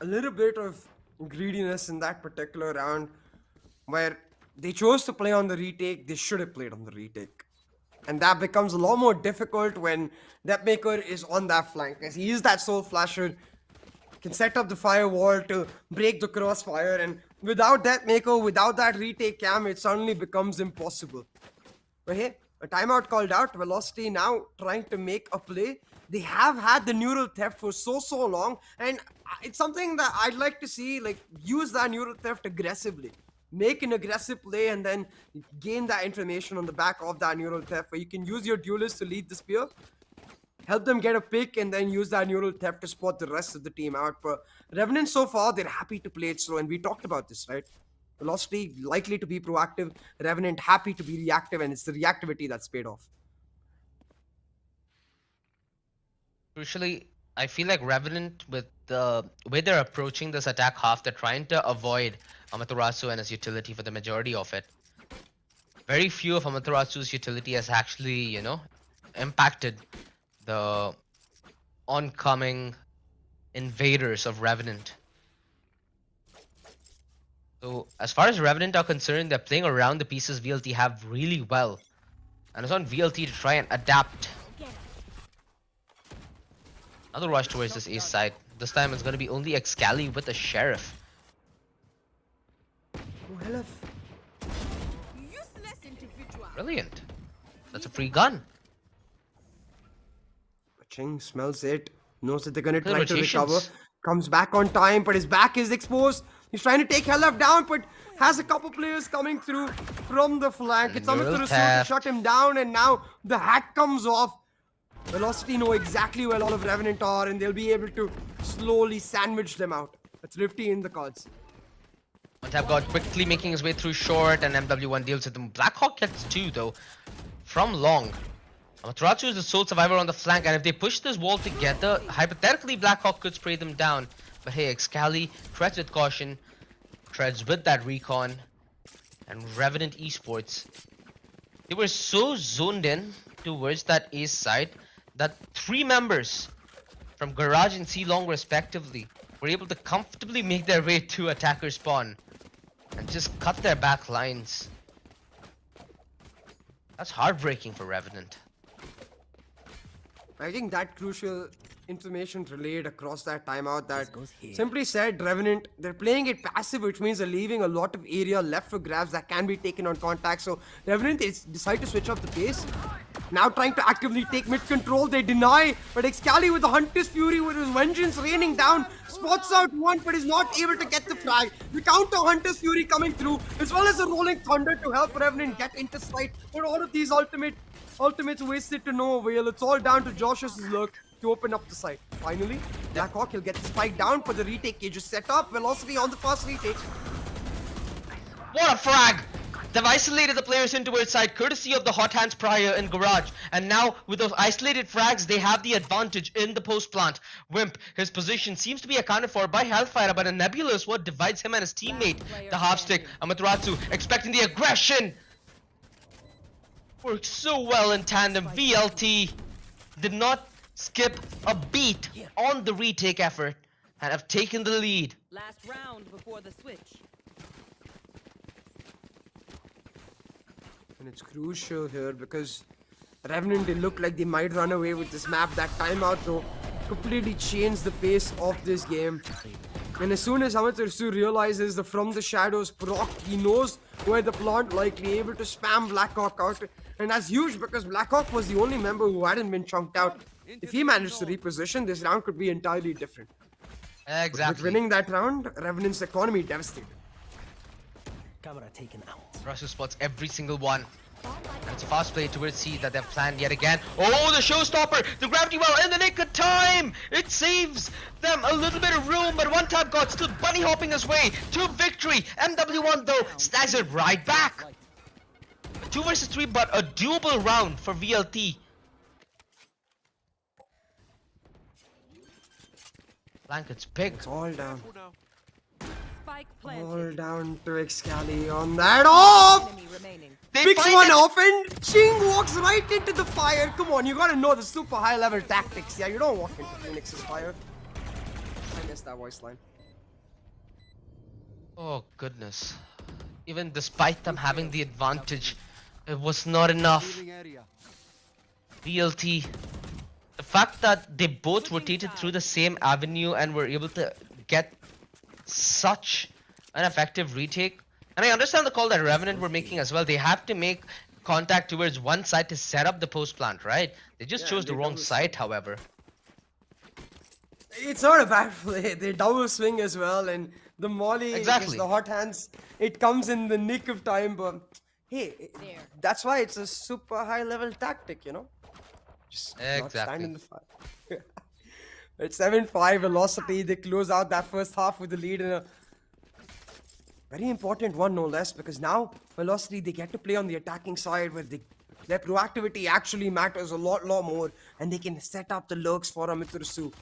a little bit of greediness in that particular round where they chose to play on the retake, they should have played on the retake. And that becomes a lot more difficult when Depmaker is on that flank, as he is that soul flasher, can set up the firewall to break the crossfire, and without Depmaker, without that retake cam, it suddenly becomes impossible. But hey, a timeout called out, Velocity now trying to make a play. They have had the neural theft for so long, and it's something that I'd like to see, like, use that neural theft aggressively. Make an aggressive play and then gain that information on the back of that neural theft, where you can use your duelist to lead the spear, help them get a pick, and then use that neural theft to spot the rest of the team out. But Revenant, so far, they're happy to play it slow, and we talked about this, right? Velocity likely to be proactive, Revenant happy to be reactive, and it's the reactivity that's paid off. Crucially, I feel like Revenant, with the way they're approaching this attack half, they're trying to avoid Amaterasu and his utility for the majority of it. Very few of Amaterasu's utility has actually, impacted the oncoming invaders of Revenant. So as far as Revenant are concerned, they're playing around the pieces VLT have really well. And it's on VLT to try and adapt. Another rush towards this ace side. This time it's going to be only Excali with the Sheriff. Oh, hello. Brilliant. That's a free gun. Ching smells it, knows that they're gonna The try to recover, rotations. comes back on time, but his back is exposed. He's trying to take Helaf down, but has a couple players coming through from the flank. It's Neural Amaterasu to theft. shut him down, and now the hat comes off. Velocity know exactly where a lot of Revenant are, and they'll be able to slowly sandwich them out. That's Rifty in the cards. Tap God quickly making his way through short, and MW1 deals with them. Blackhawk gets 2 though, from long. Amaterasu is the sole survivor on the flank, and if they push this wall together, hypothetically Blackhawk could spray them down. But hey, Excali treads with caution, treads with that recon, and Revenant Esports. They were so zoned in towards that ace side that 3 members from Garage and C Long respectively were able to comfortably make their way to attacker spawn and just cut their back lines. That's heartbreaking for Revenant. I think that crucial information relayed across that timeout that simply said Revenant, they're playing it passive, which means they're leaving a lot of area left for grabs that can be taken on contact. So Revenant decide to switch up the pace. Now trying to actively take mid control, they deny, but Excali with the Hunter's Fury with his vengeance raining down, spots out one but is not able to get the frag. The counter Hunter's Fury coming through, as well as a Rolling Thunder to help Revenant get into sight. But all of these ultimates wasted to no avail. It's all down to Josh's luck to open up the site. Finally, Blackhawk, he'll get the spike down, but the retake cage is set up. Velocity on the fast retake. What a frag! They've isolated the players in towards side courtesy of the hot hands prior in Garage, and now with those isolated frags they have the advantage in the post plant. Wimp, his position seems to be accounted for by Hellfire, but a Nebula is what divides him and his teammate. The half stick, Amaterasu expecting the aggression. Works so well in tandem. VLT did not skip a beat on the retake effort and have taken the lead. Last round before the switch. And it's crucial here because Revenant, they look like they might run away with this map. That timeout though completely changed the pace of this game. And as soon as Amaterasu realizes the From the Shadows proc, he knows where the plant likely able to spam Blackhawk out. And that's huge because Blackhawk was the only member who hadn't been chunked out. If he managed to reposition, this round could be entirely different. But Exactly. with winning that round, Revenant's economy devastated. Camera taken out. Russia spots every single one. And it's a fast play towards C that they've planned yet again. Oh, the showstopper! The gravity well in the nick of time! It saves them a little bit of room, but one tap God still bunny hopping his way to victory. MW1 though snags it right back. 2 versus 3, but a doable round for VLT. Blanket's big. It's all down. Spike All planted. down to Excali on that. Oh! Enemy remaining. They Picks find one it. off and Ching walks right into the fire. Come on, you gotta know the super high level tactics. Yeah, you don't walk into Phoenix's fire. I missed that voice line. Oh goodness. Even despite them having the advantage, it was not enough. Revealing area. VLT. The fact that they both rotated through the same avenue and were able to get such an effective retake. And I understand the call that Revenant were making as well. They have to make contact towards one side to set up the post plant, right? They just Yeah, chose they the wrong double site, however. It's not a bad play. They double swing as well, and the molly, Exactly. the hot hands, it comes in the nick of time. But hey, that's why it's a super high level tactic, you know. Just not stand in the fire. It's 7-5 velocity. They close out that first half with the lead in a very important one, no less, because now velocity they get to play on the attacking side where their proactivity actually matters a lot more, and they can set up the lurks for Amitrusu.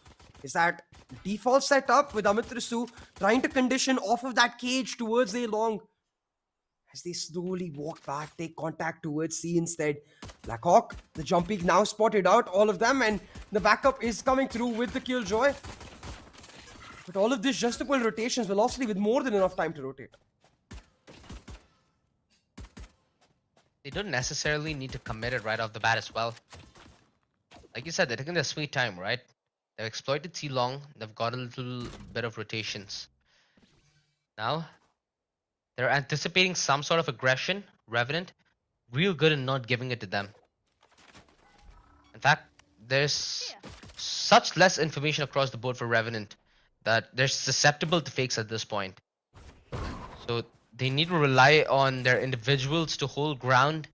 Is that default setup with Amitrusu trying to condition off of that cage towards A long. As they slowly walk back, take contact towards C instead. Blackhawk, the jump peak now spotted out, all of them, and the backup is coming through with the killjoy. But all of this just to pull rotations, velocity with more than enough time to rotate. They don't necessarily need to commit it right off the bat as well. Like you said, they're taking their sweet time, right? They've exploited C long, they've got a little bit of rotations. Now, they're anticipating some sort of aggression, Revenant. Real good in not giving it to them. In fact, there's such less information across the board for Revenant that they're susceptible to fakes at this point. So they need to rely on their individuals to hold ground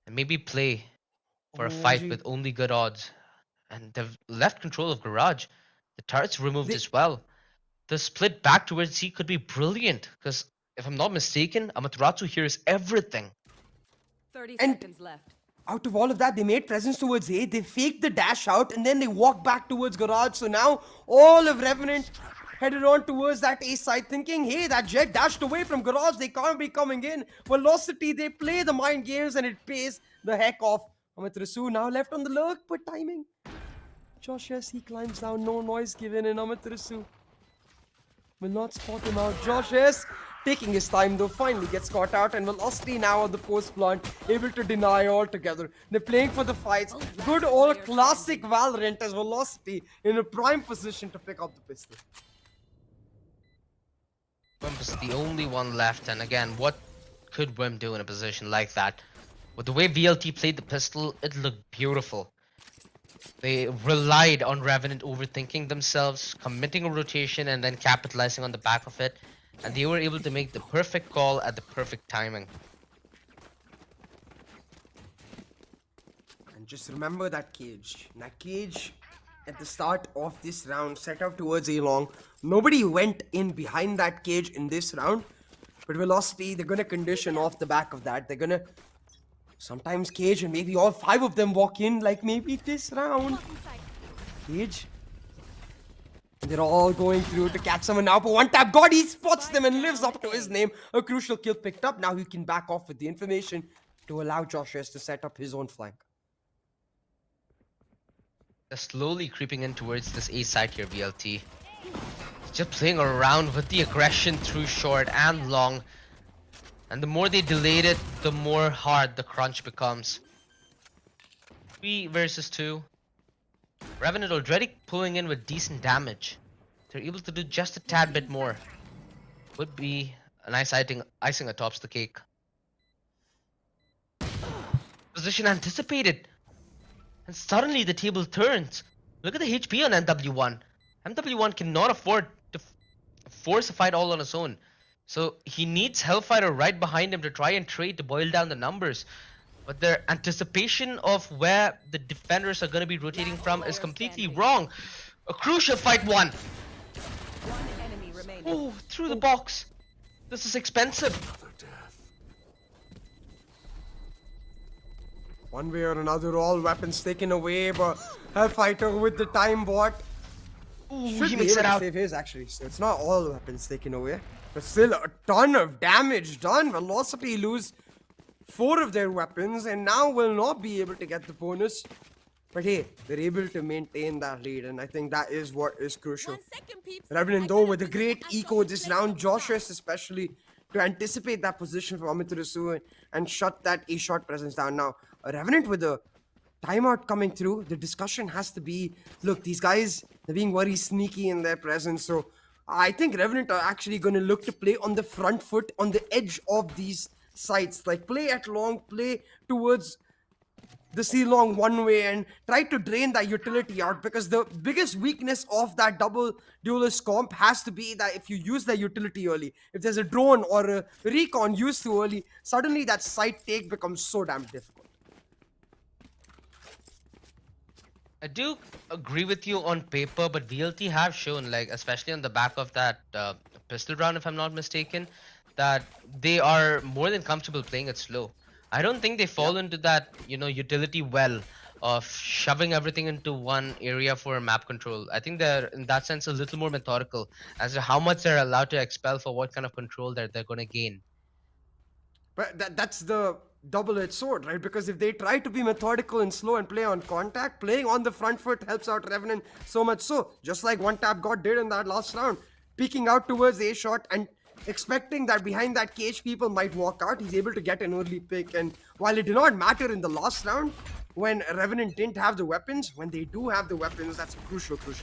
and maybe play for a fight gee. with only good odds. And they've left control of Garage. The turret's removed They- as well. The split back towards C could be brilliant because if I'm not mistaken, Amaterasu hears everything. 30 And- seconds left. Out of all of that, they made presence towards A, they faked the dash out, and then they walked back towards Garage. So now all of Revenant headed on towards that A side, thinking, hey, that jet dashed away from Garage, they can't be coming in. Velocity, they play the mind games, and it pays the heck off. Amitrusu now left on the lurk, but timing. Josh, yes, he climbs down, no noise given, and Amitrusu will not spot him out. Josh, yes, taking his time though, finally gets caught out, and Velocity now at the post plant, able to deny altogether. They're playing for the fights. Good old classic Valorant as Velocity in a prime position to pick up the pistol. Wimp is the only one left, and again, what could Wimp do in a position like that? With the way VLT played the pistol, it looked beautiful. They relied on Revenant overthinking themselves, committing a rotation, and then capitalizing on the back of it. And they were able to make the perfect call at the perfect timing. And just remember that cage. That cage at the start of this round set out towards A long. Nobody went in behind that cage in this round. But Velocity, they're gonna condition off the back of that. They're gonna sometimes cage and maybe all 5 of them walk in like maybe this round. Cage. And they're all going through to catch someone now, but one tap God, he spots them and lives up to his name. A crucial kill picked up. Now he can back off with the information to allow Josh S to set up his own flank. They're slowly creeping in towards this A side here, VLT. Just playing around with the aggression through short and long. And the more they delayed it, the more hard the crunch becomes. 3 versus 2. Revenant already pulling in with decent damage. They're able to do just a tad bit more. Would be a nice icing atop the cake. Position anticipated. And suddenly the table turns. Look at the HP on MW1. MW1 cannot afford to force a fight all on its own. So he needs Hellfighter right behind him to try and trade to boil down the numbers. But their anticipation of where the defenders are going to be rotating from is completely wrong. A crucial fight one. One enemy remaining. Oh, through the box. This is expensive. One way or another, all weapons taken away, but Hellfighter with the time bot Ooh, should he be makes able it to out. save his actually. So it's not all weapons taken away, but still a ton of damage done. Velocity lose 4 of their weapons and now will not be able to get the bonus. But hey, they're able to maintain that lead, and I think that is what is crucial. 1 second, peeps. Revenant though with a great eco this round, Joshua especially to anticipate that position for Amitarasu and shut that A-shot presence down. Now, Revenant with a timeout coming through, the discussion has to be, look, these guys, they're being very sneaky in their presence, so I think Revenant are actually going to look to play on the front foot, on the edge of these sites, like play at long, play towards the C-long one way and try to drain that utility out, because the biggest weakness of that double duelist comp has to be that if you use the utility early, if there's a drone or a recon used too early, suddenly that site take becomes so damn difficult. I do agree with you on paper, but VLT have shown, like, especially on the back of that pistol round, if I'm not mistaken, that they are more than comfortable playing it slow. I don't think they fall into that, utility well of shoving everything into one area for map control. I think they're, in that sense, a little more methodical as to how much they're allowed to expel for what kind of control that they're going to gain. But that's the double-edged sword, right? Because if they try to be methodical and slow and play on contact, playing on the front foot helps out Revenant so much so, just like One Tap God did in that last round, peeking out towards the A-shot and expecting that behind that cage people might walk out. He's able to get an early pick, and while it did not matter in the last round when Revenant didn't have the weapons, when they do have the weapons, that's a crucial pick.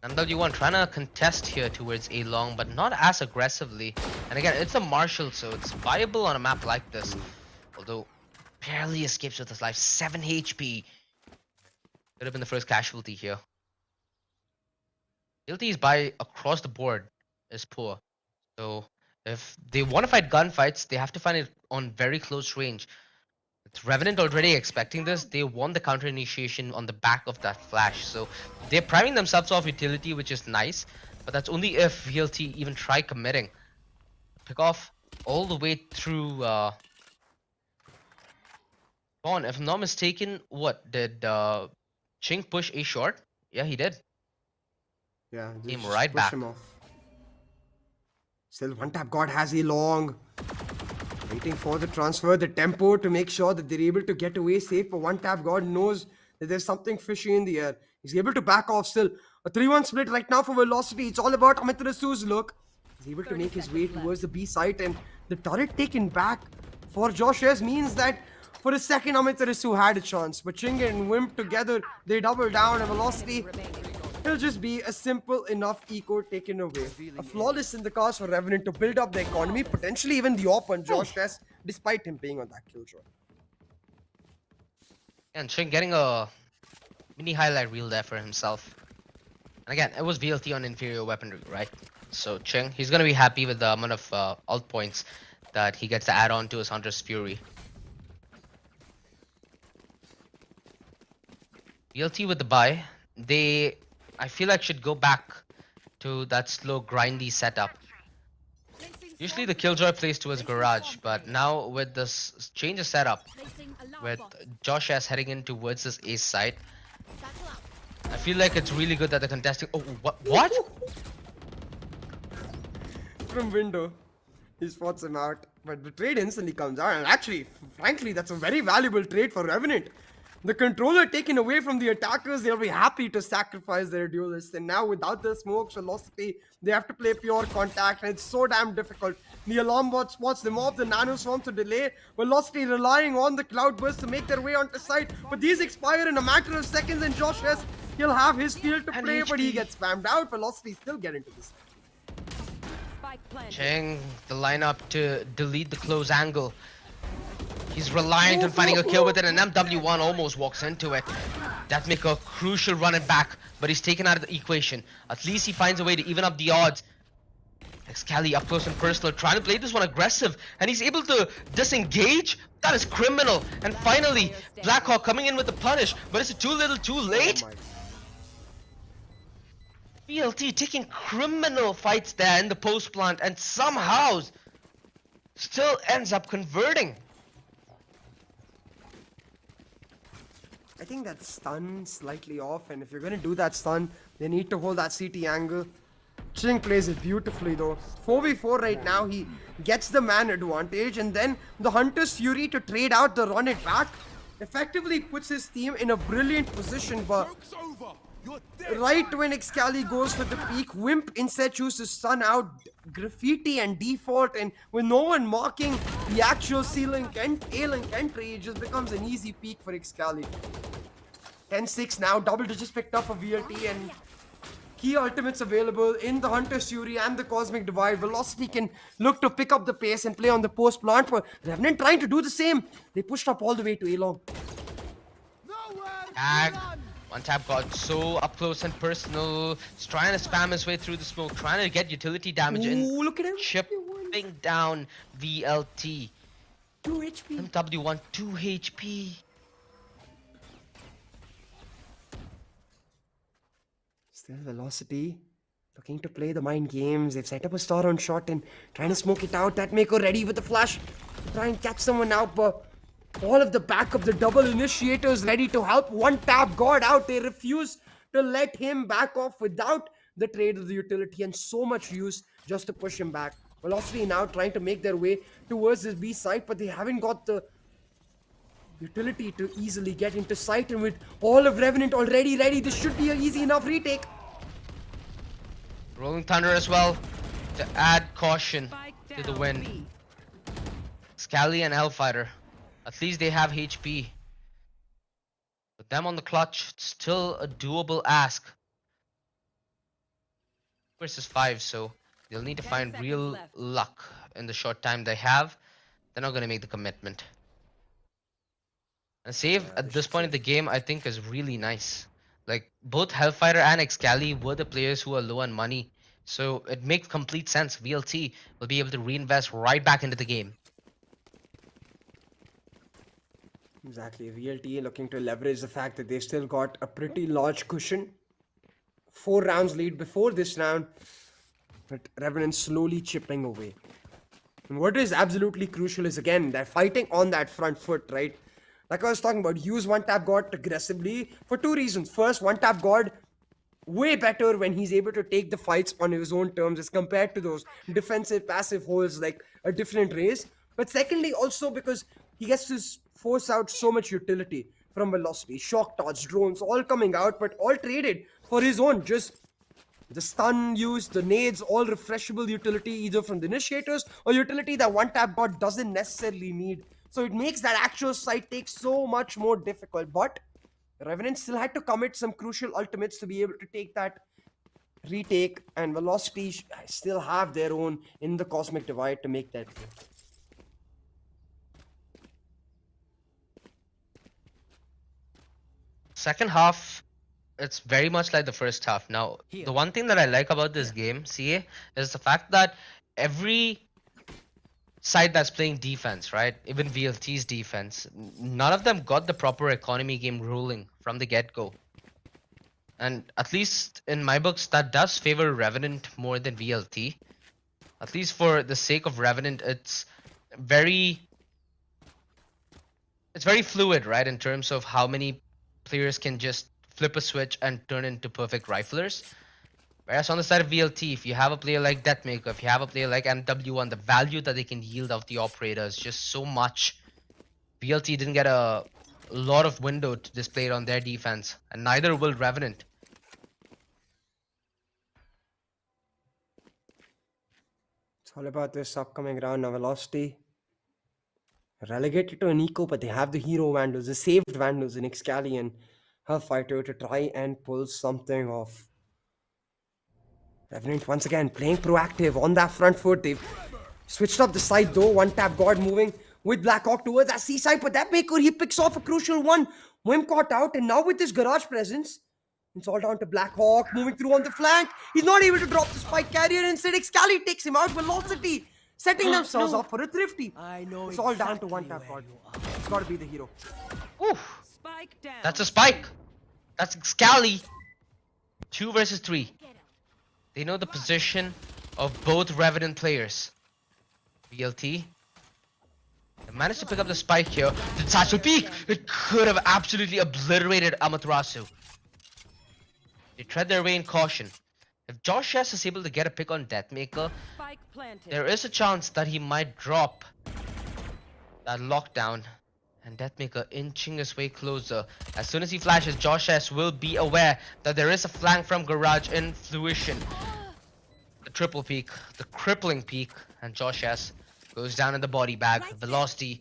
Nandal, you want trying to contest here towards A long, but not as aggressively. And again, it's a Marshall, so it's viable on a map like this. Although, barely escapes with his life. 7 HP. Could have been the first casualty here. Guilty's by across the board is poor. So, if they want to fight gunfights, they have to find it on very close range. It's Revenant already expecting this. They want the counter initiation on the back of that flash. So they're priming themselves off utility, which is nice. But that's only if VLT even try committing. Pick off all the way through Vaughn. If I'm not mistaken, what? Did Chink push A short? Yeah, he did. Yeah, Came just right push back. him off. Still, One Tap God has a long. Waiting for the transfer, the tempo to make sure that they're able to get away safe. But One Tap God knows that there's something fishy in the air. He's able to back off still. A 3-1 split right now for Velocity. It's all about Amitrasu's look. He's able to make his way towards the B site, and the turret taken back for Josh S means that for a second Amitarasu had a chance. But Ching and Wimp together, they double down, and Velocity, it'll just be a simple enough eco taken away. A flawless in the cause for Revenant to build up the economy, potentially even the op on Josh S, despite him being on that kill shot. And Chink getting a mini highlight reel there for himself. And again, it was VLT on inferior weaponry, right? So Ching, he's gonna be happy with the amount of alt points that he gets to add on to his Hunter's Fury. VLT with the buy, I feel like should go back to that slow grindy setup. Usually the Killjoy plays towards garage, but now with this change of setup, with Josh S heading in towards this ace site, I feel like it's really good that the contesting. Oh, what? From window, he spots him out, but the trade instantly comes out, and actually, frankly, that's a very valuable trade for Revenant. The controller taken away from the attackers, they'll be happy to sacrifice their duelists, and now without the smokes, velocity, they have to play pure contact, and it's so damn difficult. The alarm bot spots them off, the nano swarm to delay, velocity relying on the cloudburst to make their way onto site, but these expire in a matter of seconds, and Josh S, he'll have his field to play, but he gets spammed out. Velocity still get into this. Cheng, the lineup to delete the close angle. He's reliant on finding a kill with it, and MW1 almost walks into it. That make a crucial running back, but he's taken out of the equation. At least he finds a way to even up the odds. Excali up close and personal, trying to play this one aggressive, and he's able to disengage. That is criminal. And finally, Blackhawk coming in with the punish, but it's too little, too late. VLT taking criminal fights there in the post plant, and somehow still ends up converting. I think that stun slightly off, and if you're gonna do that stun, they need to hold that CT angle. Ching plays it beautifully though. 4v4 right now, he gets the man advantage, and then the Hunter's Fury to trade out the run it back effectively puts his team in a brilliant position, but right when Excali goes for the peak, Wimp instead chooses to stun out Graffiti and Default, and with no one marking the actual A-Link entry, it just becomes an easy peak for Excali. 10-6 now, double digits picked up for VLT, and key ultimates available in the Hunter's Fury and the Cosmic Divide. Velocity can look to pick up the pace and play on the post plant, but Revenant trying to do the same. They pushed up all the way to A-Long. Tag. One tap got so up close and personal. He's trying to spam his way through the smoke, trying to get utility damage in. Ooh, look at him. Chipping down VLT. 2 HP. MW1, 2 HP. Still Velocity looking to play the mind games. They've set up a star on shot and trying to smoke it out. That Mako ready with the flash to try and catch someone out, but all of the back of the double initiators ready to help. One tap God out. They refuse to let him back off without the trade of the utility, and so much use just to push him back. Velocity now trying to make their way towards this B site, but they haven't got the utility to easily get into sight, and with all of Revenant already ready, this should be an easy enough retake. Rolling Thunder as well to add caution Spike to the down win. B. Scally and Hellfighter. At least they have HP. With them on the clutch, it's still a doable ask. Versus 5, so they'll need to 10 find seconds real left. luck in the short time they have. They're not going to make the commitment. And save at this point in the game, I think, is really nice. Like, both Hellfighter and Excali were the players who are low on money. So it makes complete sense. VLT will be able to reinvest right back into the game. Exactly. VLT looking to leverage the fact that they still got a pretty large cushion. 4 rounds lead before this round, but Revenant slowly chipping away. And what is absolutely crucial is, again, they're fighting on that front foot, right? Like I was talking about, use one tap God aggressively for 2 reasons. First, one tap God way better when he's able to take the fights on his own terms as compared to those defensive passive holes like a different race. But secondly, also because he gets to force out so much utility from Velocity, shock torch, drones, all coming out, but all traded for his own. Just the stun use, the nades, all refreshable utility either from the initiators or utility that one tap God doesn't necessarily need. So it makes that actual site take so much more difficult. But Revenant still had to commit some crucial ultimates to be able to take that retake, and Velocity still have their own in the Cosmic Divide to make that play. Second half, it's very much like the first half. Now, the one thing that I like about this game, CA, is the fact that every side that's playing defense, right? Even VLT's defense, none of them got the proper economy game ruling from the get-go. And at least in my books, that does favor Revenant more than VLT. At least for the sake of Revenant, it's very fluid, right? In terms of how many players can just flip a switch and turn into perfect riflers. Whereas on the side of VLT, if you have a player like Deathmaker, if you have a player like MW1, the value that they can yield off the operator is just so much. VLT didn't get a lot of window to display it on their defense, and neither will Revenant. It's all about this upcoming round now. Velocity relegated to an eco, but they have the hero Vandals, the saved Vandals in Excali and Hellfighter to try and pull something off. Revenant once again playing proactive on that front foot. They've switched up the side though. One tap God moving with Blackhawk towards that seaside, but that maker, he picks off a crucial one. Wimp caught out, and now with his garage presence, it's all down to Blackhawk moving through on the flank. He's not able to drop the spike carrier. Instead, Excali takes him out. Velocity setting themselves up for a thrifty. I know It's all down to exactly one tap where god. you are. It's got to be the hero. Oof. Spike down. That's a spike. That's Scally. 2 versus 3. They know the position of both Revenant players. VLT. They managed to pick up the spike here. The Tatsu peek. It could have absolutely obliterated Amaterasu. They tread their way in caution. If Josh Hess is able to get a pick on Deathmaker, Spike planted. there is a chance that he might drop that lockdown. And Deathmaker inching his way closer. As soon as he flashes, Josh S will be aware that there is a flank from Garage in fruition. The triple peak, the crippling peak, and Josh S goes down in the body bag. Velocity,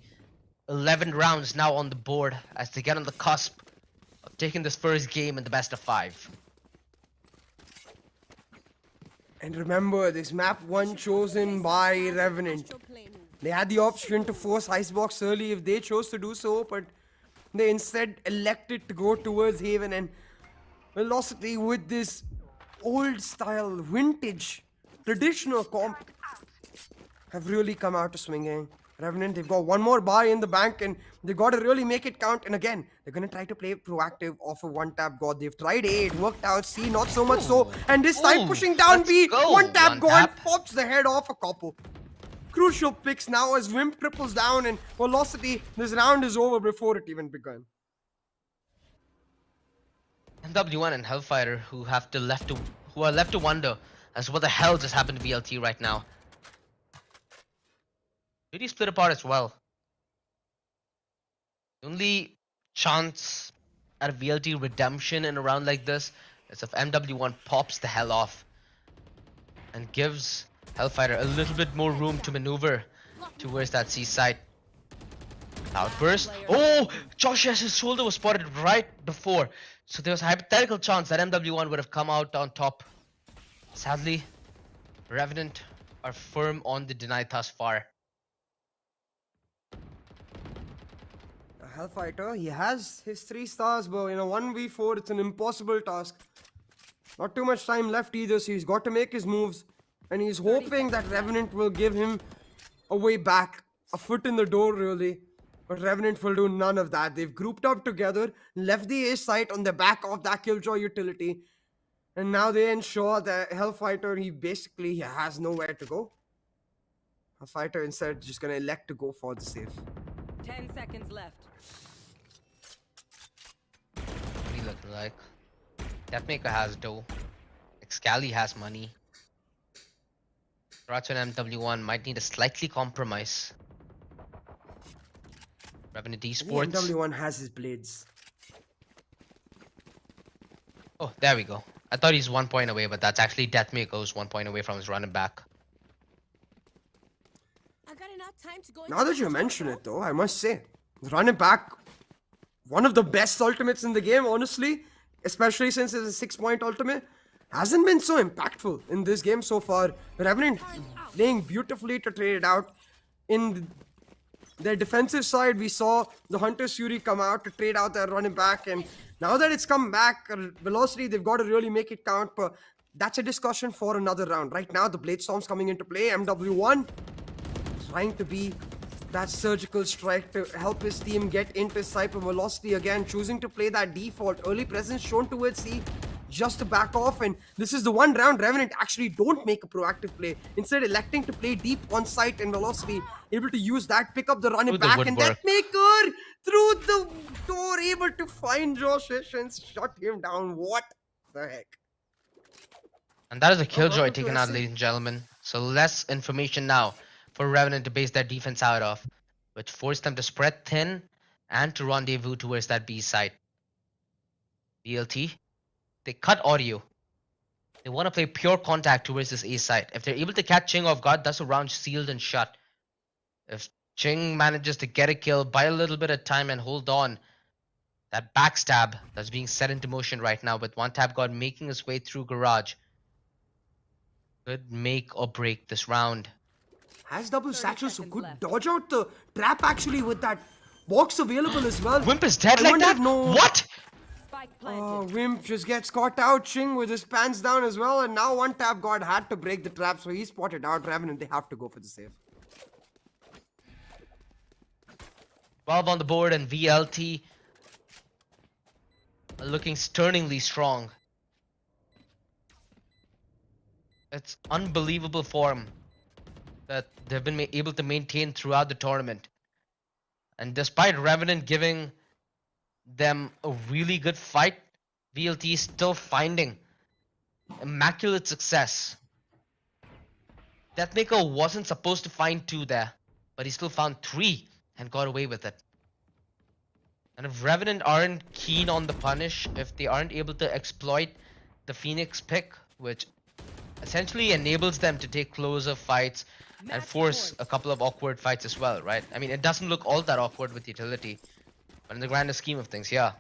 11 rounds now on the board as they get on the cusp of taking this first game in the best of 5. And remember, this map one chosen by Revenant. They had the option to force Icebox early if they chose to do so, but they instead elected to go towards Haven. And Velocity, with this old style, vintage, traditional comp, have really come out to swinging. Revenant, they've got one more buy in the bank, and they've got to really make it count. And again, they're going to try to play proactive off of one-tap God. They've tried A, it worked out. C, not so much so. And this time, Ooh, pushing down let's B, go. one-tap God One-tap. pops the head off a couple. Crucial picks now as Wimp triples down, and Velocity, this round is over before it even begun. MW1 and Hellfighter who are left to wonder as to what the hell just happened to VLT right now. Really split apart as well. The only chance at a VLT redemption in a round like this is if MW1 pops the hell off and gives Hellfighter a little bit more room to maneuver towards that seaside. Outburst. Oh! Josh S's shoulder was spotted right before. So there was a hypothetical chance that MW1 would have come out on top. Sadly, Revenant are firm on the deny thus far. Hellfighter, he has his 3 stars, but in a 1v4, it's an impossible task. Not too much time left either, so he's got to make his moves. And he's hoping that Revenant will give him a way back, a foot in the door really. But Revenant will do none of that. They've grouped up together, left the A site on the back of that Killjoy utility. And now they ensure that Hellfighter, he has nowhere to go. Hellfighter instead just gonna elect to go for the save. 10 seconds left. What do you look like? Deathmaker has dough. Excali has money. Ratcho and MW1 might need a slightly compromise. Revenant Esports. MW1 has his blades. Oh, there we go. I thought he's 1 point away, but that's actually Deathmaker who's 1 point away from his running back. I got enough time to go. Now that you mention it though, I must say, running back, one of the best ultimates in the game, honestly. Especially since it's a 6-point ultimate. Hasn't been so impactful in this game so far. Revenant playing beautifully to trade it out. In their defensive side, we saw the Hunter's Fury come out to trade out their running back. And now that it's come back, Velocity, they've got to really make it count. But that's a discussion for another round. Right now, the Blade Storm's coming into play. MW1 trying to be that surgical strike to help his team get into Cyper. Velocity again choosing to play that default. Early presence shown towards C just to back off, and this is the one round Revenant actually don't make a proactive play. Instead electing to play deep on site, and Velocity able to use that, pick up the running Through the back, and woodwork. Deathmaker through the door able to find Josh and shut him down. What the heck? And that is a Killjoy welcome to taken out, SC. ladies and gentlemen. So less information now for Revenant to base their defense out of, which forced them to spread thin and to rendezvous towards that B site. DLT, they cut audio. They want to play pure contact towards this A site. If they're able to catch Ching off guard, that's a round sealed and shut. If Ching manages to get a kill, buy a little bit of time and hold on, that backstab that's being set into motion right now with one tap god making his way through garage could make or break this round. Has double 30 satchel, so seconds could left. dodge out the trap actually with that box available as well. Wimp is dead I like wonder that? if no- What? Spike planted. Wimp just gets caught out. Ching with his pants down as well, and now one tap god had to break the trap, so he spotted out Revenant. They have to go for the save. Valve on the board and VLT are looking sternly strong. It's unbelievable form that they've been able to maintain throughout the tournament. And despite Revenant giving them a really good fight, VLT is still finding immaculate success. Deathmaker wasn't supposed to find 2 there, but he still found 3 and got away with it. And if Revenant aren't keen on the punish, if they aren't able to exploit the Phoenix pick, which essentially enables them to take closer fights and force a couple of awkward fights as well, right? I mean, it doesn't look all that awkward with utility, but in the grander scheme of things, yeah.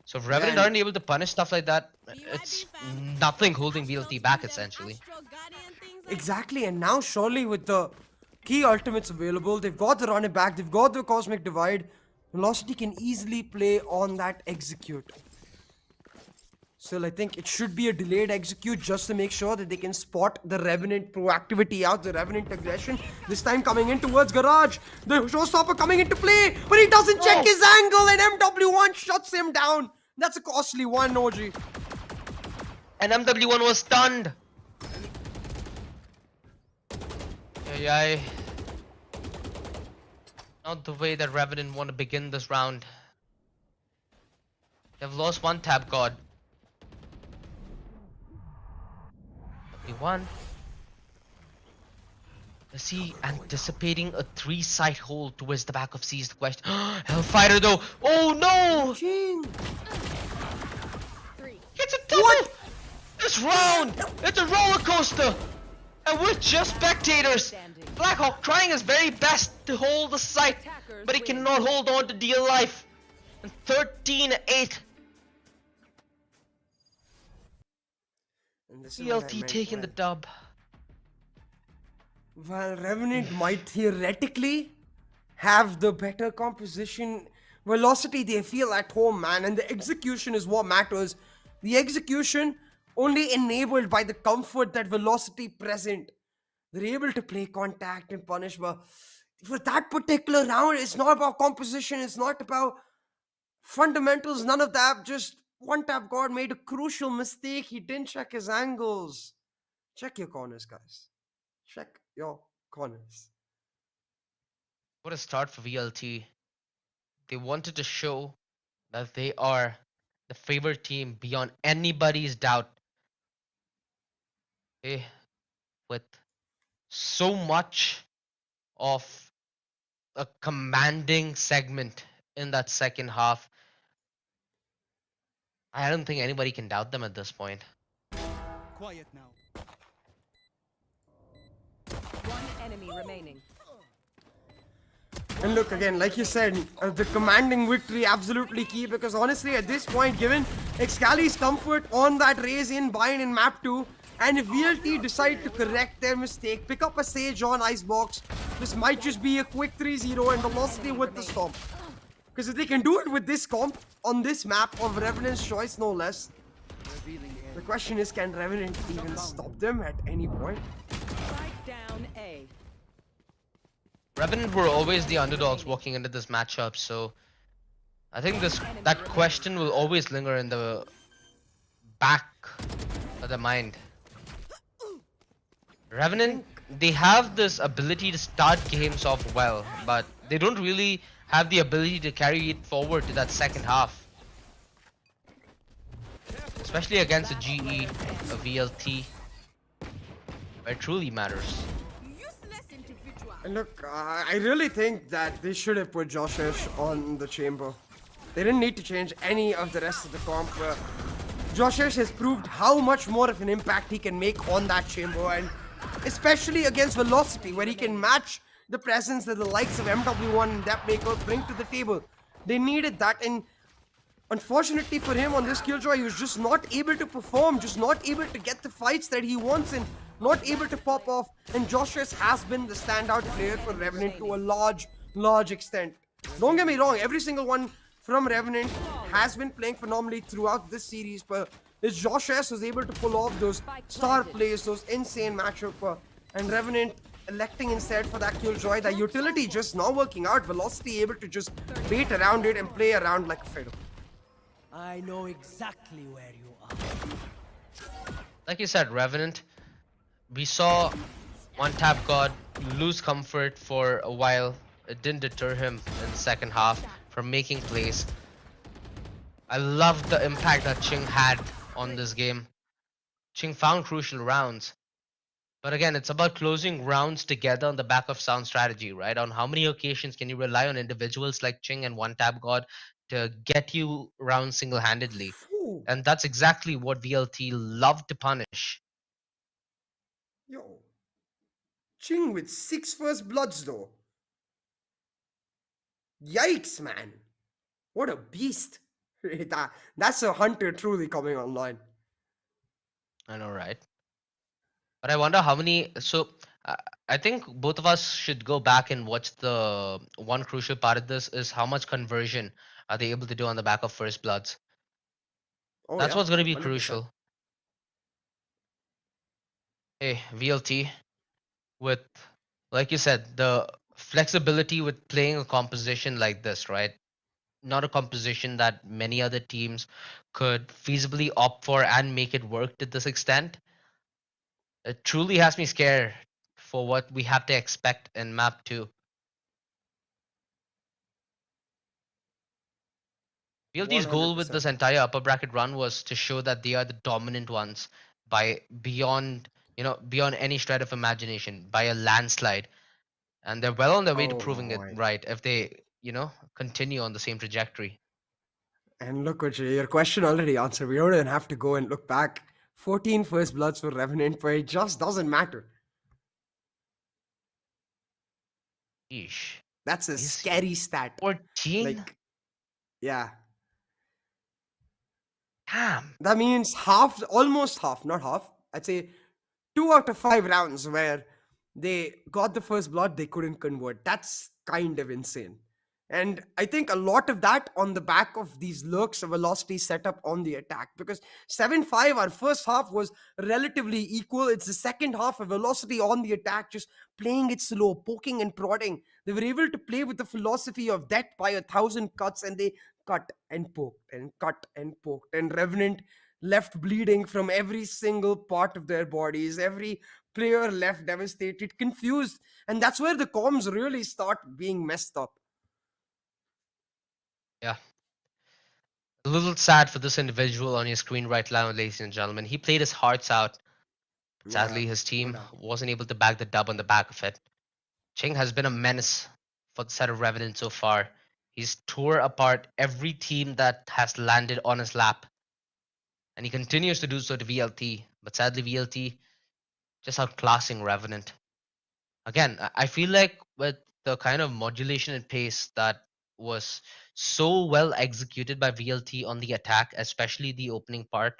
So if Revenant Man. aren't able to punish stuff like that, it's nothing holding VLT back, essentially. Exactly, and now surely with the key ultimates available, they've got the run it back, they've got the cosmic divide. Velocity can easily play on that execute. Still, I think it should be a delayed execute just to make sure that they can spot the Revenant proactivity out, the Revenant aggression. This time coming in towards Garage. The showstopper coming into play, but he doesn't check his angle, and MW1 shuts him down. That's a costly one, OG. And MW1 was stunned. Yeah. Not the way that Revenant want to begin this round. They've lost 1 tap god. W1. Is he anticipating a 3-side hold towards the back of C is the question. Hellfighter though. Oh no! Ching. It's a double! What? This round! It's a roller coaster! And we're just spectators! Blackhawk trying his very best to hold the site, but he cannot hold on to dear life. And 13-8. And this is what I VLT meant, taking the well. dub. Well, Revenant might theoretically have the better composition. Velocity, they feel at home, man, and the execution is what matters. The execution only enabled by the comfort that Velocity present. They're able to play contact and punish, but for that particular round, it's not about composition, it's not about fundamentals, none of that. Just one tap god made a crucial mistake. He didn't check his angles. Check your corners, guys. Check your corners. What a start for VLT. They wanted to show that they are the favorite team beyond anybody's doubt. With so much of a commanding segment in that second half, I don't think anybody can doubt them at this point. Quiet now. One enemy remaining. And look, again, like you said, the commanding victory absolutely key, because honestly, at this point, given Excali's comfort on that raise in bind in map 2, and if VLT decide to correct their mistake, pick up a Sage on Icebox, this might just be a quick 3-0 and Velocity with the stomp. Because if they can do it with this comp, on this map of Revenant's choice, no less, Revealing the area. question is, can Revenant even stop them at any point? Spike down A. Revenant were always the underdogs walking into this matchup, so I think that question will always linger in the back of the mind. Revenant, they have this ability to start games off well, but they don't really have the ability to carry it forward to that second half. Especially against a GE, a VLT, where it truly matters. And look, I really think that they should have put Joshish on the chamber. They didn't need to change any of the rest of the comp. Joshish has proved how much more of an impact he can make on that chamber, and especially against Velocity, where he can match the presence that the likes of MW1 and Deathmaker bring to the table. They needed that, and unfortunately for him on this Killjoy, he was just not able to perform, just not able to get the fights that he wants, and not able to pop off. And Joshua has been the standout player for Revenant to a large extent. Don't get me wrong, every single one from Revenant has been playing phenomenally throughout this series, but it's Josh S who's able to pull off those star plays, those insane matchup, and Revenant electing instead for that killjoy. That utility just not working out. Velocity able to just bait around it and play around like a fiddle. I know exactly where you are. Like you said, Revenant, we saw one tap God lose comfort for a while. It didn't deter him in the second half from making plays. I love the impact that Ching had on this game. Ching found crucial rounds. But again, it's about closing rounds together on the back of sound strategy, right? On how many occasions can you rely on individuals like Ching and One Tap God to get you rounds single handedly? Phew. And that's exactly what VLT loved to punish. Yo. Ching with 6 first bloods though. Yikes, man. What a beast. That's a hunter truly coming online. I know, right? But I wonder how many. So uh, I think both of us should go back and watch the one crucial part of this is how much conversion are they able to do on the back of first bloods. Oh That's yeah, what's going to be 100%. crucial. Hey, VLT, with, like you said, the flexibility with playing a composition like this, right? Not a composition that many other teams could feasibly opt for and make it work to this extent. It truly has me scared for what we have to expect in map 2. VLT's goal with 100%. this entire upper bracket run was to show that they are the dominant ones by beyond any shred of imagination, by a landslide. And they're well on their way to Oh proving it boy. right if they, continue on the same trajectory. And look what your question already answered. We don't even have to go and look back. 14 first bloods for Revenant, but it just doesn't matter. Yeesh. That's a Is scary stat. 14? Like, yeah. Damn. That means half, almost half, not half. I'd say 2 out of 5 rounds where they got the first blood, they couldn't convert. That's kind of insane. And I think a lot of that on the back of these lurks of velocity setup on the attack. Because 7-5, our first half was relatively equal. It's the second half of velocity on the attack, just playing it slow, poking and prodding. They were able to play with the philosophy of death by 1,000 cuts, and they cut and poked and cut and poked. And Revenant left bleeding from every single part of their bodies. Every player left devastated, confused. And that's where the comms really start being messed up. Yeah. A little sad for this individual on your screen right now, ladies and gentlemen. He played his hearts out. Yeah, Sadly, his no team doubt. wasn't able to bag the dub on the back of it. Ching has been a menace for the set of Revenant so far. He's tore apart every team that has landed on his lap. And he continues to do so to VLT. But sadly, VLT just outclassing Revenant. Again, I feel like with the kind of modulation and pace that was so well executed by VLT on the attack, especially the opening part,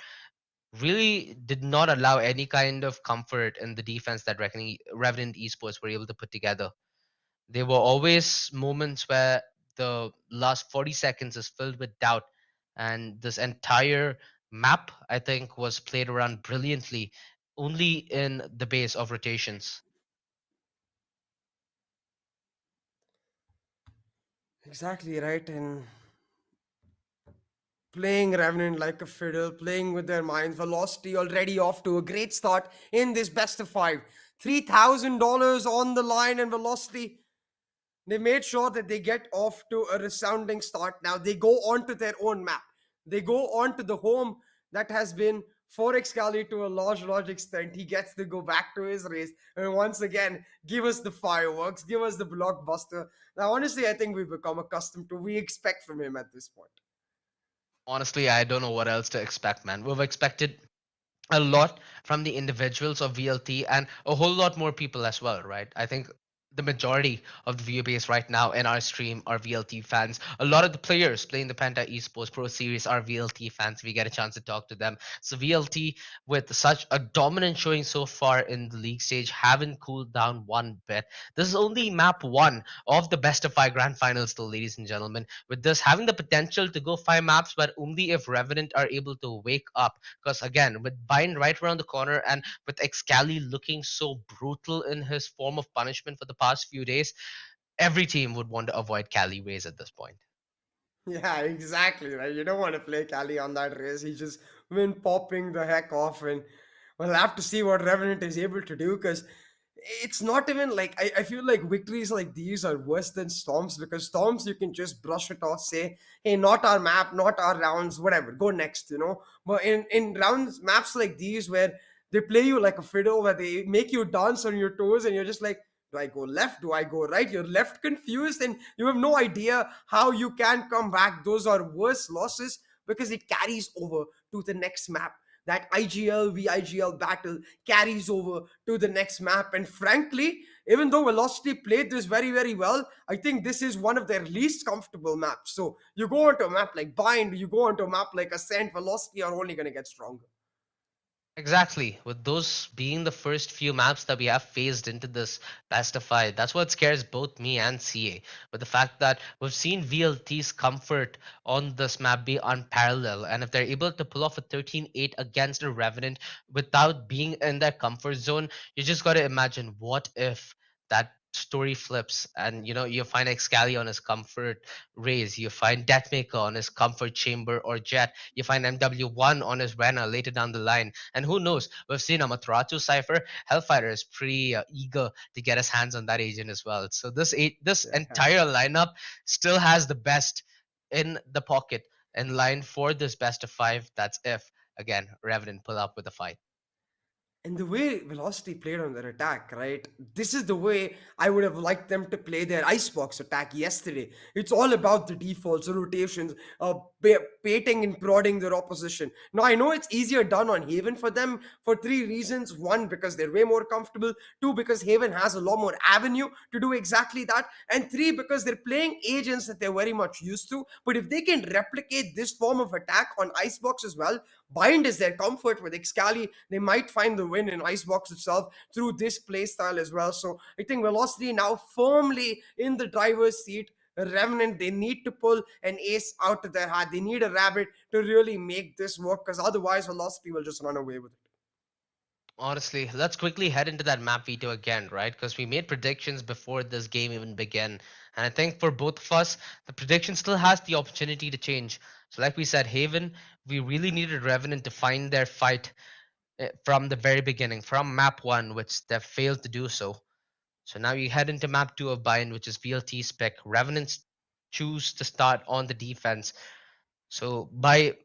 really did not allow any kind of comfort in the defense that Revenant Esports were able to put together. There were always moments where the last 40 seconds is filled with doubt, and this entire map, I think, was played around brilliantly, only in the base of rotations. Exactly right. And playing Revenant like a fiddle, playing with their minds. Velocity already off to a great start in this best of 5. $3,000 on the line, and Velocity, they made sure that they get off to a resounding start. Now they go on to their own map. They go on to the home that has been 4x Cali to a large extent. He gets to go back to his race and once again give us the fireworks, give us the blockbuster. Now, honestly, I think we've become accustomed to, we expect from him at this point. Honestly, I don't know what else to expect, man. We've expected a lot from the individuals of VLT and a whole lot more people as well, right? I think the majority of the viewer base right now in our stream are VLT fans. A lot of the players playing the Penta Esports Pro Series are VLT fans. We get a chance to talk to them. So VLT, with such a dominant showing so far in the league stage, haven't cooled down one bit. This is only map one of the best of five grand finals, though, ladies and gentlemen. With this having the potential to go five maps, but only if Revenant are able to wake up. Because again, with Bind right around the corner and with Excali looking so brutal in his form of punishment for the past few days, every team would want to avoid Cali Rays at this point. Yeah, exactly, right. You don't want to play Cali on that race. He just been popping the heck off, and we'll have to see what Revenant is able to do because it's not even like I feel like victories like these are worse than storms because storms you can just brush it off, say, hey, not our map, not our rounds, whatever, go next, you know. But in rounds maps like these where they play you like a fiddle, where they make you dance on your toes, and you're just like, do I go left? Do I go right? You're left confused and you have no idea how you can come back. Those are worse losses because it carries over to the next map. That IGL VIGL battle carries over to the next map. And frankly, even though Velocity played this very, very well, I think this is one of their least comfortable maps. So you go onto a map like Bind, you go onto a map like Ascent, Velocity are only going to get stronger. Exactly. With those being the first few maps that we have phased into this best of five, that's what scares both me and CA. But the fact that we've seen VLT's comfort on this map be unparalleled, and if they're able to pull off a 13-8 against a Revenant without being in their comfort zone, you just got to imagine what if that story flips and you find Excali on his comfort raise, you find Deathmaker on his comfort chamber or jet, you find MW1 on his Rena later down the line. And who knows? We've seen Amaterasu Cypher. Hellfighter is pretty eager to get his hands on that agent as well. So this entire lineup still has the best in the pocket in line for this best of five. That's if again Revenant pull up with a fight. And the way Velocity played on their attack, right? This is the way I would have liked them to play their Icebox attack yesterday. It's all about the defaults, the rotations, baiting and prodding their opposition. Now, I know it's easier done on Haven for them for three reasons. One, because they're way more comfortable. Two, because Haven has a lot more avenue to do exactly that. And three, because they're playing agents that they're very much used to. But if they can replicate this form of attack on Icebox as well, Bind is their comfort with Excali. They might find the win in Icebox itself through this playstyle as well. So I think Velocity now firmly in the driver's seat. Revenant, they need to pull an ace out of their hat. They need a rabbit to really make this work because otherwise Velocity will just run away with it. Honestly, let's quickly head into that map veto again, right? Because we made predictions before this game even began. And I think for both of us, the prediction still has the opportunity to change. So, like we said, Haven, we really needed Revenant to find their fight from the very beginning, from map one, which they failed to do so. So now you head into map two of Bind, which is VLT spec. Revenants choose to start on the defense. So by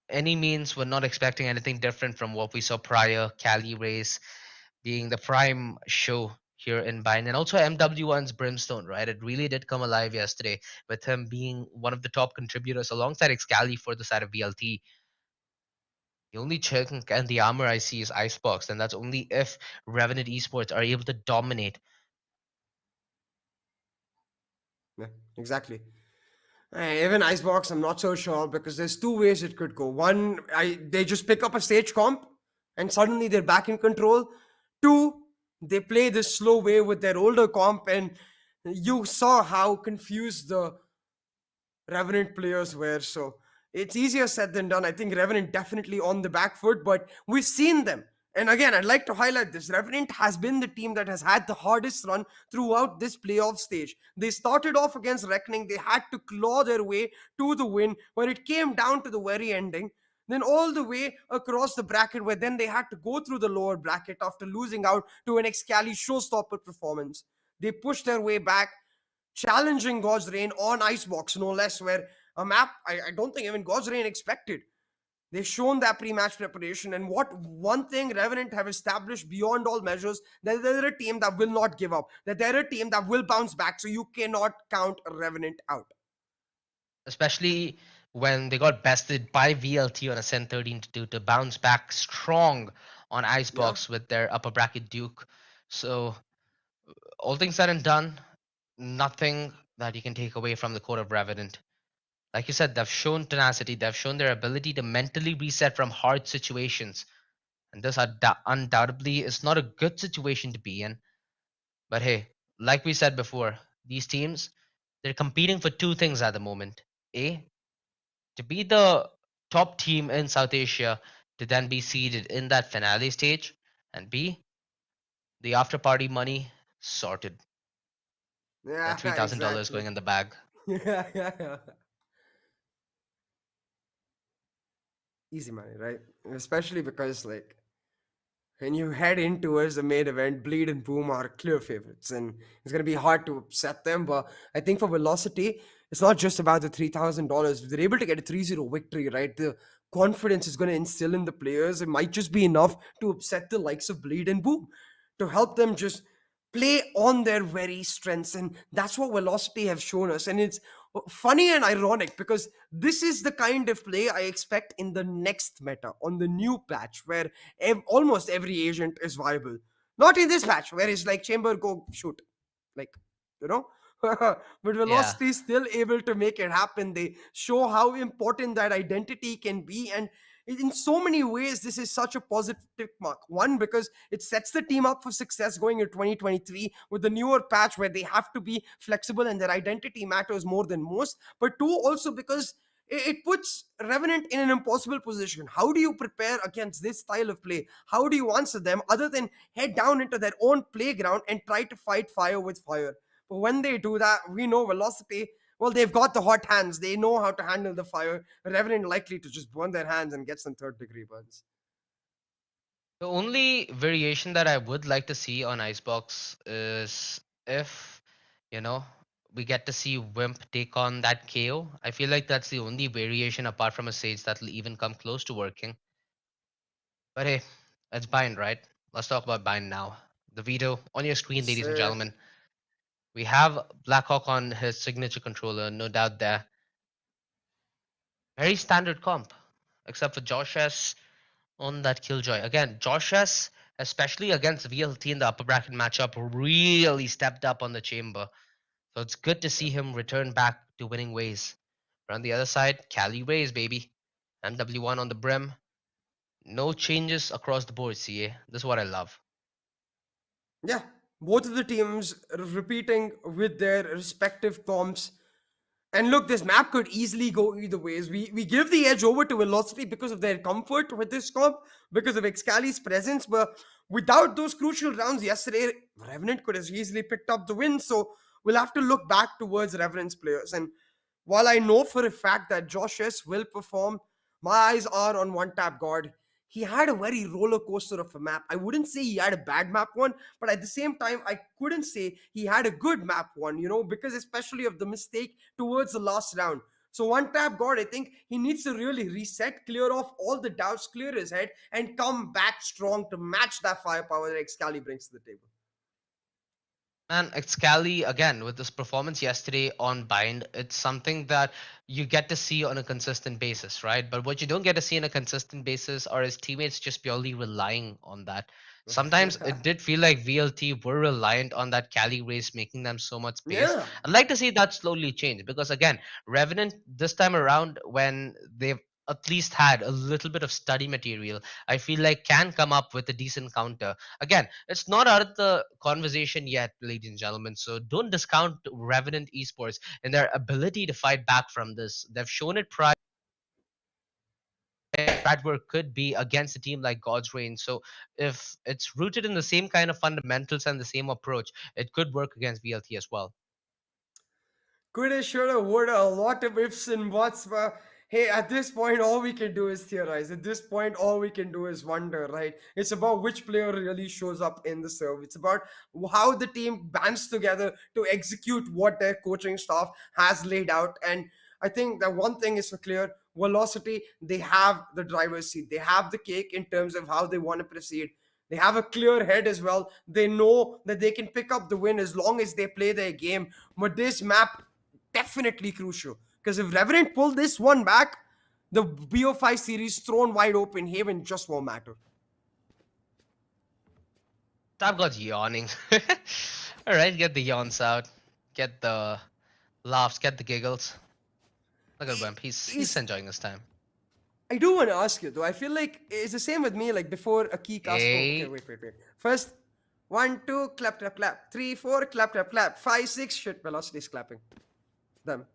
any means, we're not expecting anything different from what we saw prior. Cali Race being the prime show here in Bind, and also MW1's Brimstone, right? It really did come alive yesterday with him being one of the top contributors alongside Excali for the side of BLT. The only chink and the armor I see is Icebox, and that's only if Revenant Esports are able to dominate. Yeah, exactly. Even Icebox, I'm not so sure because there's two ways it could go. One, they just pick up a stage comp and suddenly they're back in control. Two, they play this slow way with their older comp, and you saw how confused the Revenant players were. So it's easier said than done. I think Revenant definitely on the back foot, but we've seen them. And again, I'd like to highlight this. Revenant has been the team that has had the hardest run throughout this playoff stage. They started off against Reckoning. They had to claw their way to the win, but it came down to the very ending. Then all the way across the bracket, where then they had to go through the lower bracket after losing out to an Excali showstopper performance. They pushed their way back, challenging God's Reign on Icebox, no less, where a map I don't think even God's Reign expected. They've shown that pre-match preparation, and what one thing Revenant have established beyond all measures, that they're a team that will not give up, that they're a team that will bounce back, so you cannot count Revenant out. Especially when they got bested by VLT on a Sen 13-2 to bounce back strong on Yeah. Icebox with their upper bracket Duke. So all things said and done, nothing that you can take away from the court of Revenant. Like you said, they've shown tenacity, they've shown their ability to mentally reset from hard situations. And this undoubtedly is not a good situation to be in. But hey, like we said before, these teams, they're competing for two things at the moment. A, to be the top team in South Asia to then be seeded in that finale stage. And B, the after party money sorted. That Yeah, $3,000 exactly. going in the bag. Yeah, yeah, yeah. Easy money, right? Especially because like when you head in towards the main event, Bleed and Boom are clear favorites, and it's gonna be hard to upset them. But I think for Velocity, it's not just about the $3,000. If they're able to get a 3-0 victory, right? The confidence is gonna instill in the players. It might just be enough to upset the likes of Bleed and Boom, to help them just play on their very strengths, and that's what Velocity have shown us. And it's funny and ironic because this is the kind of play I expect in the next meta on the new patch where almost every agent is viable. Not in this patch where it's like Chamber go shoot, like you know. But Yeah. Velocity is still able to make it happen. They show how important that identity can be, and in so many ways, this is such a positive mark. One, because it sets the team up for success going into 2023 with the newer patch where they have to be flexible and their identity matters more than most. But two, also because it puts Revenant in an impossible position. How do you prepare against this style of play? How do you answer them other than head down into their own playground and try to fight fire with fire? But when they do that, we know Velocity, well, they've got the hot hands. They know how to handle the fire. Revenant likely to just burn their hands and get some third-degree burns. The only variation that I would like to see on Icebox is if, you know, we get to see Wimp take on that KO. I feel like that's the only variation apart from a Sage that'll even come close to working. But hey, it's Bind, right? Let's talk about Bind now. The veto on your screen, ladies and So, gentlemen. We have Blackhawk on his signature controller, no doubt there. Very standard comp, except for Josh S on that Killjoy. Again, Josh S, especially against VLT in the upper bracket matchup, really stepped up on the chamber. So it's good to see him return back to winning ways. But on the other side, Cali Rays, baby. MW1 on the brim. No changes across the board, CA. This is what I love. yeah, both of the teams repeating with their respective comps. And look, this map could easily go either ways. We give the edge over to Velocity because of their comfort with this comp, because of Excali's presence. But without those crucial rounds yesterday, Revenant could have easily picked up the win. So we'll have to look back towards Revenant's players. And while I know for a fact that Josh S will perform, my eyes are on one tap guard. He had a very roller coaster of a map. I wouldn't say he had a bad map one, but at the same time, I couldn't say he had a good map one, because especially of the mistake towards the last round. So one tap guard, I think he needs to really reset, clear off all the doubts, clear his head, and come back strong to match that firepower that Excali brings to the table. And Excali, again, with this performance yesterday on Bind, it's something that you get to see on a consistent basis, right? But what you don't get to see on a consistent basis are his teammates just purely relying on that. Sometimes it did feel like VLT were reliant on that Cali race, making them so much space. Yeah. I'd like to see that slowly change because, again, Revenant this time around, when they've at least had a little bit of study material, I feel like can come up with a decent counter. Again, it's not out of the conversation yet, ladies and gentlemen. So don't discount Revenant Esports and their ability to fight back from this. They've shown it prior. Work could be against a team like God's Reign. So if it's rooted in the same kind of fundamentals and the same approach, it could work against VLT as well. Coulda, shoulda, woulda, a lot of ifs and buts, but hey, at this point, all we can do is theorize. At this point, all we can do is wonder, right? It's about which player really shows up in the serve. It's about how the team bands together to execute what their coaching staff has laid out. And I think that one thing is for clear: Velocity, they have the driver's seat. They have the cake in terms of how they want to proceed. They have a clear head as well. They know that they can pick up the win as long as they play their game. But this map definitely crucial because if Revenant pull this one back, the BO5 series thrown wide open, Haven just won't matter. I've got yawning. All right, get the yawns out, get the laughs, get the giggles. Look at Wimp. He's Is enjoying his time. I do want to ask you though. I feel like it's the same with me. Like before a key cast. Oh, okay, Hey, wait. First, 1, 2, clap. 3, 4, clap. 5, 6, shit, velocity is clapping. Them.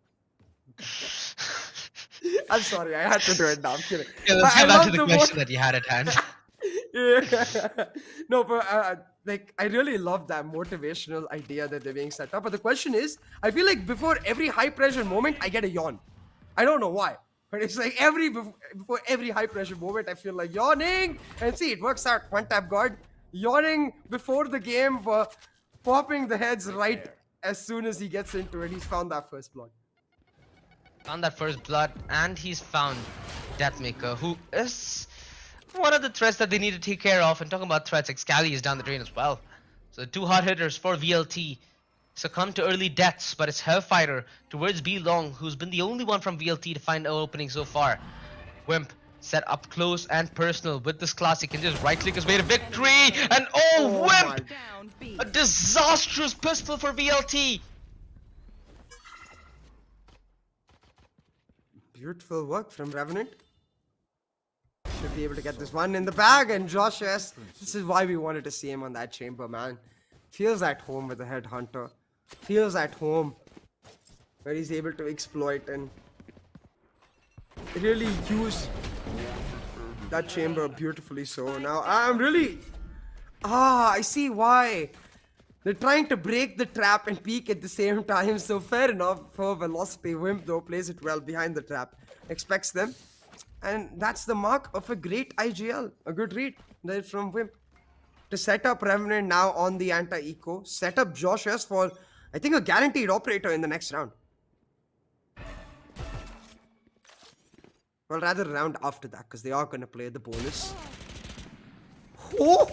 I'm sorry, I had to do it now. I'm kidding. yeah, let's I get back to love the the question that you had at hand. yeah. No, but like I really love that motivational idea that they're being set up. But the question is, I feel like before every high pressure moment, I get a yawn. I don't know why, but it's like before every high pressure moment, I feel like yawning. And see, it works out. One tap guard, yawning before the game, popping the heads right as soon as he gets into it. He's found that first blood. Found that first blood, and he's found Deathmaker, who is one of the threats that they need to take care of. And talking about threats, Excali is down the drain as well. So two hard hitters for VLT succumb to early deaths, but it's Hellfighter towards B Long, who's been the only one from VLT to find an opening so far. Wimp set up close and personal with this class. He can just right click his way to victory, and Oh Wimp! Down B. A disastrous pistol for VLT. Beautiful work from Revenant. Should be able to get this one in the bag. And Josh S. This is why we wanted to see him on that chamber, man. Feels at home with the headhunter. Feels at home. Where he's able to exploit and really use that chamber beautifully so. Now I'm really... I see why. They're trying to break the trap and peek at the same time, so fair enough for Velocity. Wimp though plays it well behind the trap, expects them, and that's the mark of a great IGL. A good read there from Wimp to set up Revenant now on the anti-eco, set up Josh S for I think a guaranteed operator in the next round. Well, rather round after that, because they are going to play the bonus. Oh!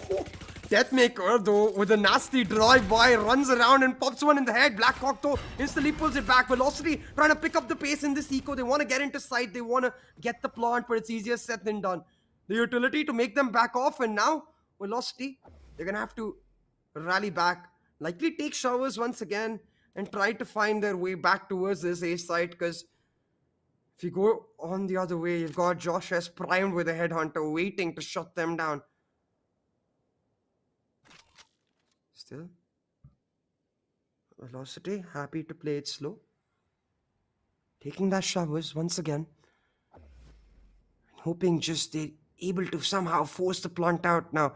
Deathmaker, though, with a nasty drive-by, runs around and pops one in the head. Blackhawk, though, instantly pulls it back. Velocity trying to pick up the pace in this eco. They want to get into sight. They want to get the plant, but it's easier said than done. The utility to make them back off, and now, Velocity, they're going to have to rally back. Likely take showers once again and try to find their way back towards this A site, because if you go on the other way, you've got Josh S primed with a headhunter waiting to shut them down. Still, Velocity happy to play it slow. Taking that showers once again. Hoping just they're able to somehow force the plant out now.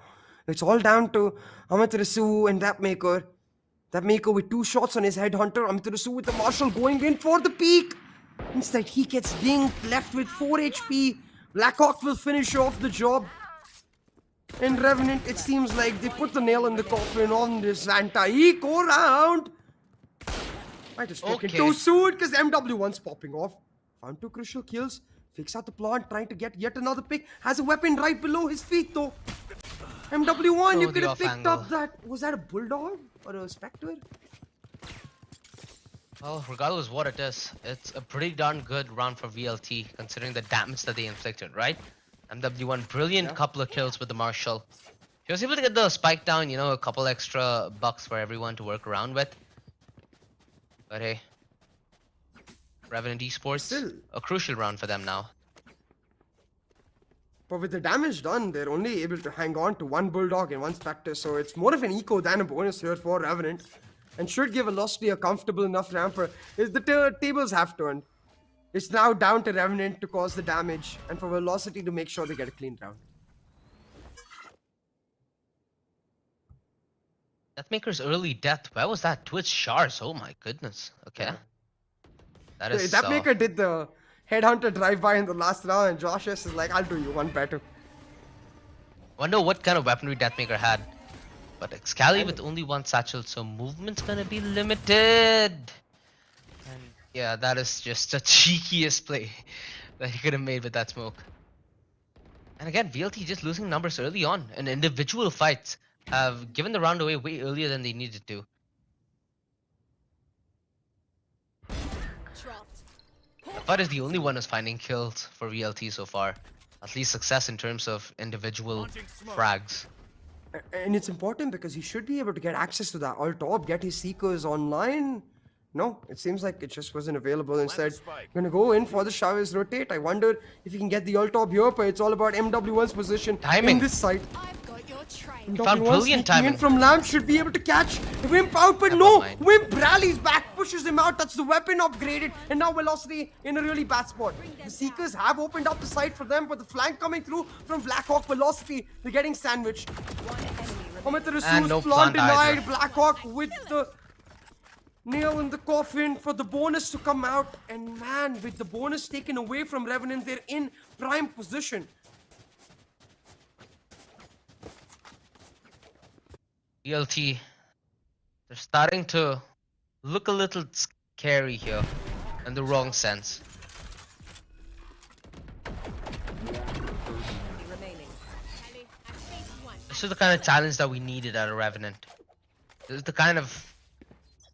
It's all down to Amaterasu and Deathmaker. Deathmaker with 2 shots on his headhunter. Amaterasu with the Marshal going in for the peak. Instead, he gets dinged, left with 4 HP. Blackhawk will finish off the job. And Revenant, it seems like they put the nail in the coffin on this anti-eco round. Might have spoken too soon because MW1's popping off. Found 2 crucial kills. Fix out the plant, trying to get yet another pick. Has a weapon right below his feet though. MW1, you could have picked up that. Was that a Bulldog or a Spectre? Well, regardless what it is, it's a pretty darn good round for VLT considering the damage that they inflicted, right? MW1, brilliant couple of kills with the Marshal. He was able to get the spike down, you know, a couple extra bucks for everyone to work around with. But hey, Revenant Esports, Still, a crucial round for them now. but with the damage done, they're only able to hang on to 1 Bulldog and 1 Spectre, so it's more of an eco than a bonus here for Revenant. And should give Velocity a comfortable enough ramper. The tables have turned. It's now down to Revenant to cause the damage, and for Velocity to make sure they get a clean round. Deathmaker's early death, where was that? Twitch Shars, oh my goodness. Okay. Yeah. That is Deathmaker did the headhunter drive-by in the last round, and Josh S is like, I'll do you one better. Wonder what kind of weaponry Deathmaker had. But Excali with only 1 satchel, so movement's gonna be limited. And yeah, that is just the cheekiest play that he could have made with that smoke. And again, VLT just losing numbers early on, and individual fights have given the round away way earlier than they needed to. The fight is the only one who's finding kills for VLT so far. At least success in terms of individual frags. And it's important because he should be able to get access to that all top, get his seekers online. No, it seems like it just wasn't available. Instead, gonna go in for the showers, rotate. I wonder if he can get the all top here, but it's all about MW1's position Timing. in this site. I've got your trail. He found MW1 brilliant sneaking in timing. from Lamb should be able to catch Wimp out, but Never no! mind. Wimp rallies back, pushes him out. That's the weapon upgraded, and now Velocity in a really bad spot. The Seekers have opened up the site for them, but the flank coming through from Blackhawk. Velocity, they're getting sandwiched. One enemy Amit remaining. And no plant plant either. denied. Blackhawk with the nail in the coffin for the bonus to come out. And man, with the bonus taken away from Revenant, they're in prime position. VLT, they're starting to look a little scary here in the wrong sense. Remaining. This is the kind of challenge that we needed out of Revenant. This is the kind of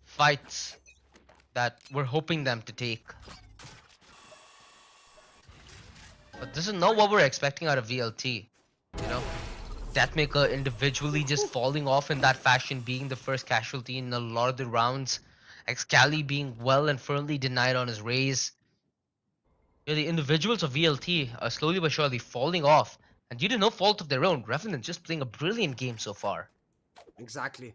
fights that we're hoping them to take. But this is not what we're expecting out of VLT, you know? Deathmaker individually just falling off in that fashion, being the first casualty in a lot of the rounds. Excali being well and firmly denied on his raise. Yeah, the individuals of VLT are slowly but surely falling off. And due to no fault of their own, Revenant just playing a brilliant game so far. Exactly.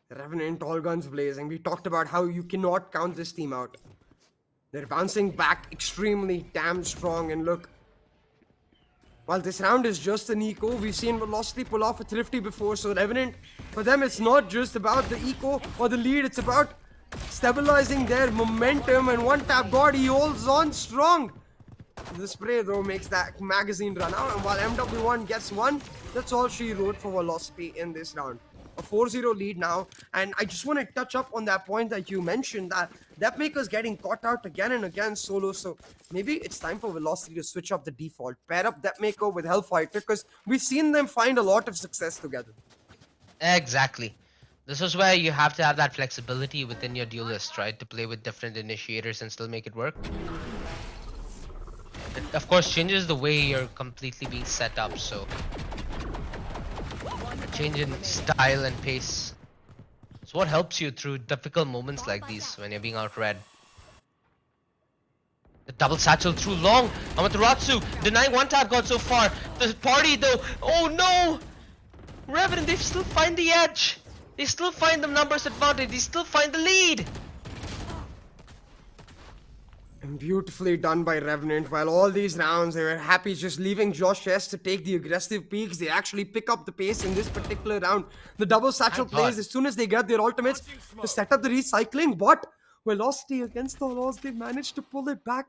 Revenant, all guns blazing. We talked about how you cannot count this team out. They're bouncing back extremely damn strong, and look. While this round is just an eco, we've seen Velocity pull off a Thrifty before, so Revenant, for them it's not just about the eco or the lead, it's about stabilizing their momentum, and one tap god, he holds on strong. The spray though makes that magazine run out, and while MW1 gets one, that's all she wrote for Velocity in this round. A 4-0 lead now, and I just want to touch up on that point that you mentioned, that Deathmaker's getting caught out again and again solo, so maybe it's time for Velocity to switch up the default. Pair up Deathmaker with Hellfighter, because we've seen them find a lot of success together. Exactly. This is where you have to have that flexibility within your duelist, right? To play with different initiators and still make it work. It, of course, changes the way you're completely being set up, so... a change in style and pace. It's what helps you through difficult moments like these when you're being outread. The double satchel through long. Amaterasu denying one tap god so far. The party though, oh no! Revenant, they still find the edge. They still find the numbers advantage. They still find the lead. And beautifully done by Revenant. While all these rounds they were happy just leaving Josh S to take the aggressive peaks, they actually pick up the pace in this particular round. The double satchel Thank God. plays as soon as they get their ultimates to set up the recycling, but Velocity against all odds, they managed to pull it back.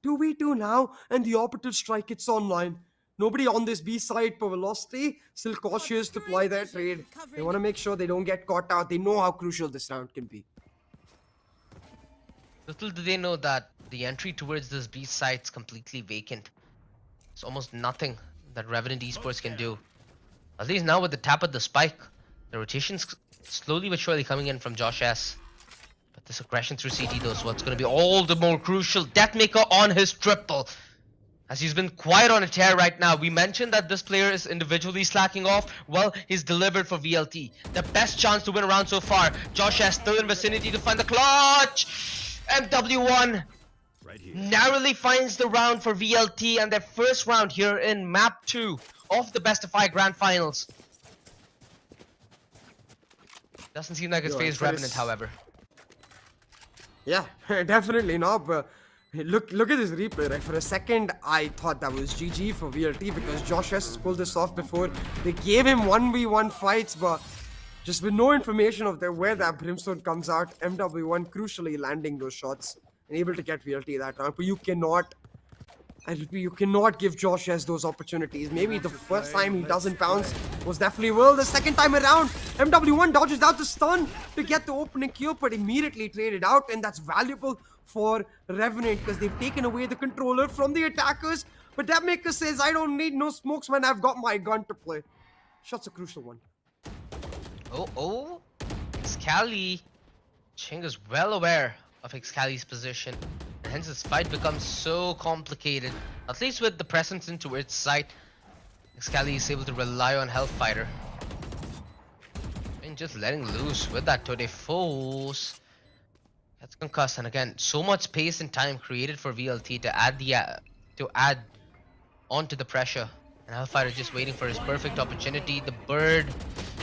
2v2 now, and the orbital strike, it's online. Nobody on this B side for Velocity, still cautious to ply their trade. They want to make sure they don't get caught out. They know how crucial this round can be. Little do they know that the entry towards this B site's completely vacant. There's almost nothing that Revenant Esports can do. At least now with the tap of the spike, the rotation's slowly but surely coming in from Josh S. But this aggression through CT though is what's going to be all the more crucial. Deathmaker on his triple. As he's been quiet on a tear right now. We mentioned that this player is individually slacking off. Well, he's delivered for VLT. The best chance to win a round so far. Josh S still in vicinity to find the clutch. MW1 narrowly finds the round for VLT and their first round here in map 2 of the best of 5 grand finals. Doesn't seem like it's phased Revenant, however. Yeah, definitely not, but look at this replay, right? For a second, I thought that was GG for VLT because Josh S has pulled this off before. They gave him 1v1 fights, but just with no information of where that Brimstone comes out, MW1 crucially landing those shots and able to get VLT that round. But you cannot give Josh S those opportunities. Maybe the first time he doesn't bounce was definitely Will. The second time around, MW1 dodges out the stun to get the opening kill, but immediately traded out, and that's valuable for Revenant because they've taken away the controller from the attackers. But Deathmaker says, I don't need no smokes, man. I've got my gun to play. Shot's a crucial one. Oh, Excali. Ching is well aware of Excali's position, and hence this fight becomes so complicated. At least with the presence into its site, Excali is able to rely on Hellfighter. just letting loose with that Tote force. That's concussed, and again, so much space and time created for VLT to add onto the pressure. And Hellfighter just waiting for his perfect opportunity. The bird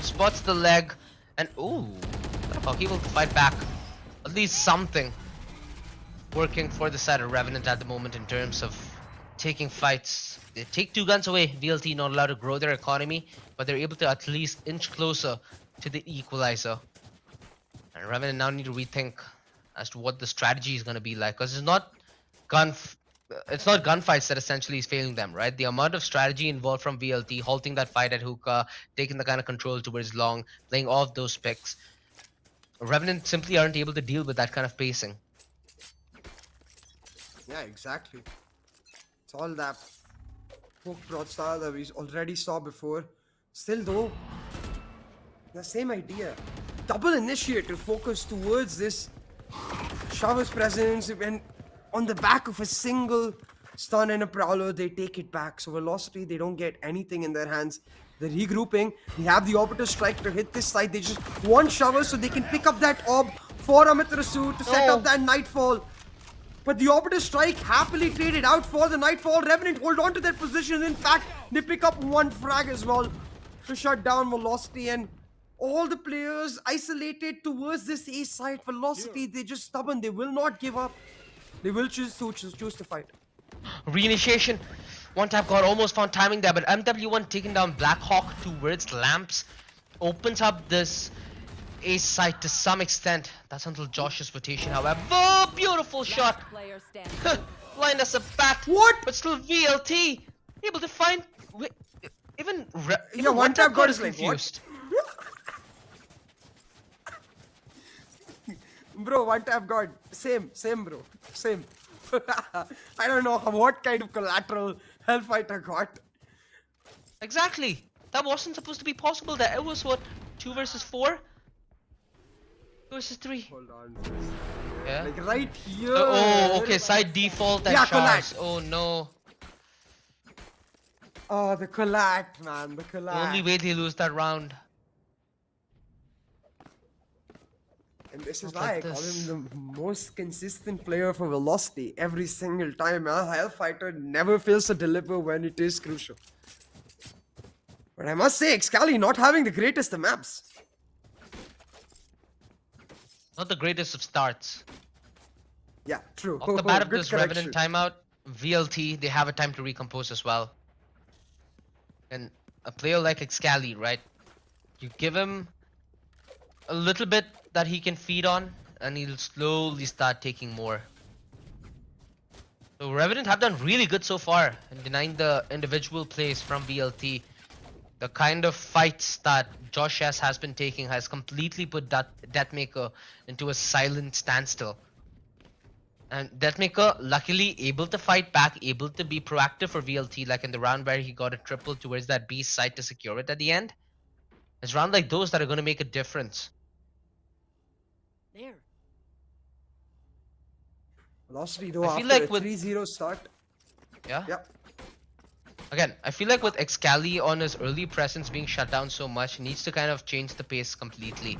spots the leg, and ooh, Blackhawk able to fight back. At least something working for the side of Revenant at the moment in terms of taking fights. They take 2 guns away. VLT not allowed to grow their economy, but they're able to at least inch closer to the equalizer. And Revenant now need to rethink as to what the strategy is going to be like, because it's not gunfights that essentially is failing them, right? The amount of strategy involved from VLT, halting that fight at hookah, taking the kind of control towards long, playing off those picks. Revenant simply aren't able to deal with that kind of pacing. Yeah, exactly. It's all that hook broad style that we already saw before. Still though, the same idea. Double initiative focus towards this Shower's presence, and on the back of a single stun and a prowler, they take it back. So Velocity, they don't get anything in their hands. They're regrouping. They have the Operator Strike to hit this side. They just want Shower so they can pick up that orb for Amitarasu to set up that Nightfall. But the Operator Strike happily traded out for the Nightfall. Revenant hold on to their position. In fact, they pick up 1 frag as well to shut down Velocity, and all the players isolated towards this A side. Velocity, they're just stubborn. They will not give up. They will choose to fight. Reinitiation. One tap god almost found timing there, but MW1 taking down Blackhawk towards Lamps opens up this A side to some extent. That's until Josh's rotation, however. Beautiful shot. Last player standing. Blind as a bat. What? But still VLT able to find even Yeah, one tap god is like, what? confused. Bro, one tap god. Same bro. Same. I don't know what kind of collateral Hellfighter got. Exactly. That wasn't supposed to be possible there. It was what? 2 versus 4? 2 versus 3. Hold on. Yeah. Like right here. Oh, okay. Side default and Yeah, shards. collat. Oh no. Oh, the collat, man. The The only collat. way they lose that round. And this is Not why like I call this. him the most consistent player for Velocity every single time. Hellfighter never fails to deliver when it is crucial. But I must say, Excali not having the greatest of maps. Not the greatest of starts. Yeah, true. Off the bat of Good this correction. Revenant timeout, VLT, they have a time to recompose as well. And a player like Excali, right? You give him a little bit that he can feed on, and he'll slowly start taking more. So Revenant have done really good so far in denying the individual plays from VLT. The kind of fights that Josh S has been taking has completely put Deathmaker into a silent standstill. And Deathmaker luckily able to fight back, able to be proactive for VLT, like in the round where he got a triple towards that B side to secure it at the end. It's rounds like those that are going to make a difference. There. Velocity though, I feel after like a with- 3-0 start. Yeah? Yep. Again, I feel like with Excali on his early presence being shut down so much, he needs to kind of change the pace completely.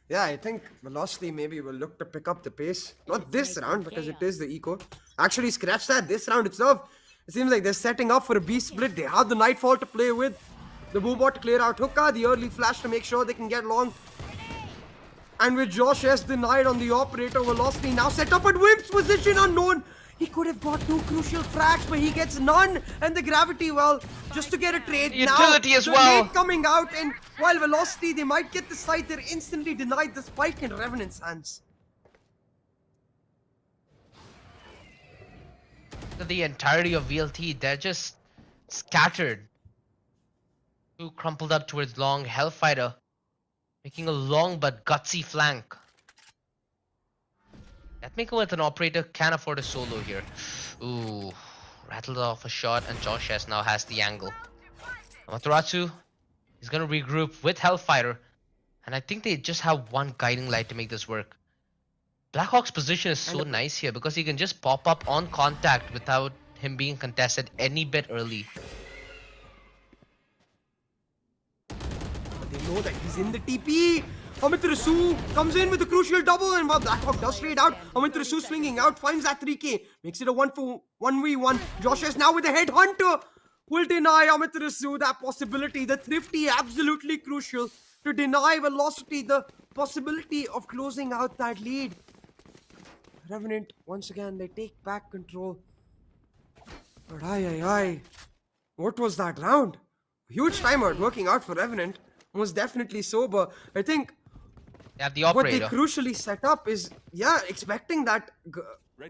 Yeah, I think Velocity maybe will look to pick up the pace. Not this round because it is the eco. Actually, scratch that. This round itself, it seems like they're setting up for a B split. They have the Nightfall to play with. The Boobot to clear out hookah. The early flash to make sure they can get long. And with Josh S denied on the Operator, Velocity now set up at Wimp's position unknown. He could have got 2 crucial frags, but he gets none. And the Gravity, well, just to get a trade. Utility now, as the well. nade coming out, and while Velocity, they might get the side, they're instantly denied the spike in Revenant's hands. The entirety of VLT, they're just scattered. 2 crumpled up towards long. Hellfighter making a long but gutsy flank. Deathmaker with an Operator can afford a solo here. Ooh, rattled off a shot, and Josh S now has the angle. Amaterasu is gonna regroup with Hellfighter, and I think they just have one guiding light to make this work. Blackhawk's position is so nice here because he can just pop up on contact without him being contested any bit early. know that he's in the TP. Amiterasu comes in with a crucial double, and while Blackhawk does trade out, Amiterasu swinging out, finds that 3k, makes it a 1v1. Josh is now with a headhunter. Will deny Amiterasu that possibility. The Thrifty absolutely crucial to deny Velocity the possibility of closing out that lead. Revenant, once again, they take back control. But aye. What was that round? Huge timeout working out for Revenant. Was definitely sober. I think They have the what they operator. crucially set up is, expecting that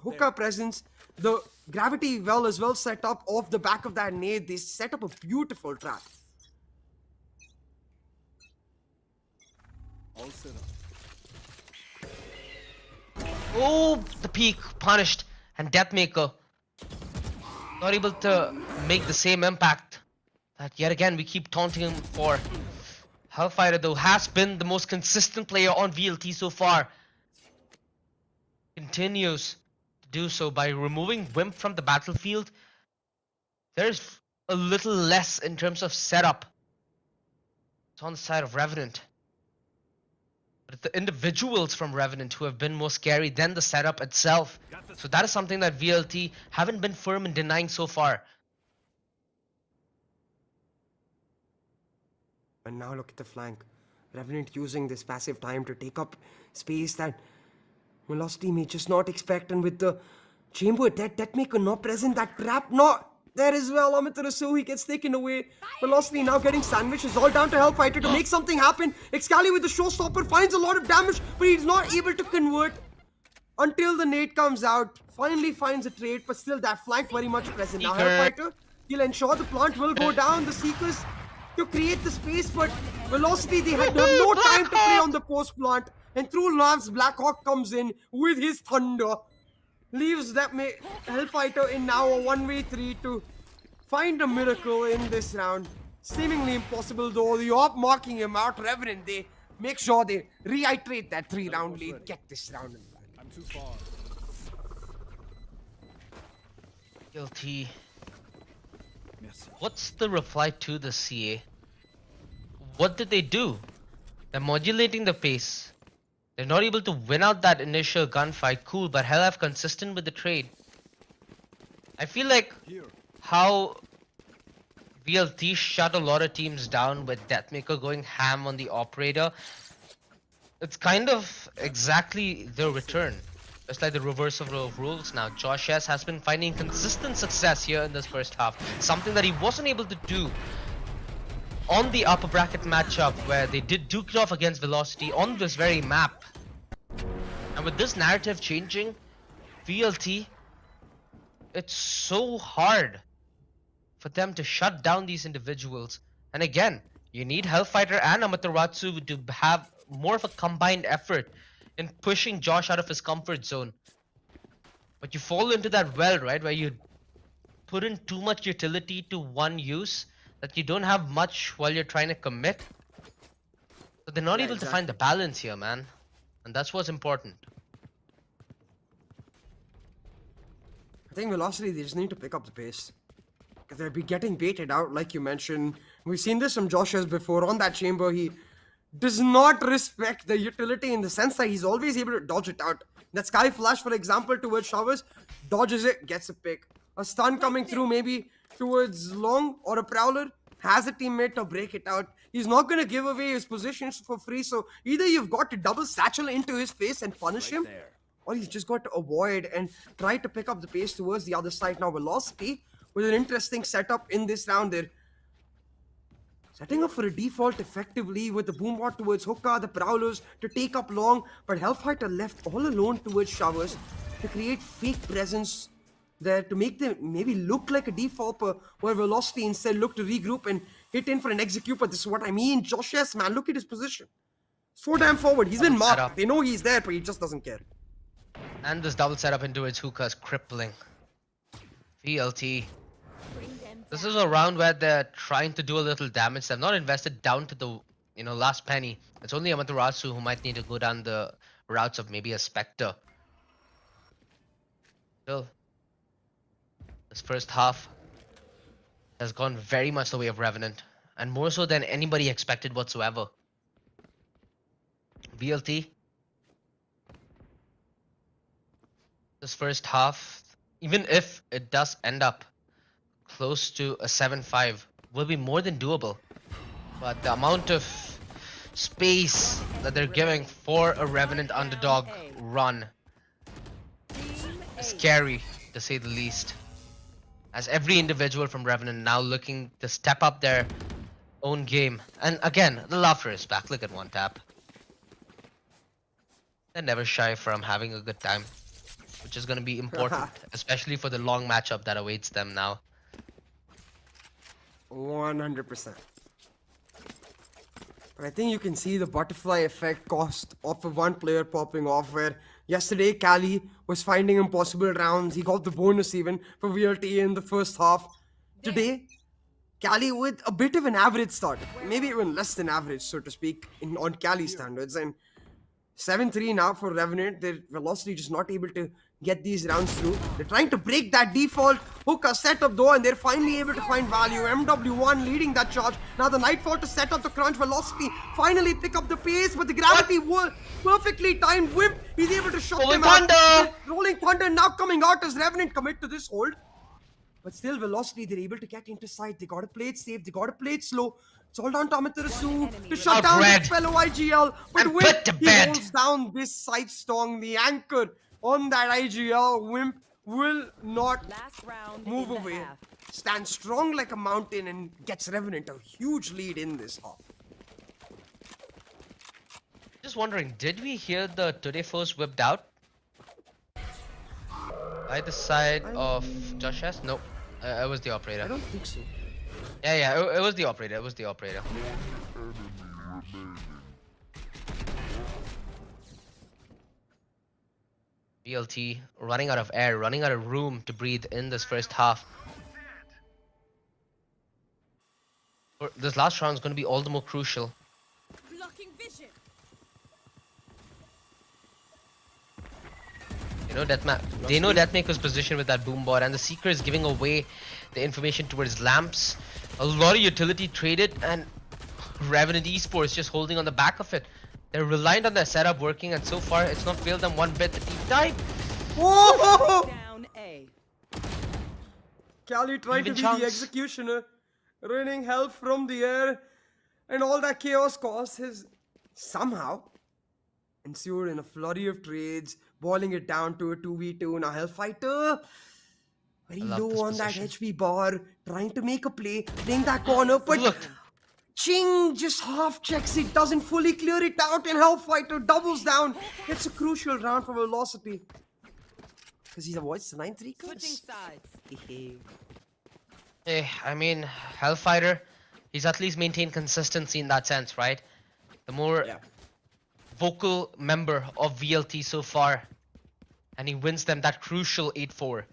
hookah presence, the gravity well as well set up off the back of that nade. They set up a beautiful trap. All set up. Oh, the peak punished, and Deathmaker not able to make the same impact that yet again we keep taunting him for. Hellfighter though has been the most consistent player on VLT so far. Continues to do so by removing Wimp from the battlefield. There's a little less in terms of setup. It's on the side of Revenant. But it's the individuals from Revenant who have been more scary than the setup itself. So that is something that VLT haven't been firm in denying so far. And now look at the flank. Revenant using this passive time to take up space that Velocity may just not expect. And with the chamber, Deathmaker not present, that trap not there as well. Amiterasu, he gets taken away. Velocity now getting sandwiches, all down to Hellfighter to make something happen. Excalibur with the showstopper finds a lot of damage, but he's not able to convert until the nade comes out. Finally finds a trade, but still that flank very much present. Now Seeker. Hellfighter, he'll ensure the plant will go down. The Seekers to create the space, but Velocity, they have no time to play on the post plant. And through Lavs, Blackhawk comes in with his thunder. Leaves that Hellfighter in now a 1v3 to find a miracle in this round. Seemingly impossible though. The op marking him out. Revenant, they make sure they reiterate that 3-round lead. Get this round in the bag. I'm too far. Guilty. Merci. What's the reply to the CA? What did they do? They're modulating the pace. They're not able to win out that initial gunfight. Cool, but hell have consistent with the trade. I feel like Here. how VLT shut a lot of teams down with Deathmaker going ham on the operator. It's kind of exactly their return. It's like the reverse of rules now. Josh S has been finding consistent success here in this first half. Something that he wasn't able to do on the upper bracket matchup where they did duke it off against Velocity on this very map. And with this narrative changing, VLT, it's so hard for them to shut down these individuals. And again, you need Hellfighter and Amaterasu to have more of a combined effort in pushing Josh out of his comfort zone. But you fall into that well, right, where you put in too much utility to one use that you don't have much while you're trying to commit. So they're not able to find the balance here, man. And that's what's important. I think Velocity, they just need to pick up the pace. Because they'll be getting baited out, like you mentioned. We've seen this from Josh S before. On that chamber, he does not respect the utility in the sense that he's always able to dodge it out. That Sky Flash, for example, towards Showers, dodges it, gets a pick. A stun coming through maybe towards Long or a Prowler, has a teammate to break it out. He's not going to give away his positions for free, so either you've got to double satchel into his face and punish him, There. or he's just got to avoid and try to pick up the pace towards the other side. Now Velocity, with an interesting setup in this round, they're setting up for a default effectively with the Boombot towards Hookah, the Prowlers to take up Long, but Hellfighter left all alone towards Showers to create fake presence there to make them maybe look like a default, where Velocity instead look to regroup and hit in for an execute. But this is what I mean. Josh S, man, look at his position. So damn forward. He's been marked. Setup. They know he's there, but he just doesn't care. And this double setup into its hookah is crippling. VLT. Bring them This down. is a round where they're trying to do a little damage. They've not invested down to the last penny. It's only Amaterasu who might need to go down the routes of maybe a Spectre. Still, this first half has gone very much the way of Revenant, and more so than anybody expected whatsoever. VLT, this first half, even if it does end up close to a 7-5, will be more than doable. But the amount of space that they're giving for a Revenant underdog run is scary, to say the least. As every individual from Revenant now looking to step up their own game. And again, the laughter is back. Look at one tap. They're never shy from having a good time, which is going to be important, especially for the long matchup that awaits them now. 100%. But I think you can see the butterfly effect cost of a one player popping off, where yesterday Cali was finding impossible rounds. He got the bonus even for VLT in the first half. Today, Cali with a bit of an average start, maybe even less than average, so to speak, on Cali standards. And 7-3 now for Revenant. Their velocity just not able to get these rounds through. They're trying to break that default hookah setup though, and they're finally able to find value. MW1 leading that charge. Now the Nightfall to set up the crunch. Velocity finally pick up the pace, but the gravity perfectly timed whip. He's able to shut them out. Rolling Thunder now coming out as Revenant commit to this hold. But still, Velocity, they're able to get into sight. They gotta play it safe. They gotta play it slow. It's all down to Amaterasu to shut down his fellow IGL. But Wimp, he holds down this side strong. The anchor on that IGL. Wimp will not move away. Stands strong like a mountain and gets Revenant a huge lead in this half. Just wondering, did we hear the Today Force whipped out? By the side of Josh S? Nope. It was the operator. I don't think so. Yeah, it was the operator. It was the operator. BLT running out of air, running out of room to breathe in this first half. This last round is going to be all the more crucial. Blocking vision. They know Deathmaker's position with that boombot, and the Seeker is giving away the information towards lamps. A lot of utility traded, and Revenant Esports just holding on the back of it. They're reliant on their setup working, and so far it's not failed them one bit. The deep dive. Whoa! Down A. Cali trying to be the executioner, raining hell from the air, and all that chaos caused his somehow ensued in a flurry of trades, boiling it down to a 2v2. Now Hellfighter very low on that HP bar, trying to make a play, playing that corner, but look. Ching just half checks it, doesn't fully clear it out, and Hellfighter doubles down. It's a crucial round for Velocity. Because he avoids the 9-3 Switching curse. sides. Hey, I mean, Hellfighter, he's at least maintained consistency in that sense, right? The more vocal member of VLT so far, and he wins them that crucial 8-4.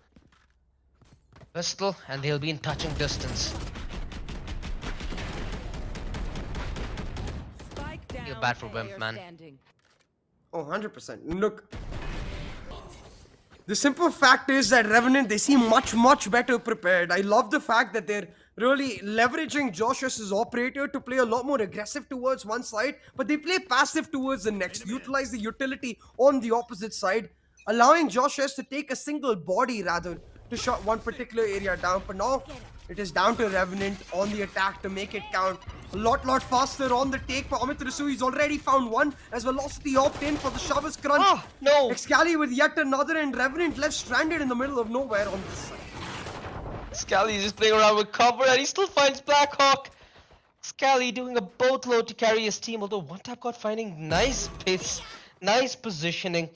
Pistol, and they'll be in touching distance. Spike down. Feel bad for Wimp, man. Standing. Oh, 100%. Look, the simple fact is that Revenant, they seem much better prepared. I love the fact that they're really leveraging Josh as operator to play a lot more aggressive towards one side, but they play passive towards the next, utilize the utility on the opposite side, allowing Josh S to take a single body rather to shut one particular area down. But now it is down to Revenant on the attack to make it count. A lot faster on the take for Amaterasu. He's already found one as Velocity opt in for the Shover's Crunch. Oh, no! Excali with yet another, and Revenant left stranded in the middle of nowhere on this side. Scally is just playing around with cover, and he still finds Blackhawk. Scally doing a boatload to carry his team, although one tap got finding nice pace, nice positioning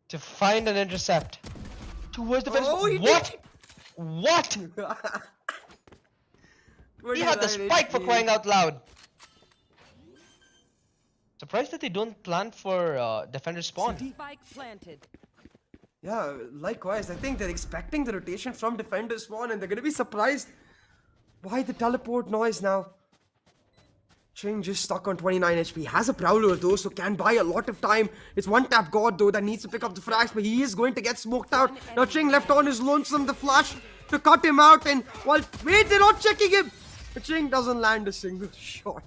to find an intercept towards the fence. Oh, he What? What? He had the spike for crying out loud. Surprised that they don't plan for defender spawn. Spike planted. Yeah, likewise. I think they're expecting the rotation from defender spawn, and they're gonna be surprised by the teleport noise now. Ching just stuck on 29 HP. Has a Prowler though, so can buy a lot of time. It's one tap God though that needs to pick up the frags, but he is going to get smoked out. Now Ching left on his lonesome, the flash to cut him out, and wait, they're not checking him. But Ching doesn't land a single shot.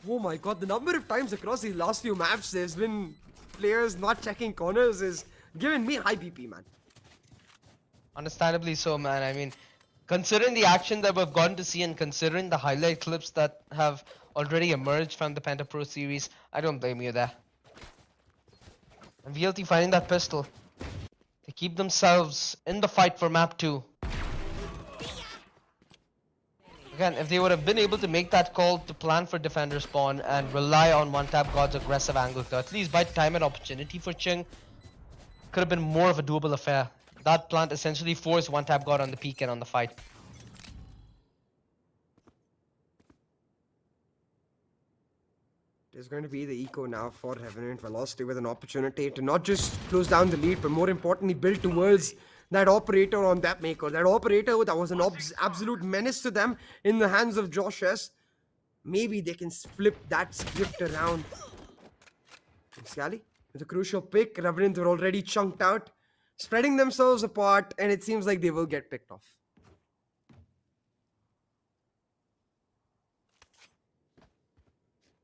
Oh my god, the number of times across these last few maps there's been players not checking corners is giving me high BP, man. Understandably so, man. I mean, considering the action that we've gotten to see and considering the highlight clips that have already emerged from the Penta Pro Series, I don't blame you there. And VLT finding that pistol. They keep themselves in the fight for map 2. Again, if they would have been able to make that call to plan for defender spawn and rely on one-tap God's aggressive angle to at least buy time and opportunity for Ching, could have been more of a doable affair. That plant essentially forced one-tap God on the peak and on the fight. There's going to be the eco now for Revenant Velocity with an opportunity to not just close down the lead, but more importantly, build towards that operator on that maker. That operator that was an absolute menace to them in the hands of Josh S. Maybe they can flip that script around. Scally with a crucial pick. Revenant are already chunked out, spreading themselves apart, and it seems like they will get picked off.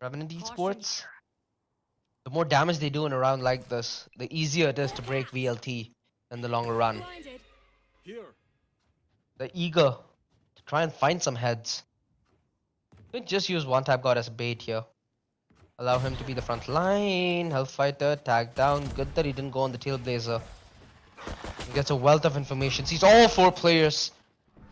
Revenant Esports, the more damage they do in a round like this, the easier it is to break VLT in the longer run. Blinded. They're eager to try and find some heads. Could just use one tap God as bait here. Allow him to be the front line. Hellfighter, tag down. Good that he didn't go on the Tailblazer. He gets a wealth of information. Sees all 4 players.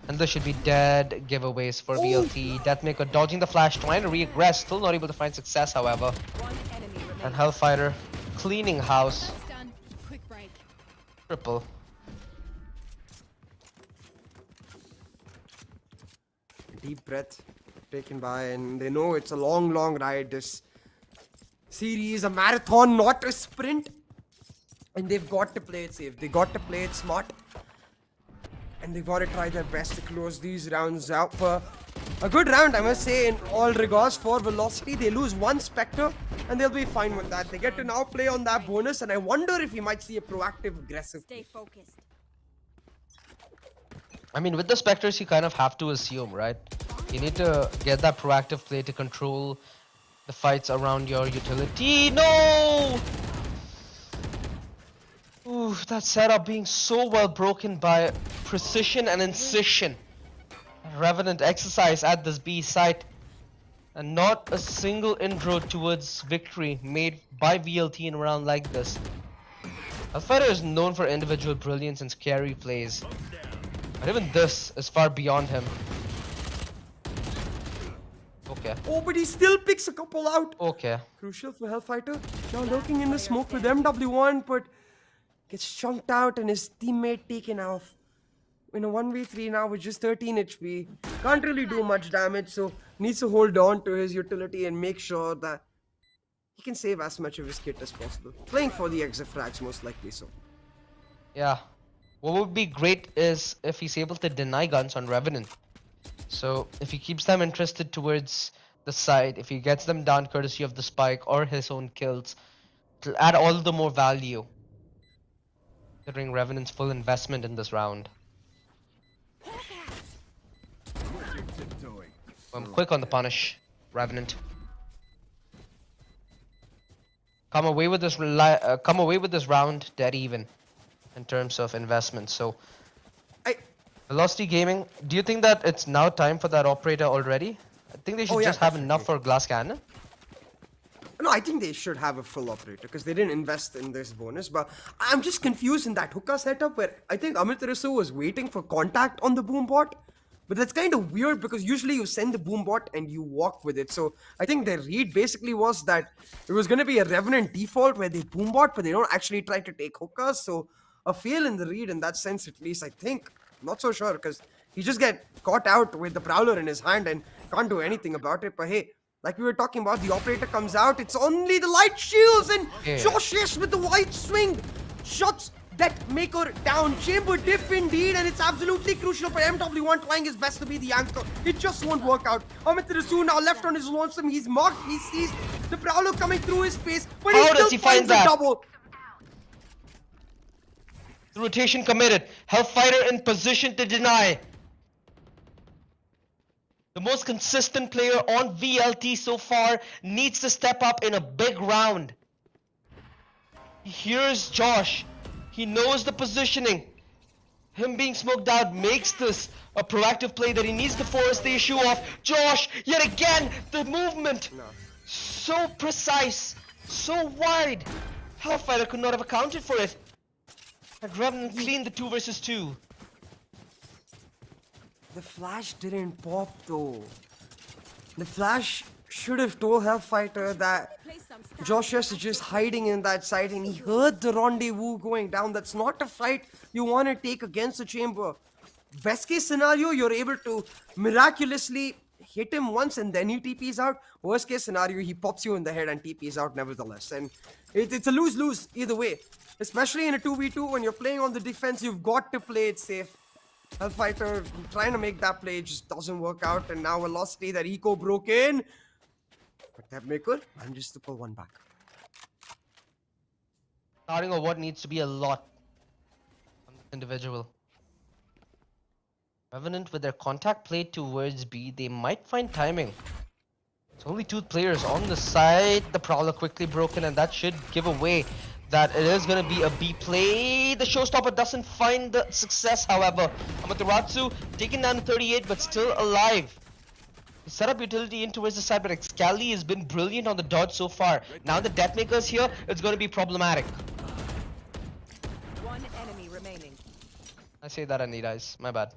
And this should be dead giveaways for VLT. Deathmaker dodging the flash, trying to reaggress. Still not able to find success, however. One enemy remaining. And Hellfighter cleaning house. Done. Quick break. Triple. Deep breath taken by, and they know it's a long ride. This series, a marathon, not a sprint. And they've got to play it safe. They got to play it smart. And they've got to try their best to close these rounds out for a good round, I must say, in all regards for Velocity. They lose 1 Spectre, and they'll be fine with that. They get to now play on that bonus, and I wonder if we might see a proactive, aggressive. Stay focused. I mean, with the Spectres, you kind of have to assume, right? You need to get that proactive play to control the fights around your utility. No! Ooh, that setup being so well broken by precision and incision. Revenant exercise at this B site. And not a single intro towards victory made by VLT in a round like this. Alfighter is known for individual brilliance and scary plays. But even this is far beyond him. Okay. Oh, but he still picks a couple out. Okay. Crucial for Hellfighter. Now lurking in the smoke with MW1, but gets chunked out and his teammate taken off. In a 1v3 now with just 13 HP. Can't really do much damage, so needs to hold on to his utility and make sure that he can save as much of his kit as possible. Playing for the exit frags, most likely so. Yeah. What would be great is if he's able to deny guns on Revenant. So if he keeps them interested towards the side, if he gets them down courtesy of the spike or his own kills, it'll add all the more value. Considering Revenant's full investment in this round. I'm quick on the punish, Revenant. Come away with this round dead even in terms of investment. So, Velocity Gaming, do you think that it's now time for that operator already? I think they should just have enough for glass cannon. No, I think they should have a full operator because they didn't invest in this bonus. But I'm just confused in that hookah setup where I think Amit Risu was waiting for contact on the boom bot. But that's kind of weird because usually you send the boom bot and you walk with it. So I think the read basically was that it was going to be a Revenant default where they boom bot, but they don't actually try to take hookahs. So a fail in the read in that sense, at least, I think. Not so sure because he just get caught out with the Prowler in his hand and can't do anything about it. But hey, like we were talking about, the operator comes out. It's only the light shields and Josh S with the white swing shuts that maker down. Chamber diff indeed, and it's absolutely crucial for MW1 trying his best to be the anchor. It just won't work out. Amit Rasool now left on his lonesome. He's marked. He sees the Prowler coming through his face, but How he does still he finds find the that? double. The rotation committed. Hellfighter in position to deny. the most consistent player on VLT so far, needs to step up in a big round. Here's Josh. He knows the positioning. Him being smoked out makes this a proactive play that he needs to force the issue off. Josh, yet again, the movement. So precise, so wide. Hellfighter could not have accounted for it. And Revenant cleaned the 2 versus 2. The flash didn't pop though. The flash should have told Hellfighter that Play some style. Josh is just hiding in that side and he heard the rendezvous going down. That's not a fight you want to take against the chamber. Best case scenario, you're able to miraculously hit him once and then he TPs out. Worst case scenario, he pops you in the head and TPs out nevertheless. And it's a lose-lose either way. Especially in a 2v2 when you're playing on the defense, you've got to play it safe. Hellfighter trying to make that play just doesn't work out, and now Velocity, that eco broke in. But that maker manages to pull one back. Starting of what needs to be a lot on this individual. Revenant with their contact play towards B, they might find timing. It's only 2 players on the side. The Prowler quickly broken, and that should give away that it is going to be a B play. The Showstopper doesn't find the success, however. Amaterasu taken down to 38, but still alive. He set up utility in towards the side, but Excali has been brilliant on the dodge so far. Now the Deathmaker's here, it's going to be problematic. One enemy remaining. I say that, Anita, guys. My bad.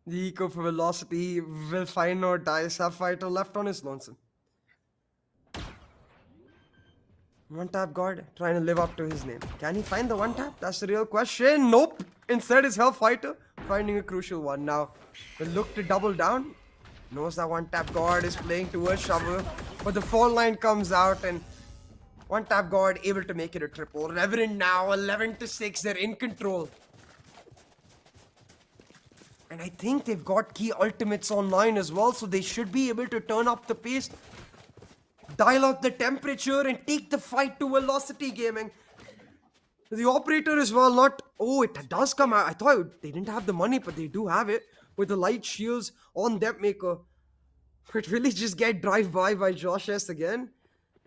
The eco for Velocity will find or die. Hellfighter left on his lonesome. One tap guard trying to live up to his name. Can he find the one tap? That's the real question. Nope. Instead, it's Hellfighter finding a crucial one. Now, will look to double down. Knows that one tap guard is playing towards Shovel, but the fall line comes out and one tap guard able to make it a triple. Revenant now 11-6. They're in control. And I think they've got key ultimates online as well, so they should be able to turn up the pace, dial up the temperature, and take the fight to Velocity Gaming. The operator as well, not... Oh, it does come out. I thought they didn't have the money, but they do have it with the light shields on Deathmaker. But will he just get drive-by Josh S again?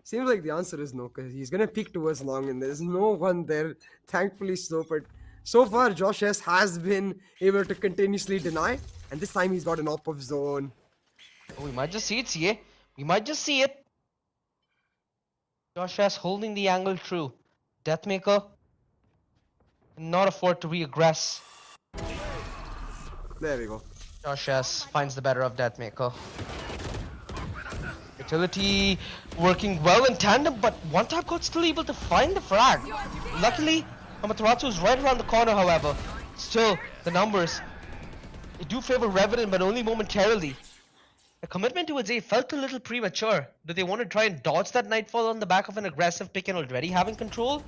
Seems like the answer is no, because he's going to peek towards long, and there's no one there. Thankfully so, but so far Josh S has been able to continuously deny, and this time he's got an op of zone. Oh, we might just see it, CA. We might just see it. Josh S holding the angle true. Deathmaker cannot afford to regress. There we go. Josh S finds the better of Deathmaker. Utility working well in tandem, but one tap got still able to find the frag. Luckily, Amaterasu is right around the corner, however. Still, the numbers, they do favor Revenant, but only momentarily. The commitment towards A felt a little premature. Do they want to try and dodge that Nightfall on the back of an aggressive pick and already having control?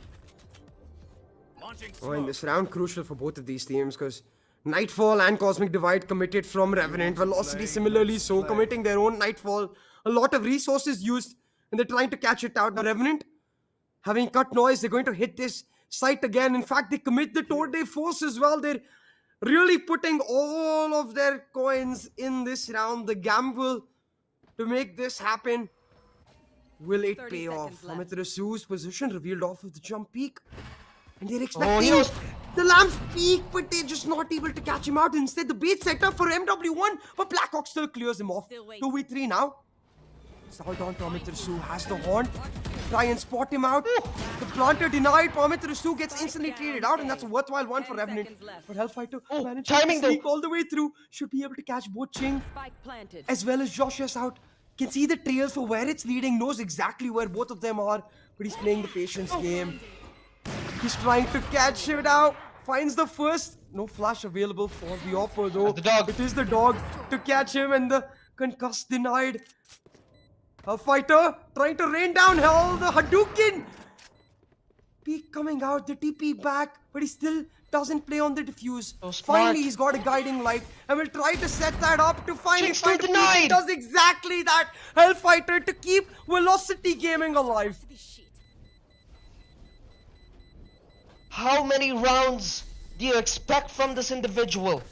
Oh, in this round, crucial for both of these teams, because Nightfall and Cosmic Divide committed from Revenant. Velocity similarly so, committing their own Nightfall. A lot of resources used, and they're trying to catch it out. Now Revenant, having cut noise, they're going to hit this site again. In fact, they commit the Tour de Force as well. They're really putting all of their coins in this round. The gamble to make this happen. Will it 30 pay off? seconds left. Amaterasu's position revealed off of the jump peak. And they're expecting he was- the Lamb's peak, but they're just not able to catch him out. Instead, the bait set up for MW1, but Blackhawk still clears him off. Still waiting. 2v3 now. Salt on Amaterasu has the horn. Try and spot him out. The planter denied. Amaterasu gets instantly traded out, and that's a worthwhile one for 10 Revenant. seconds left. But Hellfighter Oh, managed timing to sneak though. all the way through. Should be able to catch both Ching Spike planted. as well as Josh's out. Can see the trails for where it's leading, knows exactly where both of them are, but he's playing the patience game. He's trying to catch it out. Finds the first. No flash available for the offer though. The dog. It is the dog to catch him, and the concuss denied. Hellfighter trying to rain down hell. The Hadouken. Peak coming out. The TP back, but he still doesn't play on the diffuse. So smart. Finally, he's got a guiding light, and will try to set that up to finally Ching still find a peak. denied. He does exactly that. Hellfighter to keep Velocity Gaming alive. How many rounds do you expect from this individual?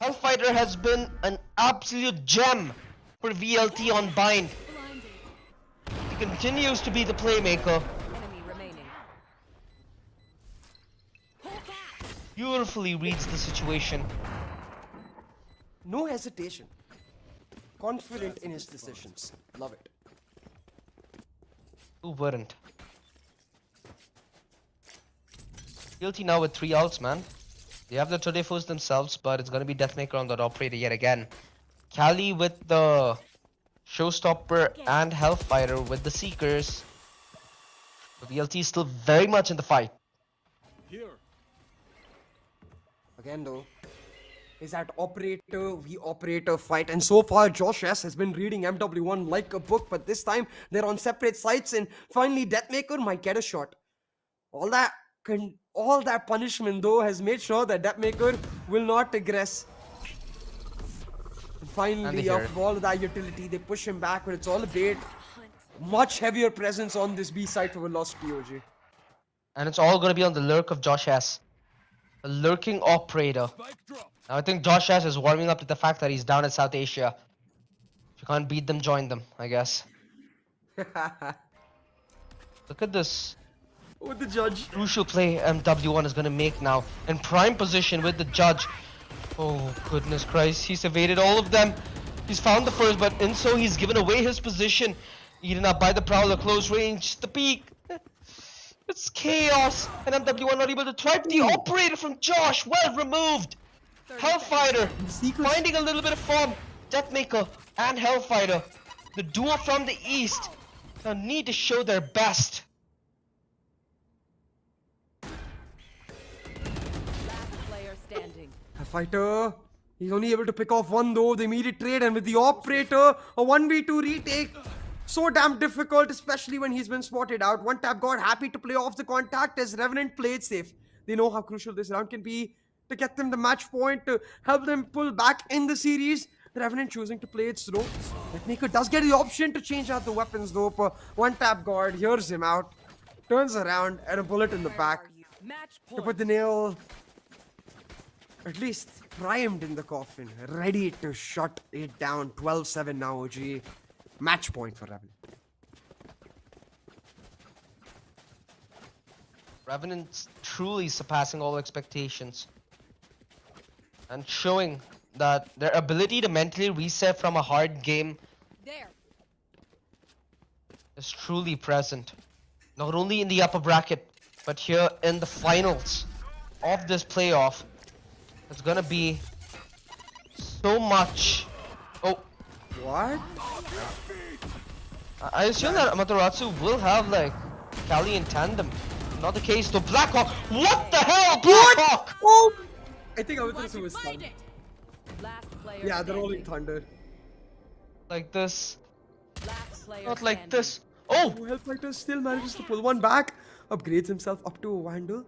Hellfighter has been an absolute gem for VLT on bind. Blinded. He continues to be the playmaker. Enemy remaining. Pull back. Beautifully reads the situation. No hesitation. Confident in his decisions. Love it. Who wouldn't? Guilty now with 3 ults, man. They have the Todefos themselves, but it's gonna be Deathmaker on that operator yet again. Cali with the Showstopper and Hellfighter with the Seekers. The VLT is still very much in the fight. Again though, is that operator v operator fight, and so far Josh S has been reading MW1 like a book, but this time they're on separate sites, and finally Deathmaker might get a shot. All that punishment though has made sure that Deathmaker will not regress. And finally, hear it. of all of that utility, they push him back, but it's all a bait. Much heavier presence on this B side for Velocity OG. And it's all gonna be on the lurk of Josh S. A lurking operator. Now I think Josh S is warming up to the fact that he's down in South Asia. If you can't beat them, join them, I guess. Look at this With the judge. crucial play MW1 is gonna make now. In prime position with the judge. Oh goodness Christ, he's evaded all of them. He's found the first, but in so he's given away his position. Eaten up by the Prowler, close range, the peak. It's chaos, and MW1 not able to swipe the operator from Josh. Well removed. Hellfighter finding a little bit of form. Deathmaker and Hellfighter, the duo from the east, now need to show their best. Last player standing. A fighter. He's only able to pick off one though. The immediate trade, and with the operator, a 1v2 retake. So damn difficult, especially when he's been spotted out. One tap god happy to play off the contact as Revenant played safe. They know how crucial this round can be to get them the match point, to help them pull back in the series. Revenant choosing to play it slow. Deathmaker does get the option to change out the weapons though. But one tap guard hears him out, turns around, and a bullet in the back Match to point. put the nail at least primed in the coffin, ready to shut it down. 12-7 now, OG. Match point for Revenant. Revenant's truly surpassing all expectations and showing that their ability to mentally reset from a hard game There. is truly present. Not only in the upper bracket, but here in the finals of this playoff. It's gonna be so much. Oh, What? I assume that Amaterasu will have like Kali in tandem. Not the case though. Blackhawk. What the hell? Blackhawk! Oh! I think I Want was to stunned. find it. Last player Yeah, the standing. Rolling Thunder. Like this. Last player Not like standing. this. Oh! Oh, Hellfighter still manages to pull one back. Upgrades himself up to a Vandal.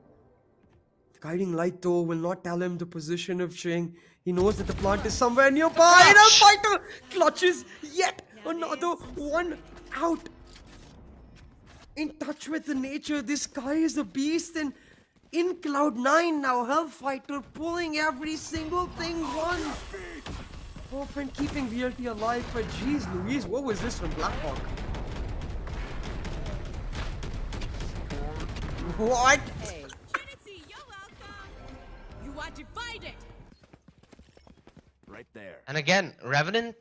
The guiding light though will not tell him the position of Ching. He knows that the plant is somewhere nearby. And Hellfighter clutches yet another one out. In touch with the nature, this guy is a beast, and in Cloud9 now, Hellfighter pulling every single thing one. Often keeping VLT alive, but jeez Louise, what was this from Blackhawk? What? Hey. Trinity, you're welcome. You want to find it. Right there. And again, Revenant,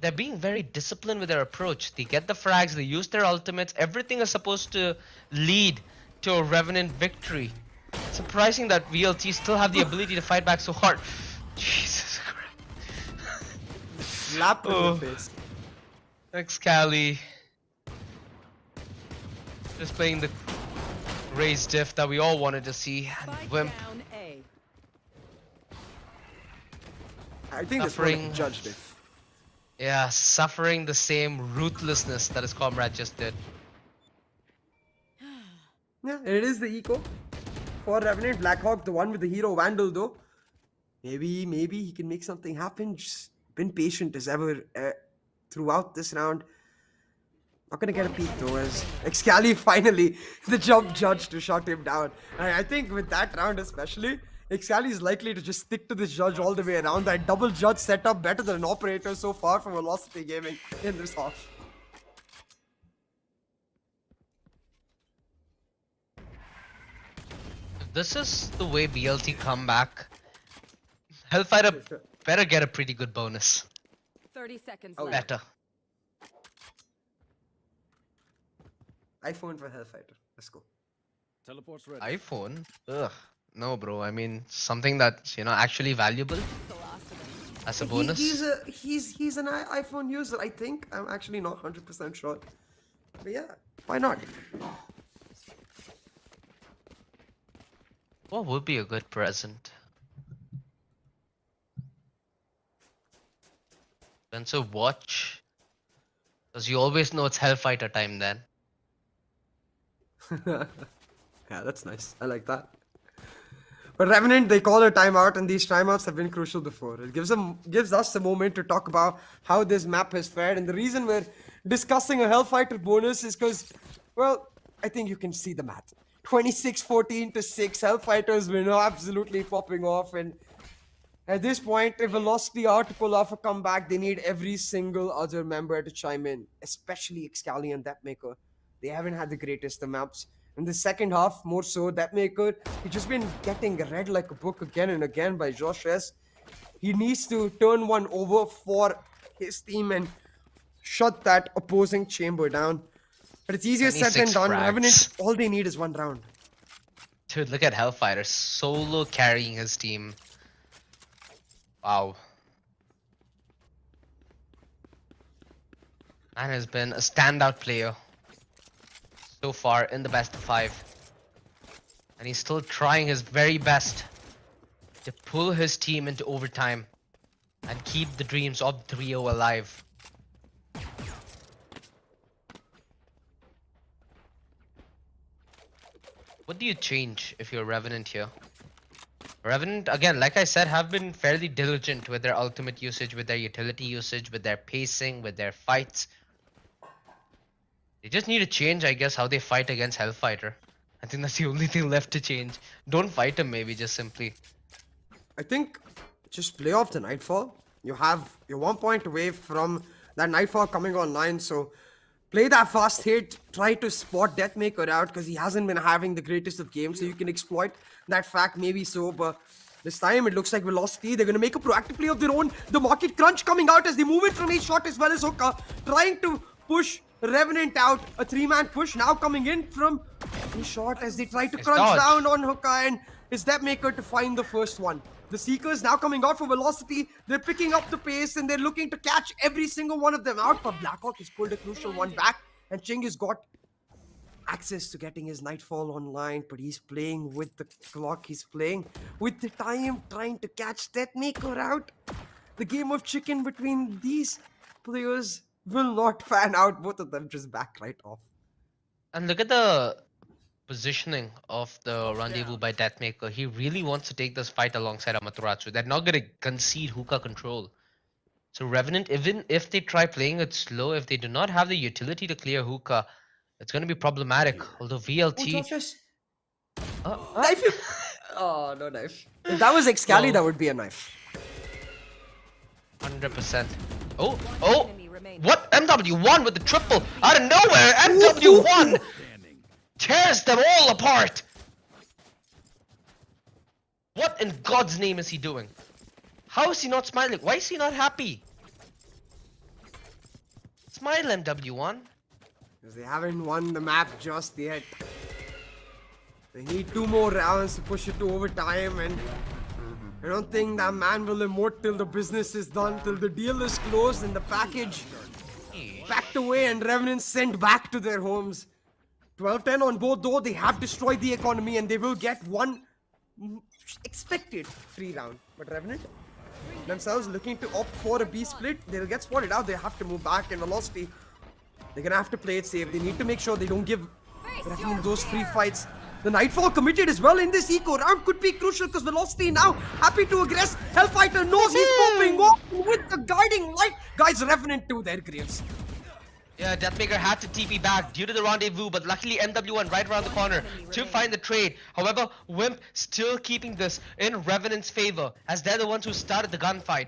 they're being very disciplined with their approach. They get the frags, they use their ultimates. Everything is supposed to lead to a Revenant victory. Surprising that VLT still have the ability to fight back so hard. Jesus Christ. Slap in Oh. the face. Thanks, Cali. Just playing the raised diff that we all wanted to see. And Spike Wimp. down A. I think that's more like a Suffering. judge diff. Yeah, suffering the same ruthlessness that his comrade just did. Yeah, it is the eco for Revenant. Blackhawk, the one with the hero Vandal though. Maybe he can make something happen. Just been patient as ever throughout this round. Not gonna get a peek though, as Excali finally the jump judge to shut him down. And I think with that round especially, Excali is likely to just stick to this judge all the way around. That double judge setup better than an operator so far from Velocity Gaming in this half. If this is the way BLT come back, Hellfighter better get a pretty good bonus. 30 seconds Oh, left. Better. iPhone for Hellfighter. Let's go. Teleport's ready. iPhone? Ugh. No, bro. I mean, something that's, actually valuable The last of them. as a bonus. He's an iPhone user, I think. I'm actually not 100% sure. But yeah, why not? What would be a good present? Expensive watch? Because you always know it's Hellfighter time then. Yeah, that's nice. I like that. But Revenant, they call a timeout, and these timeouts have been crucial before. It gives us a moment to talk about how this map has fared. And the reason we're discussing a Hellfighter bonus is because, well, I think you can see the math. 26-14 to 6. Hellfighters were absolutely popping off. And at this point, if Velocity are to pull off a comeback, they need every single other member to chime in, especially Excali and Depmaker. They haven't had the greatest of maps. In the second half, more so, Depmaker, he's just been getting read like a book again and again by Josh S. He needs to turn one over for his team and shut that opposing chamber down. But it's easier said than 26 done. frags. Revenant, all they need is one round. Dude, look at Hellfighter solo carrying his team. Wow. Man has been a standout player so far in the best of 5. And he's still trying his very best to pull his team into overtime and keep the dreams of 3-0 alive. What do you change if you're Revenant here? Revenant, again, like I said, have been fairly diligent with their ultimate usage, with their utility usage, with their pacing, with their fights. They just need to change, I guess, how they fight against Hellfighter. I think that's the only thing left to change. Don't fight him, maybe, just simply. I think just play off the Nightfall. You're 1 point away from that Nightfall coming online, so play that fast hit. Try to spot Deathmaker out because he hasn't been having the greatest of games, so you can exploit that fact, maybe so, but this time it looks like Velocity, they're going to make a proactive play of their own. The market crunch coming out as they move it from each shot as well as Hookah, trying to push Revenant out. A 3-man push now coming in from a shot as they try to crunch dodge. down on Hookah, and it's Depmaker to find the first one. The Seekers now coming out for Velocity. They're picking up the pace and they're looking to catch every single one of them out, but Blackhawk has pulled a crucial one back, and Ching has got access to getting his Nightfall online, but he's playing with the clock, he's playing with the time, trying to catch Deathmaker out. The game of chicken between these players will not fan out. Both of them just back right off. And look at the positioning of the rendezvous by Deathmaker. He really wants to take this fight alongside Amaterasu. They're not going to concede Hookah control. So Revenant, even if they try playing it slow, if they do not have the utility to clear Hookah, it's going to be problematic. Although VLT... Knife! Oh, no knife. If that was Excali, No. that would be a knife. 100%. Oh! Enemy remaining. What? MW1 with the triple out of nowhere! MW1 tears them all apart! What in God's name is he doing? How is he not smiling? Why is he not happy? Smile, MW1. Because they haven't won the map just yet. They need 2 more rounds to push it to overtime, and I don't think that man will emote till the business is done, till the deal is closed and the package packed away and Revenants sent back to their homes. 12-10 on both, though. They have destroyed the economy and they will get one expected free round. But Revenant themselves looking to opt for a B split. They'll get spotted out. They have to move back, and Velocity, they're gonna have to play it safe. They need to make sure they don't give Revenant those free fights. The Nightfall committed as well in this eco round could be crucial because Velocity now happy to aggress. Hellfighter knows he's popping off with the guiding light. Guys, Revenant to their graves. Yeah, Deathmaker had to TP back due to the rendezvous, but luckily MW1 right around the corner to find the trade. However, Wimp still keeping this in Revenant's favor, as they're the ones who started the gunfight.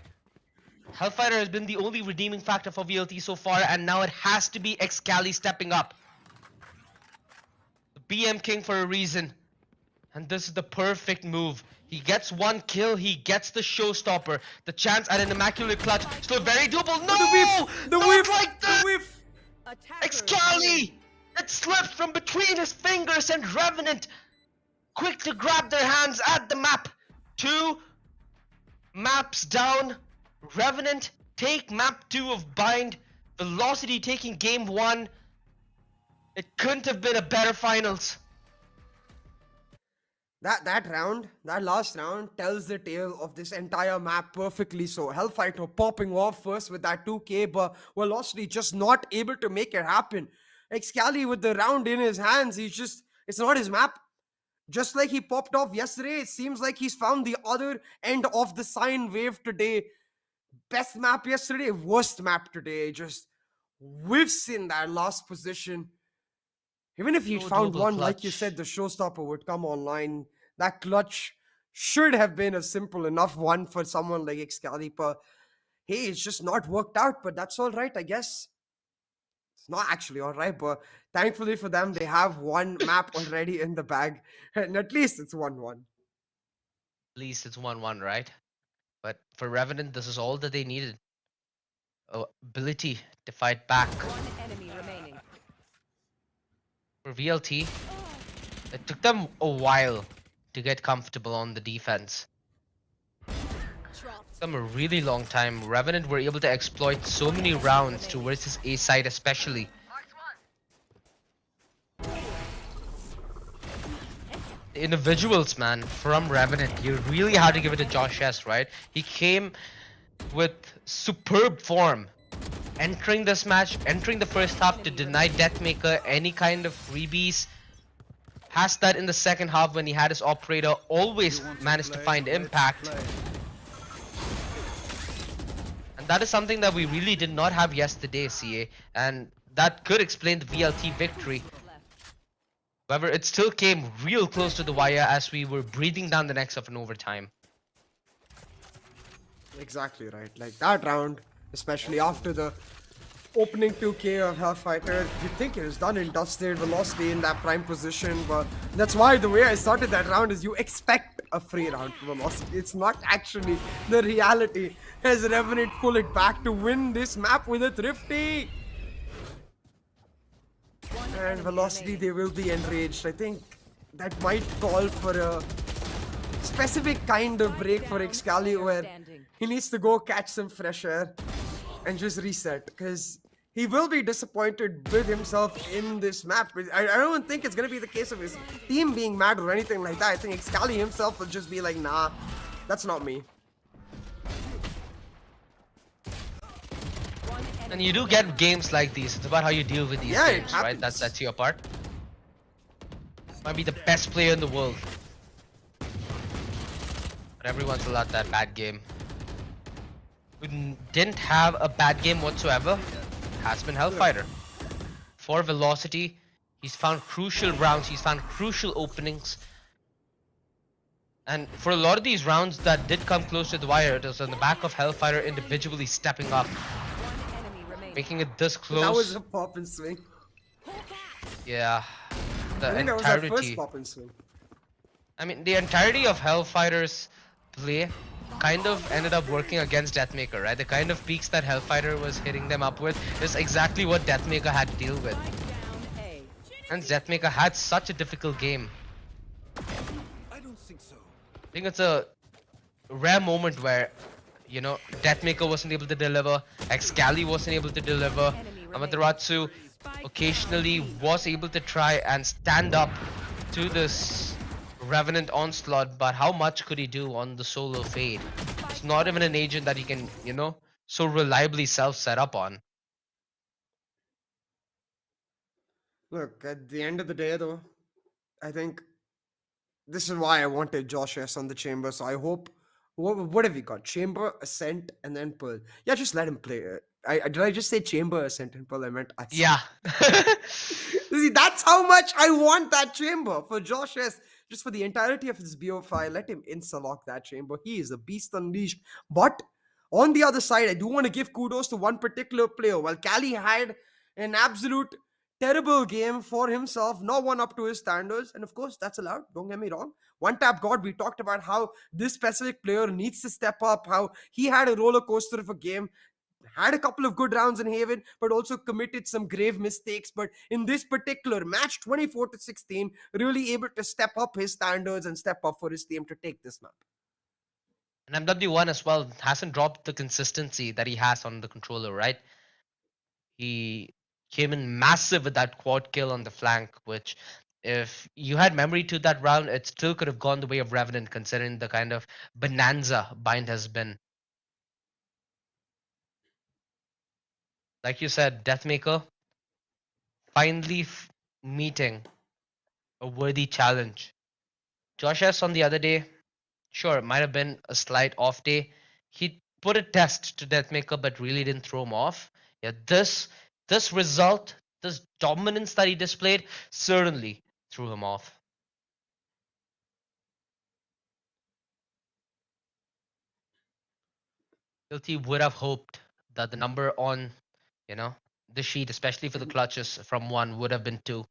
Hellfighter has been the only redeeming factor for VLT so far, and now it has to be Excali stepping up. The BM King for a reason. And this is the perfect move. He gets one kill, he gets the showstopper. The chance at an immaculate clutch. Still very doable. No! The Not whiff! like The that! whiff! Excali! It slipped from between his fingers, and Revenant quick to grab their hands at the map. 2 maps down. Revenant take map 2 of Bind. Velocity taking game 1. It couldn't have been a better finals. That round, that last round, tells the tale of this entire map perfectly. So Hellfighter popping off first with that 2k, but Velocity just not able to make it happen. Excali with the round in his hands, it's not his map. Just like he popped off yesterday, it seems like he's found the other end of the sine wave today. Best map yesterday, worst map today. Just whiffs in that last position. Even if he'd No found doable one, like you clutch. said, the showstopper would come online. That clutch should have been a simple enough one for someone like Excalibur. Hey, it's just not worked out, but that's all right, I guess. It's not actually all right, but thankfully for them, they have one map already in the bag, and at least it's 1-1. At least it's 1-1, right? But for Revenant, this is all that they needed. Ability to fight back. One enemy remaining. For VLT, it took them a while to get comfortable on the defense. Dropped. Them a really long time. Revenant were able to exploit so many rounds towards his A side especially. The individuals, man, from Revenant, you really had to give it to Josh S, right? He came with superb form. Entering this match, entering the first half to deny Deathmaker any kind of freebies. Past that in the second half when he had his operator, always managed to find impact. And that is something that we really did not have yesterday, CA. And that could explain the VLT victory. However, it still came real close to the wire as we were breathing down the necks of an overtime. Exactly right. Like that round, especially after the opening 2k of Hellfighter, you think it was done and dusted, Velocity in that prime position, but that's why the way I started that round is you expect a free round for Velocity. It's not actually the reality, as Revenant pull it back to win this map with a Thrifty. And Velocity, they will be enraged. I think that might call for a specific kind of break for Excali where he needs to go catch some fresh air and just reset, because he will be disappointed with himself in this map. I don't think it's going to be the case of his team being mad or anything like that. I think Excali himself will just be like, nah, that's not me. And you do get games like these. It's about how you deal with these Yeah, it games, right? happens. That's your part. Might be the best player in the world. But every once in a while that bad game. Who didn't have a bad game whatsoever has been Hellfighter. For Velocity, he's found crucial rounds, he's found crucial openings. And for a lot of these rounds that did come close to the wire, it was on the back of Hellfighter individually stepping up. Making it this close. That was a pop and swing. Yeah. The I think that was our first entirety. pop and swing. I mean, the entirety of Hellfighter's play kind of ended up working against Deathmaker, right? The kind of peaks that Hellfighter was hitting them up with is exactly what Deathmaker had to deal with. And Deathmaker had such a difficult game. I don't think so. I think it's a rare moment where, you know, Deathmaker wasn't able to deliver, Excali wasn't able to deliver, Amaterasu occasionally was able to try and stand up to this Revenant onslaught, but how much could he do on the solo fade? It's not even an agent that he can, you know, so reliably self-set up on. Look, at the end of the day, though, I think this is why I wanted Josh S on the chamber. So I hope, what have we got? Chamber, Ascent, and then Pearl. Yeah, just let him play it. Did I just say chamber sentence? Well, I meant I Yeah. See, that's how much I want that chamber for Josh S. Just for the entirety of his BO5, let him insta-lock that chamber. He is a beast unleashed. But on the other side, I do want to give kudos to one particular player. While Cali had an absolute terrible game for himself, not one up to his standards, and of course, that's allowed. Don't get me wrong. One Tap God, we talked about how this specific player needs to step up, how he had a roller coaster of a game, had a couple of good rounds in Haven, but also committed some grave mistakes. But in this particular match, 24-16, really able to step up his standards and step up for his team to take this map. And MW1 as well hasn't dropped the consistency that he has on the controller, right? He came in massive with that quad kill on the flank, which if you had memory to that round, it still could have gone the way of Revenant, considering the kind of bonanza Bind has been. Like you said, Deathmaker finally meeting a worthy challenge. Josh S on the other day, sure, it might have been a slight off day. He put a test to Deathmaker, but really didn't throw him off. Yeah, this result, this dominance that he displayed, certainly threw him off. Guilty would have hoped that the number on, the sheet, especially for the clutches from 1, would have been 2. Could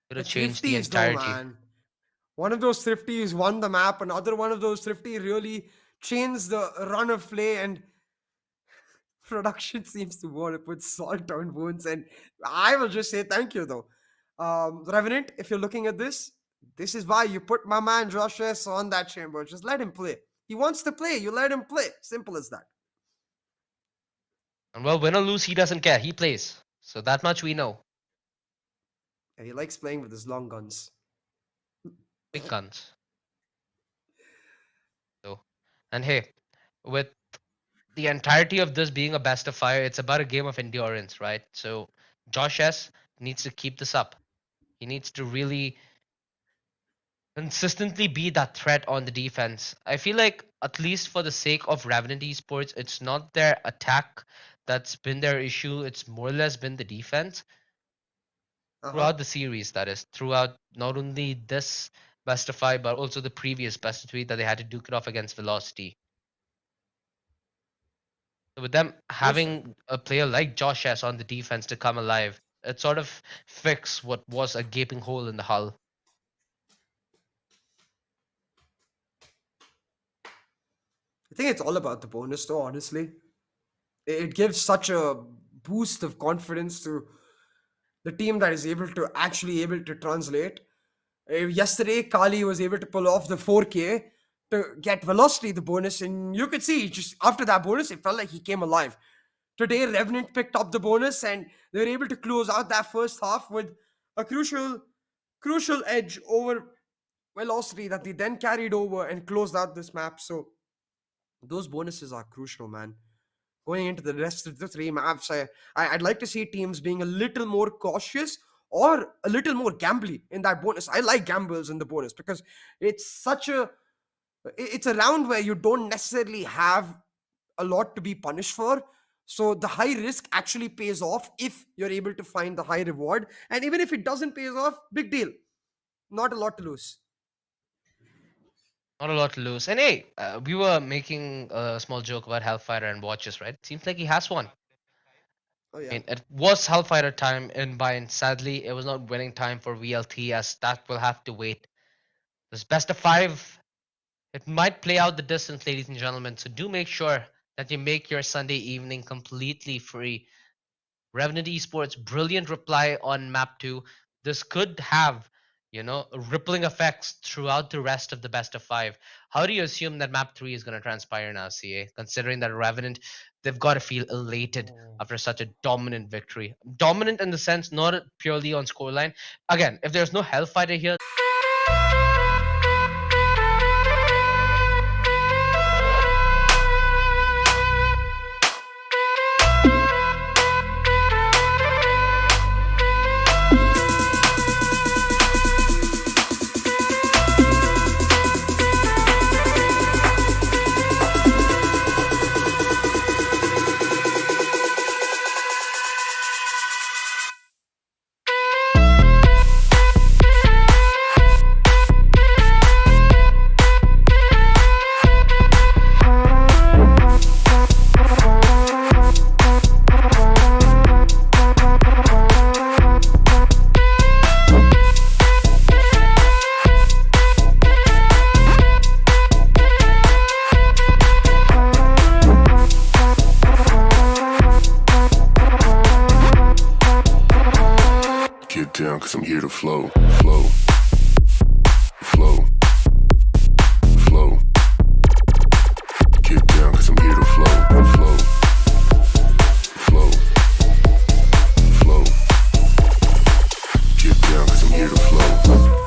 The have changed the Thrifties, though, entirety. man. One of those Thrifties won the map. Another one of those Thrifty really changed the run of play, and production seems to want to put salt on wounds. And I will just say thank you, though. Revenant, if you're looking at this, this is why you put my man Josh S on that chamber. Just let him play. He wants to play. You let him play. Simple as that. And well, win or lose, he doesn't care. He plays. So that much we know. And he likes playing with his long guns. Big guns. So, and hey, with the entirety of this being a best of 5, it's about a game of endurance, right? So Josh S needs to keep this up. He needs to really consistently be that threat on the defense. I feel like, at least for the sake of Revenant Esports, it's not their attack that's been their issue. It's more or less been the defense throughout the series, that is, throughout not only this best of 5, but also the previous best of 3 that they had to duke it off against Velocity. So with them having a player like Josh S on the defense to come alive, it sort of fix what was a gaping hole in the hull. I think it's all about the bonus, though, honestly. It gives such a boost of confidence to the team that is able to translate. Yesterday, Kali was able to pull off the 4K to get Velocity the bonus, and you could see just after that bonus, it felt like he came alive. Today, Revenant picked up the bonus, and they were able to close out that first half with a crucial edge over Velocity that they then carried over and closed out this map. So those bonuses are crucial, man. Going into the rest of the 3 maps, I'd like to see teams being a little more cautious or a little more gambly in that bonus. I like gambles in the bonus because it's a round where you don't necessarily have a lot to be punished for. So the high risk actually pays off if you're able to find the high reward. And even if it doesn't pay off, big deal. Not a lot to lose. Not a lot to lose. And hey, we were making a small joke about Hellfighter and watches, right? Seems like he has one. Oh, yeah. I mean, it was Hellfighter time in Bind. Sadly, it was not winning time for VLT, as that will have to wait. This best of 5, it might play out the distance, ladies and gentlemen. So do make sure that you make your Sunday evening completely free. Revenant Esports, brilliant reply on map 2. This could have, rippling effects throughout the rest of the best of 5. How do you assume that map 3 is going to transpire now, CA? Considering that Revenant, they've got to feel elated after such a dominant victory. Dominant in the sense, not purely on scoreline. Again, if there's no Hellfighter here, cause I'm here to flow, flow, flow, flow. Get down cause I'm here to flow, flow, flow, flow. Get down cause I'm here to flow.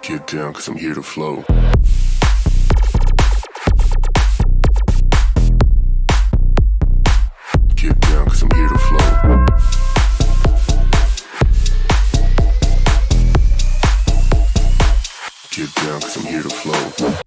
Get down cause I'm here to flow. Get down cause I'm here to flow. Get down cause I'm here to flow.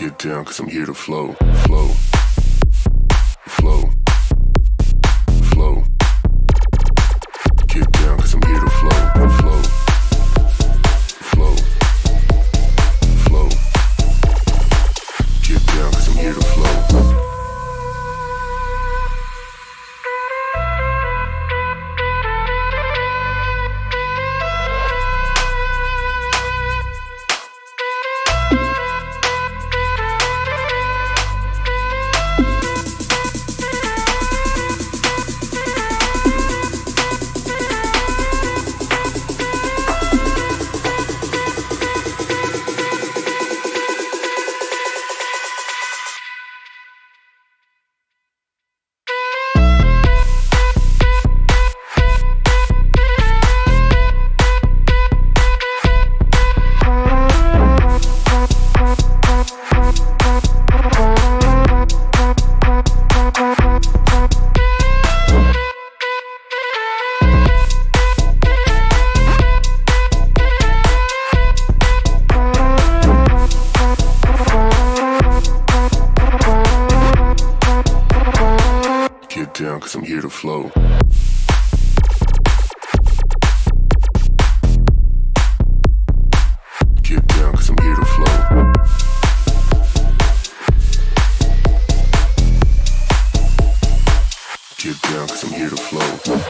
Get down, cause I'm here to flow, flow, flow, flow. Get down, cause I'm here to flow, flow, flow, flow. Get down, cause I'm here to flow. Get down, cause I'm here to flow. Get down, cause I'm here to flow. Get down, cause I'm here to flow.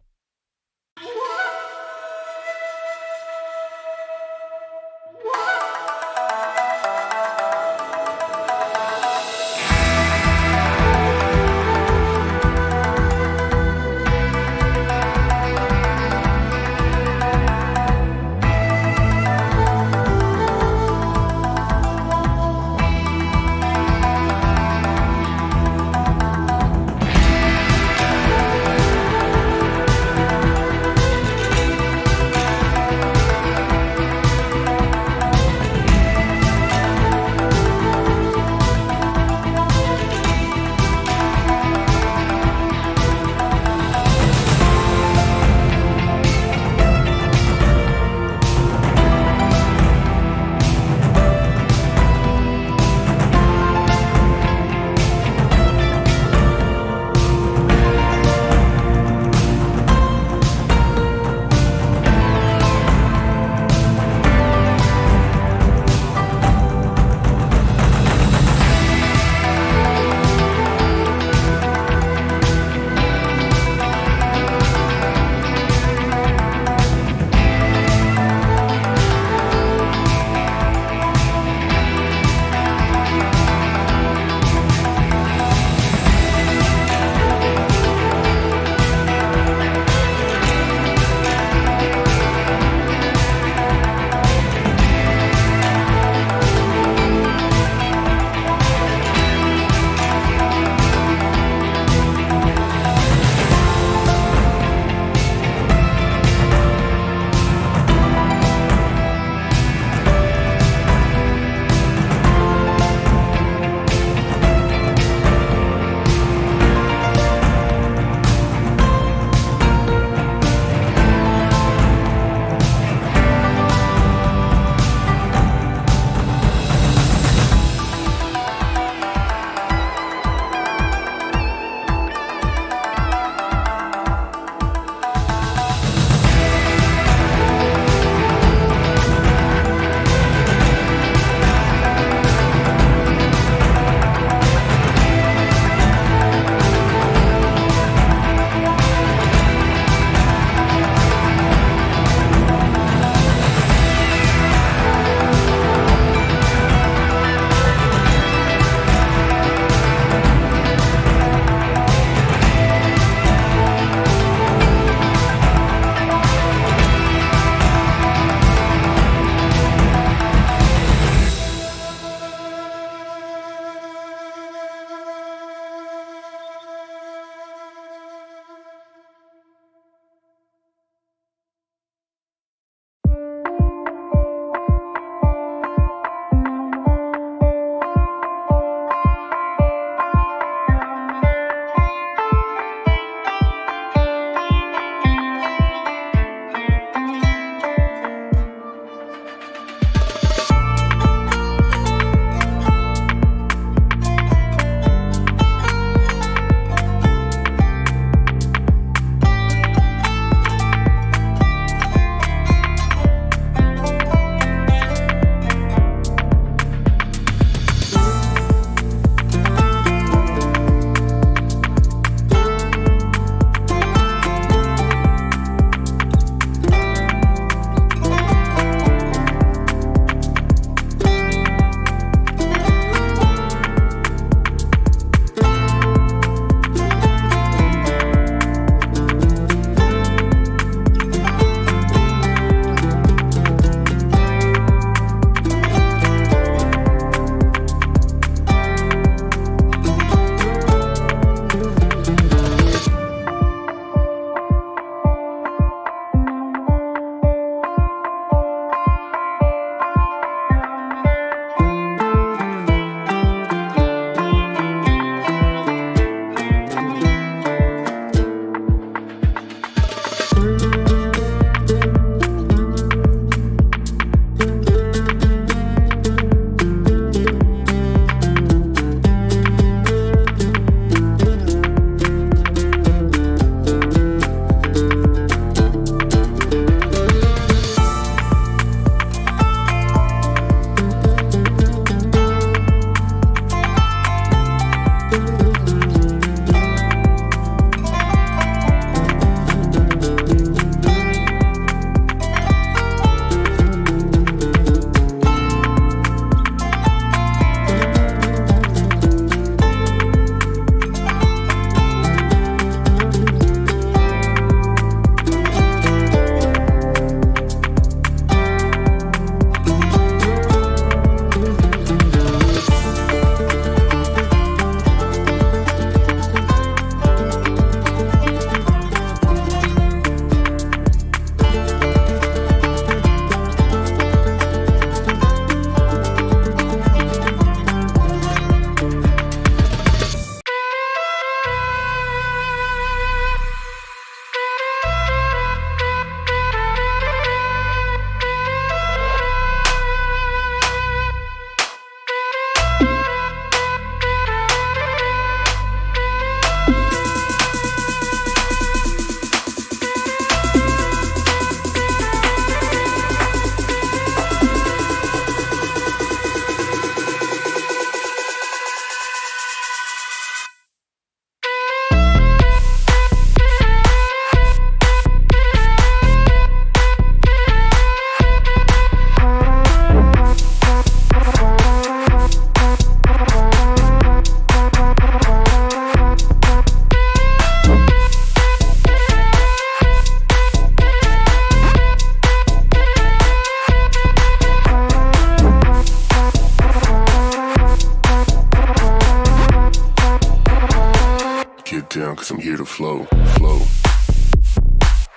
down, cause I'm here to flow, flow,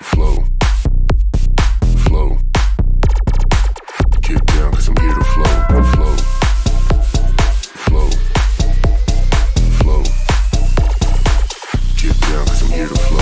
flow, flow. Get down, cause I'm here to flow, flow, flow, flow. Get down, cause I'm here to flow.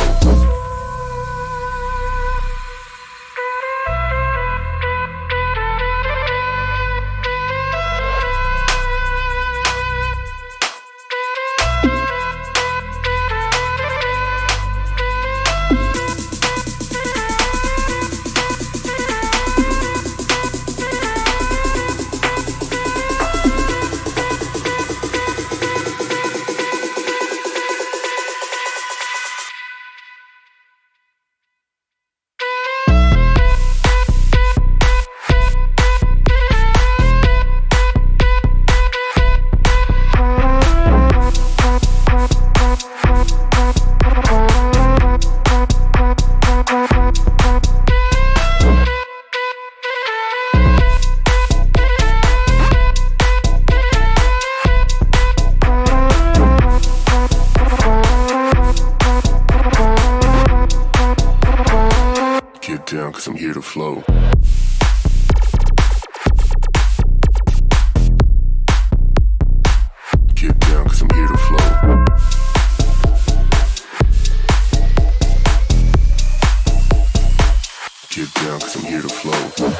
Get down, cause I'm here to flow. Get down, cause I'm here to flow. Get down, cause I'm here to flow.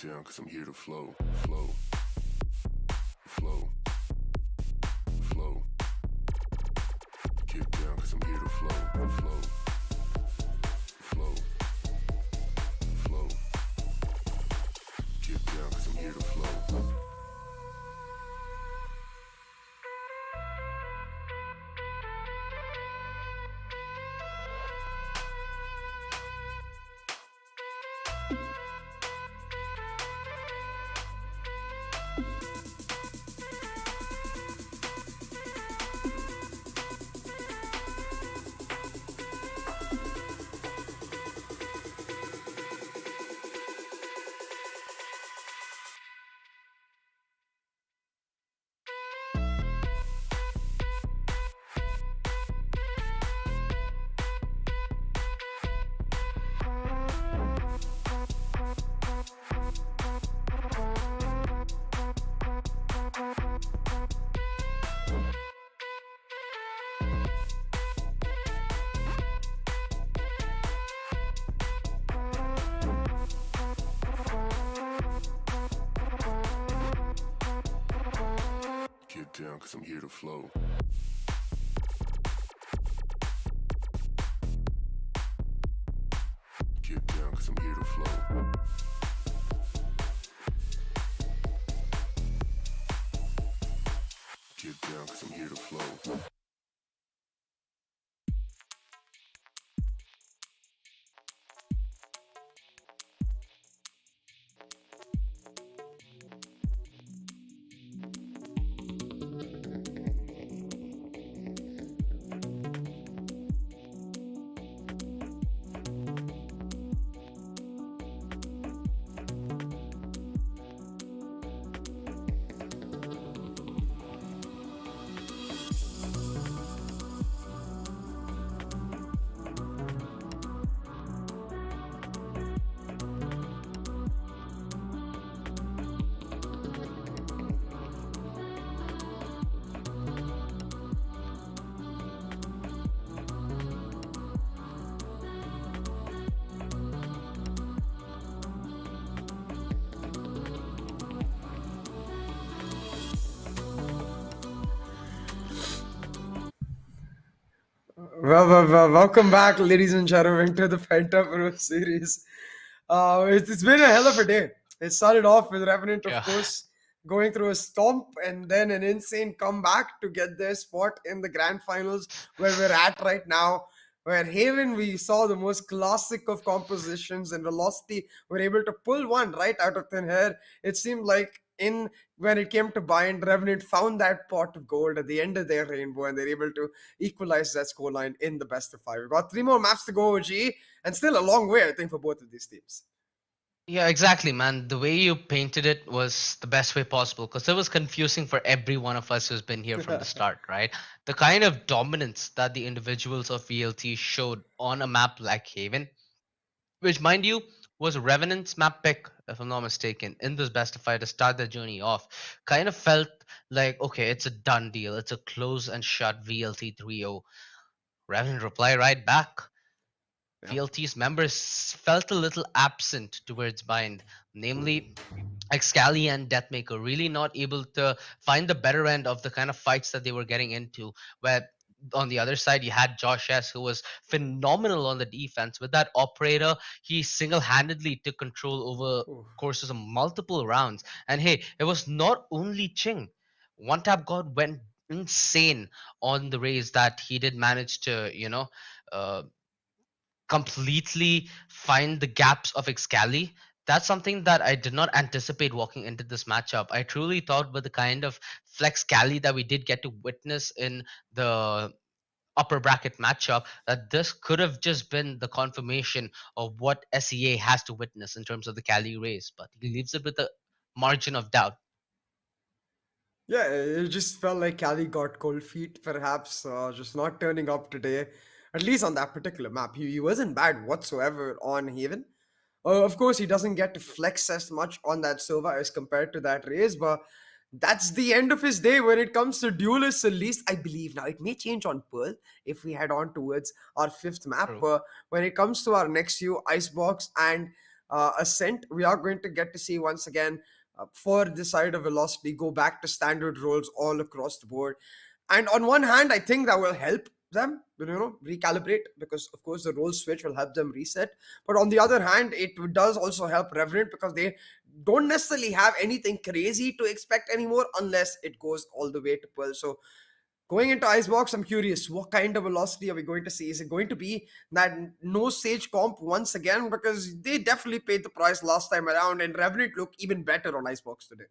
down, cause I'm here to flow, flow, flow, flow. Get down, cause I'm here to flow, flow, flow, flow. Get down, cause I'm here to flow. Get down, cause I'm here to flow. Get down, cause I'm here to flow. Get down, cause I'm here to flow. Welcome back, ladies and gentlemen, to the Penta Pro Series. It's been a hell of a day. It started off with Revenant, of Yeah. course, going through a stomp and then an insane comeback to get their spot in the grand finals where we're at right now. Where Haven, we saw the most classic of compositions, and Velocity were able to pull one right out of thin air. It seemed like in when it came to bind, Revenant found that pot of gold at the end of their rainbow, and they're able to equalize that scoreline in the best of five. We've got 3 more maps to go, OG, and still a long way, I think, for both of these teams. Yeah, exactly, man. The way you painted it was the best way possible because it was confusing for every one of us who's been here from the start, right? The kind of dominance that the individuals of VLT showed on a map like Haven, which, mind you, was Revenant's map pick, if I'm not mistaken, in this best of five to start their journey off, kind of felt like, okay, it's a done deal. It's a close and shut VLT 3-0. Revenant reply right back. Yeah. VLT's members felt a little absent towards Bind, namely Excali and Deathmaker, really not able to find the better end of the kind of fights that they were getting into. Where on the other side, you had Josh S, who was phenomenal on the defense. With that operator, he single handedly took control over Ooh. courses of multiple rounds. And hey, it was not only Ching. One Tap God went insane on the raise that he did manage to, uh, completely find the gaps of Excali. That's something that I did not anticipate walking into this matchup. I truly thought with the kind of flex Cali that we did get to witness in the upper bracket matchup, that this could have just been the confirmation of what SEA has to witness in terms of the Cali race. But he leaves it with a margin of doubt. Yeah, it just felt like Cali got cold feet, perhaps, just not turning up today, at least on that particular map. He wasn't bad whatsoever on Haven. Of course, he doesn't get to flex as much on that server as compared to that race, but that's the end of his day when it comes to duelists, at least I believe. Now, it may change on Pearl if we head on towards our fifth map, True. but when it comes to our next few, Icebox and Ascent, we are going to get to see once again for the side of Velocity go back to standard roles all across the board. And on one hand, I think that will help them, recalibrate, because of course the role switch will help them reset. But on the other hand, it does also help Revenant because they don't necessarily have anything crazy to expect anymore unless it goes all the way to Pearl. So going into Icebox, I'm curious, what kind of velocity are we going to see? Is it going to be that no Sage comp once again? Because they definitely paid the price last time around, and Revenant look even better on Icebox today.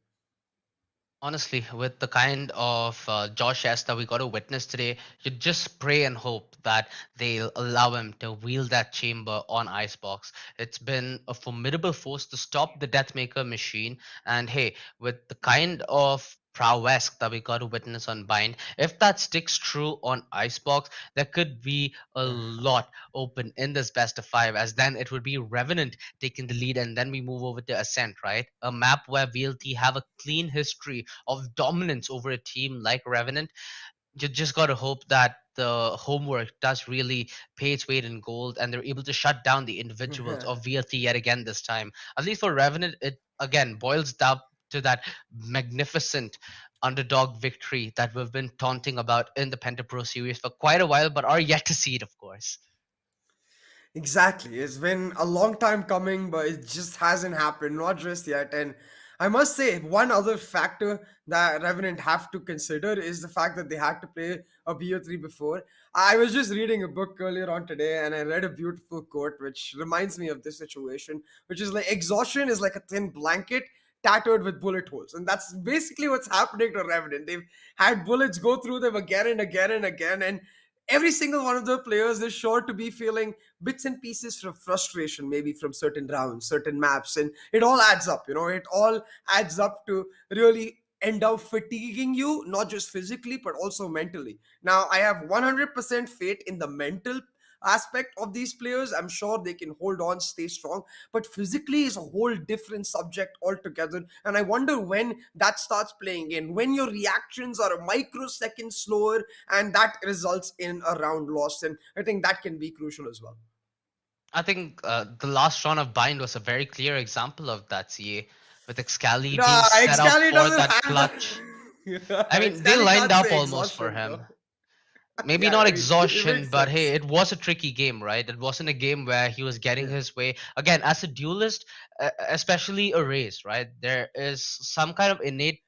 Honestly, with the kind of Josh S that we got to witness today, you just pray and hope that they'll allow him to wield that chamber on Icebox. It's been a formidable force to stop the Deathmaker machine. And hey, with the kind of prowess that we got to witness on Bind, if that sticks true on Icebox, there could be a lot open in this best of five, as then it would be Revenant taking the lead, and then we move over to Ascent, right? A map where VLT have a clean history of dominance over a team like Revenant. You just got to hope that the homework does really pay its weight in gold and they're able to shut down the individuals of VLT yet again this time. At least for Revenant, it again boils down to that magnificent underdog victory that we've been taunting about in the Penta Pro Series for quite a while, but are yet to see it, of course. Exactly. It's been a long time coming, but it just hasn't happened, not just yet. And I must say, one other factor that Revenant have to consider is the fact that they had to play a BO3 before. I was just reading a book earlier on today, and I read a beautiful quote which reminds me of this situation, which is like exhaustion is like a thin blanket tattooed with bullet holes. And that's basically what's happening to Revenant. They've had bullets go through them again and again and again. And every single one of the players is sure to be feeling bits and pieces of frustration, maybe from certain rounds, certain maps, and it all adds up. It all adds up to really end up fatiguing you, not just physically but also mentally. Now, I have 100% faith in the mental aspect of these players. I'm sure they can hold on, stay strong, but physically is a whole different subject altogether. And I wonder when that starts playing in, when your reactions are a microsecond slower, and that results in a round lost. And I think that can be crucial as well. I think the last round of Bind was a very clear example of that, CA, with Excali being Nah, set up Excali for doesn't that have the. clutch. I Yeah, mean, they Excali lined can't up say almost for exhaustion, him. though. Maybe Yeah, not I mean, it exhaustion, makes but hey, sense. it was a tricky game, right? It wasn't a game where he was getting Yeah. his way. Again, as a duelist, especially a race, right? There is some kind of innate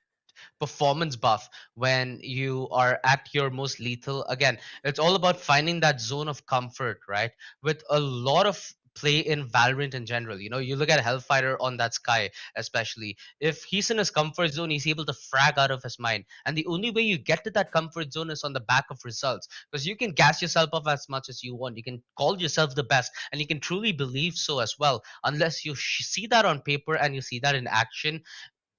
performance buff when you are at your most lethal. Again, it's all about finding that zone of comfort, right? With a lot of play in Valorant in general. You look at Hellfighter on that sky, especially. If he's in his comfort zone, he's able to frag out of his mind. And the only way you get to that comfort zone is on the back of results. Because you can gas yourself up as much as you want. You can call yourself the best, and you can truly believe so as well. Unless you see that on paper and you see that in action,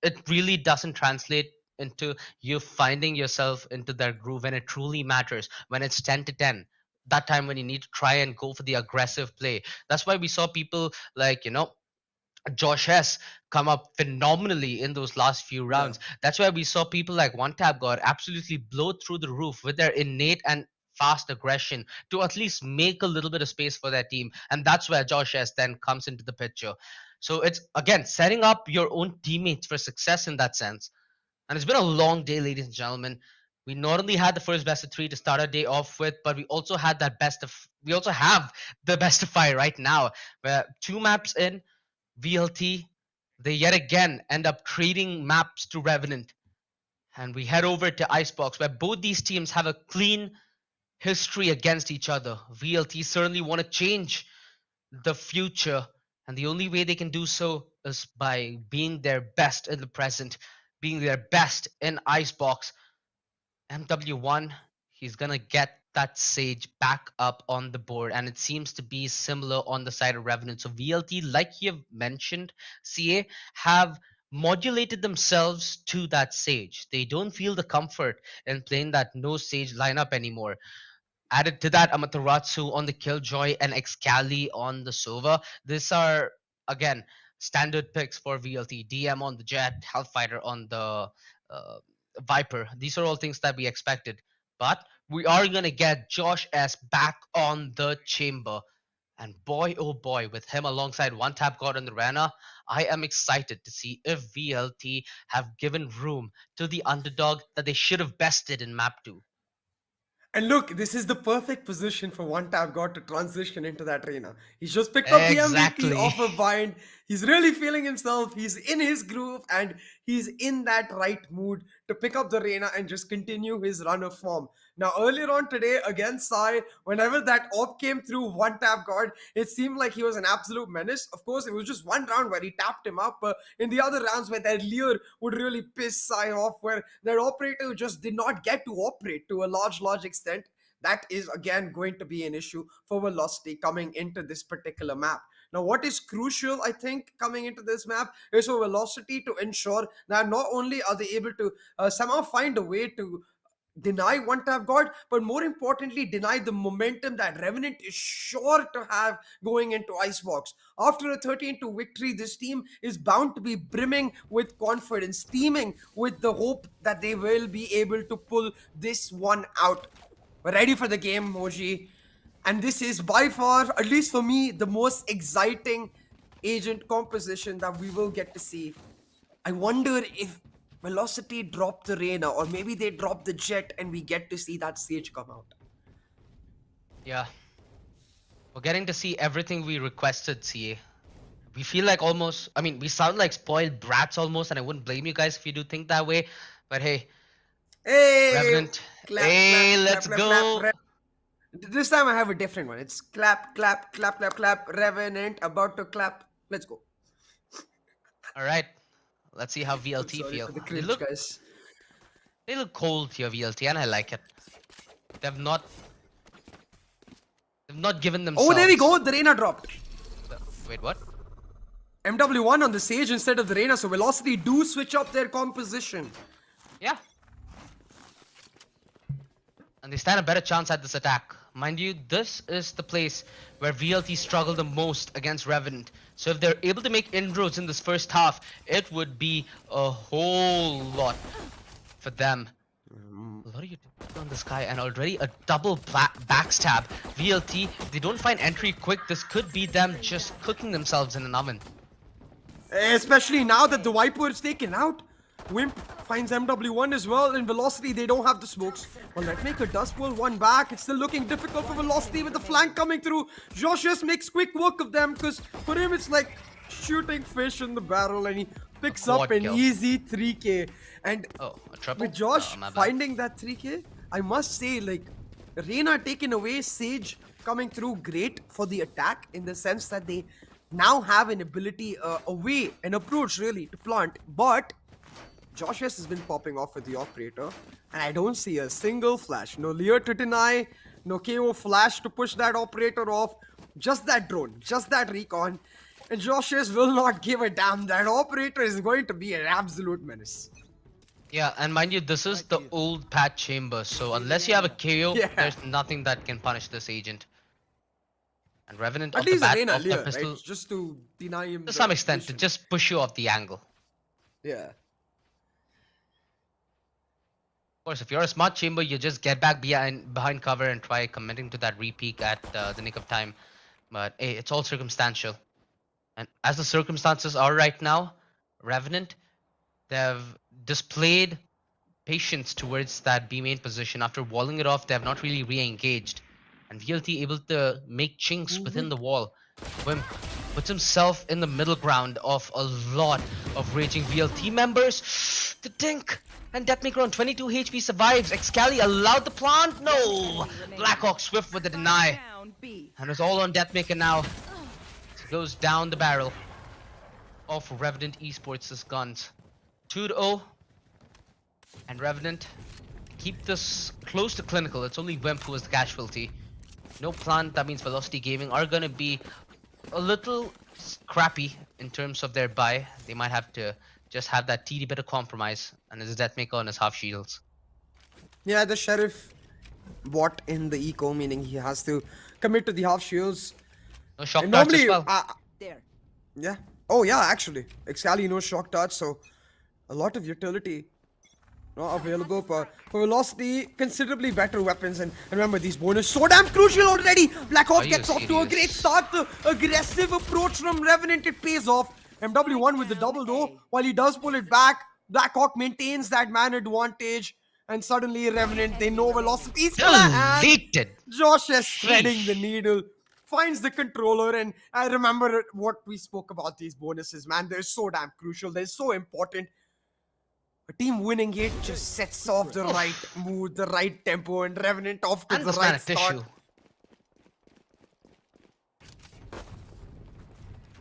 it really doesn't translate into you finding yourself into their groove when it truly matters, when it's 10 to 10, that time when you need to try and go for the aggressive play. That's why we saw people like Josh Hess come up phenomenally in those last few Yeah. rounds. That's why we saw people like One Tap God absolutely blow through the roof with their innate and fast aggression to at least make a little bit of space for their team. And that's where Josh Hess then comes into the picture. So it's again setting up your own teammates for success in that sense. And it's been a long day, ladies and gentlemen. We not only had the first best of three to start our day off with, but we also have the best of five right now. Where two maps in, VLT, they yet again end up trading maps to Revenant. And we head over to Icebox, where both these teams have a clean history against each other. VLT certainly want to change the future, and the only way they can do so is by being their best in the present, being their best in Icebox. MW1, he's gonna get that Sage back up on the board, and it seems to be similar on the side of Revenant. So VLT, like you've mentioned, CA, have modulated themselves to that Sage. They don't feel the comfort in playing that no Sage lineup anymore. Added to that, Amaterasu on the Killjoy and Excali on the Sova. These are, again, standard picks for VLT. DM on the Jet, Hellfighter on the uh, Viper. These are all things that we expected. But we are going to get Josh S back on the chamber. And boy, oh boy, with him alongside one tap god in the arena, I am excited to see if VLT have given room to the underdog that they should have bested in map 2. And look, this is the perfect position for one tap god to transition into that arena. He's just picked up the MVP Exactly. off a bind. He's really feeling himself. He's in his groove and he's in that right mood to pick up the arena and just continue his run of form. Now, earlier on today against Sai, whenever that op came through one tap god, it seemed like he was an absolute menace. Of course, it was just one round where he tapped him up. But in the other rounds where that Lear would really piss Sai off, where that operator just did not get to operate to a large extent, that is again going to be an issue for Velocity coming into this particular map. Now, what is crucial, I think, coming into this map is for Velocity to ensure that not only are they able to somehow find a way to deny one tap god, but more importantly, deny the momentum that Revenant is sure to have going into Icebox. After a 13-2 victory, this team is bound to be brimming with confidence, teeming with the hope that they will be able to pull this one out. We're ready for the game, Moji. And this is by far, at least for me, the most exciting agent composition that we will get to see. I wonder if Velocity drop the Reyna, or maybe they drop the Jet and we get to see that Sage come out. Yeah. We're getting to see everything we requested, CA. We feel like almost, I mean, we sound like spoiled brats almost, and I wouldn't blame you guys if you do think that way. But hey, Hey! Revenant, Clap, hey, clap, let's clap, go. clap. This time I have a different one. It's clap, clap, clap, clap, clap. Revenant about to clap. Let's go. All right, let's see how I'm VLT sorry feel. for the They cringe, look, guys. they look cold here, VLT, and I like it. They've not, they've not given themselves. Oh, there we go. The Reyna dropped. Wait, what? MW1 on the Sage instead of the Reyna, so Velocity do switch up their composition. Yeah. And they stand a better chance at this attack. Mind you, this is the place where VLT struggle the most against Revenant. So if they're able to make inroads in this first half, it would be a whole lot for them. A lot of utility on this guy, and already a double backstab. VLT, if they don't find entry quick, this could be them just cooking themselves in an oven. Especially now that the Viper is taken out. Wimp finds MW1 as well. In Velocity, they don't have the smokes. Well, Netmaker does pull one back. It's still looking difficult for Velocity with the flank coming through. Josh just makes quick work of them because for him, it's like shooting fish in the barrel, and he picks up an kill. easy 3k. And Oh, a triple? with Josh My bad. finding that 3k, I must say, like, Reyna taking away, Sage coming through great for the attack in the sense that they now have an ability, a way, an approach really to plant. But Josh has been popping off with the operator, and I don't see a single flash. No Lear to deny, no KO flash to push that operator off. Just that drone, just that recon. And Josh will not give a damn. That operator is going to be an absolute menace. Yeah, and mind you, this is the old patch chamber, so unless you have a KO, Yeah. there's nothing that can punish this agent. And Revenant At off the least bat, Arena off the Lear, pistol, right? Just to deny him. to the some extent, to position. just push you off the angle. Yeah. Of course, if you're a smart chamber, you just get back behind cover and try committing to that re-peek at the nick of time. But hey, it's all circumstantial. And as the circumstances are right now, Revenant, they've displayed patience towards that B main position. After walling it off, they have not really re-engaged. And VLT able to make chinks within the wall. Wimp puts himself in the middle ground of a lot of raging VLT members. The Dink! And Deathmaker on 22 HP survives. Excali allowed the plant? No! Blackhawk Swift with the deny. Down B. And it's all on Deathmaker now. So goes down the barrel of Revenant Esports' guns. 2-0. And Revenant keep this close to clinical. It's only Wimp who is the casualty. No plant, that means Velocity Gaming are gonna be a little crappy in terms of their buy. They might have to just have that teeny bit of compromise, and his Deathmaker on his half shields. Yeah, the Sheriff bought in the eco, meaning he has to commit to the half shields. No shock And darts as normally, well. There. yeah. Oh, yeah, actually. Excali knows shock touch, so a lot of utility. not available, but for Velocity, considerably better weapons. And remember, these bonus so damn crucial already. Blackhawk Are you gets off to a great serious? start. The aggressive approach from Revenant, it pays off. MW1 with the double though, while he does pull it back, Blackhawk maintains that man advantage. And suddenly Revenant, they know Velocity's plan. Deleted. Josh is threading the Sheesh. needle, finds the controller, and I remember what we spoke about these bonuses, man. They're so damn crucial. They're so important. A team winning it just sets off the right mood, the right tempo, and Revenant off to And the this man right a start. tissue.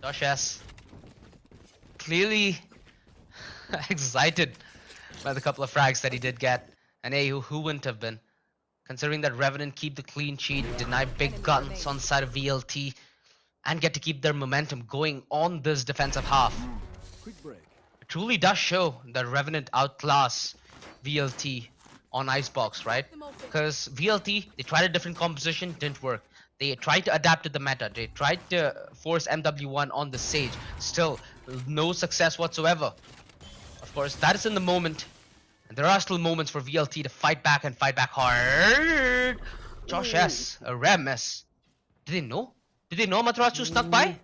Josh S. Clearly excited by the couple of frags that he did get. And hey, who wouldn't have been? Considering that Revenant keep the clean sheet, deny big guns on the side of VLT, and get to keep their momentum going on this defensive half. It truly does show that Revenant outclass VLT on Icebox, right? Because VLT, they tried a different composition, didn't work. They tried to adapt to the meta. They tried to force MW1 on the Sage. Still, no success whatsoever. Of course, that is in the moment. And there are still moments for VLT to fight back and fight back hard. Josh S, a Rem S. Did they know? Did they know Matarasu snuck by?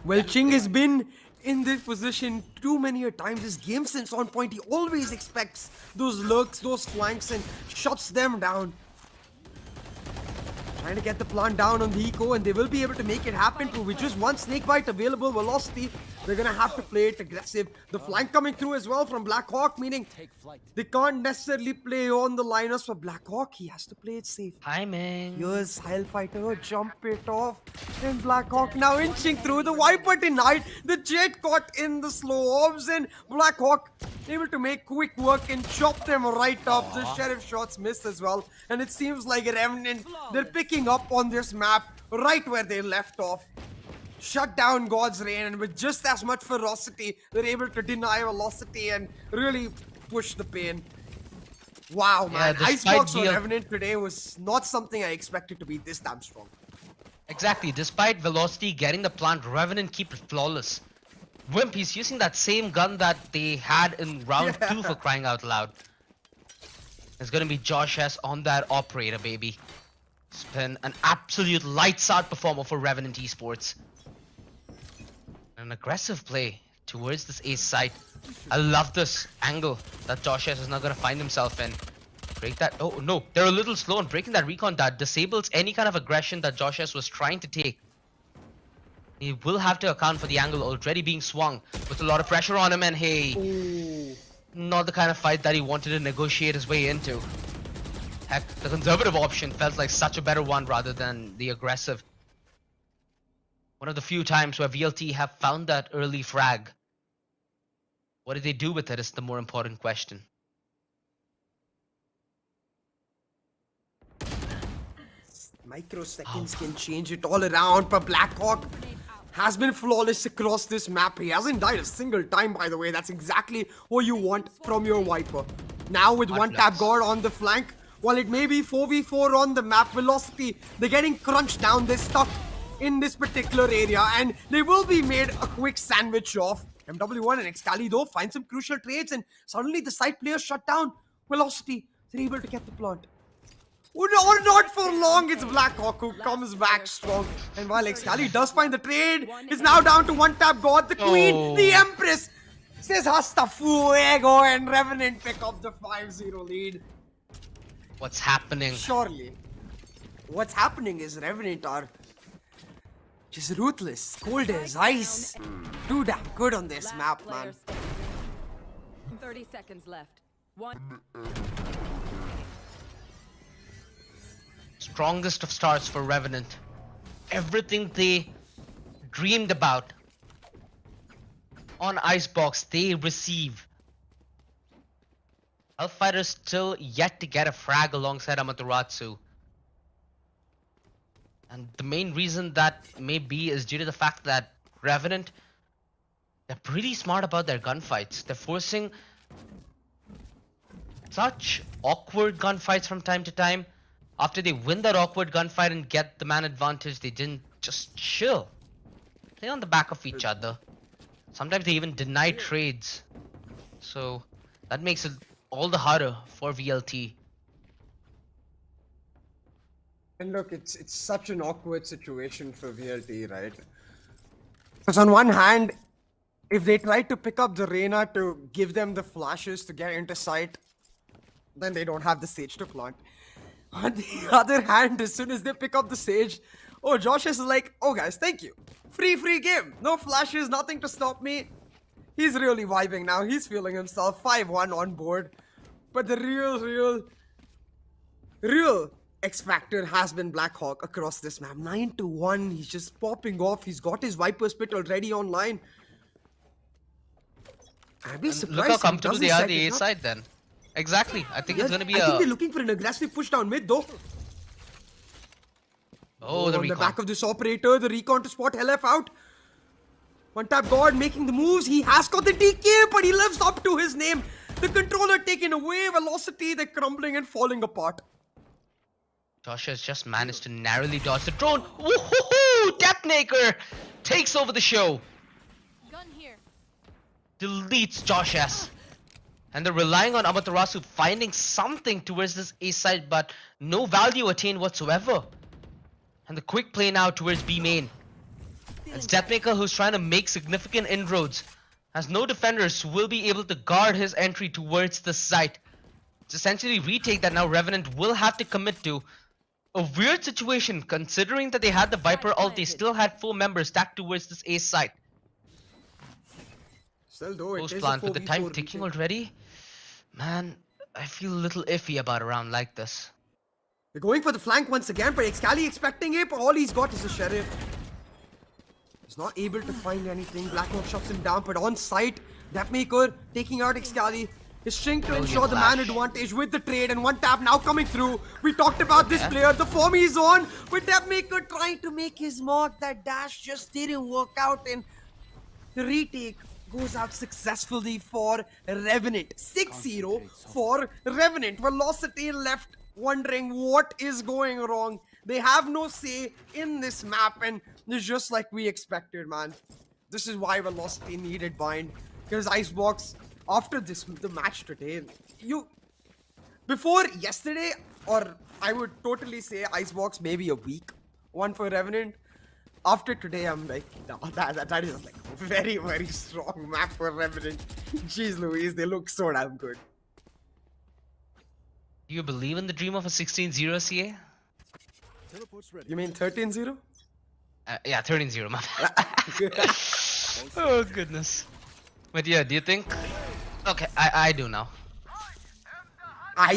Well, Ching has been in this position too many a times. His game sense on point. He always expects those lurks, those flanks, and shuts them down. Trying to get the plant down on the eco, and they will be able to make it happen too. With just one snake bite available, Velocity, they're gonna have to play it aggressive. The flank coming through as well from Blackhawk, meaning they can't necessarily play on the liners for Blackhawk. He has to play it safe. Timing. Here's Hellfighter, jump it off, and Blackhawk now inching through. The Viper denied, the Jet caught in the slow orbs, and Blackhawk able to make quick work and chop them right up. The Sheriff shots missed as well, and it seems like Revenant, they're picking up on this map right where they left off. Shut down God's Reign, and with just as much ferocity, they're able to deny Velocity and really push the pain. Wow, man. despite Icebox for VL Revenant today was not something I expected to be this damn strong. Exactly. Despite Velocity getting the plant, Revenant keep it flawless. Wimp, he's using that same gun that they had in round 2 for crying out loud. It's gonna be Josh S on that operator, baby. It's been an absolute lights out performer for Revenant Esports. An aggressive play towards this ace site. I love this angle that Josh S is now gonna find himself in. Break that. Oh no, they're a little slow on breaking that recon. That disables any kind of aggression that Josh S was trying to take. He will have to account for the angle already being swung with a lot of pressure on him, and hey, not the kind of fight that he wanted to negotiate his way into. Heck, the conservative option felt like such a better one rather than the aggressive. One of the few times where VLT have found that early frag. What did they do with it is the more important question. Microseconds can change it all around, but Blackhawk has been flawless across this map. He hasn't died a single time, by the way. That's exactly what you want from your Viper. Now with one tap guard on the flank, while it may be 4v4 on the map, Velocity, they're getting crunched down. They're stuck in this particular area, and they will be made a quick sandwich of. MW1 and Excali though find some crucial trades, and suddenly the side players shut down. Velocity, they're able to get the plant. Or not for long, it's Blackhawk who comes back strong. And while Excali does find the trade, it's now down to one tap god, the Queen, the Empress, says hasta fuego, and Revenant pick up the 5-0 lead. What's happening? Surely. What's happening is Revenant are just ruthless, cold as ice. Too damn good on this map, man. 30 seconds left. Strongest of starts for Revenant. Everything they dreamed about on Icebox, they receive. Hellfighter still yet to get a frag alongside Amaterasu. And the main reason that may be is due to the fact that Revenant, they're pretty smart about their gunfights. They're forcing such awkward gunfights from time to time. After they win that awkward gunfight and get the man advantage, they didn't just chill. Play on the back of each other. Sometimes they even deny trades. So that makes it all the harder for VLT. And look, it's such an awkward situation for VLT, right? Because on one hand, if they try to pick up the Reyna to give them the flashes to get into sight, then they don't have the Sage to plant. On the other hand, as soon as they pick up the Sage, oh, Josh is like, oh guys, thank you. Free game. No flashes, nothing to stop me. He's really vibing now. He's feeling himself 5-1 on board. But the real X Factor has been Blackhawk across this map. 9-1. He's just popping off. He's got his Viper Spit already online. I'd be surprised. Look how if he comfortable they doesn't are set the it A up. side then. Exactly. I think it's Yes, going to be I think a... they're looking for an aggressive push down mid though. Oh, the on the recon. back of this operator, the recon to spot LF out. One tap God making the moves. He has got the DK, but he lives up to his name. The controller taken away, velocity, they're crumbling and falling apart. Josh has just managed to narrowly dodge the drone. Woohoo! Deathmaker takes over the show. Gun here. Deletes Josh S. And they're relying on Amaterasu finding something towards this A side, but no value attained whatsoever. And the quick play now towards B main. It's Deathmaker who's trying to make significant inroads, as no defenders will be able to guard his entry towards the site. It's essentially retake that now Revenant will have to commit to. A weird situation considering that they had the Viper ult, they still had 4 members stacked towards this A site. Still though, it Post is a plant with the 4v4 time ticking retake. already. Man, I feel a little iffy about a round like this. They're going for the flank once again, but Excali expecting it, but all he's got is a Sheriff. He's not able to find anything. Blackhawk shuts him down, but on site, Deathmaker taking out Excali. Is trying to Brilliant ensure the man flash. advantage with the trade, and one tap now coming through. We talked about this player, the form he's on, with Deathmaker trying to make his mark. That dash just didn't work out, and the retake goes out successfully for Revenant. 6-0 for Revenant. Velocity left wondering what is going wrong. They have no say in this map, and it's just like we expected, man. This is why Velocity needed bind. Because Icebox, after the match today, before yesterday, or I would totally say Icebox maybe a week one for Revenant. After today, I'm like, no, that is like a very strong map for Revenant. Jeez Louise, they look so damn good. Do you believe in the dream of a 16-0 CA? You mean 13-0? Yeah, 13-0, my bad. Oh, goodness. But yeah, do you think... Okay, I do now. I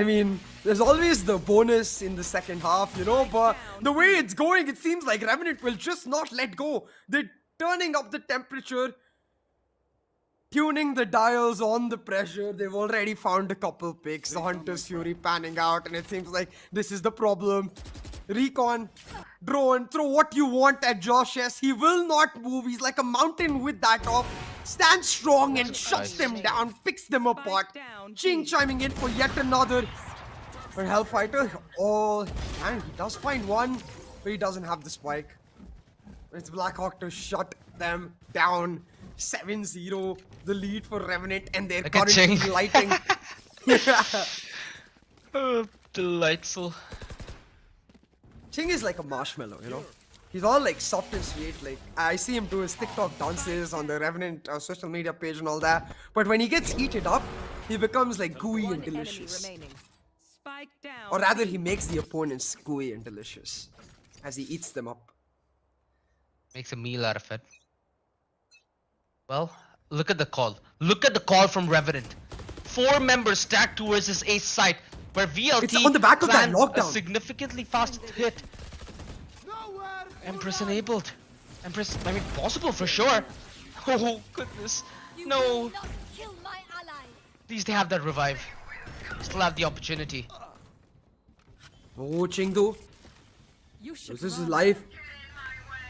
mean, there's always the bonus in the second half, you know, but the way it's going, it seems like Revenant will just not let go. They're turning up the temperature, tuning the dials on the pressure. They've already found a couple picks. The Hunter's Fury panning out, and it seems like this is the problem. Recon, drone, throw what you want at Josh S. He will not move. He's like a mountain with that off. Stands strong and shuts them down, picks them apart. Ching chiming in for yet another. For Hellfighter, oh, and he does find one, but he doesn't have the spike. It's Blackhawk to shut them down. 7-0, the lead for Revenant, and they're Look at currently Ching. lighting. Oh, delightful. Ching is like a marshmallow, you know. He's all like soft and sweet. Like I see him do his TikTok dances on the Revenant social media page and all that. But when he gets heated up, he becomes like gooey and delicious. Spike down. Or rather, he makes the opponents gooey and delicious as he eats them up. Makes a meal out of it. Well, look at the call. Look at the call from Revenant. 4 members stacked towards this ace site, where VLT It's on the back of that planned lockdown. a significantly fast hit. Empress enabled. Empress, I mean, possible for sure. Oh, goodness. No. At least they have that revive. Still have the opportunity. Oh, Chingdu. This is his life.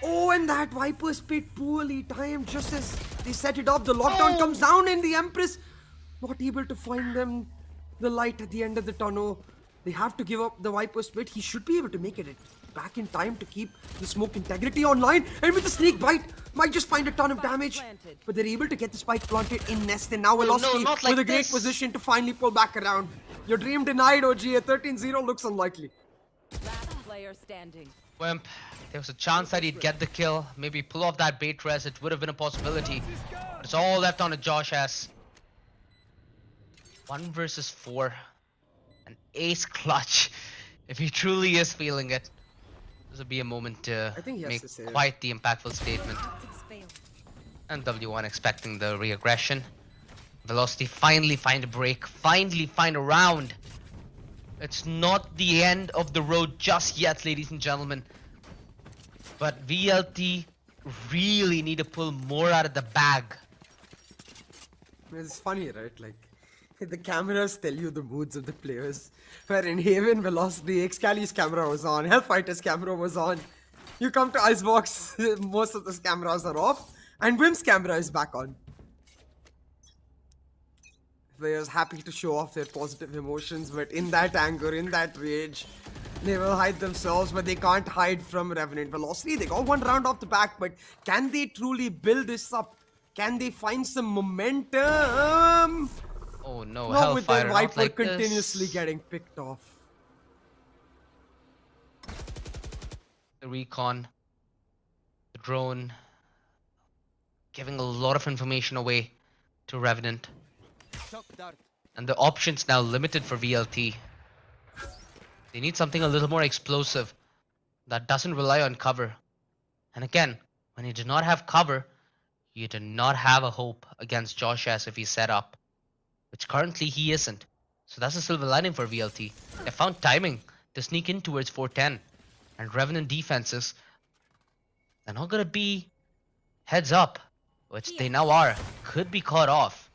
Oh, and that Viper Spit poorly timed just as they set it up. The lockdown comes down and the Empress not able to find them the light at the end of the tunnel. They have to give up the Viper split. He should be able to make it back in time to keep the smoke integrity online. And with the sneak bite, might just find a ton of damage. But they're able to get the spike planted in nest. And now no, Velocity not like with a great this. position to finally pull back around. Your dream denied, OG. A 13-0 looks unlikely. Last player standing. Wimp, there was a chance that he'd get the kill, maybe pull off that bait res, it would have been a possibility. But it's all left on a Josh S. 1 versus 4. An ace clutch. If he truly is feeling it, this would be a moment to I think he has make to save. quite the impactful statement. Tactics fail. And W1 expecting the re-aggression. Velocity finally find a break, finally find a round. It's not the end of the road just yet, ladies and gentlemen. But VLT really need to pull more out of the bag. It's funny, right? Like, the cameras tell you the moods of the players. Where in Haven, Velocity, Excali's camera was on, Hellfighter's camera was on. You come to Icebox, most of those cameras are off, and Wim's camera is back on. Players happy to show off their positive emotions, but in that anger, in that rage, they will hide themselves, but they can't hide from Revenant. Velocity, they got 1 round off the back, but can they truly build this up? Can they find some momentum? Oh no, Not with their Hellfighter, Viper not like continuously this. getting picked off. The recon, the drone, giving a lot of information away to Revenant. And the options now limited for VLT. They need something a little more explosive that doesn't rely on cover. And again, when you do not have cover, you do not have a hope against Josh S if he's set up, which currently he isn't. So that's a silver lining for VLT. They found timing to sneak in towards 410. And Revenant defenses, they're not going to be heads up, which they now are, could be caught off.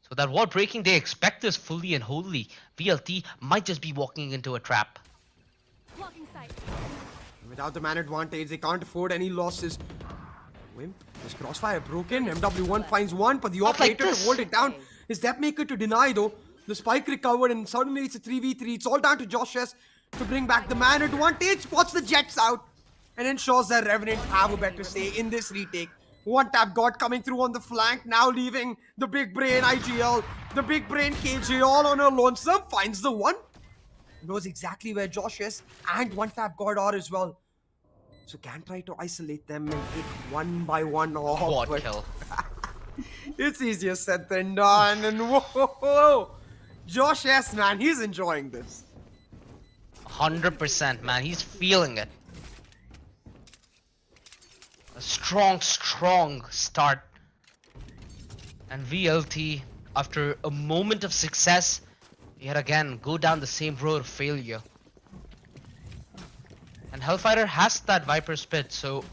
So that wall breaking, they expect this fully and wholly. VLT might just be walking into a trap. Blocking sight. Without the man advantage, they can't afford any losses. Wimp, this crossfire broken. MW1 finds one, but the Not like operator to this. hold it down. Is that maker to deny though? The spike recovered and suddenly it's a 3v3. It's all down to Josh S to bring back the man advantage. Spots the Jets out and ensures that Revenant have a better say in this retake. One tap God coming through on the flank, now leaving the big brain IGL, the big brain KJ all on her lonesome, finds the one. Knows exactly where Josh is and one tap God are as well. So can try to isolate them and take one by one off. Quad but kill. it's easier said than done. And whoa, Josh S, man, he's enjoying this. 100%, man. He's feeling it. A strong start. And VLT, after a moment of success, yet again go down the same road of failure. And Hellfighter has that Viper spit, so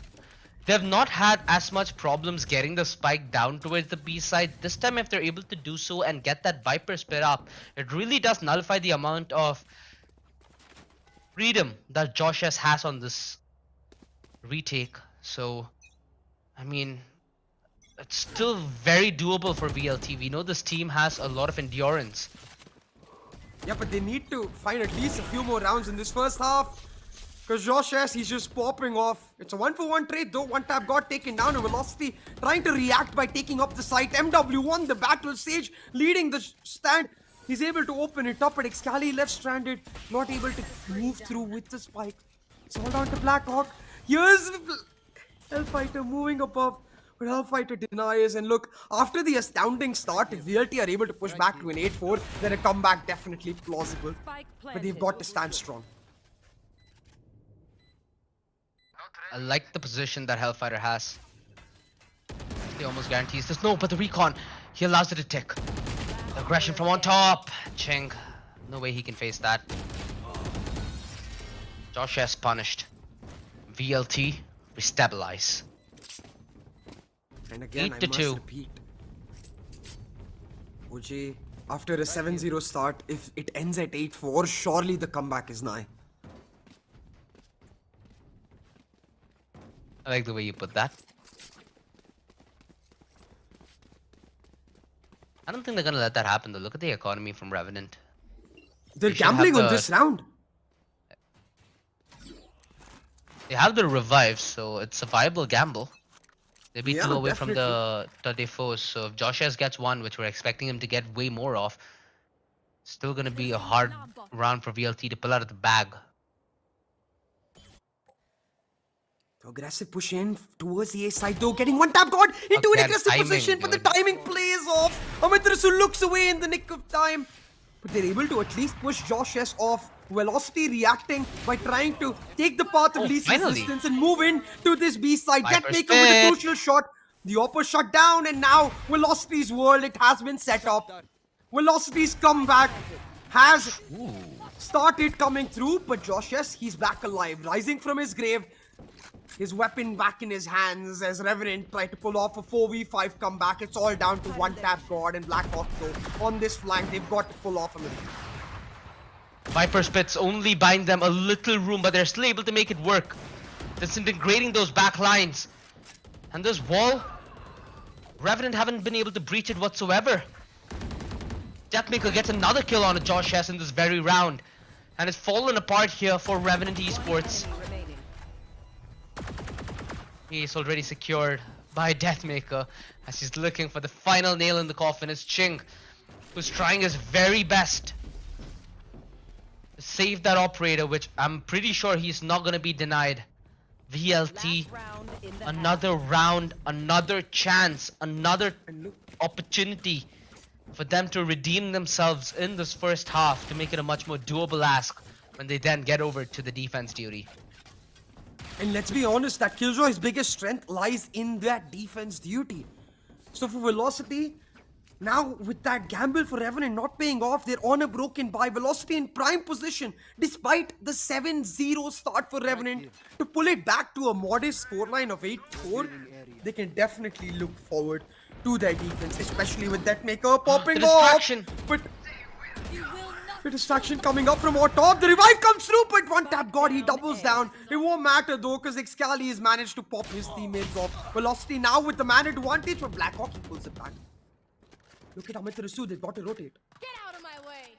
they've not had as much problems getting the spike down towards the B side. This time, if they're able to do so and get that Viper spit up, it really does nullify the amount of freedom that Josh S has on this retake. So, I mean, it's still very doable for VLT. We know this team has a lot of endurance. Yeah, but they need to find at least a few more rounds in this first half. Because Josh S, he's just popping off. It's a 1-for-1 trade though. One tap got taken down. And Velocity trying to react by taking up the site. MW1, the battle stage, leading the stand. He's able to open it up, but Excali left stranded. Not able to move through with the spike. It's all down to Blackhawk. Here's Hellfighter moving above. But Hellfighter denies. And look, after the astounding start, if VLT are able to push back to an 8-4, then a comeback definitely plausible. Spike But they've got to stand strong. I like the position that Hellfighter has. He almost guarantees this. No, but the recon, he allows it to tick. The aggression from on top. Cheng, no way he can face that. Josh S punished. VLT, restabilize. And again, 8 to I must 2. repeat. OJ, after a 7-0 start, if it ends at 8-4, surely the comeback is nigh. I like the way you put that. I don't think they're gonna let that happen though. Look at the economy from Revenant. They're They should have gambling on the this round. they have the revive, so it's a viable gamble. They'll be two Yeah, away from definitely. the default. So if Josh S gets one, which we're expecting him to get way more of, still gonna be a hard round for VLT to pull out of the bag. Aggressive push in towards the A side though, getting one tap god into an Again, aggressive timing, position, but the dude. timing plays off. Amiterasu looks away in the nick of time. But they're able to at least push Josh S off. Velocity reacting by trying to take the path of Oh, least finally. resistance and move in to this B side. Viper Deathmaker with a spit. crucial shot. The Oppo shut down, and now Velocity's world, it has been set up. Velocity's comeback has started coming through, but Josh S, he's back alive, rising from his grave. His weapon back in his hands as Revenant tried to pull off a 4v5 comeback. It's all down to one tap God and Blackhawk though. On this flank, they've got to pull off a little. Viper spits only bind them a little room, but they're still able to make it work. Disintegrating those back lines. And this wall, Revenant haven't been able to breach it whatsoever. Deathmaker gets another kill on a Josh S in this very round. And it's fallen apart here for Revenant Esports. He's already secured by Deathmaker as he's looking for the final nail in the coffin. It's Ching, who's trying his very best to save that operator, which I'm pretty sure he's not going to be denied. VLT, another round, another chance, another opportunity for them to redeem themselves in this first half to make it a much more doable ask when they then get over to the defense duty. And let's be honest, that Killjoy's biggest strength lies in that defense duty. So for Velocity, now with that gamble for Revenant not paying off, they're on a broken bye. Velocity in prime position, despite the 7-0 start for Revenant, to pull it back to a modest scoreline of 8-4, they can definitely look forward to their defense, especially with Deathmaker popping The off. distraction. But the distraction coming up from our top. The revive comes through, but one tap God, he doubles down. It won't matter though, because Excali has managed to pop his teammates off. Velocity now with the man advantage, but Blackhawk, he pulls it back. Look at Amiterasu, they've got to rotate. Get out of my way.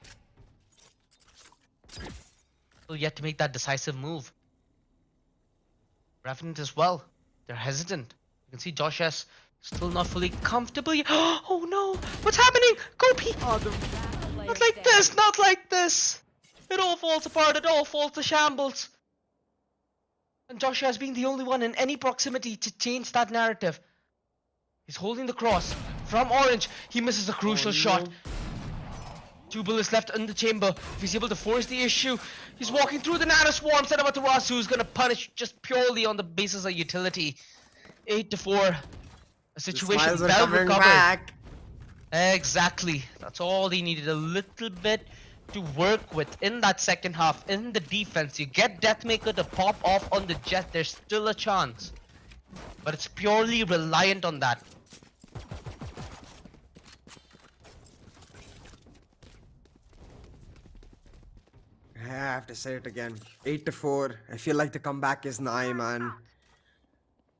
Still yet to make that decisive move. Revenant as well. They're hesitant. You can see Josh S still not fully comfortable yet. Oh no! What's happening? Go P! Not like this! Not like this! It all falls apart. It all falls to shambles. And Josh S being the only one in any proximity to change that narrative. He's holding the cross from Orange. He misses a crucial shot. 2 bullets left in the chamber. If he's able to force the issue, he's walking through the nano swarm. Set up Tarasu, who's gonna punish just purely on the basis of utility. 8-4. A situation Smiles are well coming recovered. back. Exactly. That's all they needed. A little bit to work with in that second half. In the defense, you get Deathmaker to pop off on the jet. There's still a chance. But it's purely reliant on that. I have to say it again. 8-4. I feel like the comeback is nigh, man.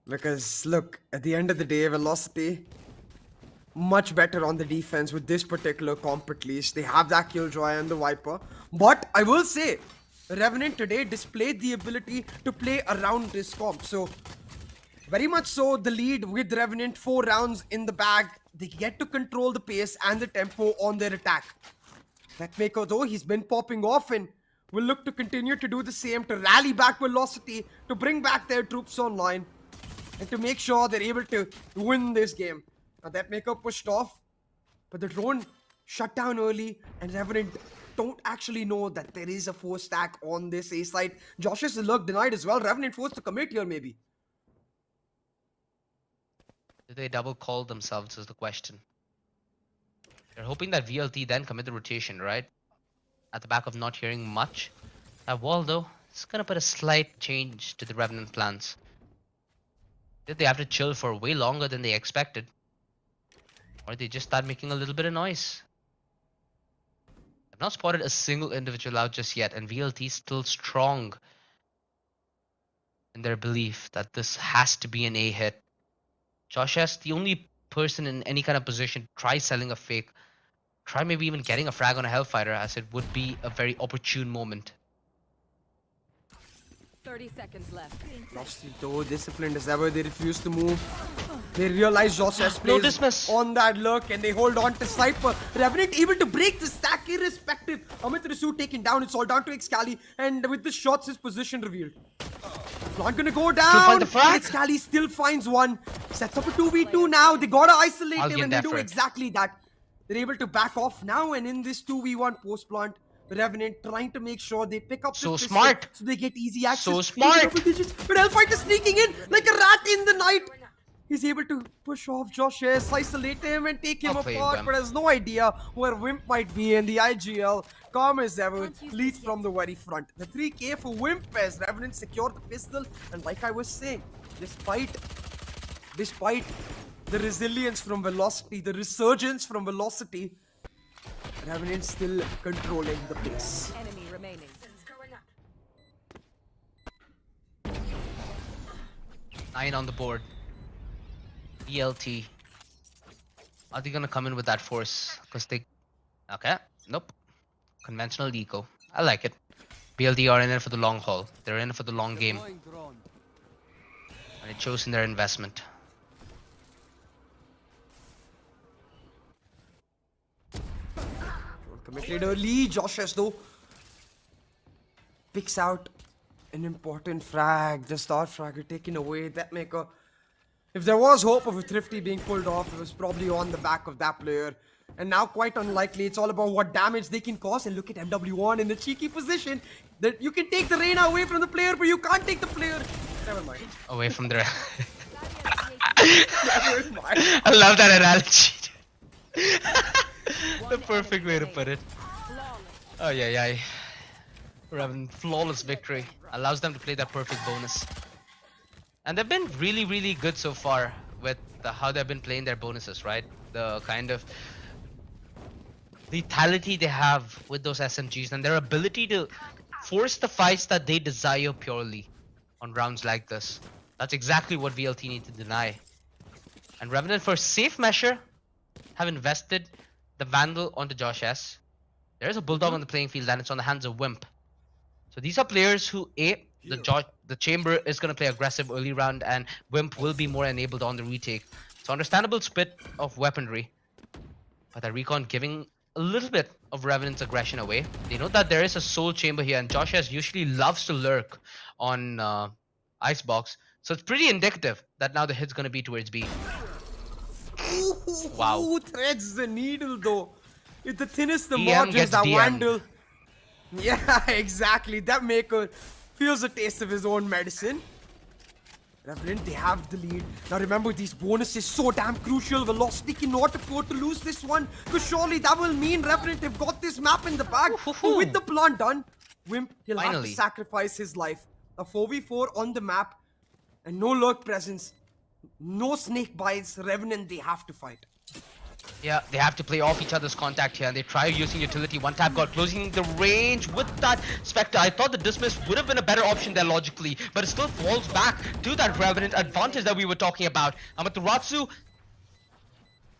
Because look, at the end of the day, Velocity much better on the defense with this particular comp at least. They have that Killjoy and the Viper. But I will say, Revenant today displayed the ability to play around this comp. So, very much so, the lead with Revenant, 4 rounds in the bag. They get to control the pace and the tempo on their attack. Deathmaker though, he's been popping off and will look to continue to do the same, to rally back Velocity, to bring back their troops online, and to make sure they're able to win this game. Now Deathmaker pushed off, but the drone shut down early, and Revenant don't actually know that there is a 4 stack on this A side. Josh's luck denied as well. Revenant forced to commit here maybe. Did they double call themselves is the question. They're hoping that VLT then commit the rotation, right? At the back of not hearing much. That wall though, it's gonna put a slight change to the Revenant plans. Did they have to chill for way longer than they expected? Or they just start making a little bit of noise? I've not spotted a single individual out just yet, and VLT is still strong in their belief that this has to be an A hit. Josh S, the only person in any kind of position, try selling a fake. try maybe even getting a frag on a Hellfighter, as it would be a very opportune moment. 30 seconds left. Lostly though, disciplined as ever, they refuse to move. They realize Josh S No plays dismiss. on that lurk and they hold on to Cypher. Revenant able to break the stack irrespective. Amit Rasu taken down, it's all down to Excali, and with the shots his position revealed. Not gonna go down. find the frag? Excali still finds one. Sets up a 2v2 now. They gotta isolate him and they do effort. exactly that. They're able to back off now, and in this 2v1 post plant, Revenant trying to make sure they pick up So this pistol smart. so they get easy access. So into smart. double digits. But Hellfighter sneaking in like a rat in the night. He's able to push off Josh S, isolate him and take him Well played, apart, Wimp. but has no idea where Wimp might be in the IGL. Calm as ever, leads from the very front. The 3k for Wimp as Revenant secured the pistol, and like I was saying, despite the resilience from Velocity, the resurgence from Velocity, Revenant still controlling the pace. Enemy remaining. 9 on the board. BLT. Are they gonna come in with that force? Because they... Okay, nope. Conventional eco. I like it. BLT are in it for the long haul. They're in it for the long game. And it shows in their investment. Committed early, Josh S though picks out an important frag. The start fragger taken away. That maker. If there was hope of a Thrifty being pulled off, it was probably on the back of that player. And now quite unlikely. It's all about what damage they can cause. And look at MW1 in the cheeky position that you can take the Reyna away from the player, but you can't take the player. Never mind. Away from their... Never mind. I love that analogy. The perfect way to put it. Oh yeah. Revenant, flawless victory. Allows them to play that perfect bonus. And they've been really good so far with how they've been playing their bonuses, right? The kind of lethality they have with those SMGs and their ability to force the fights that they desire purely on rounds like this. That's exactly what VLT need to deny. And Revenant, for safe measure, have invested the Vandal onto Josh S. There is a Bulldog on the playing field and it's on the hands of Wimp. So these are players who, the Chamber is going to play aggressive early round and Wimp will be more enabled on the retake. So understandable split of weaponry. But the Recon giving a little bit of Revenant's aggression away. They know that there is a Soul Chamber here and Josh S usually loves to lurk on Icebox. So it's pretty indicative that now the hit's going to be towards B. Wow. Who threads the needle though? It's the thinnest the DM margins, gets that DM'd. Vandal. Yeah, exactly. That maker feels the taste of his own medicine. Revenant, they have the lead. Now remember, these bonuses so damn crucial. Velocity cannot afford to lose this one, because surely that will mean Revenant have got this map in the bag. Ooh. With the plant done, Wimp, he'll have Finally. to sacrifice his life. A 4v4 on the map, and no lurk presence. No snake bites. Revenant, they have to fight. Yeah, they have to play off each other's contact here and they try using utility. One tap got closing the range with that Spectre. I thought the dismiss would have been a better option there logically, but it still falls back to that Revenant advantage that we were talking about. Amaterasu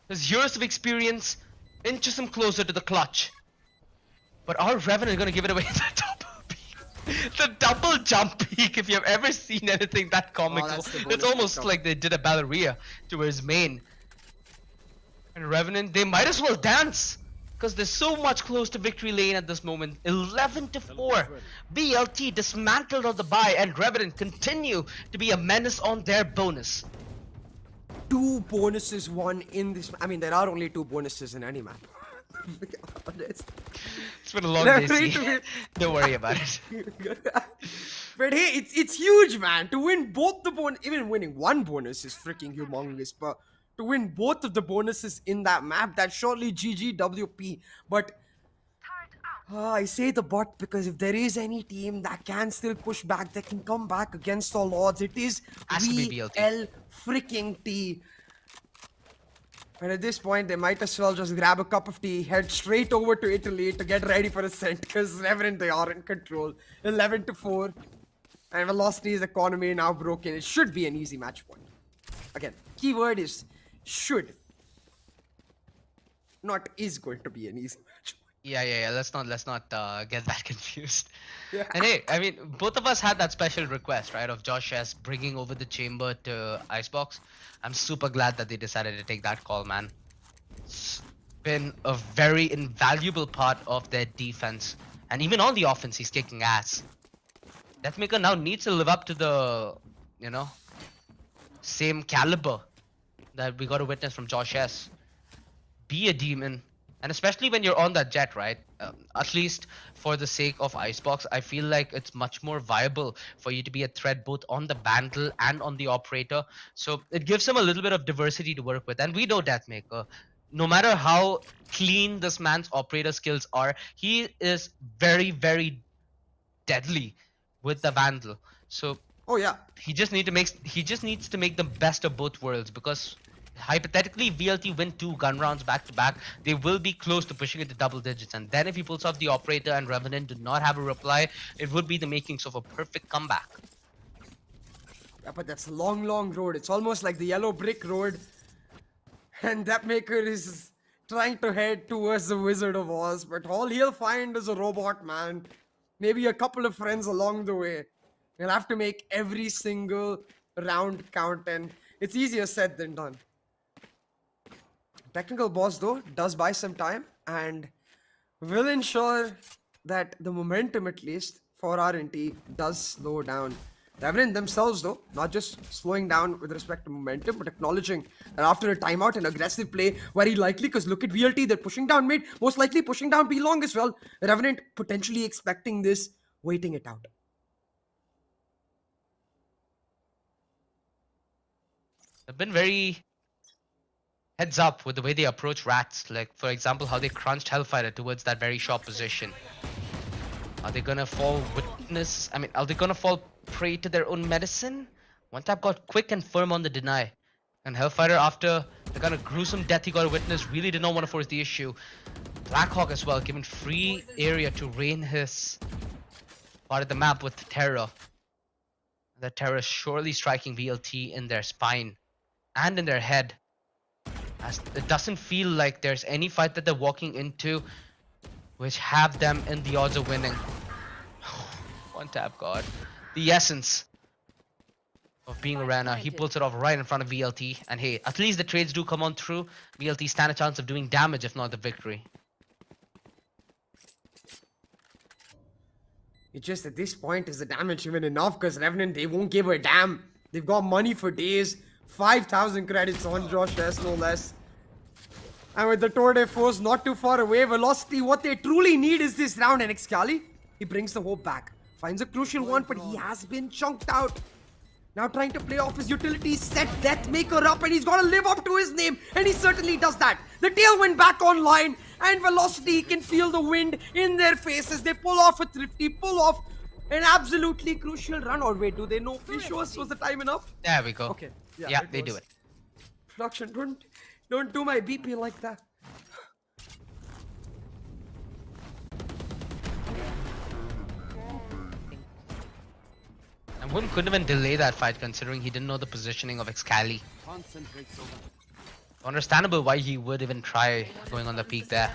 has years of experience, inches him closer to the clutch. But our Revenant gonna give it away the double peak. The double jump peak, if you've ever seen anything that comical. that's the It's bonus almost pick up. like they did a ballerina to his main. And Revenant, they might as well dance because they're so much close to victory lane at this moment. 11-4. BLT dismantled on the buy and Revenant continue to be a menace on their bonus. 2 bonuses won in this. I mean, there are only 2 bonuses in any map. To be honest. It's been a long day, Referee see. to win. Don't worry about it. But hey, it's huge, man. To win both the bonus, even winning 1 bonus is freaking humongous. But to win both of the bonuses in that map, that's surely GGWP. But I say the but because if there is any team that can still push back, that can come back against all odds, it is Has to be BLT. VL freaking T. And at this point, they might as well just grab a cup of tea, head straight over to Italy to get ready for Ascent, because Revenant, they are in control. 11-4. And Velocity's economy now broken. It should be an easy match point. Again, keyword is should. not is going to be an easy match. Yeah. Let's not get that confused. Yeah. And hey, I mean, both of us had that special request, right, of Josh S bringing over the chamber to Icebox. I'm super glad that they decided to take that call, man. It's been a very invaluable part of their defense, and even on the offense, he's kicking ass. Deathmaker now needs to live up to the, you know, same caliber that we got to witness from Josh S. Be a demon, and especially when you're on that jet, right? At least for the sake of Icebox, I feel like it's much more viable for you to be a threat both on the Vandal and on the Operator. So it gives him a little bit of diversity to work with. And we know Deathmaker, no matter how clean this man's Operator skills are, he is very, very deadly with the Vandal. So Oh yeah. he just needs to make the best of both worlds, because hypothetically VLT win 2 gun rounds back to back, they will be close to pushing it to double digits, and then if he pulls off the Operator and Revenant do not have a reply, it would be the makings of a perfect comeback. Yeah, but that's a long, long road. It's almost like the yellow brick road. And that maker is trying to head towards the Wizard of Oz, but all he'll find is a robot man. Maybe a couple of friends along the way. He'll have to make every single round count, and it's easier said than done. Technical boss, though, does buy some time and will ensure that the momentum, at least for RNT, does slow down. Revenant themselves, though, not just slowing down with respect to momentum, but acknowledging that after a timeout, an aggressive play, very likely, because look at VLT, they're pushing down mid, most likely pushing down B long as well. Revenant potentially expecting this, waiting it out. They've been very heads up with the way they approach rats. Like, for example, how they crunched Hellfighter towards that very short position. Are they gonna fall witness? I mean, are they gonna fall prey to their own medicine? One tap got quick and firm on the deny. And Hellfighter, after the kind of gruesome death he got to witness, really did not want to force the issue. Blackhawk as well, given free area to reign his part of the map with terror. The terror surely striking VLT in their spine and in their head, as it doesn't feel like there's any fight that they're walking into which have them in the odds of winning. One tap god. The essence of being Arena. He pulls it off right in front of VLT, and hey, at least the trades do come on through. VLT stand a chance of doing damage, if not the victory. It's just at this point, is the damage even enough? Because Revenant, they won't give a damn. They've got money for days. 5,000 credits on Josh S, no less. And with the Tour de Force not too far away, Velocity, what they truly need is this round. And Excali, he brings the hope back. Finds a crucial one, but he has been chunked out. Now trying to play off his utility, set Deathmaker up, and he's got to live up to his name. And he certainly does that. The tailwind back online, and Velocity can feel the wind in their faces. They pull off a thrifty, pull off an absolutely crucial run. Or wait, do they know? Please show us, was the time enough? There we go. Okay. Yeah, they do it. Production, don't do my BP like that. And Wim couldn't even delay that fight, considering he didn't know the positioning of Excali. Understandable why he would even try going on the peak there.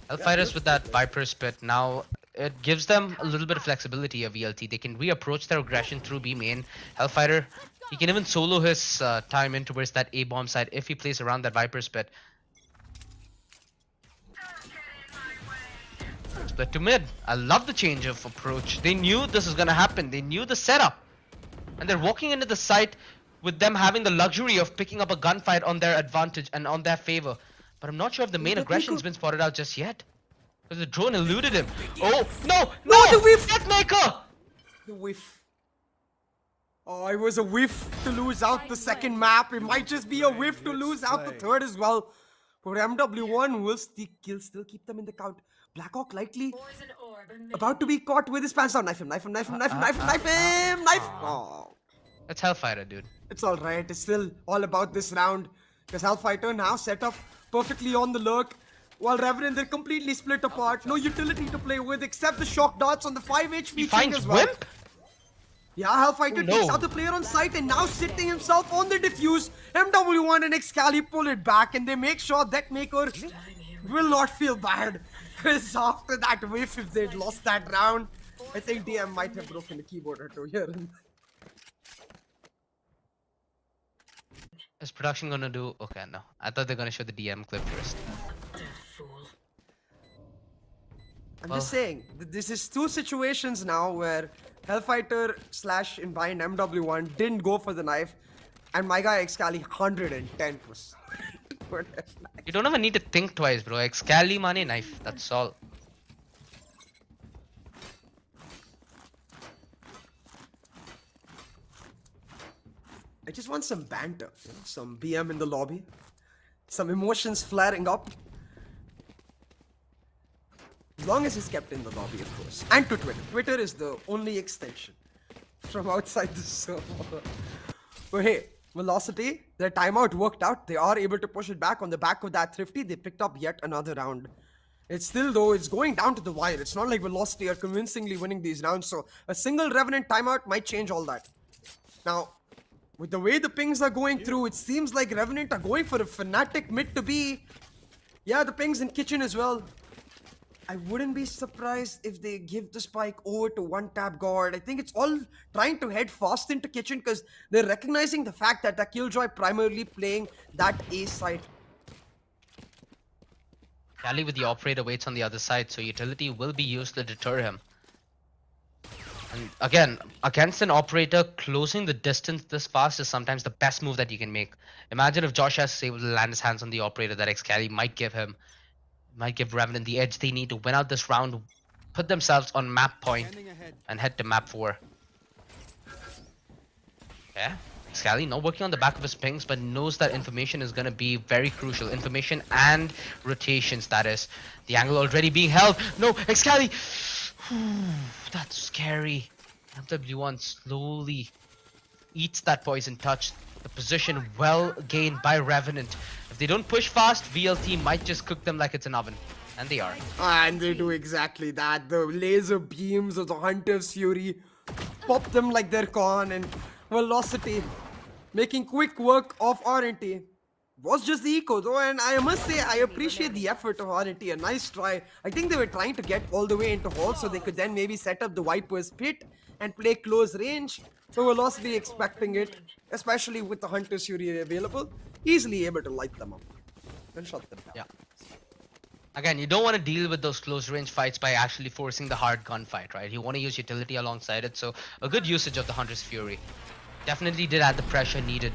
Hellfighters with that Viper Spit, now it gives them a little bit of flexibility of VLT. They can reapproach their aggression through B main. Hellfighter, he can even solo his time in towards that A bomb side if he plays around that Viper Spit. Split to mid. I love the change of approach. They knew this was gonna happen. They knew the setup. And they're walking into the site with them having the luxury of picking up a gunfight on their advantage and on their favor. But I'm not sure if the main aggression's been spotted out just yet. Because the drone eluded him. Oh, no! No, the whiff! Deathmaker! The whiff. Oh, it was a whiff to lose out the second map. It might just be a whiff to lose out the third as well. But MW1 will still keep them in the count. Blackhawk likely about to be caught with his pants down. Knife him. Oh. That's Hellfighter, dude. It's alright. It's still all about this round. Because Hellfighter now set up perfectly on the lurk. While Revenant, they're completely split apart. No utility to play with except the shock darts on the 5 HP He thing finds as well. Wimp? Yeah, Hellfighter Oh, takes no. out the player on site and now sitting himself on the diffuse. MW1 and Excali pull it back and they make sure that Maker will not feel bad. Because after that whiff, if they'd lost that round, I think DM might have broken the keyboard or two here. Is production gonna do? Okay, no. I thought they're gonna show the DM clip first. I'm Well- just saying, this is two situations now where Hellfighter slash Inbind MW1 didn't go for the knife, and my guy Excali 110%. You don't even need to think twice, bro. Excali money knife. That's all. I just want some banter, you know, some BM in the lobby, some emotions flaring up. As long as it's kept in the lobby, of course. And to Twitter. Twitter is the only extension from outside the server. But hey, Velocity, their timeout worked out. They are able to push it back on the back of that Thrifty. They picked up yet another round. It's still, though, it's going down to the wire. It's not like Velocity are convincingly winning these rounds. So a single Revenant timeout might change all that. Now, with the way the pings are going through, it seems like Revenant are going for a Fnatic mid to be. Yeah, the pings in kitchen as well. I wouldn't be surprised if they give the spike over to one tap guard. I think it's all trying to head fast into kitchen because they're recognizing the fact that the Killjoy primarily playing that A side. Rally with the operator waits on the other side, so utility will be used to deter him. And again, against an operator, closing the distance this fast is sometimes the best move that you can make. Imagine if Josh has able to land his hands on the operator that Excali might give him. Might give Revenant the edge they need to win out this round, put themselves on map point, and head to map 4. Yeah, Scally not working on the back of his pings, but knows that information is going to be very crucial. Information and rotations, that is. The angle already being held. No, Excali! That's scary. MW1 slowly eats that poison touch. The position well gained by Revenant. If they don't push fast, VLT might just cook them like it's an oven. And they are. And they do exactly that. The laser beams of the Hunter's Fury pop them like they're gone, and Velocity making quick work of RNT. Was just the eco though, and I must say I appreciate the effort of RNT. A nice try. I think they were trying to get all the way into hall so they could then maybe set up the Viper's pit and play close range. So Velocity expecting it, especially with the Hunter's Fury available, easily able to light them up and shut them down. Yeah. Again, you don't want to deal with those close range fights by actually forcing the hard gunfight, right? You want to use utility alongside it, so a good usage of the Hunter's Fury. Definitely did add the pressure needed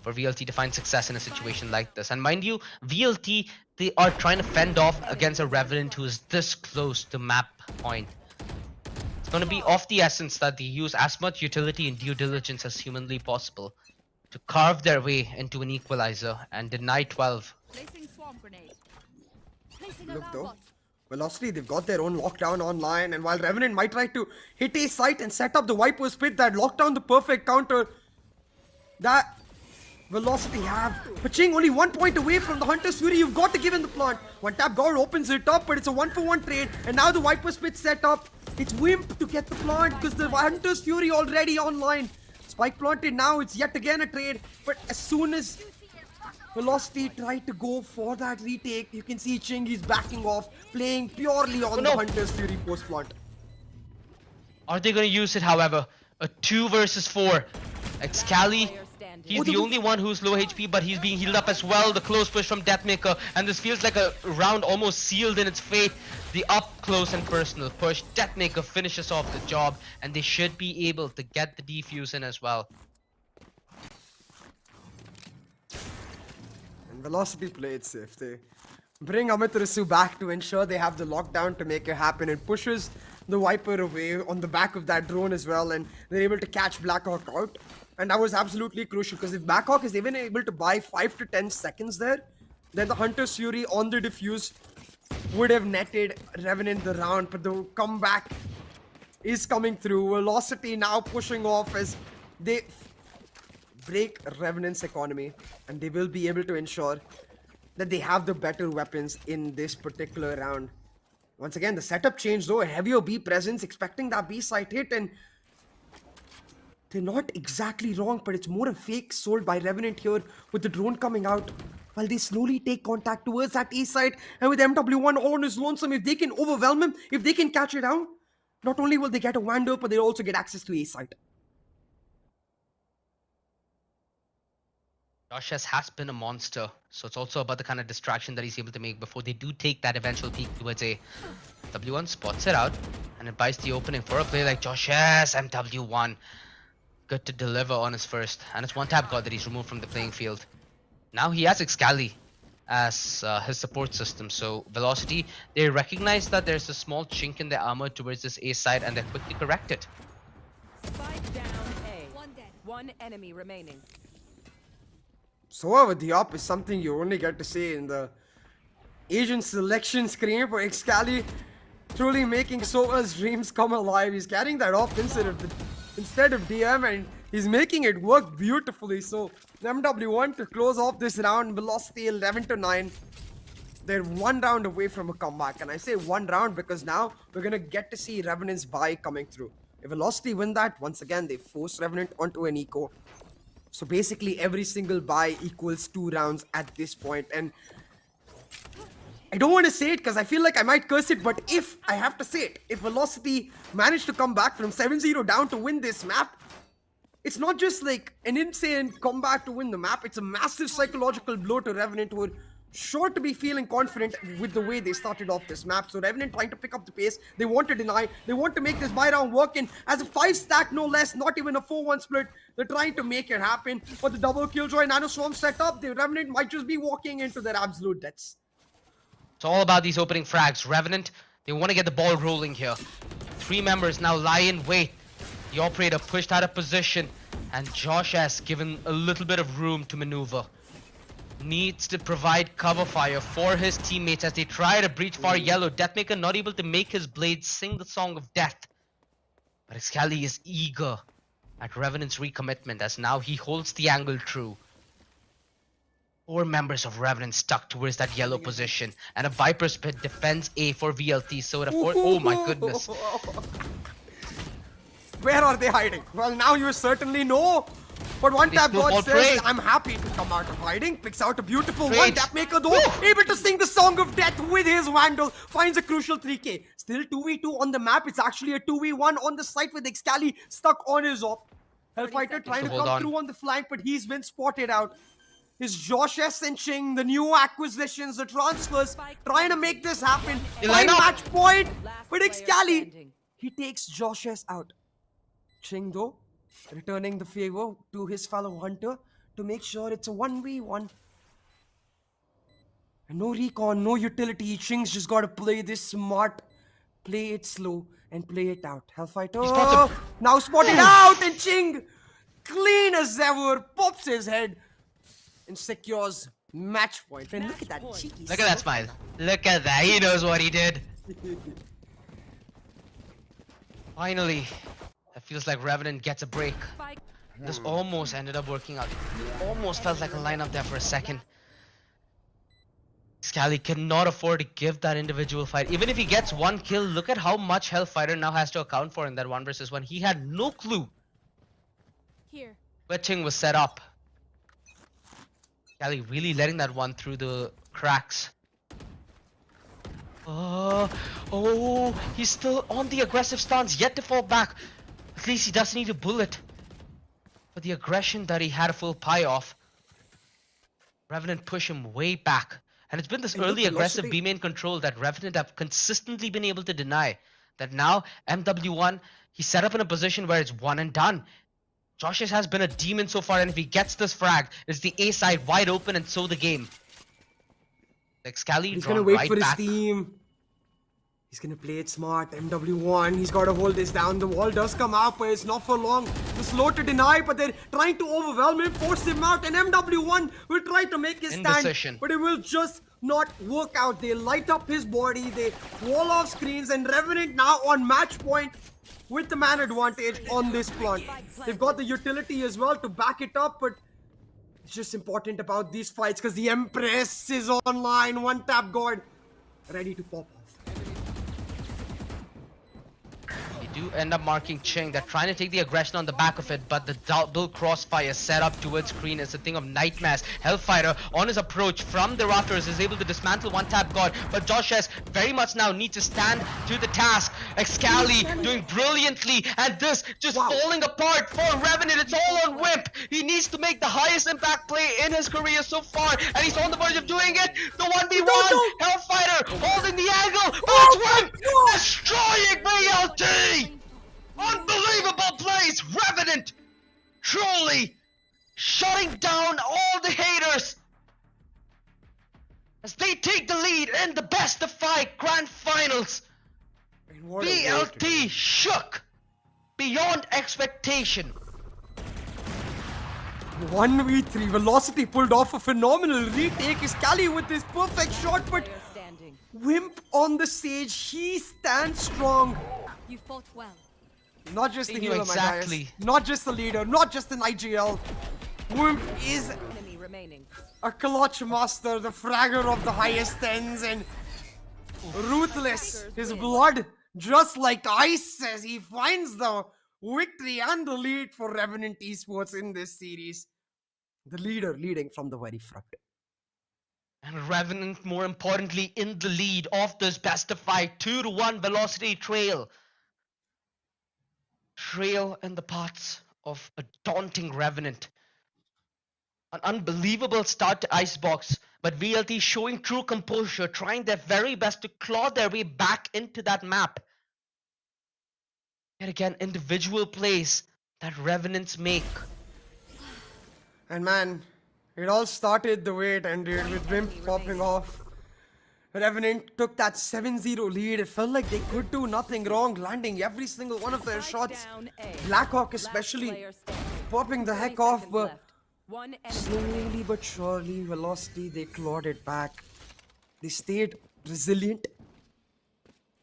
for VLT to find success in a situation like this. And mind you, VLT, they are trying to fend off against a Revenant who is this close to map point. It's going to be of the essence that they use as much utility and due diligence as humanly possible to carve their way into an equalizer and deny 12. Placing swarm grenade. Placing Look alarm though, bot. Velocity, they've got their own lockdown online, and while Revenant might try to hit a site and set up the Viper's pit that locked down the perfect counter, that Velocity have. Paching only 1 point away from the Hunter's Fury. You've got to give him the plant. One tap guard opens it up, but it's a 1-for-1 trade. And now the Viper's pit set up. It's Wimp to get the plant because the Hunter's Fury already online. Spike planted now. It's yet again a trade. But as soon as Velocity tried to go for that retake, you can see Chingy's backing off, playing purely on the Hunter's Fury post plant. Are they going to use it, however? A 2 versus 4. Excali, he's the only one who's low HP, but he's being healed up as well. The close push from Deathmaker, and this feels like a round almost sealed in its fate. The up close and personal push. Deathmaker finishes off the job, and they should be able to get the defuse in as well. And Velocity play it safe. They bring Amaterasu back to ensure they have the lockdown to make it happen, and pushes the Viper away on the back of that drone as well, and they're able to catch Blackhawk out. And that was absolutely crucial, because if Blackhawk is even able to buy 5 to 10 seconds there, then the Hunter's Fury on the diffuse would have netted Revenant the round. But the comeback is coming through. Velocity now pushing off as they break Revenant's economy, and they will be able to ensure that they have the better weapons in this particular round. Once again, the setup changed though. A heavier B presence, expecting that B site hit, and They're not exactly wrong, but it's more a fake sold by Revenant here with the drone coming out. While they slowly take contact towards that A side, and with MW1 all on his lonesome, if they can overwhelm him, if they can catch it down, not only will they get a wander, but they'll also get access to A side. Josh has been a monster, so it's also about the kind of distraction that he's able to make before they do take that eventual peek towards A. W1 spots it out, and it buys the opening for a play like Josh MW1. Good to deliver on his first, and it's one tap god that he's removed from the playing field. Now he has Excali as his support system, so Velocity, they recognize that there's a small chink in their armor towards this A side, and they quickly correct it. Spike down A. One dead. One enemy remaining. So over the up is something you only get to see in the Asian selection screen for Excali, truly making Sova's dreams come alive. He's carrying that off instead of DM, and he's making it work beautifully. So MW1 to close off this round, Velocity 11-9. They're one round away from a comeback, and I say one round because now we're gonna get to see Revenant's buy coming through. If Velocity win that, once again they force Revenant onto an eco. So basically every single buy equals 2 rounds at this point, and I don't want to say it because I feel like I might curse it, but if I have to say it, if Velocity managed to come back from 7-0 down to win this map, it's not just like an insane comeback to win the map, it's a massive psychological blow to Revenant, who are sure to be feeling confident with the way they started off this map. So Revenant trying to pick up the pace, they want to deny, they want to make this buy round work in as a 5 stack, no less, not even a 4-1 split. They're trying to make it happen, but the double killjoy Nano Swarm set up, the Revenant might just be walking into their absolute deaths. It's all about these opening frags. Revenant, they want to get the ball rolling here. 3 members now lie in wait. The operator pushed out of position, and Josh has given a little bit of room to maneuver. Needs to provide cover fire for his teammates as they try to breach far yellow. Deathmaker not able to make his blade sing the song of death. But Excali is eager at Revenant's recommitment as now he holds the angle true. 4 members of Revenant stuck towards that yellow position, and a Viper's Pit defends A for VLT. So oh my goodness. Where are they hiding? Well, now you certainly know. But one tap god says, I'm happy to come out of hiding. Picks out a beautiful one tap maker though. Able to sing the song of death with his Vandal. Finds a crucial 3k. Still 2v2 on the map. It's actually a 2v1 on the site with Excali stuck on his op. Hellfighter trying to come through on the flank, but he's been spotted out. His Josh S and Ching, the new acquisitions, the transfers, trying to make this happen. Fine match point. But Excali, he takes Josh S out. Ching though, returning the favor to his fellow hunter to make sure it's a 1v1. And no recon, no utility. Ching's just gotta play this smart, play it slow, and play it out. Hellfighter now spotted out, and Ching, clean as ever, pops his head and secures match point. And look at that cheeky Look at that smile. Look at that. He knows what he did. Finally. It feels like Revenant gets a break. This almost ended up working out. Almost felt like a lineup there for a second. Scally cannot afford to give that individual fight. Even if he gets 1 kill, look at how much Hellfighter now has to account for in that 1 versus 1. He had no clue Here. where Ching was set up. Scally really letting that one through the cracks. Oh, he's still on the aggressive stance, yet to fall back. At least he doesn't need a bullet. But the aggression that he had a full pie off, Revenant push him way back. And it's been this early aggressive B main control that Revenant have consistently been able to deny. That now MW1, he's set up in a position where it's one and done. Josh has been a demon so far, and if he gets this frag, it's the A side wide open, and so the game. Like Scally, he's gonna wait for his team. He's gonna play it smart. MW1, he's gotta hold this down. The wall does come out, but it's not for long. They're slow to deny, but they're trying to overwhelm him, force him out, and MW1 will try to make his stand, but it will just not work out. They light up his body, they wall off screens, and Revenant now on match point with the man advantage on this plant. They've got the utility as well to back it up, but it's just important about these fights because the Empress is online. 1 tap god ready to pop off. They do end up marking Ching. They're trying to take the aggression on the back of it, but the double crossfire set up towards Green is a thing of nightmares. Hellfighter on his approach from the rafters is able to dismantle one tap God, but Josh S very much now needs to stand to the task. Excali doing brilliantly, and this just falling apart for Revenant. It's all on Wimp. He needs to make the highest impact play in his career so far, and he's on the verge of doing it. The 1v1, Hellfighter holding the angle, but it's Wimp destroying VLT. Unbelievable plays. Revenant truly shutting down all the haters as they take the lead in the best of 5 grand finals. And what a way to do VLT it. shook beyond expectation. 1v3. Velocity pulled off a phenomenal retake. Iskali with this perfect shot, but Player standing. Wimp on the stage. He stands strong. You fought well. Not just the They knew hero, my guys. exactly. Not just the leader. Not just an IGL. Wimp is Enemy remaining. a clutch master, the fragger of the highest ends, and ruthless. His blood, just like ice, as he finds the victory and the lead for Revenant Esports in this series. The leader leading from the very front. And Revenant, more importantly, in the lead of this best of 5 2-1 velocity trail. Trail in the paths of a daunting Revenant. An unbelievable start to Icebox, but VLT showing true composure, trying their very best to claw their way back into that map. Yet again, individual plays that Revenants make. And man, it all started the way it ended with Wimp popping off. Revenant took that 7-0 lead. It felt like they could do nothing wrong, landing every single one of their Spike shots. down A. Blackhawk Last especially player standing. popping the 20 heck off, seconds but left. One enemy slowly but surely, Velocity, they clawed it back. They stayed resilient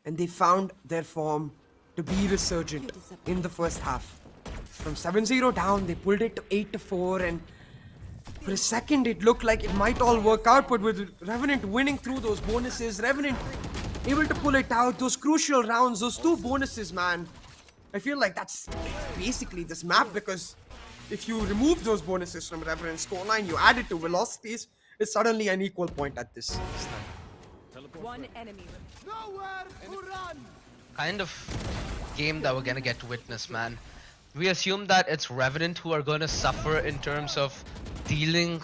and they found their form to be resurgent in the first half. From 7-0 down, they pulled it to 8-4, and for a second it looked like it might all work out, but with Revenant winning through those bonuses, Revenant able to pull it out, those crucial rounds, those 2 bonuses, man. I feel like that's basically this map, because if you remove those bonuses from Revenant's scoreline, you add it to velocities, it's suddenly an equal point at this time. One enemy remaining. Kind of game that we're gonna get to witness, man. We assume that it's Revenant who are gonna suffer in terms of dealing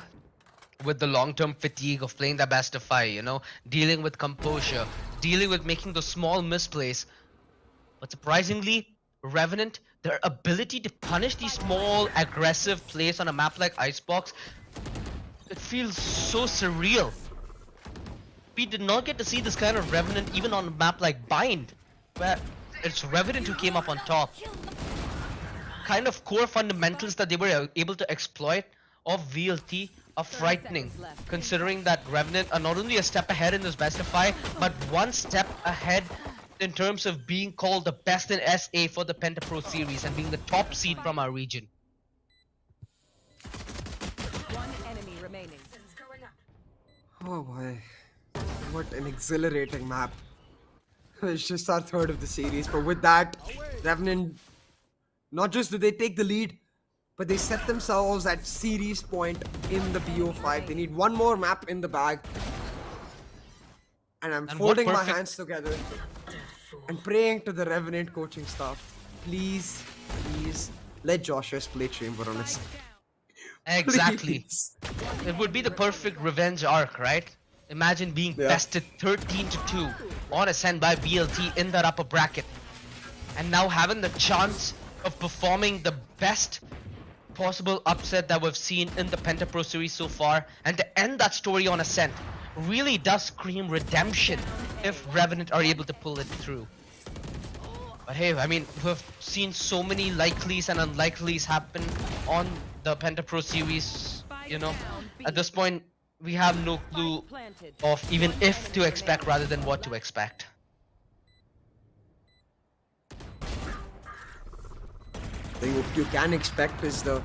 with the long-term fatigue of playing the best of 5, you know, dealing with composure, dealing with making those small misplays. But surprisingly, Revenant, their ability to punish these small aggressive plays on a map like Icebox, it feels so surreal. We did not get to see this kind of Revenant even on a map like Bind, where it's Revenant who came up on top. Kind of core fundamentals that they were able to exploit of VLT are frightening, seconds left. considering that Revenant are not only a step ahead in this best of 5, but one step ahead in terms of being called the best in SA for the Penta Pro Series and being the top seed from our region. One enemy remaining. Oh boy, what an exhilarating map. It's just our 3rd of the series, but with that, Revenant, not just do they take the lead, but they set themselves at series point in the BO5. They need one more map in the bag. And I'm And folding what my perfect- hands together and praying to the Revenant coaching staff. Please, please, let Joshua play Chamber on us. Exactly. Please. It would be the perfect revenge arc, right? Imagine being Yeah. bested 13-2 on Ascend by VLT in that upper bracket. And now having the chance of performing the best possible upset that we've seen in the Penta Pro Series so far, and to end that story on Ascent really does scream redemption if Revenant are able to pull it through. But hey, I mean, we've seen so many likelies and unlikelies happen on the Penta Pro Series, you know. At this point, we have no clue Spike planted. of even if to expect rather than what to expect. What you can expect is the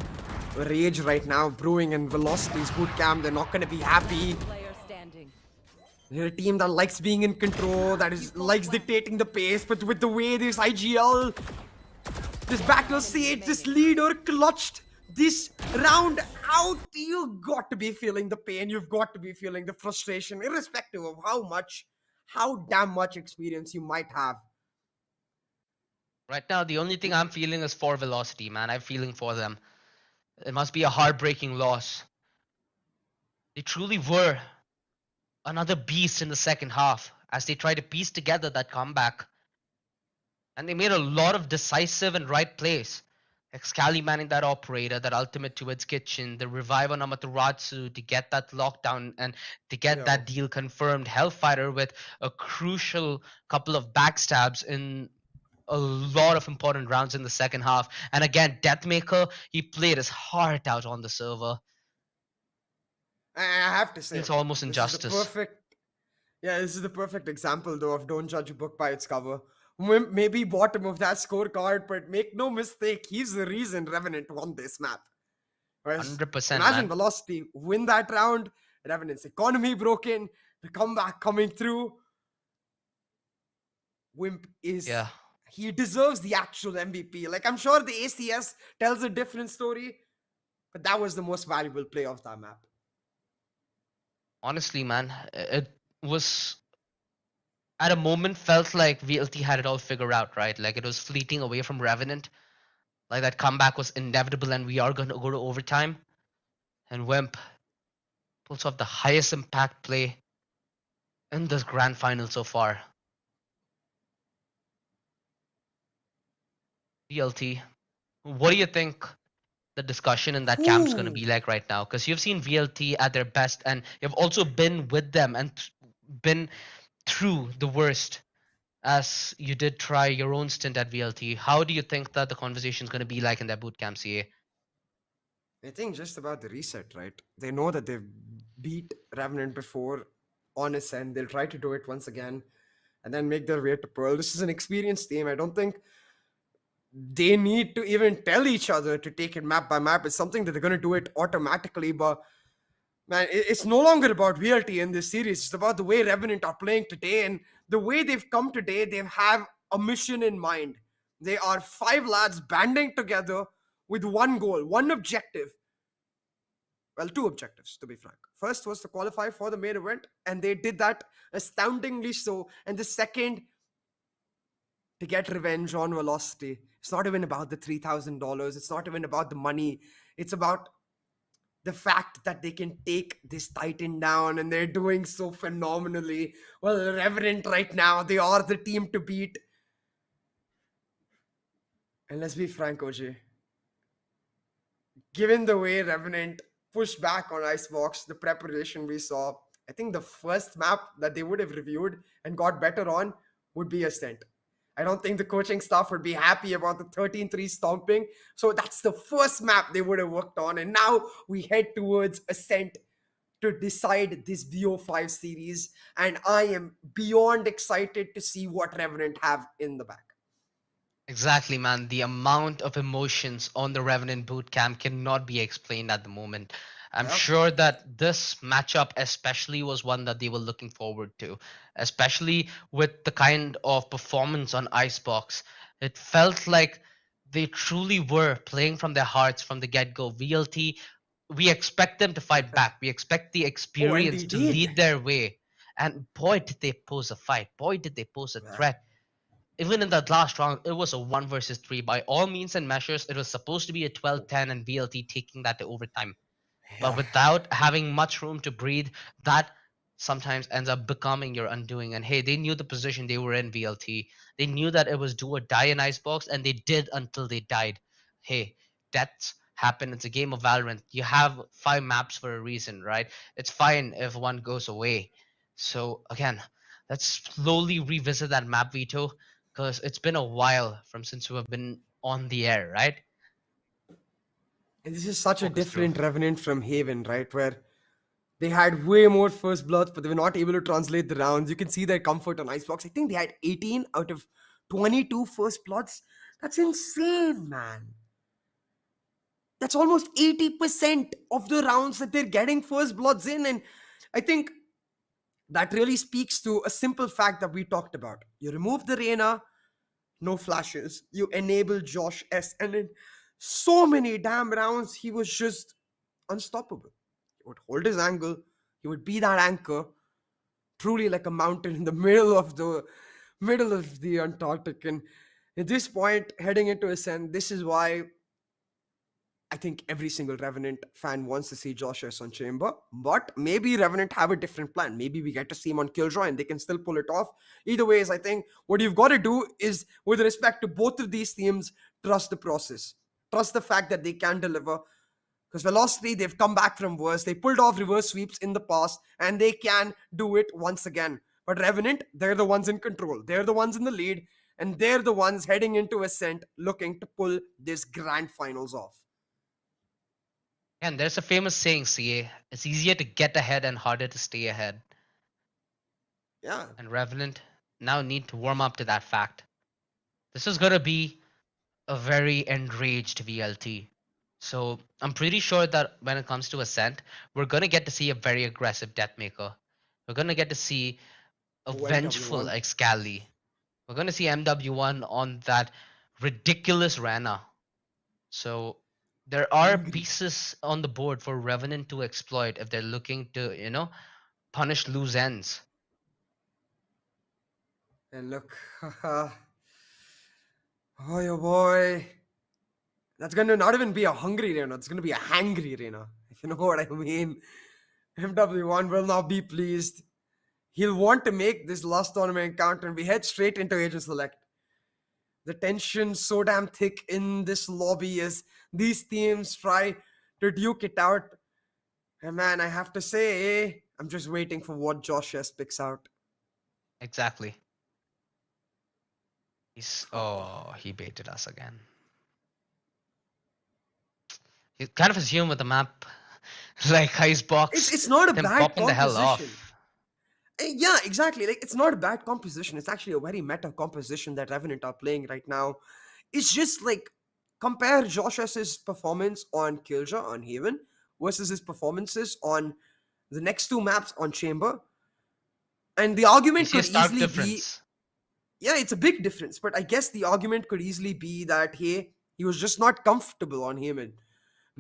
rage right now brewing in Velocity's boot camp. They're not going to be happy. Player standing. They're a team that likes being in control, that is likes dictating the pace, but with the way this IGL, this battle stage, this leader clutched this round out, you got to be feeling the pain, you've got to be feeling the frustration, irrespective of how damn much experience you might have. Right now, the only thing I'm feeling is for Velocity, man. I'm feeling for them. It must be a heartbreaking loss. They truly were another beast in the second half as they tried to piece together that comeback. And they made a lot of decisive and right plays. Like Scally manning that operator, that ultimate towards kitchen, the revive on Amaterasu to get that lockdown and to get Yeah. that deal confirmed. Hellfighter with a crucial couple of backstabs in a lot of important rounds in the second half. And again, Deathmaker, he played his heart out on the server. I have to say, It's almost this is the injustice. perfect, yeah, this is the perfect example though of don't judge a book by its cover. Maybe bottom of that scorecard, but make no mistake, he's the reason Revenant won this map. Whereas 100%, imagine man. Velocity win that round, Revenant's economy broken, the comeback coming through. Wimp is, Yeah. he deserves the actual MVP. Like, I'm sure the ACS tells a different story, but that was the most valuable play of that map. Honestly, man, it was at a moment felt like VLT had it all figured out, right? Like it was fleeting away from Revenant. Like that comeback was inevitable and we are going to go to overtime. And Wimp pulls off the highest impact play in this grand final so far. VLT, what do you think the discussion in that camp's going to be Ooh. like right now? Because you've seen VLT at their best and you've also been with them and been through the worst as you did try your own stint at VLT. How do you think that the conversation is going to be like in their bootcamp, CA? I think just about the reset, right? They know that they've beat Revenant before on Ascent. They'll try to do it once again and then make their way to Pearl. This is an experienced team. I don't think they need to even tell each other to take it map by map. It's something that they're going to do it automatically. But man, it's no longer about VLT in this series. It's about the way Revenant are playing today and the way they've come today. They have a mission in mind. They are five lads banding together with one goal, one objective. Well, two objectives, to be frank. First was to qualify for the main event, and they did that astoundingly so. And the second, to get revenge on Velocity. It's not even about the $3,000. It's not even about the money. It's about the fact that they can take this Titan down, and they're doing so phenomenally. Well, Revenant right now, they are the team to beat. And let's be frank, OJ. Given the way Revenant pushed back on Icebox, the preparation we saw, I think the first map that they would have reviewed and got better on would be Ascent. I don't think the coaching staff would be happy about the 13-3 stomping. So that's the first map they would have worked on. And now we head towards Ascent to decide this BO5 series. And I am beyond excited to see what Revenant have in the back. Exactly, man. The amount of emotions on the Revenant bootcamp cannot be explained at the moment. I'm Yeah. sure that this matchup, especially, was one that they were looking forward to, especially with the kind of performance on Icebox. It felt like they truly were playing from their hearts from the get go. VLT, we expect them to fight back. We expect the Oh, and experience they to did. lead their way. And boy, did they pose a fight. Boy, did they pose a Yeah. threat. Even in that last round, it was a 1 versus 3. By all means and measures, it was supposed to be a 12-10 and VLT taking that to overtime. But Yeah. without having much room to breathe, that sometimes ends up becoming your undoing. And hey, they knew the position they were in, VLT. They knew that it was do or die in Icebox, and they did until they died. Hey, that's happened. It's a game of Valorant. You have 5 maps for a reason, right? It's fine if one goes away. So again, let's slowly revisit that map, Vito, because it's been a while from since we have been on the air, right? And this is such a Walk us through. different Revenant from Haven, right? Where they had way more first bloods, but they were not able to translate the rounds. You can see their comfort on Icebox. I think they had 18 out of 22 first bloods. That's insane, man. That's almost 80% of the rounds that they're getting first bloods in. And I think that really speaks to a simple fact that we talked about. You remove the Reyna, no flashes. You enable Josh S. And in so many damn rounds, he was just unstoppable. He would hold his angle. He would be that anchor, truly like a mountain in the middle of the Antarctic. And at this point, heading into Ascent, this is why I think every single Revenant fan wants to see Josh S on Chamber, but maybe Revenant have a different plan. Maybe we get to see him on Killjoy and they can still pull it off. Either ways, I think what you've got to do is, with respect to both of these teams, trust the process. Trust the fact that they can deliver. Because Velocity, they've come back from worse. They pulled off reverse sweeps in the past, and they can do it once again. But Revenant, they're the ones in control. They're the ones in the lead, and they're the ones heading into Ascent looking to pull this grand finals off. And there's a famous saying, CA, it's easier to get ahead and harder to stay ahead. Yeah. And Revenant now need to warm up to that fact. This is going to be a very enraged VLT. So I'm pretty sure that when it comes to Ascent, we're going to get to see a very aggressive Deathmaker. We're going to get to see a vengeful MW1. Excali. We're going to see MW1 on that ridiculous Rana. So there are pieces on the board for Revenant to exploit if they're looking to, punish loose ends. And look, oh boy, that's going to not even be a hungry Reyna, it's going to be a hangry Reyna, if you know what I mean. MW1 will not be pleased. He'll want to make this last tournament count, and we head straight into Agent Select. The tension so damn thick in this lobby as these teams try to duke it out. And man, I have to say, I'm just waiting for what Josh S picks out. Exactly. He baited us again. He kind of assumed with the map like Icebox. It's not a them bad popping the hell composition. off. Yeah, exactly. Like, it's not a bad composition. It's actually a very meta composition that Revenant are playing right now. It's just like, compare Josh S's performance on Killjoy on Haven versus his performances on the next two maps on Chamber. And the argument You see a could stark easily be, difference. yeah, it's a big difference. But I guess the argument could easily be that, hey, he was just not comfortable on Haven.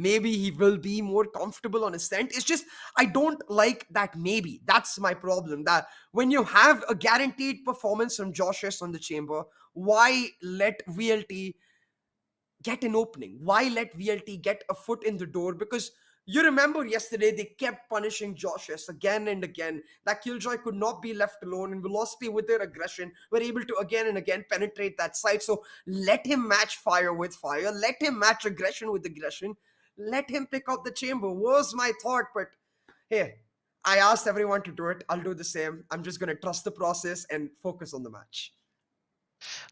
Maybe he will be more comfortable on Ascent. It's just, I don't like that maybe. That's my problem. That when you have a guaranteed performance from Josh S on the Chamber, why let VLT get an opening? Why let VLT get a foot in the door? Because you remember yesterday, they kept punishing Josh S again and again. That Killjoy could not be left alone, and Velocity with their aggression were able to again and again penetrate that site. So let him match fire with fire. Let him match aggression with aggression. Let him pick up the Chamber was my thought. But hey, I asked everyone to do it. I'll do the same. I'm just going to trust the process and focus on the match.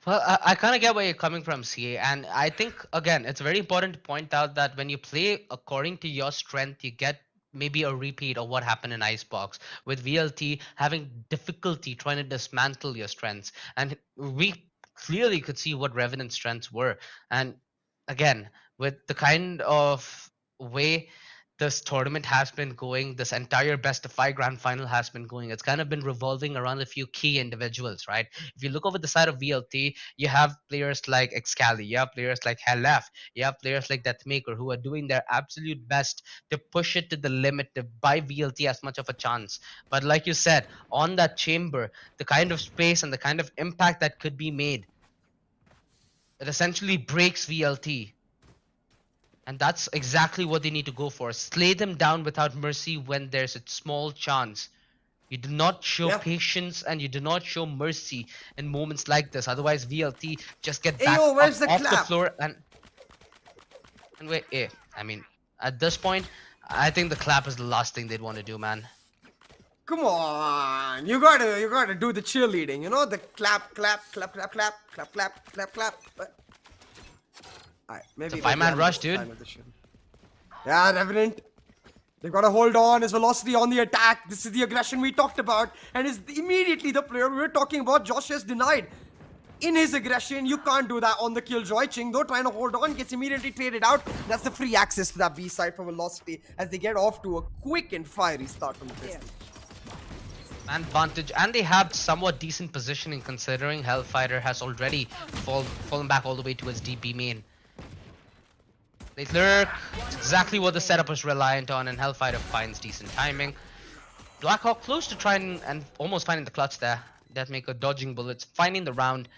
Well, I kind of get where you're coming from, CA. And I think, again, it's very important to point out that when you play according to your strength, you get maybe a repeat of what happened in Icebox, with VLT having difficulty trying to dismantle your strengths. And we clearly could see what Revenant's strengths were. And again, with the kind of way this tournament has been going, this entire best of 5 grand final has been going, it's kind of been revolving around a few key individuals, right? If you look over the side of VLT, you have players like Excali, you have players like Hellf, you have players like Deathmaker who are doing their absolute best to push it to the limit to buy VLT as much of a chance. But like you said, on that Chamber, the kind of space and the kind of impact that could be made, it essentially breaks VLT. And that's exactly what they need to go for. Slay them down without mercy when there's a small chance. You do not show patience and you do not show mercy in moments like this. Otherwise, VLT just get back Ayo, where's up the off the clap? floor and wait. I mean, at this point, I think the clap is the last thing they'd want to do, man. Come on, you gotta do the cheerleading, the clap, clap, clap, clap, clap, clap, clap, clap, clap. Alright, maybe It's a 5-man rush, dude. Yeah, Revenant. They gotta hold on. His Velocity on the attack. This is the aggression we talked about, and is immediately the player we were talking about. Josh is denied in his aggression. You can't do that on the Killjoy. Chingdo trying to hold on, gets immediately traded out. That's the free access to that B side for Velocity as they get off to a quick and fiery start from the distance. advantage, and they have somewhat decent positioning considering Hellfighter has already fallen back all the way towards DB main. They lurk. It's exactly what the setup was reliant on, and Hellfighter finds decent timing. Blackhawk close to trying and almost finding the clutch there. Deathmaker dodging bullets, finding the round,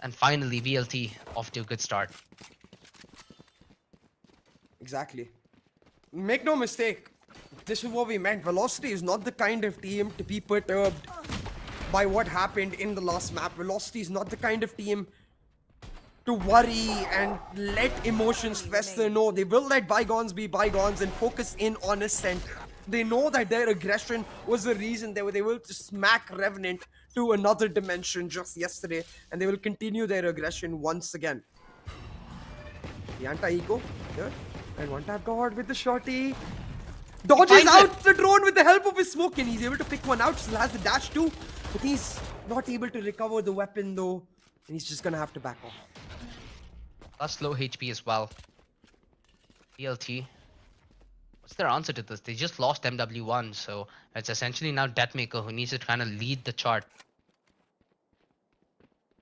and finally VLT off to a good start. Exactly. Make no mistake. This is what we meant. Velocity is not the kind of team to be perturbed by what happened in the last map. Velocity is not the kind of team to worry and let emotions fester. No, they will let bygones be bygones and focus in on ascent. They know that their aggression was the reason they were able to smack Revenant to another dimension just yesterday, and they will continue their aggression once again. The anti-eco here, and one tap guard with the shorty. Dodges out the drone with the help of his smoke, and he's able to pick one out. Still has the dash too, but he's not able to recover the weapon though, and he's just gonna have to back off. Plus low HP as well. VLT. What's their answer to this? They just lost MW1, so it's essentially now Deathmaker who needs to kind of lead the chart.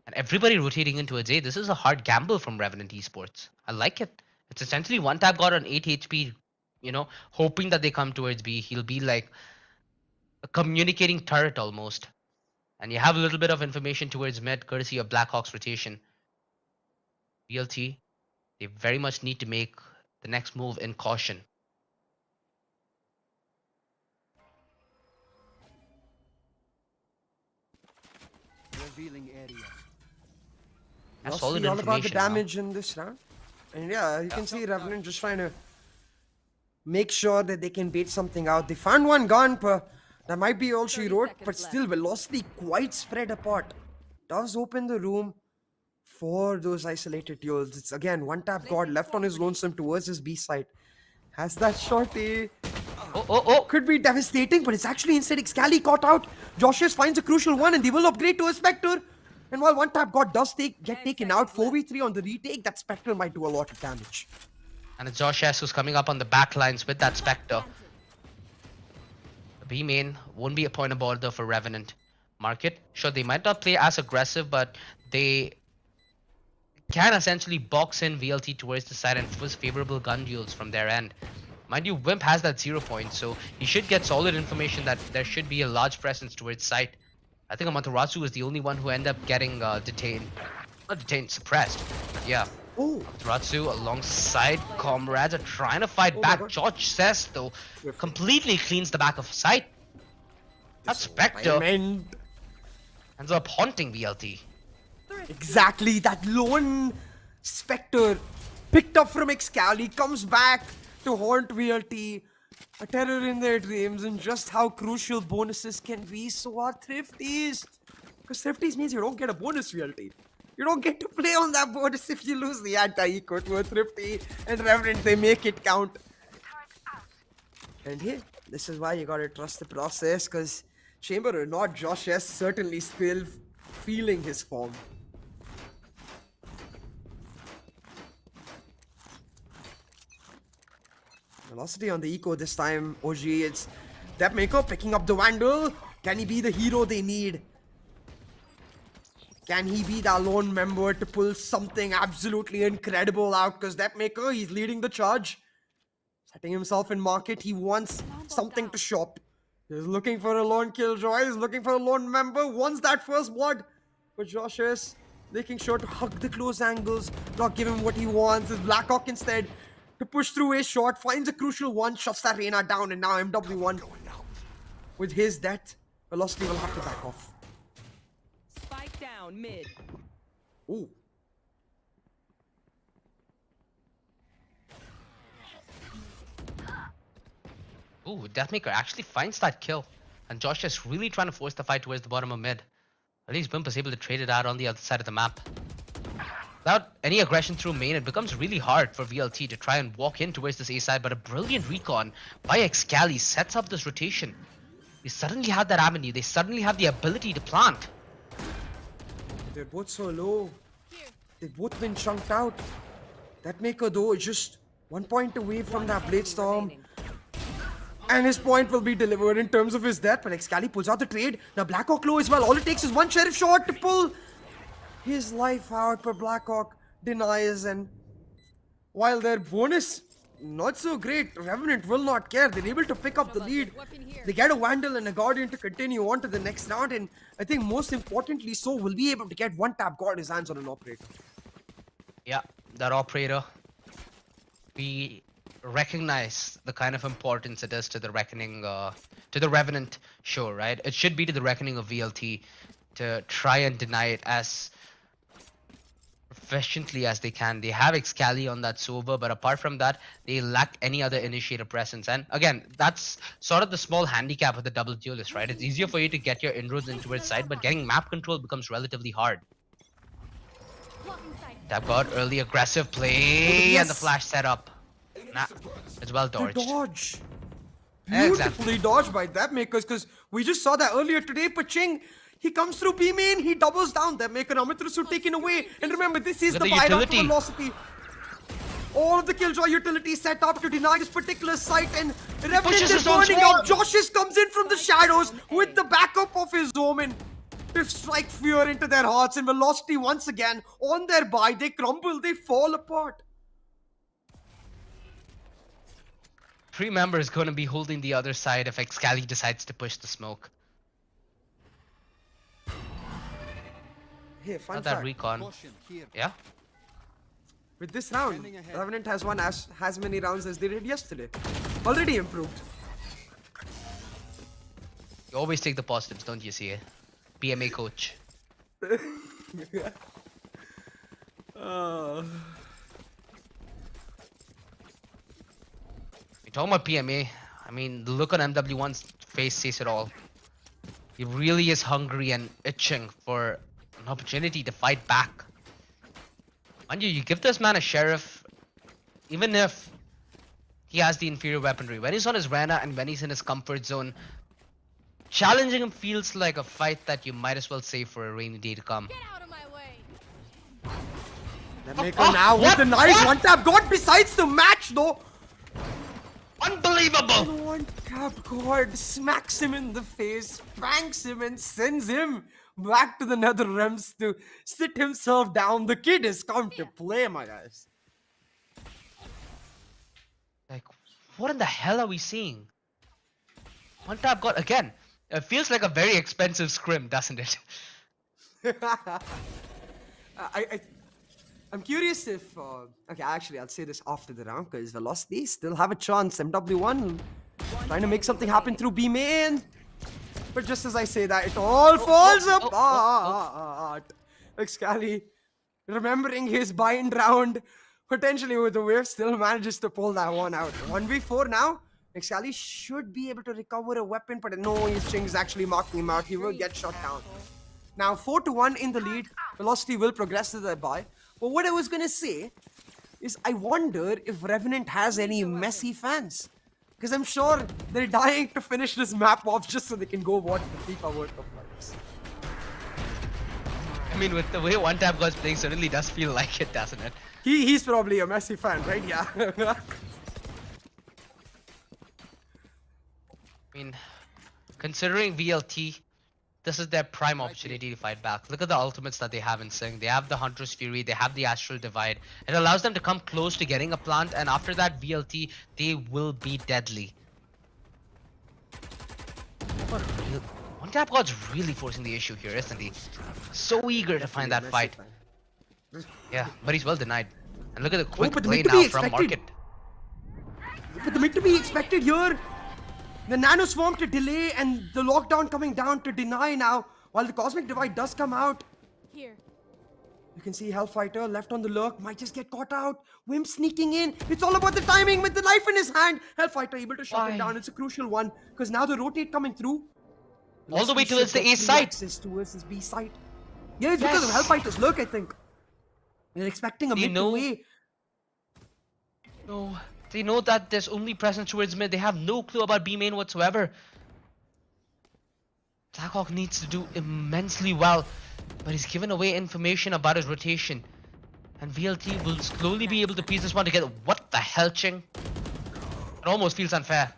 And everybody rotating into a J. This is a hard gamble from Revenant Esports. I like it. It's essentially one tap got on 8 HP, you know, hoping that they come towards B. He'll be like a communicating turret almost. And you have a little bit of information towards mid, courtesy of Blackhawk's rotation. VLT, they very much need to make the next move in caution. Revealing area. That's solid all about the information now. damage in this round. And yeah, you can see Revenant just trying to make sure that they can bait something out. They found one gun, but that might be all she wrote, but still Velocity quite spread apart. Does open the room for those isolated duels. It's again one tap god left on his lonesome towards his B side. Has that shorty. Oh. Could be devastating, but it's actually instead Excali caught out. Joshes finds a crucial one, and they will upgrade to a Spectre. And while one tap god does get taken out, 4v3 on the retake, that Spectre might do a lot of damage. And it's Josh S who's coming up on the back lines with that Spectre. The B main won't be a point of border for Revenant. Market, sure, they might not play as aggressive, but they can essentially box in VLT towards the side and force favorable gun duels from their end. Mind you, Wimp has that 0 point, so he should get solid information that there should be a large presence towards site. I think Amaterasu is the only one who ended up getting detained. Not detained, suppressed. But yeah. Oh. Amaterasu alongside comrades are trying to fight back. George says, though, completely cleans the back of site. That Spectre ends up haunting VLT. Exactly, that lone Spectre picked up from Excali comes back to haunt VLT. A terror in their dreams, and just how crucial bonuses can be. So are Thrifties. Because Thrifties means you don't get a bonus VLT. You don't get to play on that bonus if you lose the anti-eco to a Thrifty. And Revenant, they make it count. And hey, this is why you gotta trust the process, because Chamber or not, Josh S certainly still feeling his form. Velocity on the eco this time, OG. It's Deathmaker picking up the Vandal. Can he be the hero they need? Can he be that lone member to pull something absolutely incredible out? Because Deathmaker, he's leading the charge. Setting himself in market. He wants something to shop. He's looking for a lone killjoy. He's looking for a lone member. Wants that first blood. But Josh is making sure to hug the close angles. Not give him what he wants. It's Blackhawk instead to push through a shot. Finds a crucial one. Shoves that Reyna down. And now MW1 with his death. Velocity will have to back off. Spike down mid. Ooh. Ooh, Deathmaker actually finds that kill. And Josh is really trying to force the fight towards the bottom of mid. At least Wimp is able to trade it out on the other side of the map. Without any aggression through main, it becomes really hard for VLT to try and walk in towards this A side, but a brilliant recon by Excali sets up this rotation. They suddenly have that avenue. They suddenly have the ability to plant. They're both so low. They've both been chunked out. That Maker though is just 1 point away from that Blade Storm. And his point will be delivered in terms of his death. But Excali pulls out the trade. Now Blackhawk low as well. All it takes is one Sheriff shot to pull his life out. But Blackhawk denies. And while their bonus not so great, Revenant will not care. They're able to pick up the lead. They get a Vandal and a Guardian to continue on to the next round. And I think most importantly so, will be able to get one tap guard his hands on an operator. Yeah, that operator. We recognize the kind of importance it is to the reckoning, to the Revenant show, right? It should be to the reckoning of VLT to try and deny it as efficiently as they can. They have Excali on that Sova, but apart from that, they lack any other initiator presence. And again, that's sort of the small handicap of the double duelist, right? It's easier for you to get your inroads into its side, but getting map control becomes relatively hard. Tap guard, early aggressive play, Yes. and the flash setup. Nah, it's well The dodged. dodge. Exactly. Beautifully dodged by that makers, because we just saw that earlier today. Paching, he comes through B main, he doubles down. That maker Amitrusu taken away. And remember, this is With the the buy-down utility. velocity. All of the Killjoy utility set up to deny this particular site, and Revenant pushes is his own burning swarm. out. Joshes comes in from the shadows with the backup of his Omen to strike fear into their hearts, and velocity once again on their buy. They crumble, they fall apart. Three members going to be holding the other side if Excali decides to push the smoke. Hey, fun Not that fact. recon. Yeah? With this round, Revenant has won as many rounds as they did yesterday. Already improved. You always take the positives, don't you see it? PMA coach. You're talking about PMA. I mean, the look on MW1's face says it all. He really is hungry and itching for an opportunity to fight back. Mind you, you give this man a sheriff, even if he has the inferior weaponry. When he's on his Rana and when he's in his comfort zone, challenging him feels like a fight that you might as well save for a rainy day to come. Get out of my way. That maker now with the nice one tap god besides the match though. Unbelievable! One tap god smacks him in the face, pranks him and sends him back to the nether realms to sit himself down. The kid has come to play, my guys. Like, what in the hell are we seeing? One tap god again. It feels like a very expensive scrim, doesn't it? I'm curious if okay, actually I'll say this after the round because Velocity still have a chance. MW1 trying to make something happen through B main, but just as I say that, it all falls apart. Excali, remembering his bind round, potentially with the wave, still manages to pull that one out. 1v4 now. Excali should be able to recover a weapon, but no, his Ching is actually marking him out. He will get shot down. Now 4-1 in the lead. Velocity will progress to the buy. But what I was gonna say is I wonder if Revenant has any messy fans. Because I'm sure they're dying to finish this map off just so they can go watch the FIFA World Cup finals. I mean, with the way one tap god's playing, certainly does feel like it, doesn't it? He's probably a Messi fan, right? Yeah. I mean, considering VLT, this is their prime opportunity to fight back. Look at the ultimates that they have in Sing. They have the Hunter's Fury, they have the Astral Divide. It allows them to come close to getting a plant, and after that VLT, they will be deadly. But one tap god's really forcing the issue here, isn't he? So eager to find that fight. Yeah, but he's well denied. And look at the quick but the play mid to now be from expected. Market. But the mid to be expected here. The Nano Swarm to delay and the lockdown coming down to deny now. While the Cosmic Divide does come out. Here. You can see Hellfighter left on the lurk. Might just get caught out. Wim sneaking in. It's all about the timing with the knife in his hand. Hellfighter able to shut it down. It's a crucial one. Because now the rotate coming through. All the way Velocity towards should the get A free site. access towards his B site. Yeah, it's because of Hellfighter's lurk, I think. They're expecting a Do you mid know- to way. No, they know that there's only presence towards mid. They have no clue about B main whatsoever. Blackhawk needs to do immensely well, but he's given away information about his rotation. And VLT will slowly be able to piece this one together. What the hell, Ching? It almost feels unfair.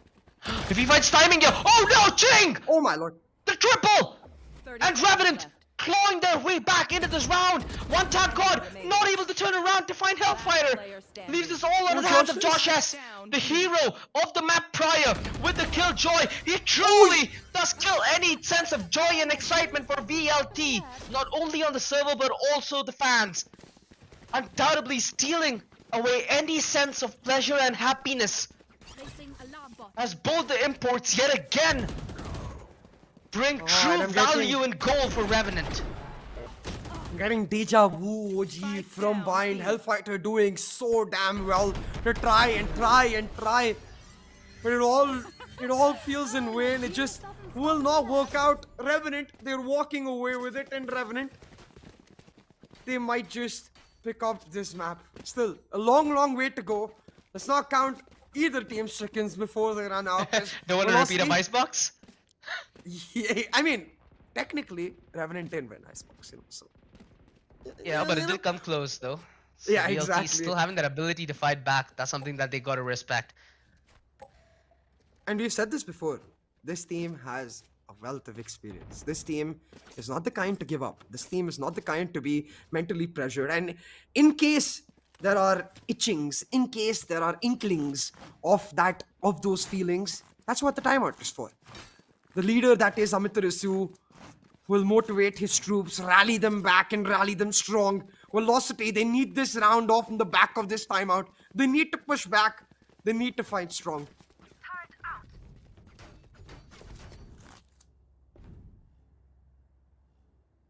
If he finds timing here, oh no, Ching! Oh my lord. The triple! 30 And seconds Revenant left. clawing their way back into this round. One tap God, not able to turn around to find Hellfighter. player standing. Leaves this all out of the Oh, hands of Josh Josh S. Down The B. hero of the map prior with the killjoy. He truly does kill any sense of joy and excitement for VLT. Not only on the server but also the fans. Undoubtedly stealing away any sense of pleasure and happiness. Placing alarm bot. As both the imports yet again bring and true I'm value and goal for Revenant. I'm getting deja vu, OG, from down, behind. B. Hellfighter doing so damn well to try and try and try. But it all feels in vain. It just will not work out. Revenant, they're walking away with it, and Revenant, they might just pick up this map. Still, a long way to go. Let's not count either team's chickens before they run out. Don't want to repeat a Icebox? Yeah, I mean, technically, Revenant didn't win Icebox, so. Yeah, but it did come close though. So Yeah, VLT exactly. still having that ability to fight back. That's something that they gotta respect. And we've said this before. This team has a wealth of experience. This team is not the kind to give up. This team is not the kind to be mentally pressured. And in case there are itchings, in case there are inklings of those feelings, that's what the timeout is for. The leader that is Amitarasu will motivate his troops, rally them back and rally them strong. Velocity, they need this round off in the back of this timeout. They need to push back. They need to fight strong.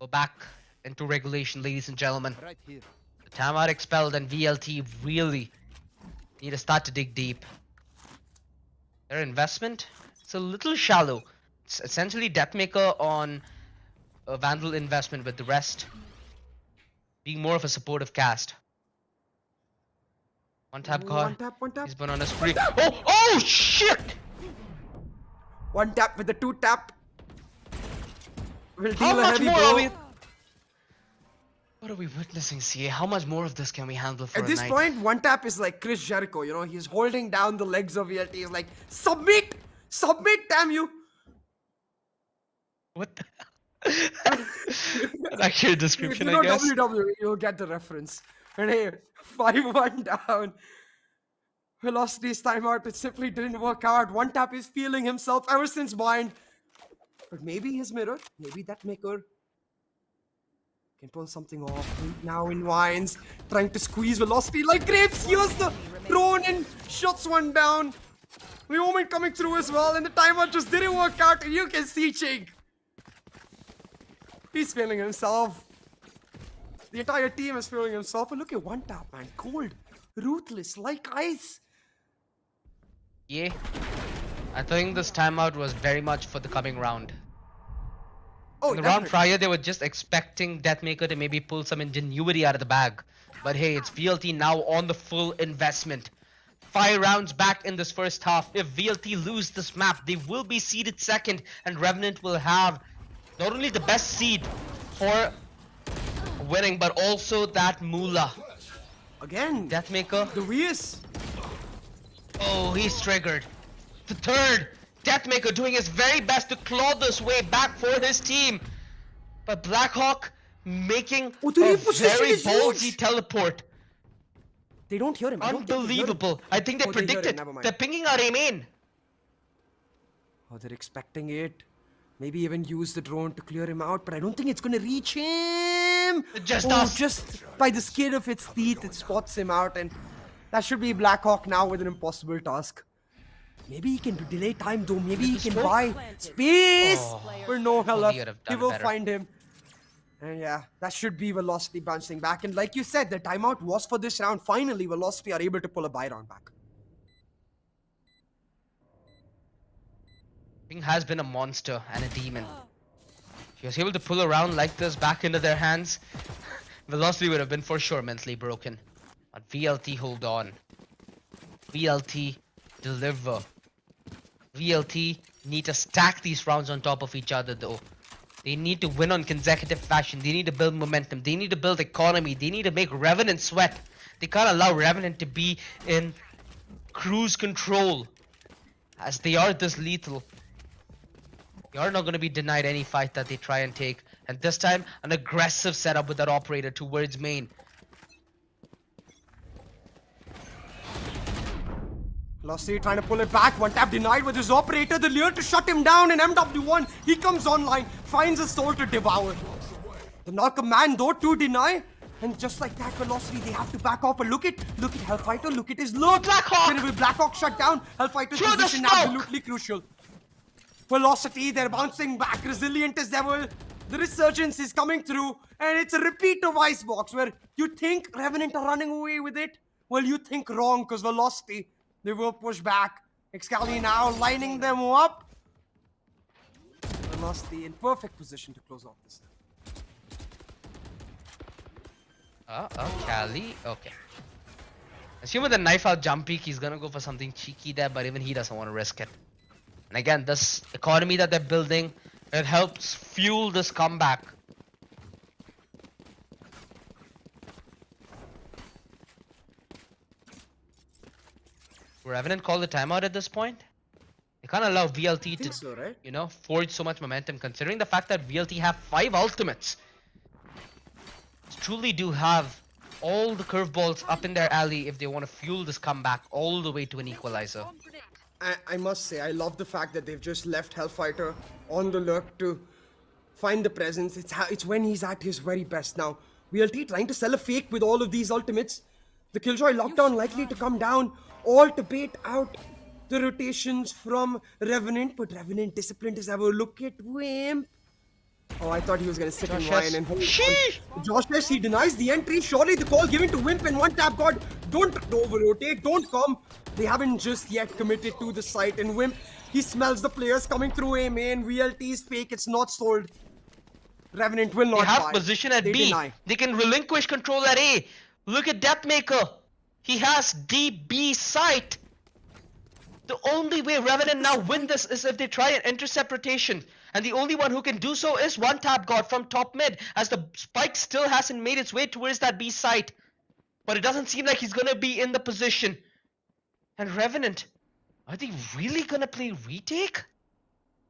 Go back into regulation, ladies and gentlemen. Right here. The timeout expelled and VLT really need to start to dig deep. Their investment, it's a little shallow. It's essentially Deathmaker on a Vandal investment with the rest being more of a supportive cast. One tap card. One tap. He's been on a spree. Oh shit! One tap with the two tap. Will How deal a much heavy more blow. are we? What are we witnessing, CA? How much more of this can we handle for At a this night? point, one tap is like Chris Jericho, you know, he's holding down the legs of VLT. He's like, submit! Submit, damn you! What the That's actually a description, If you I know guess. WWE, you'll get the reference. And hey, 5-1 down. Velocity's timeout, it simply didn't work out. One tap is feeling himself ever since bind. But maybe his mirror, maybe that maker can pull something off. Now in Wines, trying to squeeze Velocity like grapes. Here's the thrown in, shuts one down. The moment coming through as well, and the timeout just didn't work out. And you can see Ching. He's feeling himself. The entire team is feeling himself. And look at one tap, man. Cold, ruthless, like ice. Yeah. I think this timeout was very much for the coming round. Oh, In the round definitely. prior, they were just expecting Deathmaker to maybe pull some ingenuity out of the bag. But hey, it's VLT now on the full investment. 5 rounds back in this first half. If VLT lose this map, they will be seeded second, and Revenant will have not only the best seed for winning, but also that moolah. Again, Deathmaker. the Vias. Oh, he's triggered. The third. Deathmaker doing his very best to claw this way back for his team. But Blackhawk making Oh, the a reposition very is ballsy huge. teleport. They don't hear him. I don't think they hear him. Unbelievable. I think they Oh, they hear it, predicted. never mind. They're pinging our A main. Oh, they're expecting it. Maybe even use the drone to clear him out, but I don't think it's gonna reach him. Just oh, us. just by the skin of its teeth, it spots him out, and that should be Blackhawk now with an impossible task. Maybe he can delay time though. Maybe he can smoke buy space Oh. for no hell Only you'd have He done will better. find him. And yeah, that should be Velocity bouncing back. And like you said, the timeout was for this round. Finally, Velocity are able to pull a buy round back. Ping has been a monster and a demon. If he was able to pull a round like this back into their hands, Velocity would have been for sure mentally broken. But VLT hold on. VLT deliver. VLT need to stack these rounds on top of each other though. They need to win on consecutive fashion. They need to build momentum. They need to build economy. They need to make Revenant sweat. They can't allow Revenant to be in cruise control as they are this lethal. They are not going to be denied any fight that they try and take. And this time, an aggressive setup with that operator towards main. Velocity trying to pull it back. One tap denied with his operator. The lure to shut him down. And MW1, he comes online, finds a soul to devour. The knock a man though to deny. And just like that, Velocity, they have to back off. But look at Hellfighter. Look at his look. Blackhawk! Terrible Blackhawk shut down. Hellfighter's Through the position smoke! absolutely crucial. Velocity, they're bouncing back. Resilient as ever. The resurgence is coming through. And it's a repeat of Icebox where you think Revenant are running away with it. Well, you think wrong because Velocity, they will push back. Excali now lining them up. Velocity in perfect position to close off this. Cali. Okay. Assume with the knife out jump peek, he's gonna go for something cheeky there, but even he doesn't want to risk it. And again, this economy that they're building, it helps fuel this comeback. Revenant call the timeout at this point. They can't allow VLT to, So, right? you know, forge so much momentum, considering the fact that VLT have 5 ultimates. Truly do have all the curveballs up in their alley if they want to fuel this comeback all the way to an equalizer. I must say, I love the fact that they've just left Hellfighter on the lurk to find the presence. It's when he's at his very best now. VLT trying to sell a fake with all of these ultimates. The Killjoy lockdown likely to come down. All to bait out the rotations from Revenant. But Revenant disciplined as ever. Look at Wimp. Oh, I thought he was going to sit in line and hold on. Josh S, he denies the entry. Surely the call given to Wimp and one tap god. Don't over-rotate. Don't come. They haven't just yet committed to the site. And Wimp, he smells the players coming through A main. VLT's fake. It's not sold. Revenant will not They have buy. position at They B. deny. They can relinquish control at A. Look at Deathmaker. He has DB sight. The only way Revenant now win this is if they try and intercept rotation. And the only one who can do so is one tap god from top mid, as the spike still hasn't made its way towards that B site. But it doesn't seem like he's gonna be in the position. And Revenant, are they really gonna play retake?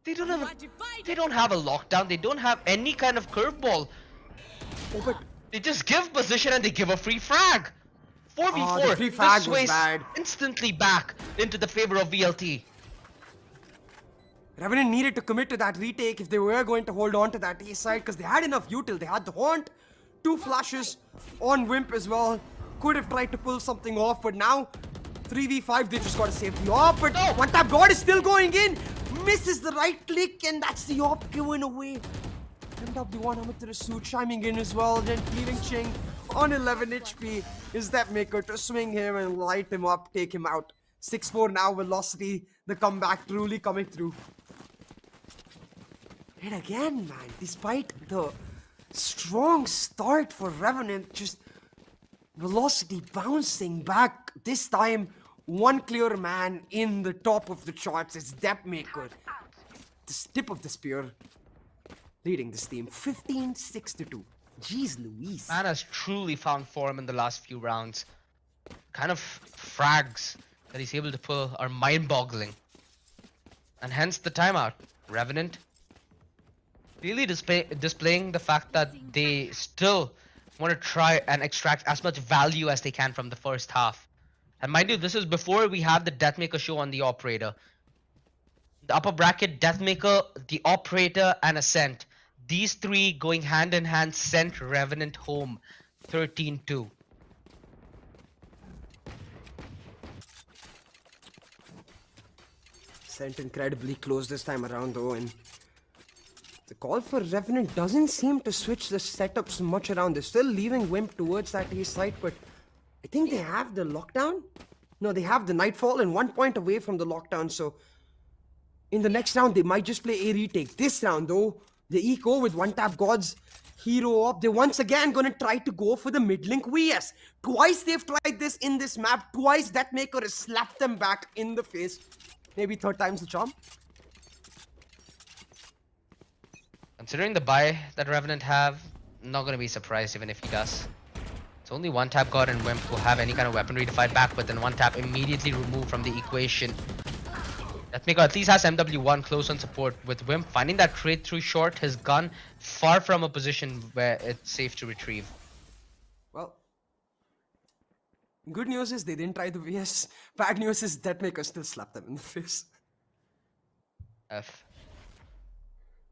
They don't have a lockdown. They don't have any kind of curveball. Oh, but They just give position and they give a free frag. 4v4. the free frag This was sways bad. instantly back into the favor of VLT. Revenant needed to commit to that retake if they were going to hold on to that A side because they had enough util. They had the haunt, 2 flashes on Wimp as well. Could have tried to pull something off, but now 3v5, they just got to save the op. But one tap god is still going in. Misses the right click, and that's the op given away. MW1 Amateur suit chiming in as well, then leaving Ching on 11 HP. Is that maker to swing him and light him up, take him out. 6-4 now, Velocity, the comeback truly coming through. And again, man, despite the strong start for Revenant, just Velocity bouncing back. This time, one clear man in the top of the charts is Depmaker. The tip of the spear, leading this team 15-6-2. Jeez Louise. Man has truly found form in the last few rounds. Kind of frags that he's able to pull are mind-boggling. And hence the timeout. Revenant really displaying the fact that they still want to try and extract as much value as they can from the first half. And mind you, this is before we have the Deathmaker show on the operator. The upper bracket, Deathmaker, the operator, and Ascent. These 3 going hand in hand sent Revenant home 13-2. Sent incredibly close this time around though, and the call for Revenant doesn't seem to switch the setups much around. They're still leaving Wimp towards that A site, but I think they have the lockdown. No, they have the Nightfall and 1 point away from the lockdown, so in the next round they might just play a retake. This round though, the eco with one tap gods hero up. They're once again gonna try to go for the mid link VS. Twice they've tried this in this map. Twice Deathmaker has slapped them back in the face. Maybe 3rd time's the charm. Considering the buy that Revenant have, not gonna be surprised even if he does. It's only one tap god and Wimp will have any kind of weaponry to fight back, but then one tap immediately removed from the equation. Deathmaker at least has MW1 close on support. With Wimp finding that trade through short, his gun far from a position where it's safe to retrieve. Well, good news is they didn't try the VS. Bad news is Deathmaker still slapped them in the face. F.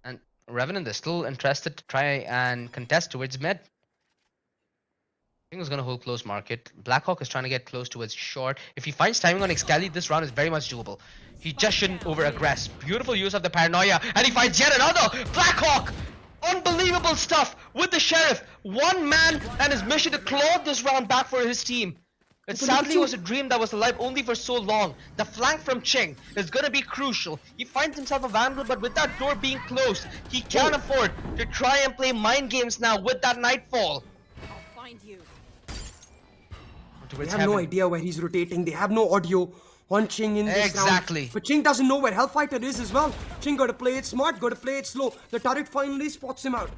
And Revenant is still interested to try and contest towards mid. I think he's gonna hold close market. Blackhawk is trying to get close towards short. If he finds timing on Excali, this round is very much doable. He just shouldn't over-aggress. Beautiful use of the paranoia, and he finds yet another! Blackhawk! Unbelievable stuff with the Sheriff. One man and his mission to claw this round back for his team. It sadly was a dream that was alive only for so long. The flank from Ching is gonna be crucial. He finds himself a vandal, but with that door being closed, he can't afford to try and play mind games now with that Nightfall. I'll find you. They have no idea where he's rotating. They have no audio on Ching in this Exactly. round. But Ching doesn't know where Hellfighter is as well. Ching got to play it smart, got to play it slow. The turret finally spots him out.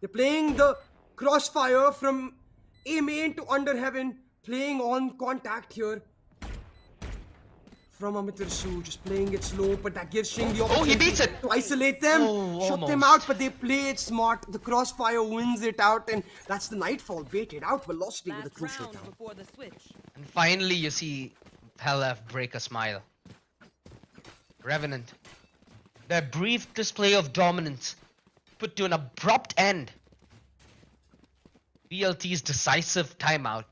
They're playing the crossfire from A main to under heaven, playing on contact here. From Amitir Su, just playing it slow, but that gives Ching the opportunity he beats it! to isolate them, shut them out, but they play it smart. The crossfire wins it out, and that's the Nightfall baited out. Velocity with a Last crucial round down. before the switch. And finally, you see Pelef break a smile. Revenant. Their brief display of dominance put to an abrupt end. BLT's decisive timeout.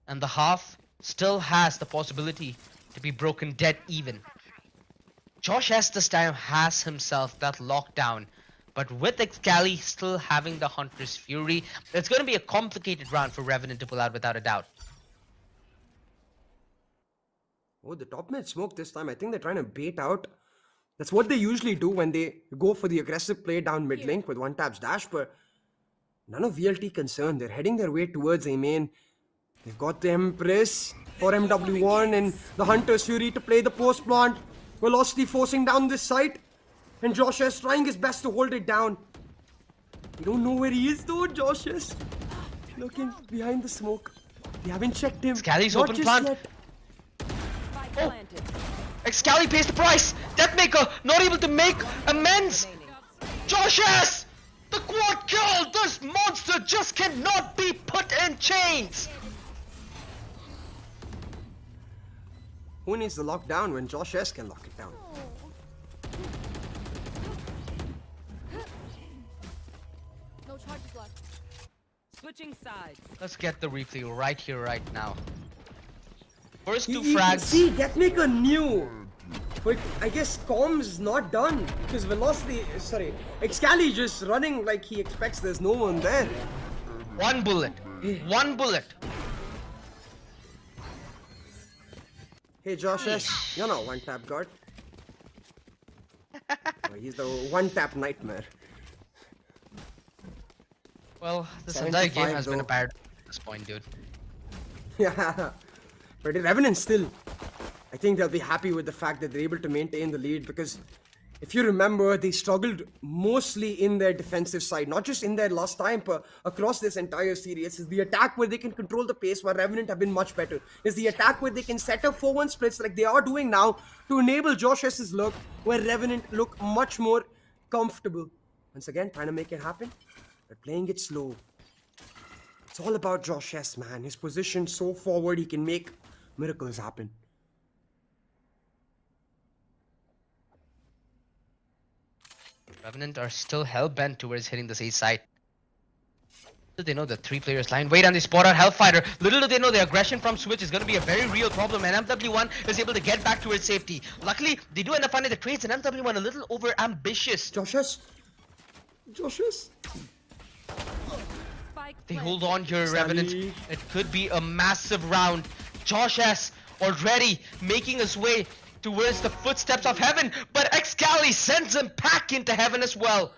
And the half still has the possibility to be broken dead even. Josh S this time has himself that lockdown. But with Excali still having the Hunter's Fury, it's going to be a complicated round for Revenant to pull out without a doubt. Oh, the top mid smoke this time. I think they're trying to bait out. That's what they usually do when they go for the aggressive play down mid link with one tap's dash, but none of VLT concerned. They're heading their way towards A main. They've got the Empress for MW1 and the Hunter's Fury to play the post plant. Velocity forcing down this site. And Josh is trying his best to hold it down. We don't know where he is though, Josh is looking behind the smoke. They haven't checked him. Excali's Not open just plant. yet. Spike planted. Excali pays the price! Deathmaker not able to make amends! Josh S! The quad kill! This monster just cannot be put in chains! Who needs the lockdown when Josh S can lock it down? No charges left. Switching sides. Let's get the replay right here, right now. First two You frags. see, Deathmaker knew. But I guess Com's not done. Because Velocity, sorry, Excali just running like he expects there's no one there. One bullet. One bullet. Hey Josh S, you're not one tap guard. Oh, he's the one tap nightmare. Well, this entire game 75 has been a though. paradox at this point, dude. Yeah, but the Revenant still, I think they'll be happy with the fact that they're able to maintain the lead because if you remember, they struggled mostly in their defensive side, not just in their last time, but across this entire series. Is the attack where they can control the pace, where Revenant have been much better. Is the attack where they can set up 4-1 splits like they are doing now to enable Josh S's look, where Revenant look much more comfortable. Once again, trying to make it happen, but playing it slow. It's all about Josh S, man. His position so forward, he can make miracles happen. Revenant are still hell-bent towards hitting this A site. Little do they know the 3 players line. Wait, and they spot out Hellfighter. Little do they know the aggression from Switch is going to be a very real problem, and MW1 is able to get back towards safety. Luckily, they do end up finding the trades, and MW1 a little over-ambitious. Josh S. Josh S. Spike They planted. hold on here, Revenant. Sally. It could be a massive round. Josh S already making his way towards the footsteps of heaven, but Excali sends him back into heaven as well.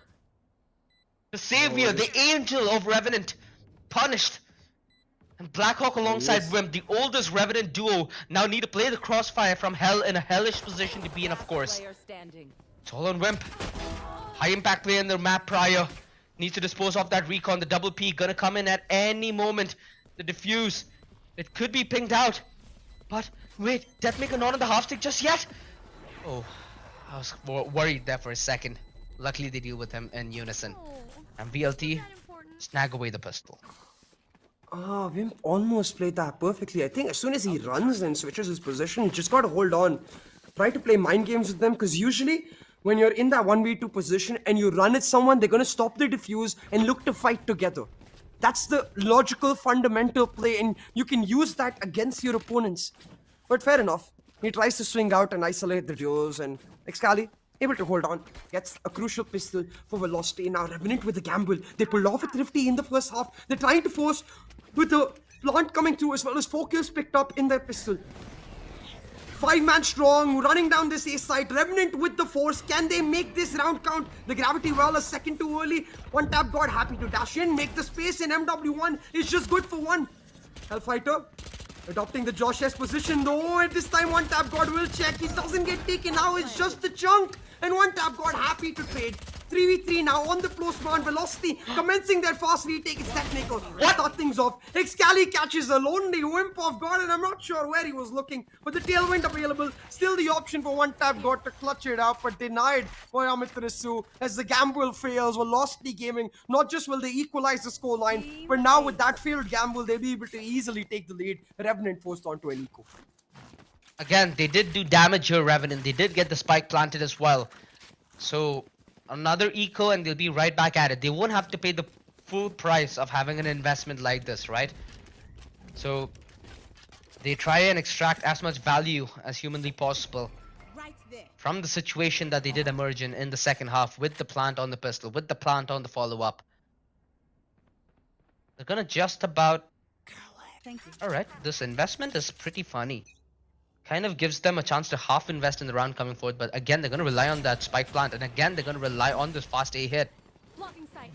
The savior, the angel of Revenant, punished. And Blackhawk alongside Wimp, the oldest Revenant duo, now need to play the crossfire from hell in a hellish position to be in, of course. Player standing. It's all on Wimp. High impact play in the map prior. Needs to dispose of that recon. The double P gonna come in at any moment. The diffuse. It could be pinged out. But wait, Deathmaker not on the half stick just yet. Oh, I was worried there for a second. Luckily, they deal with him in unison. And VLT, snag away the pistol. Ah, Wimp almost played that perfectly. I think as soon as he runs and switches his position, you just got to hold on. Try to play mind games with them, because usually when you're in that 1v2 position and you run at someone, they're going to stop the defuse and look to fight together. That's the logical, fundamental play, and you can use that against your opponents. But fair enough. He tries to swing out and isolate the duos, and Excali able to hold on. Gets a crucial pistol for velocity. Now Revenant with the gamble. They pulled off a Thrifty in the first half. They're trying to force with the plant coming through, as well as 4 kills picked up in their pistol. 5-man strong, running down this A side. Revenant with the force. Can they make this round count? The gravity well a second too early. One tap god happy to dash in, make the space, and MW1 is just good for one. Hellfighter adopting the Josh S position though. At this time, one tap god will check. He doesn't get taken now. It's just the chunk. And one tap god happy to trade. 3v3 now on the close man. Velocity commencing their fast retake. It's technical. Start things off. Excali catches a lonely Wimp off guard, and I'm not sure where he was looking, but the tailwind available. Still the option for one tap god to clutch it up, but denied by Amitarasu as the gamble fails. Velocity Gaming, not just will they equalize the scoreline, but now with that failed gamble, they'll be able to easily take the lead. Revenant forced onto an eco. Again, they did do damage here, Revenant. They did get the spike planted as well. So, another eco and they'll be right back at it. They won't have to pay the full price of having an investment like this, right? So, they try and extract as much value as humanly possible Right there. from the situation that they did emerge in the second half, with the plant on the pistol, with the plant on the follow-up. They're gonna just about... Thank you. Alright, this investment is pretty funny. Kind of gives them a chance to half invest in the round coming forward, but again, they're going to rely on that spike plant, and again, they're going to rely on this fast A hit. Blocking sight.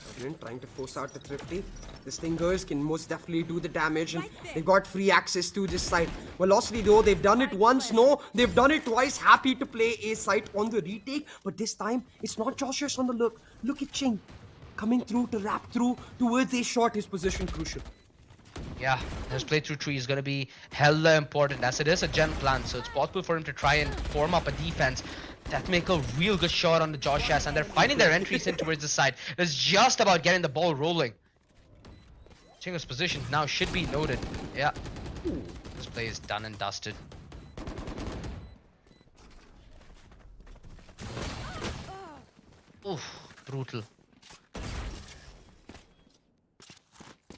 Revenant trying to force out the Thrifty. The Stingers can most definitely do the damage, and they've got free access to this side. Velocity though, they've done it once, no, they've done it twice. Happy to play A site on the retake, but this time, it's not Joshers on the look. Look at Ching coming through to wrap through towards A shot. His position crucial. Yeah, his playthrough tree is going to be hella important, as it is a gen plant, so it's possible for him to try and form up a defense. That make a real good shot on the Josh S, and they're finding their entries in towards the side. It's just about getting the ball rolling. Chingo's position now should be noted. Yeah, this play is done and dusted. Oof, brutal.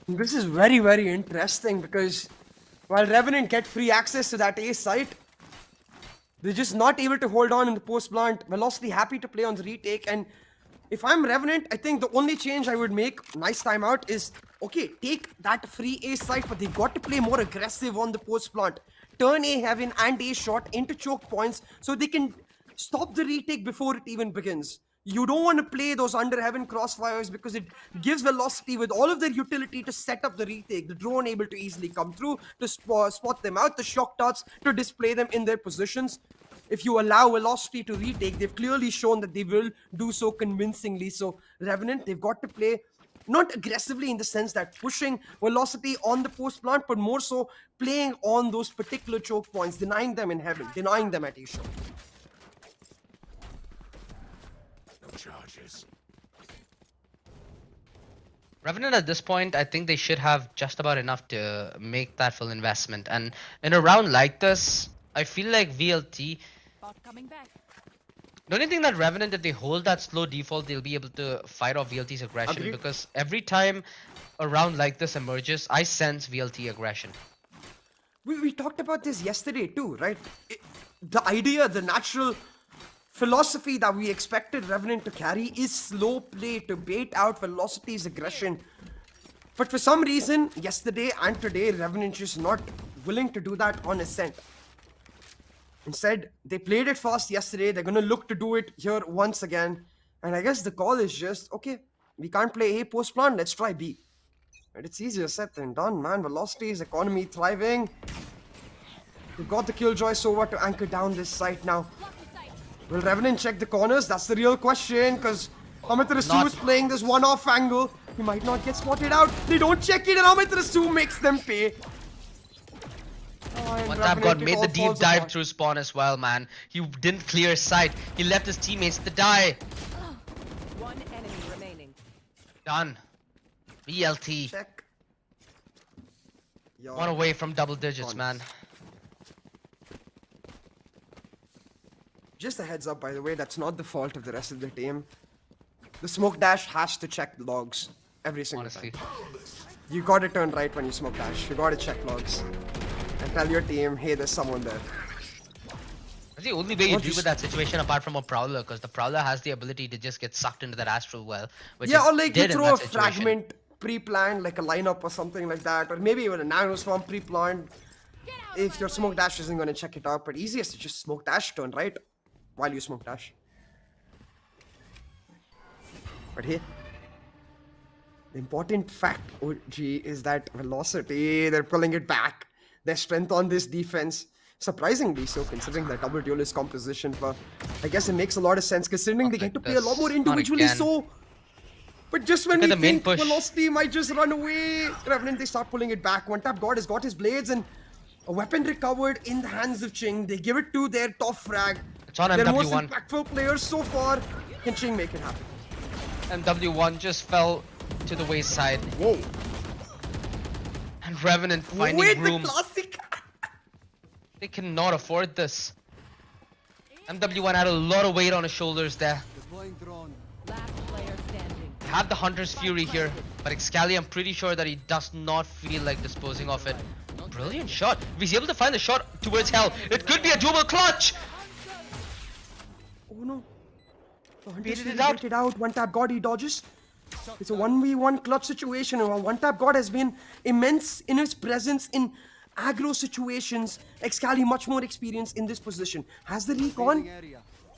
This is very, very interesting, because while Revenant get free access to that A site, they're just not able to hold on in the post plant. Velocity happy to play on the retake, and if I'm Revenant, I think the only change I would make, nice timeout, is okay, take that free A site, but they've got to play more aggressive on the post plant. Turn A heaven and A shot into choke points so they can stop the retake before it even begins. You don't want to play those under heaven crossfires, because it gives Velocity with all of their utility to set up the retake. The drone able to easily come through to spot them out, the shock darts to display them in their positions. If you allow Velocity to retake, they've clearly shown that they will do so convincingly. So Revenant, they've got to play not aggressively in the sense that pushing Velocity on the post plant, but more so playing on those particular choke points, denying them in heaven, denying them at A-shot. Charges. Revenant at this point, I think they should have just about enough to make that full investment. And in a round like this, I feel like VLT... Bot coming back. Don't you think that Revenant, if they hold that slow default, they'll be able to fight off VLT's aggression? Agreed. Because every time a round like this emerges, I sense VLT aggression. We talked about this yesterday too, right? The idea, the natural philosophy that we expected Revenant to carry is slow play to bait out Velocity's aggression. But for some reason, yesterday and today, Revenant just not willing to do that on Ascent. Instead, they played it fast yesterday. They're going to look to do it here once again. And I guess the call is just, okay, we can't play A post plan, let's try B. But it's easier said than done, man. Velocity's economy thriving. They've got the Killjoy Sova to anchor down this site now. Will Revenant check the corners? That's the real question, because Amitarasu is playing this one-off angle. He might not get spotted out. They don't check it, and Amitarasu makes them pay. Oh, and One tap Revenant, God it made all the deep falls dive apart. through spawn as well, man. He didn't clear sight. He left his teammates to die. One enemy remaining. Done. VLT. Check. Your One away from double digits, cons. man. Just a heads up, by the way, that's not the fault of the rest of the team. The smoke dash has to check logs every single Honestly. time. You gotta turn right when you smoke dash. You gotta check logs. And tell your team, hey, there's someone there. That's the only way you Or deal just- with that situation apart from a Prowler, because the Prowler has the ability to just get sucked into that astral well. Which Yeah, is or like you dead in throw a that situation. fragment pre-planned, like a lineup or something like that. Or maybe even a nanoswarm pre-planned. If your smoke dash isn't gonna check it out. But easiest to just smoke dash turn right while you smoke dash. But here, the important fact, OG, is that velocity, they're pulling it back. Their strength on this defense, surprisingly so, considering the double duelist composition. But I guess it makes a lot of sense, considering they get to play a lot more Not individually. again. So, but just when Look we at the main think push. velocity might just run away, Revenant, they start pulling it back. One tap God has got his blades and a weapon recovered in the hands of Ching. They give it to their top frag. It's on Their most MW1. impactful players so far. Can Ching make it happen? MW1 just fell to the wayside. Whoa. And Revenant finding Wait, room. the classic. They cannot afford this. MW1 had a lot of weight on his shoulders there. Last player standing. Had the Hunter's Fury here, but Excali, I'm pretty sure that he does not feel like disposing of it. Brilliant shot. If he's able to find the shot towards Hell, it could be a double clutch. Oh no. The Hunter's Baited it Fury out. baited out. One tap God, he dodges. It's a 1v1 clutch situation. One tap God has been immense in his presence in aggro situations. Excali much more experienced in this position. Has the recon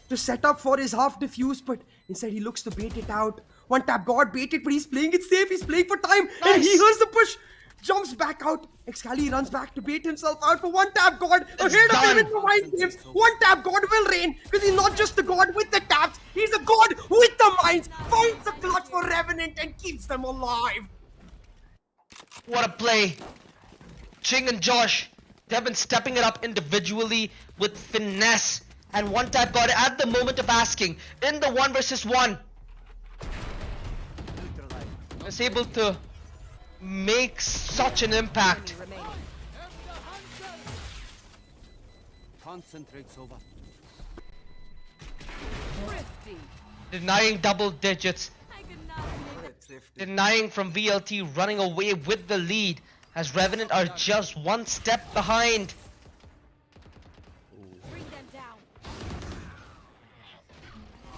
to set up for his half diffuse, but instead he looks to bait it out. One tap God baited, but he's playing it safe. He's playing for time, and he Nice. hears the push. Jumps back out. Excali runs back to bait himself out for one tap God. It's Ahead of him done. in the mind games. One tap God will reign because he's not just the God with the taps. He's a God with the minds. Finds the clutch for Revenant and keeps them alive. What a play. Ching and Josh, they've been stepping it up individually with finesse. And one tap got it at the moment of asking. In the 1 versus 1. Was able to make such an impact. Remaining. Thrifty. Denying double digits. I could not. Denying from VLT running away with the lead. As Revenant are just one step behind. Bring them down.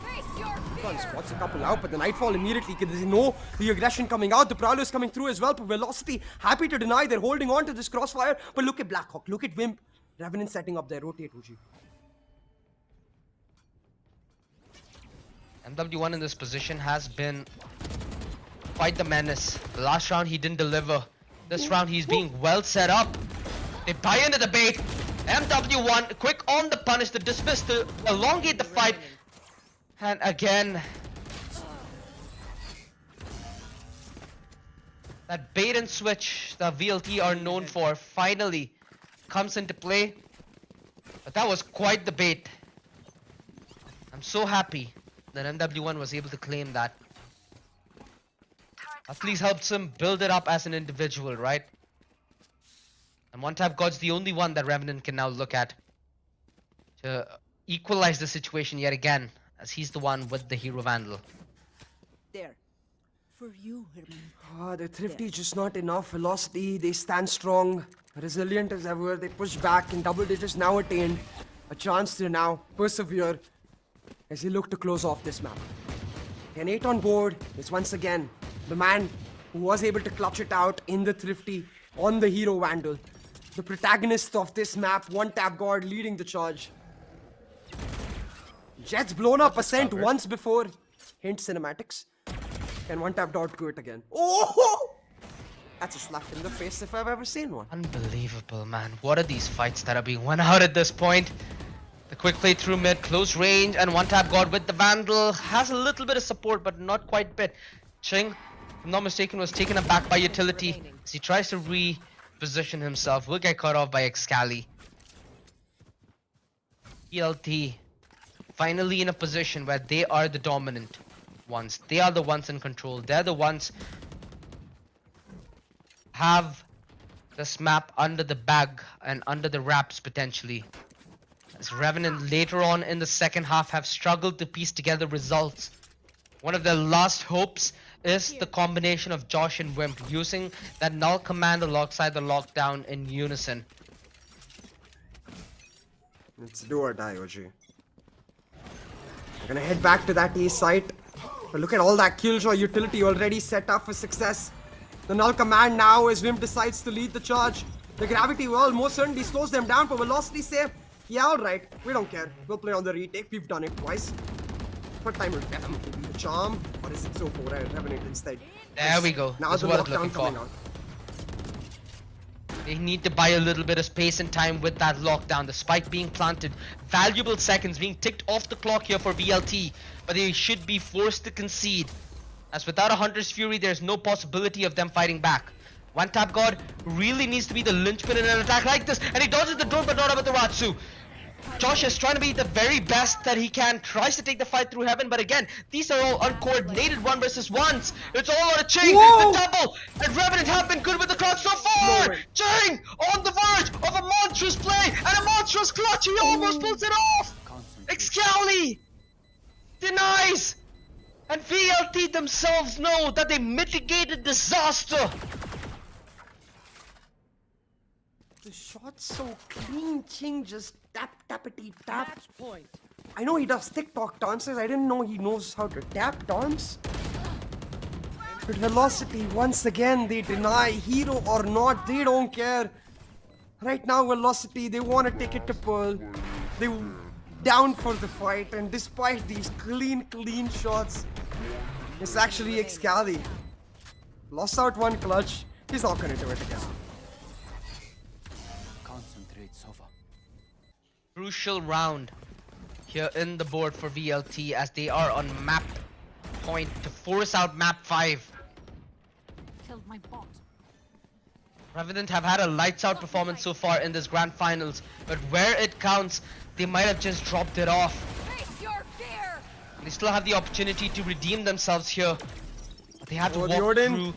Face your Gun fear. spots a couple out, but the Nightfall immediately, because they know the aggression coming out. The Prowler's coming through as well, but Velocity happy to deny. They're holding on to this crossfire. But look at Blackhawk, look at Wimp. Revenant setting up their rotate, OG. MW1 in this position has been quite the menace. The last round he didn't deliver. This round he's being well set up. They buy into the bait. MW1 quick on the punish, the dismiss to elongate the fight. And again, that bait and switch that VLT are known for finally comes into play. But that was quite the bait. I'm so happy that MW1 was able to claim that. At least helps him build it up as an individual, right? And one tap God's the only one that Revenant can now look at to equalize the situation yet again, as he's the one with the Hero Vandal. There. For you, Herman. The Thrifty is just not enough. Velocity, they stand strong, resilient as ever. They push back in double digits now attained. A chance to now persevere as they look to close off this map. And 8 on board is once again the man who was able to clutch it out in the Thrifty on the Hero Vandal. The protagonist of this map, one tap God leading the charge. Jet's blown up Ascent once before. Hint cinematics. Can one tap dot do it again? Oh! That's a slap in the face if I've ever seen one. Unbelievable, man. What are these fights that are being won out at this point? The quick play through mid, close range, and one tap God with the Vandal. Has a little bit of support, but not quite bit. Ching, if I'm not mistaken, was taken aback by utility. As he tries to reposition himself, will get cut off by Excali. ELT finally in a position where they are the dominant ones. They are the ones in control. They're the ones have this map under the bag and under the wraps potentially. As Revenant later on in the second half have struggled to piece together results. One of their last hopes is the combination of Josh and Wimp using that null command alongside the lockdown in unison. Let's do or die, OG. We're gonna head back to that A site. But look at all that Killjoy utility already set up for success. The null command now as Wimp decides to lead the charge. The gravity well most certainly slows them down for velocity save. Yeah, alright. We don't care. We'll play on the retake. We've done it twice. But time will definitely be the charm. Or is it so for Revenant instead? There we go. Now That's the what I'm lockdown looking coming for. out. They need to buy a little bit of space and time with that lockdown. The spike being planted. Valuable seconds being ticked off the clock here for VLT. But they should be forced to concede. As without a Hunter's Fury, there's no possibility of them fighting back. One tap god really needs to be the linchpin in an attack like this. And he dodges the drone but not with the Ratsu. Josh is trying to be the very best that he can, tries to take the fight through heaven, but again, these are all uncoordinated 1 versus 1s. It's all on a chain, Whoa! the double, and Revenant have been good with the clutch so far! No way. Chang on the verge of a monstrous play, and a monstrous clutch, he almost pulls it off! Excali denies! And VLT themselves know that they mitigated disaster! The shot's so clean, Ching just tappity tap. Match point. I know he does TikTok dances, I didn't know he knows how to tap dance. But Velocity, once again, they deny, hero or not, they don't care. Right now, Velocity, they want to take it to Pearl. They down for the fight, and despite these clean shots, it's actually Excali. Lost out one clutch, he's not gonna do it again. Concentrate, Sova. Crucial round here in the board for VLT as they are on map point to force out map 5. Killed my bot. Revenant have had a lights out performance so far in this grand finals, but where it counts, they might have just dropped it off. Face your fear! They still have the opportunity to redeem themselves here, but they have to Oh, the walk Odin. through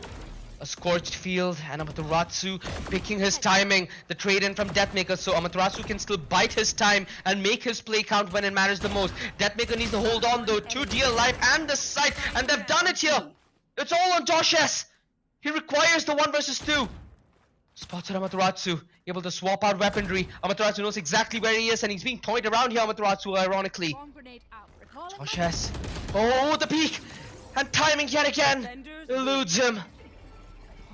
a scorched field, and Amaterasu picking his timing, the trade-in from Deathmaker, so Amaterasu can still bite his time and make his play count when it matters the most. Deathmaker needs to hold on though to deal life and the sight, and they've done it here. It's all on Josh S. He requires the 1 versus 2. Spotted Amaterasu, able to swap out weaponry. Amaterasu knows exactly where he is, and he's being toyed around here, Amaterasu, ironically. Bomb grenade out. Recalling Josh S. Oh, the peak! And timing yet again eludes him.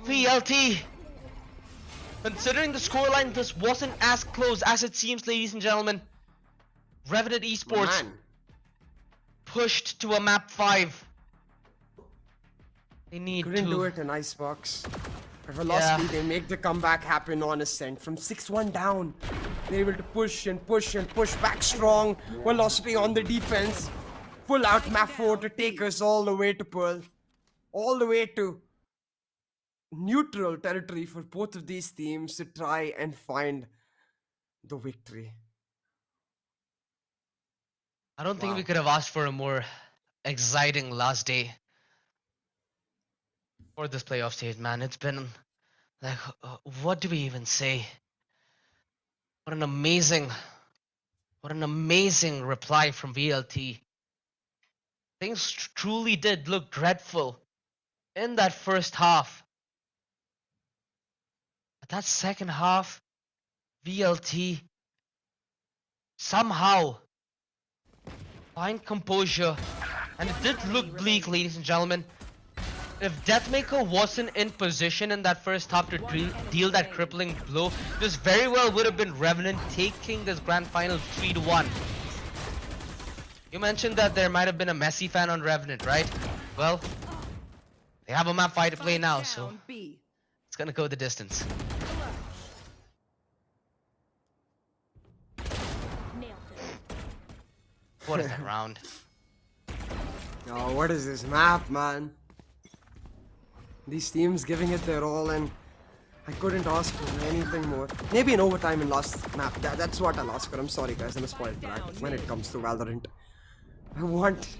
VLT. Considering the scoreline, this wasn't as close as it seems, ladies and gentlemen. Revenant Esports Man. pushed to a map 5. They need Couldn't to. do it in Icebox. But Velocity, Yeah. they make the comeback happen on Ascent. From 6-1 down, they're able to push and push and push back strong. Velocity on the defense. Pull out map 4 to take us all the way to Pearl. All the way to neutral territory for both of these teams to try and find the victory. I don't think we Wow. could have asked for a more exciting last day for this playoff stage, man. It's been like, what do we even say? What an amazing reply from VLT. Things truly did look dreadful in that first half. But that second half, VLT somehow find composure, and it did look bleak, ladies and gentlemen. If Deathmaker wasn't in position in that first half to deal that crippling blow, this very well would have been Revenant taking this grand final 3-1. You mentioned that there might have been a Messi fan on Revenant, right? Well, they have a map 5 to play now, so Down B. it's gonna go the distance. nailed it. What is that round? Oh, what is this map, man? These teams giving it their all, and I couldn't ask for anything more. Maybe in overtime in last map. That's what I'll ask for. I'm sorry, guys. I'm a spoiled brat when it comes to Valorant. I want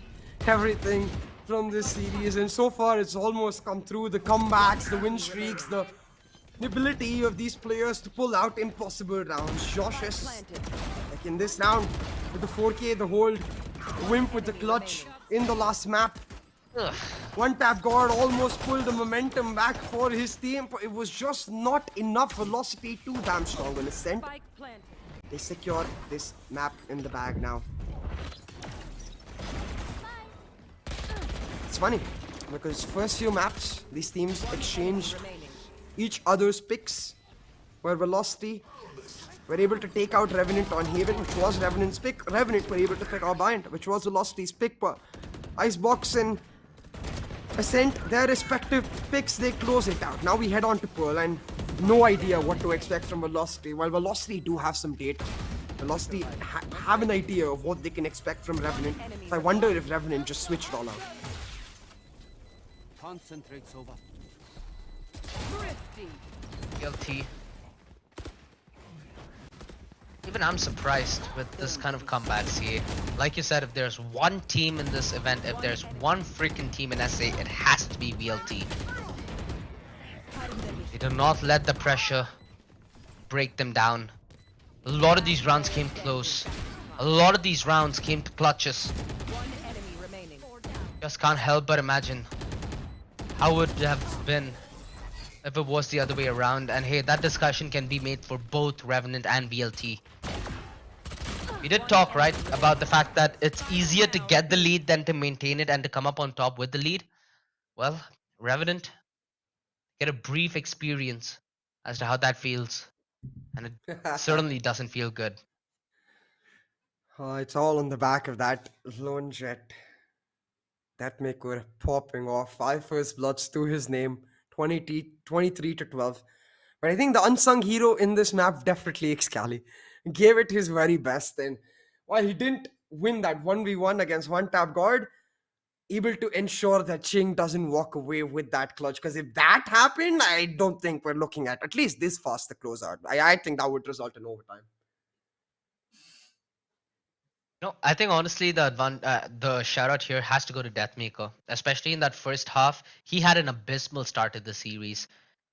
everything from this series, and so far it's almost come through. The comebacks, the win streaks, the ability of these players to pull out impossible rounds. Josh is like in this round with the 4K, the hold, Wimp with the clutch in the last map. Ugh. One tap guard almost pulled the momentum back for his team, but it was just not enough. Velocity too damn strong on Ascent. Spike planted. They secure this map in the bag now. It's funny because first few maps these teams exchanged each other's picks, where Velocity were able to take out Revenant on Haven, which was Revenant's pick. Revenant were able to pick Arbind, which was Velocity's pick. But Icebox and Ascent, their respective picks, they close it out. Now we head on to Pearl, and no idea what to expect from Velocity. While Velocity do have some data, Velocity have an idea of what they can expect from Revenant. So I wonder if Revenant just switched all out. Concentrate, Sova. Thrifty. Guilty. Even I'm surprised with this kind of comebacks here. Like you said, if there's one team in this event, if there's one freaking team in SA, it has to be VLT. They do not let the pressure break them down. A lot of these rounds came close. A lot of these rounds came to clutches. One enemy remaining. Just can't help but imagine how would it have been if it was the other way around. And hey, that discussion can be made for both Revenant and VLT. We did talk, right, about the fact that it's easier to get the lead than to maintain it and to come up on top with the lead. Well, Revenant get a brief experience as to how that feels, and it certainly doesn't feel good. It's all on the back of that lone jet. That maker popping off 5 first bloods to his name, 23 to 12. But I think the unsung hero in this map definitely Excali. Gave it his very best, and while he didn't win that 1v1 against one tap guard, able to ensure that Ching doesn't walk away with that clutch. Because if that happened, I don't think we're looking at least this fast the closeout. I think that would result in overtime. No, I think honestly the shout out here has to go to Deathmaker, especially in that first half. He had an abysmal start to the series.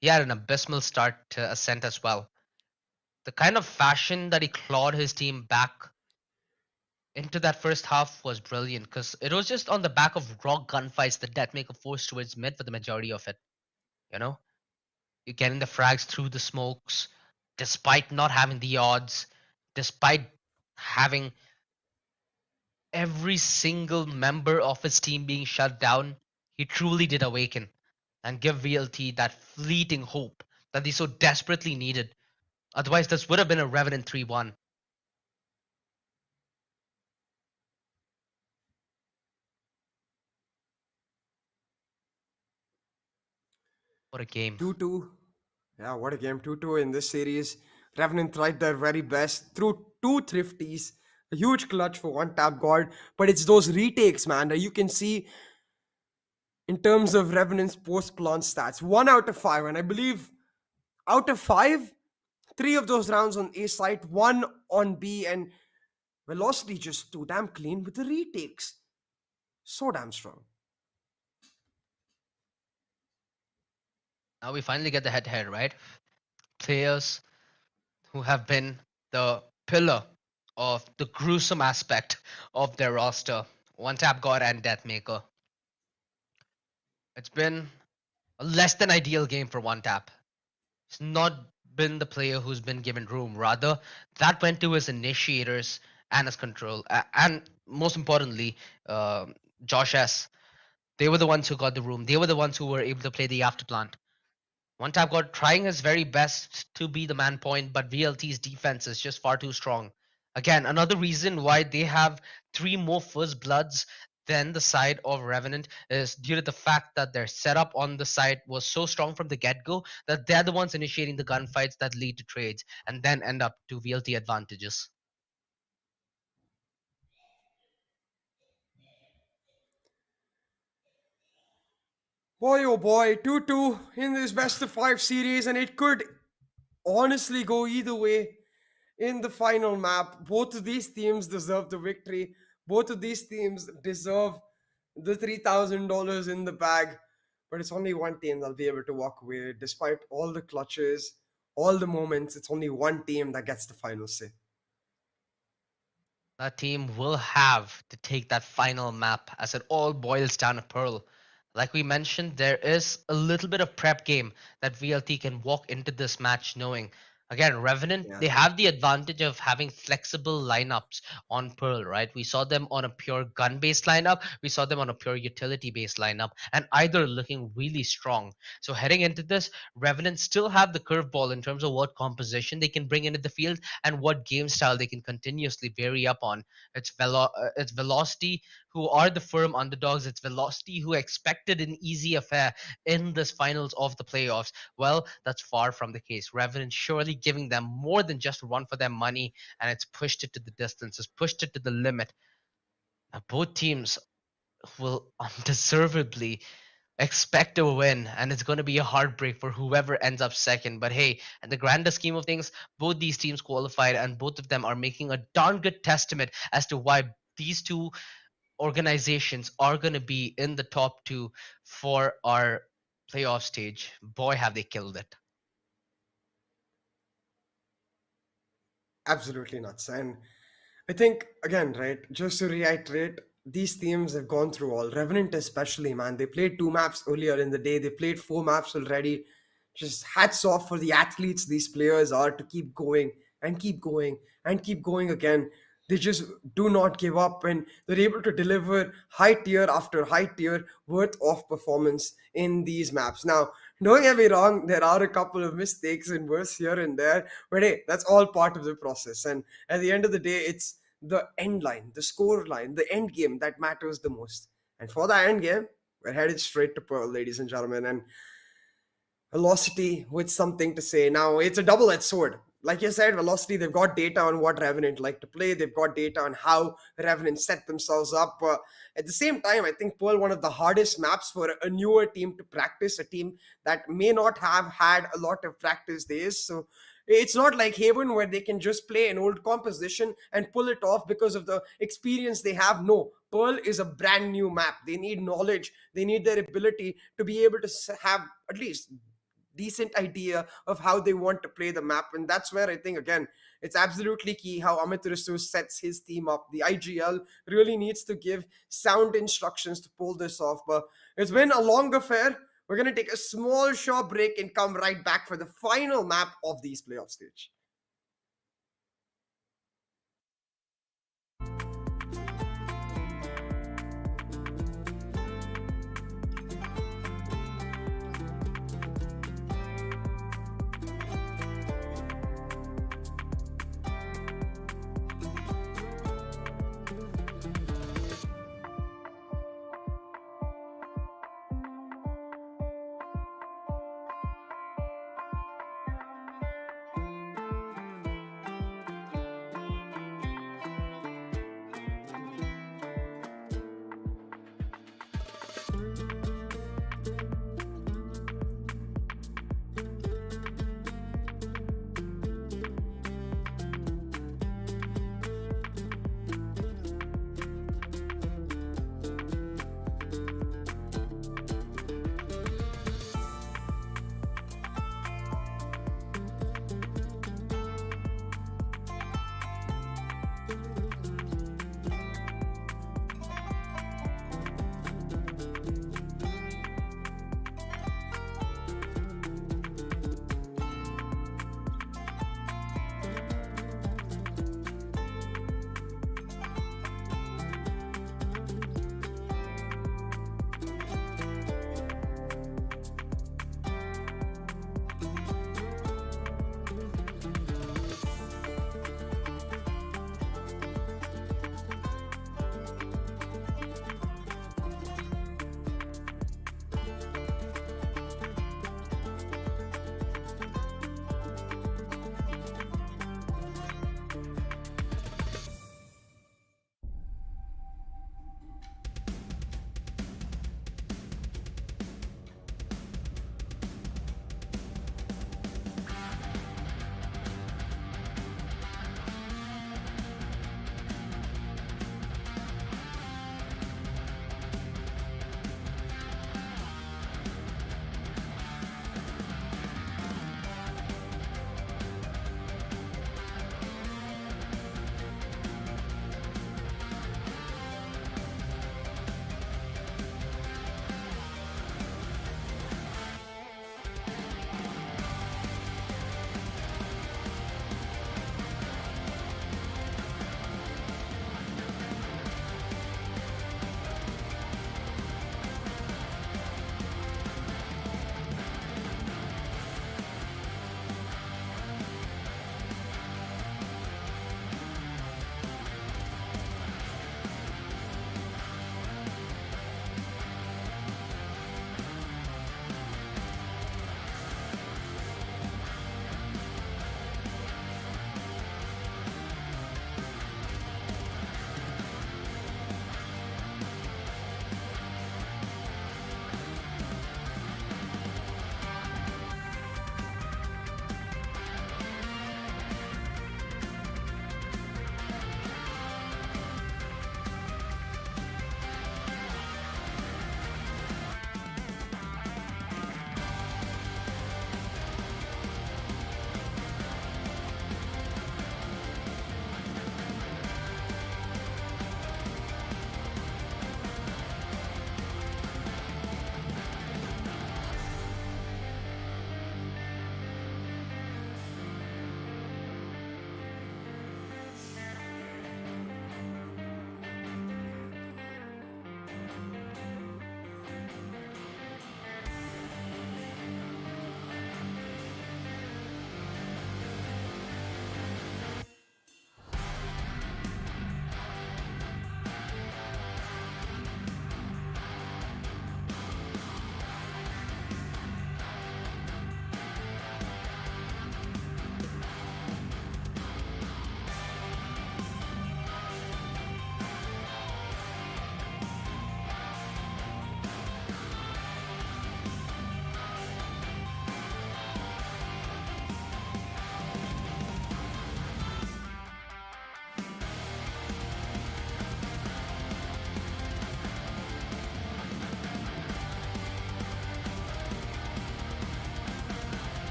He had an abysmal start to Ascent as well. The kind of fashion that he clawed his team back into that first half was brilliant because it was just on the back of raw gunfights that Deathmaker forced towards mid for the majority of it. You know, you're getting the frags through the smokes, despite not having the odds, despite having every single member of his team being shut down. He truly did awaken and give VLT that fleeting hope that they so desperately needed. Otherwise, this would have been a Revenant 3-1. What a game. 2-2. Yeah, what a game. 2-2 in this series. Revenant tried their very best through two thrifties. A huge clutch for one tap guard. But it's those retakes, man, that you can see in terms of Revenant's post-plant stats. 1 out of 5. And I believe out of 5, 3 of those rounds on A site, 1 on B. And Velocity just too damn clean with the retakes. So damn strong. Now we finally get the head-to-head, right? Players who have been the pillar of the gruesome aspect of their roster. One Tap God and Deathmaker. It's been a less than ideal game for One Tap. It's not been the player who's been given room. Rather, that went to his initiators and his control. And most importantly, Josh S. They were the ones who got the room. They were the ones who were able to play the afterplant. One Tap God trying his very best to be the man point, but VLT's defense is just far too strong. Again, another reason why they have 3 more first bloods than the side of Revenant is due to the fact that their setup on the side was so strong from the get-go that they're the ones initiating the gunfights that lead to trades and then end up to VLT advantages. Boy, oh boy, 2-2 in this best of 5 series, and it could honestly go either way in the final map. Both of these teams deserve the victory. Both of these teams deserve the $3,000 in the bag. But it's only one team that'll be able to walk away. Despite all the clutches, all the moments, it's only one team that gets the final say. That team will have to take that final map as it all boils down to Pearl. Like we mentioned, there is a little bit of prep game that VLT can walk into this match knowing. Again, Revenant, Yeah. they have the advantage of having flexible lineups on Pearl, right? We saw them on a pure gun based lineup, we saw them on a pure utility based lineup, and either looking really strong. So heading into this, Revenant still have the curveball in terms of what composition they can bring into the field and what game style they can continuously vary up on. It's Velocity who are the firm underdogs. It's Velocity who expected an easy affair in this finals of the playoffs. Well, that's far from the case. Revenant surely giving them more than just run for their money, and it's pushed it to the distance. It's pushed it to the limit. Now, both teams will undeservedly expect a win, and it's going to be a heartbreak for whoever ends up second. But hey, in the grander scheme of things, both these teams qualified, and both of them are making a darn good testament as to why these two organizations are going to be in the top two for our playoff stage. Boy, have they killed it. Absolutely nuts. And I think, again, right, just to reiterate, these teams have gone through all. Revenant, especially, man. They played 2 maps earlier in the day, they played 4 maps already. Just hats off for the athletes these players are to keep going and keep going and keep going again. They just do not give up, and they're able to deliver high tier after high tier worth of performance in these maps. Now, don't get me wrong, there are a couple of mistakes and worse here and there, but hey, that's all part of the process. And at the end of the day, it's the end line, the score line, the end game that matters the most. And for the end game, we're headed straight to Pearl, ladies and gentlemen. And Velocity with something to say. Now, it's a double edged sword. Like you said, Velocity, they've got data on what Revenant like to play. They've got data on how Revenant set themselves up. At the same time, I think Pearl, one of the hardest maps for a newer team to practice, a team that may not have had a lot of practice days. So it's not like Haven where they can just play an old composition and pull it off because of the experience they have. No, Pearl is a brand new map. They need knowledge. They need their ability to be able to have at least decent idea of how they want to play the map. And that's where I think, again, it's absolutely key how Amit Risu sets his team up. The IGL really needs to give sound instructions to pull this off. But it's been a long affair. We're going to take a small short break and come right back for the final map of these playoff stage.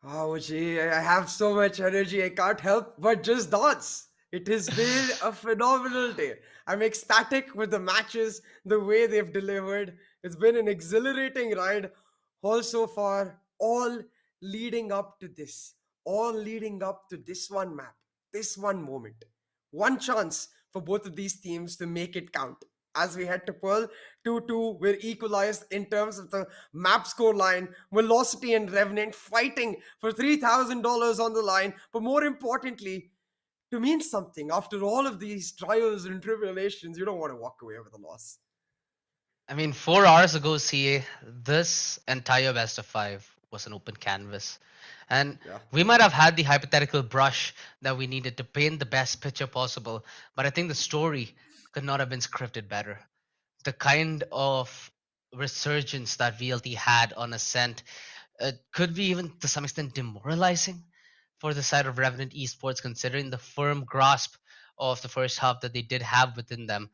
Oh, gee, I have so much energy. I can't help but just dance. It has been a phenomenal day. I'm ecstatic with the matches, the way they've delivered. It's been an exhilarating ride, all so far, all leading up to this, all leading up to this one map, this one moment. One chance for both of these teams to make it count. As we head to Pearl, 2-2, we're equalized in terms of the map score line. Velocity and Revenant fighting for $3,000 on the line. But more importantly, to mean something after all of these trials and tribulations, you don't want to walk away with a loss. I mean, 4 hours ago, CA, this entire best of five was an open canvas. And Yeah. we might have had the hypothetical brush that we needed to paint the best picture possible, but I think the story could not have been scripted better. The kind of resurgence that VLT had on Ascent could be even to some extent demoralizing for the side of Revenant Esports, considering the firm grasp of the first half that they did have within them.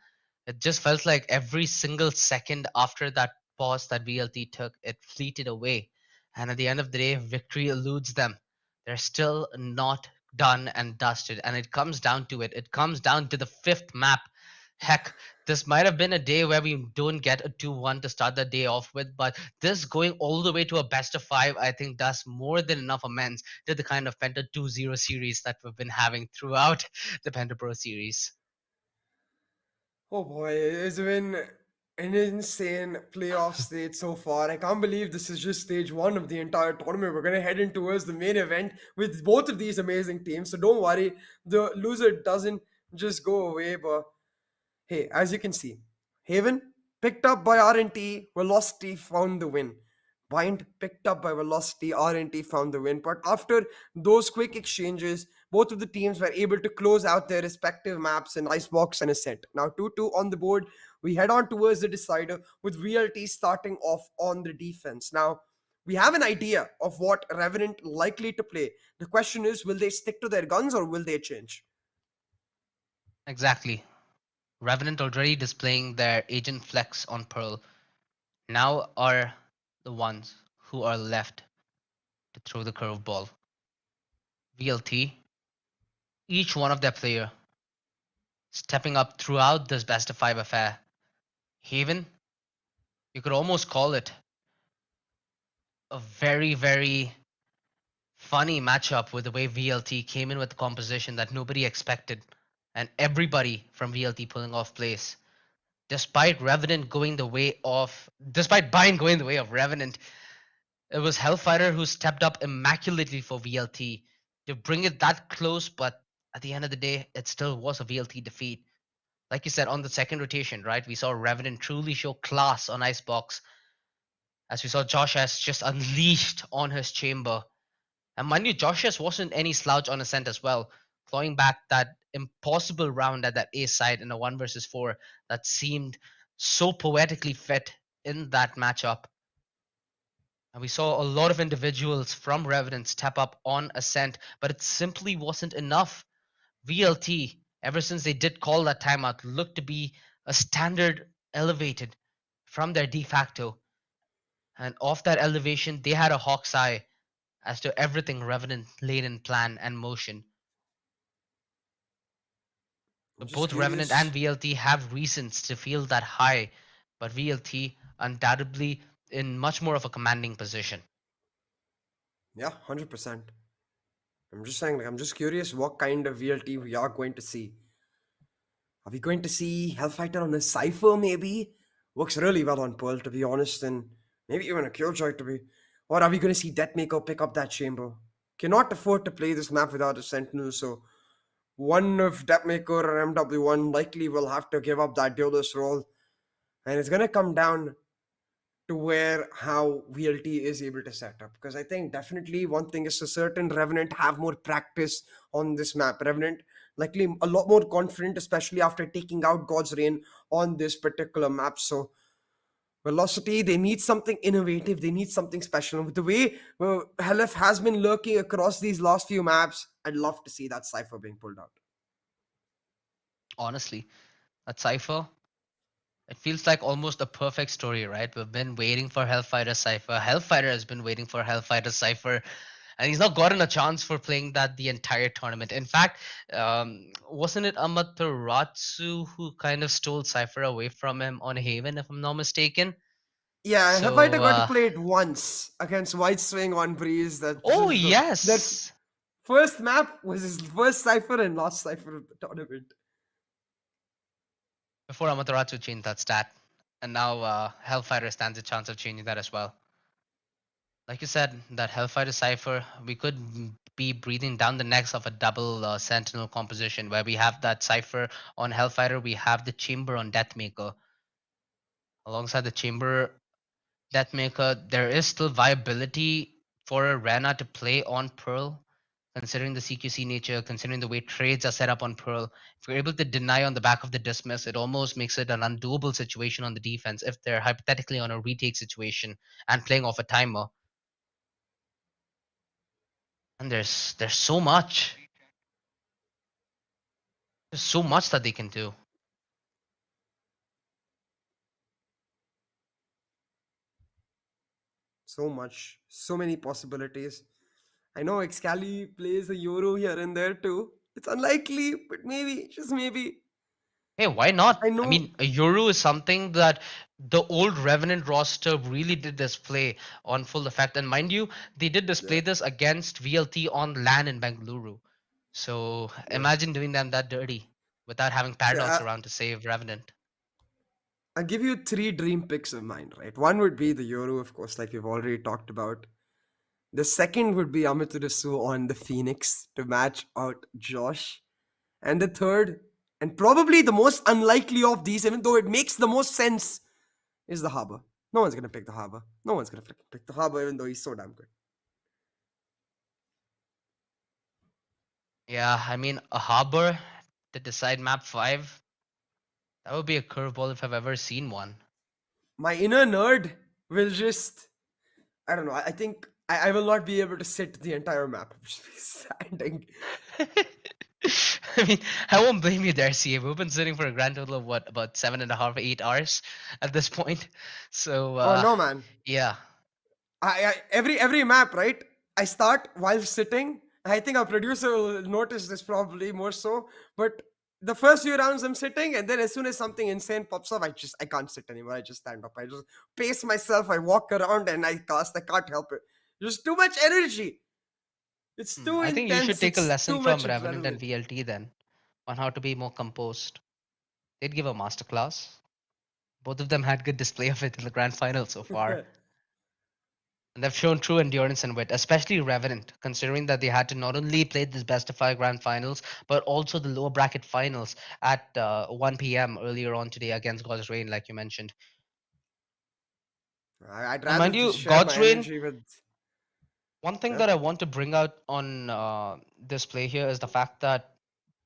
It just felt like every single second after that pause that VLT took, it fleeted away. And at the end of the day, victory eludes them. They're still not done and dusted. And it comes down to it. It comes down to the fifth map. Heck, this might have been a day where we don't get a 2-1 to start the day off with, but this going all the way to a best of five, I think does more than enough amends to the kind of Penta 2-0 series that we've been having throughout the Penta Pro series. Oh boy, it's been an insane playoff stage so far. I can't believe this is just stage one of the entire tournament. We're gonna head in towards the main event with both of these amazing teams. So don't worry, the loser doesn't just go away. But hey, as you can see, Haven picked up by RNT, Velocity found the win. Bind picked up by Velocity, RNT found the win. But after those quick exchanges, both of the teams were able to close out their respective maps in Icebox and Ascent. Now 2-2 on the board. We head on towards the decider with VLT starting off on the defense. Now, we have an idea of what Revenant likely to play. The question is, will they stick to their guns or will they change? Exactly. Revenant already displaying their agent flex on Pearl now are the ones who are left to throw the curveball. VLT, each one of their player stepping up throughout this best of five affair. Haven, you could almost call it a very, very funny matchup with the way VLT came in with the composition that nobody expected, and everybody from VLT pulling off plays. Despite Bind going the way of Revenant, it was Hellfighter who stepped up immaculately for VLT to bring it that close, but at the end of the day, it still was a VLT defeat. Like you said, on the second rotation, right? We saw Revenant truly show class on Icebox, as we saw Josh S just unleashed on his chamber. And mind you, Josh S wasn't any slouch on Ascent as well, clawing back that impossible round at that A side in a 1 versus 4 that seemed so poetically fit in that matchup. And we saw a lot of individuals from Revenant step up on Ascent, but it simply wasn't enough. VLT, ever since they did call that timeout, looked to be a standard elevated from their de facto. And off that elevation, they had a hawk's eye as to everything Revenant laid in plan and motion. I'm But just both Revenant curious. and VLT have reasons to feel that high, but VLT undoubtedly in much more of a commanding position. Yeah, 100%. I'm just saying, like, I'm just curious what kind of VLT we are going to see. Are we going to see Hellfighter on a Cypher, maybe? Works really well on Pearl, to be honest, and maybe even a Killjoy to be. Or are we going to see Deathmaker pick up that chamber? Cannot afford to play this map without a Sentinel, so one of Deathmaker or MW1 likely will have to give up that duelist role. And it's going to come down to where how VLT is able to set up. Because I think definitely one thing is for certain, Revenant have more practice on this map. Revenant likely a lot more confident, especially after taking out God's Reign on this particular map. So Velocity, they need something innovative. They need something special. With the way Helef has been lurking across these last few maps, I'd love to see that cipher being pulled out. Honestly, that Cypher, it feels like almost a perfect story, right? We've been waiting for Hellfighter Cypher. Hellfighter has been waiting for Hellfighter Cypher. and he's not gotten a chance for playing that the entire tournament. In fact, wasn't it Amaterasu who kind of stole Cypher away from him on Haven, if I'm not mistaken? Yeah, Hellfighter So, got to play it once against White Swing on Breeze. oh That yes, first map was his first Cypher and last Cypher of the tournament. before Amaterasu changed that stat, and now Hellfighter stands a chance of changing that as well. Like you said, that Hellfighter Cypher, we could be breathing down the necks of a double Sentinel composition where we have that Cypher on Hellfighter, we have the Chamber on Deathmaker. Alongside the Chamber Deathmaker, there is still viability for a Rena to play on Pearl, considering the CQC nature, considering the way trades are set up on Pearl. If you're able to deny on the back of the dismiss, it almost makes it an undoable situation on the defense if they're hypothetically on a retake situation and playing off a timer. And there's so much. There's so much that they can do. So much, so many possibilities. I know Excali plays a Euro here and there too. It's unlikely, but maybe, just maybe. Hey, why not? I I know. mean, a Euro is something that the old Revenant roster really did display on full effect. And mind you, they did display Yeah, this against VLT on LAN in Bengaluru. So yeah. imagine doing them that dirty without having So Paradox around to save Revenant. I'll give you three dream picks of mine, right? One would be the Euro, of course, like we've already talked about. The second would be Amaterasu on the Phoenix to match out Josh. And the third, and probably the most unlikely of these, even though it makes the most sense, is the Harbor. No one's gonna pick the Harbor. No one's gonna freaking pick the Harbor, even though he's so damn good. Yeah, I mean, a Harbor to decide map 5, that would be a curveball if I've ever seen one. My inner nerd will just, I don't know. I think I will not be able to sit the entire map. I'll just be standing. I mean, I won't blame you there, CA. We've been sitting for a grand total of what, about 7.5, 8 hours at this point. So, Oh no, man. yeah. Every map, right? I start while sitting. I think our producer will notice this probably more so. But the first few rounds I'm sitting, and then as soon as something insane pops up, I can't sit anymore. I just stand up. I just pace myself. I walk around and I cast. I can't help it. There's too much energy. It's too I think you should intense. take a It's lesson too from much Revenant and adrenaline. VLT then on how to be more composed. They'd give a masterclass. Both of them had good display of it in the grand final so far. And they've shown true endurance and wit, especially Revenant, considering that they had to not only play this best of 5 grand finals, but also the lower bracket finals at 1 p.m. earlier on today against God's Rain, like you mentioned. I'd And rather mind you, just share my God's Rain, energy with. one thing Yeah. that I want to bring out on this play here is the fact that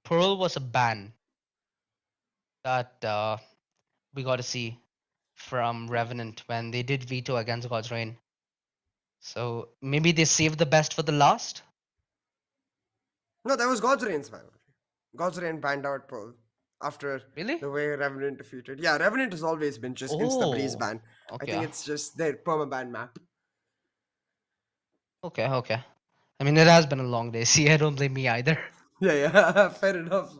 Pearl was a ban that we got to see from Revenant when they did veto against God's Rain. So maybe they saved the best for the last. No, that was God's Reigns, man. God's Reign banned out Pearl after Really? the way Revenant defeated. Yeah, Revenant has always been just insta breeze Oh, ban. I think okay. it's just their perma ban map. Okay, okay. I mean, it has been a long day. See, I don't blame me either. Yeah, yeah, fair enough.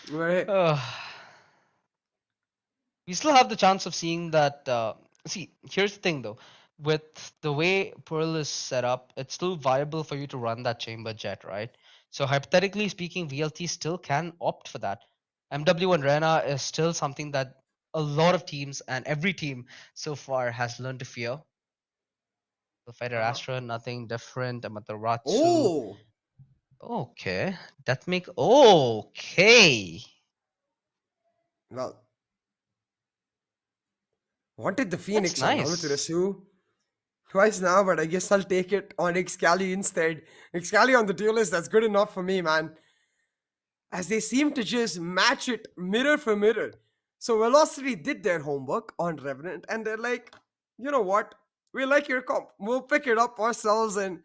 Right. Uh, we still have the chance of seeing that. See, here's the thing though. With the way Pearl is set up, it's still viable for you to run that chamber jet, right? So hypothetically speaking, VLT still can opt for that. MW and Rena is still something that a lot of teams and every team so far has learned to fear. The Fighter Uh-huh. Astra, nothing different. Amaterasu. Oh, Okay. That make okay. well, wanted the That's Phoenix on nice. Amaterasu twice now, but I guess I'll take it on Excali instead. Excali on the duel list, that's good enough for me, man. As they seem to just match it mirror for mirror. So Velocity did their homework on Revenant, and they're like, you know what? We like your comp. We'll pick it up ourselves and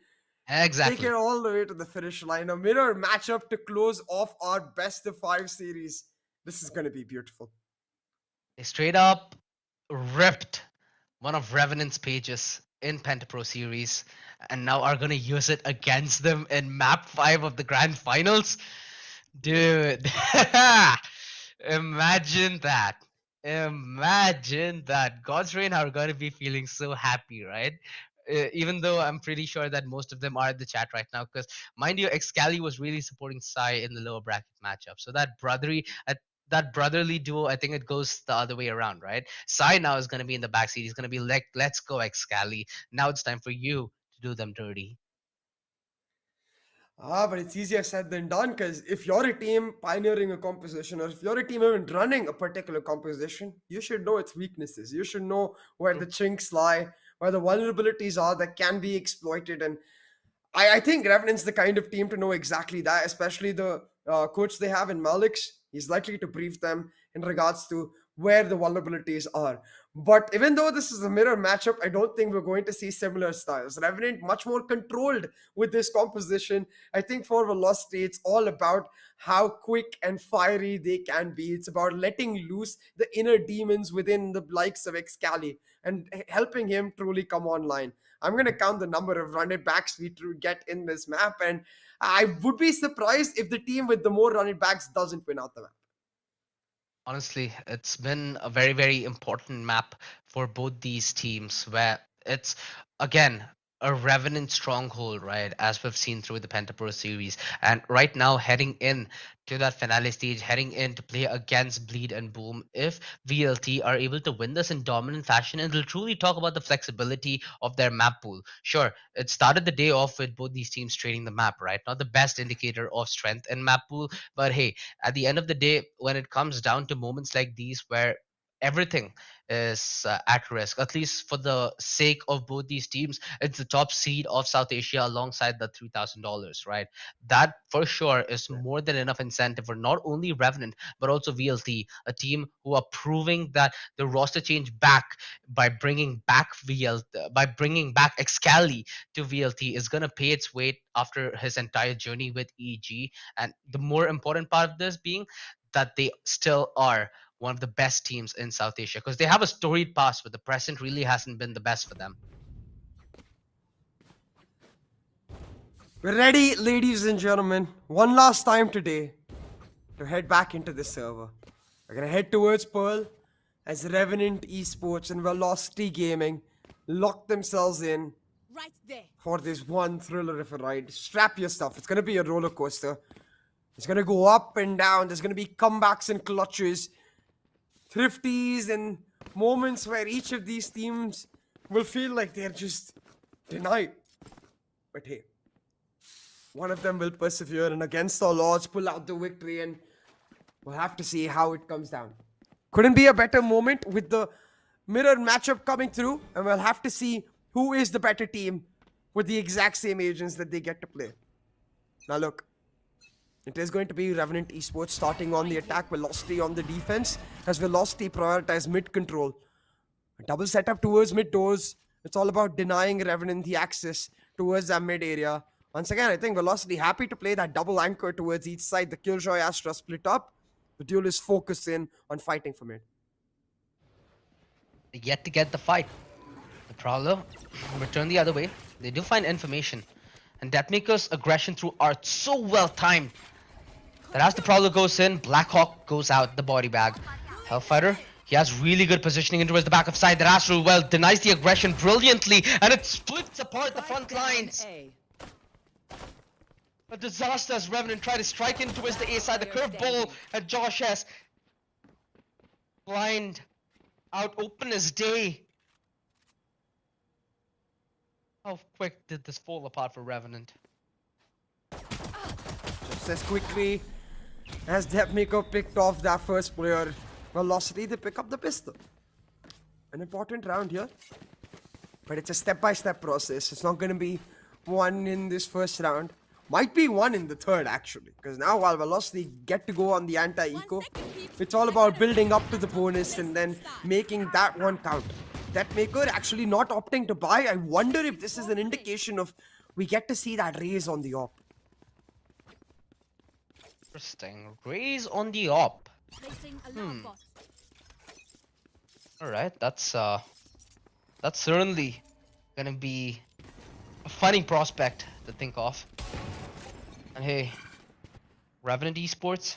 take it Exactly. all the way to the finish line. A mirror matchup to close off our best of 5 series. This is going to be beautiful. They straight up ripped one of Revenant's pages in Penta Pro Series and now are gonna use it against them in Map 5 of the Grand Finals. Dude, imagine that. Imagine that. God's Reign are gonna be feeling so happy, right? Even though I'm pretty sure that most of them are in the chat right now, because mind you, Excali was really supporting Sai in the lower bracket matchup. So that brotherly duo, I think it goes the other way around, right? Sai now is gonna be in the backseat. He's gonna be like, "Let's go, Excali. Now it's time for you to do them dirty." But it's easier said than done because if you're a team pioneering a composition or if you're a team even running a particular composition, you should know its weaknesses. You should know where the chinks lie, where the vulnerabilities are that can be exploited. And I think Revenant's the kind of team to know exactly that, especially the coach they have in Malix. He's likely to brief them in regards to where the vulnerabilities are. But even though this is a mirror matchup, I don't think we're going to see similar styles. Revenant much more controlled with this composition. I think for Velocity, it's all about how quick and fiery they can be. It's about letting loose the inner demons within the likes of Excali and helping him truly come online. I'm going to count the number of run it backs we get in this map, and I would be surprised if the team with the more run it backs doesn't win out the map. Honestly, it's been a very, very important map for both these teams where it's, again, a Revenant stronghold, right? As we've seen through the Penta Pro series. And right now, heading in to that finale stage, heading in to play against Bleed and Boom, if VLT are able to win this in dominant fashion, it'll truly talk about the flexibility of their map pool. Sure, it started the day off with both these teams trading the map, right? Not the best indicator of strength in map pool, but hey, at the end of the day, when it comes down to moments like these where everything is at risk, at least for the sake of both these teams, it's the top seed of South Asia alongside the $3,000, right? That for sure is more than enough incentive for not only Revenant but also VLT, a team who are proving that the roster change back by bringing back Excali to VLT is gonna pay its weight after his entire journey with EG. And the more important part of this being that they still are one of the best teams in South Asia because they have a storied past, but the present really hasn't been the best for them. We're ready, ladies and gentlemen, one last time today to head back into the server. We're gonna head towards Pearl as Revenant Esports and Velocity Gaming lock themselves in Right there. for this one thriller of a ride. Strap your stuff. It's gonna be a roller coaster. It's gonna go up and down. There's gonna be comebacks and clutches, thrifties, and moments where each of these teams will feel like they're just denied. But hey, one of them will persevere and against all odds pull out the victory, and we'll have to see how it comes down. Couldn't be a better moment with the mirror matchup coming through, and we'll have to see who is the better team with the exact same agents that they get to play. Now look, it is going to be Revenant Esports starting on the attack, Velocity on the defense, as Velocity prioritize mid control. A double setup towards mid doors. It's all about denying Revenant the access towards that mid area. Once again, I think Velocity happy to play that double anchor towards each side. The Killjoy Astra split up. The duel is focused in on fighting for mid. Yet to get the fight. The Prowler return the other way. They do find information. And Deathmaker's aggression through art so well timed that as the Prowler goes in, Blackhawk goes out the body bag. Hellfighter, he has really good positioning in towards the back of side. That Astral well denies the aggression brilliantly, and it splits apart the front lines. A disaster as Revenant try to strike in towards the A side. The curveball at Josh S. Blind out open as day. How quick did this fall apart for Revenant? Just as quickly as Deathmaker picked off that first player, Velocity, they pick up the pistol. An important round here, but it's a step-by-step process. It's not going to be one in this first round. Might be one in the third, actually, because now while Velocity get to go on the anti-eco, it's all about building up to the bonus and then making that one count. Deathmaker actually not opting to buy. I wonder if this is an indication of we get to see that raise on the op. Interesting. Raise on the op. Placing alarm bot. Alright, that's certainly gonna be a funny prospect to think of. And hey, Revenant Esports,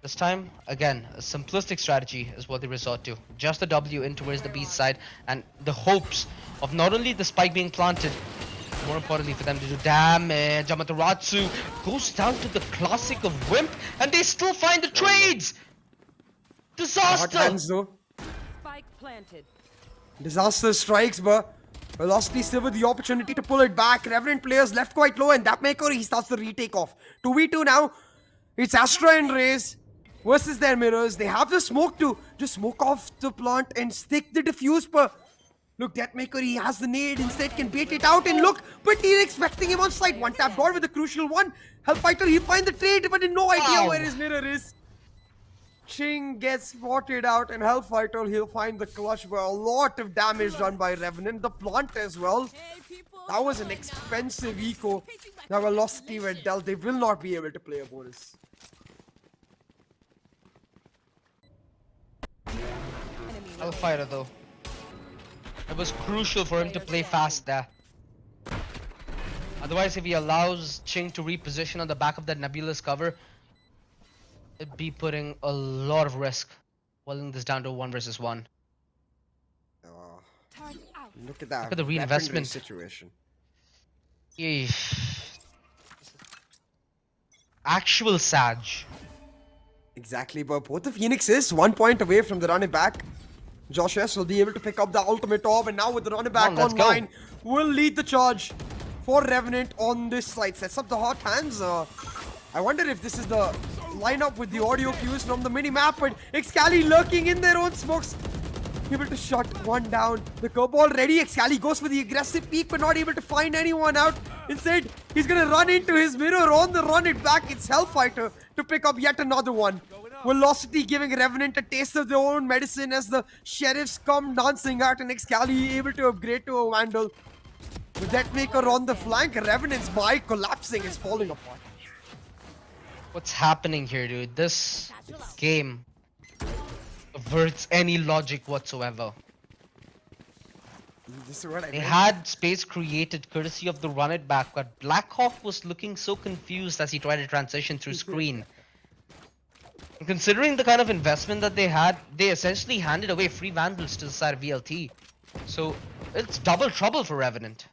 this time, again, a simplistic strategy is what they resort to. Just a W in towards the B side, and the hopes of not only the spike being planted, more importantly for them to do damage. Amaterasu goes down to the classic of Wimp, and they still find the trades! Hot Disaster! hands though. Spike planted. Disaster strikes, but Velocity still with the opportunity to pull it back. Revenant players left quite low, and that maker, he starts the retake off. 2v2 now. It's Astra and Raze versus their mirrors. They have the smoke to just smoke off the plant and stick the diffuse, but look, Deathmaker, he has the nade, instead can bait it out, and look, but he's expecting him on site. One tap god with the crucial one. Hellfighter, he finds the trade, but no idea Wow. where his mirror is. Ching gets spotted out, and Hellfighter, he'll find the clutch, but a lot of damage done by Revenant. The plant as well. Hey, people. That was an expensive eco. Now Velocity were dealt. They will not be able to play a bonus. Enemy Hellfighter though. It was crucial for him to play fast there. Otherwise, if he allows Ching to reposition on the back of that nebulous cover, it'd be putting a lot of risk, boiling this down to 1 versus 1. Oh, Target out. look at that. Look at the weaponry reinvestment. situation. Yeesh. Actual Sag. Exactly, but both the Phoenixes 1 point away from the running back. Josh S will be able to pick up the ultimate orb, and now with the running back Come on, let's go. online, will lead the charge for Revenant on this side. Sets up the hot hands. I wonder if this is the lineup with the audio cues from the mini map, but Excali lurking in their own smokes. Able to shut one down. The curveball ready. Excali goes for the aggressive peek, but not able to find anyone out. Instead, he's gonna run into his mirror on the run it back. It's Hellfighter to pick up yet another one. Velocity giving Revenant a taste of their own medicine as the sheriffs come dancing out, and Excali able to upgrade to a Vandal. With Deathmaker on the flank, Revenant's bike collapsing is falling apart. What's happening here, dude? This game averts any logic whatsoever. This is what I They meant. had space created courtesy of the run it back, but Blackhawk was looking so confused as he tried to transition through screen. And considering the kind of investment that they had, they essentially handed away free Vandals to the side of VLT. So it's double trouble for Revenant.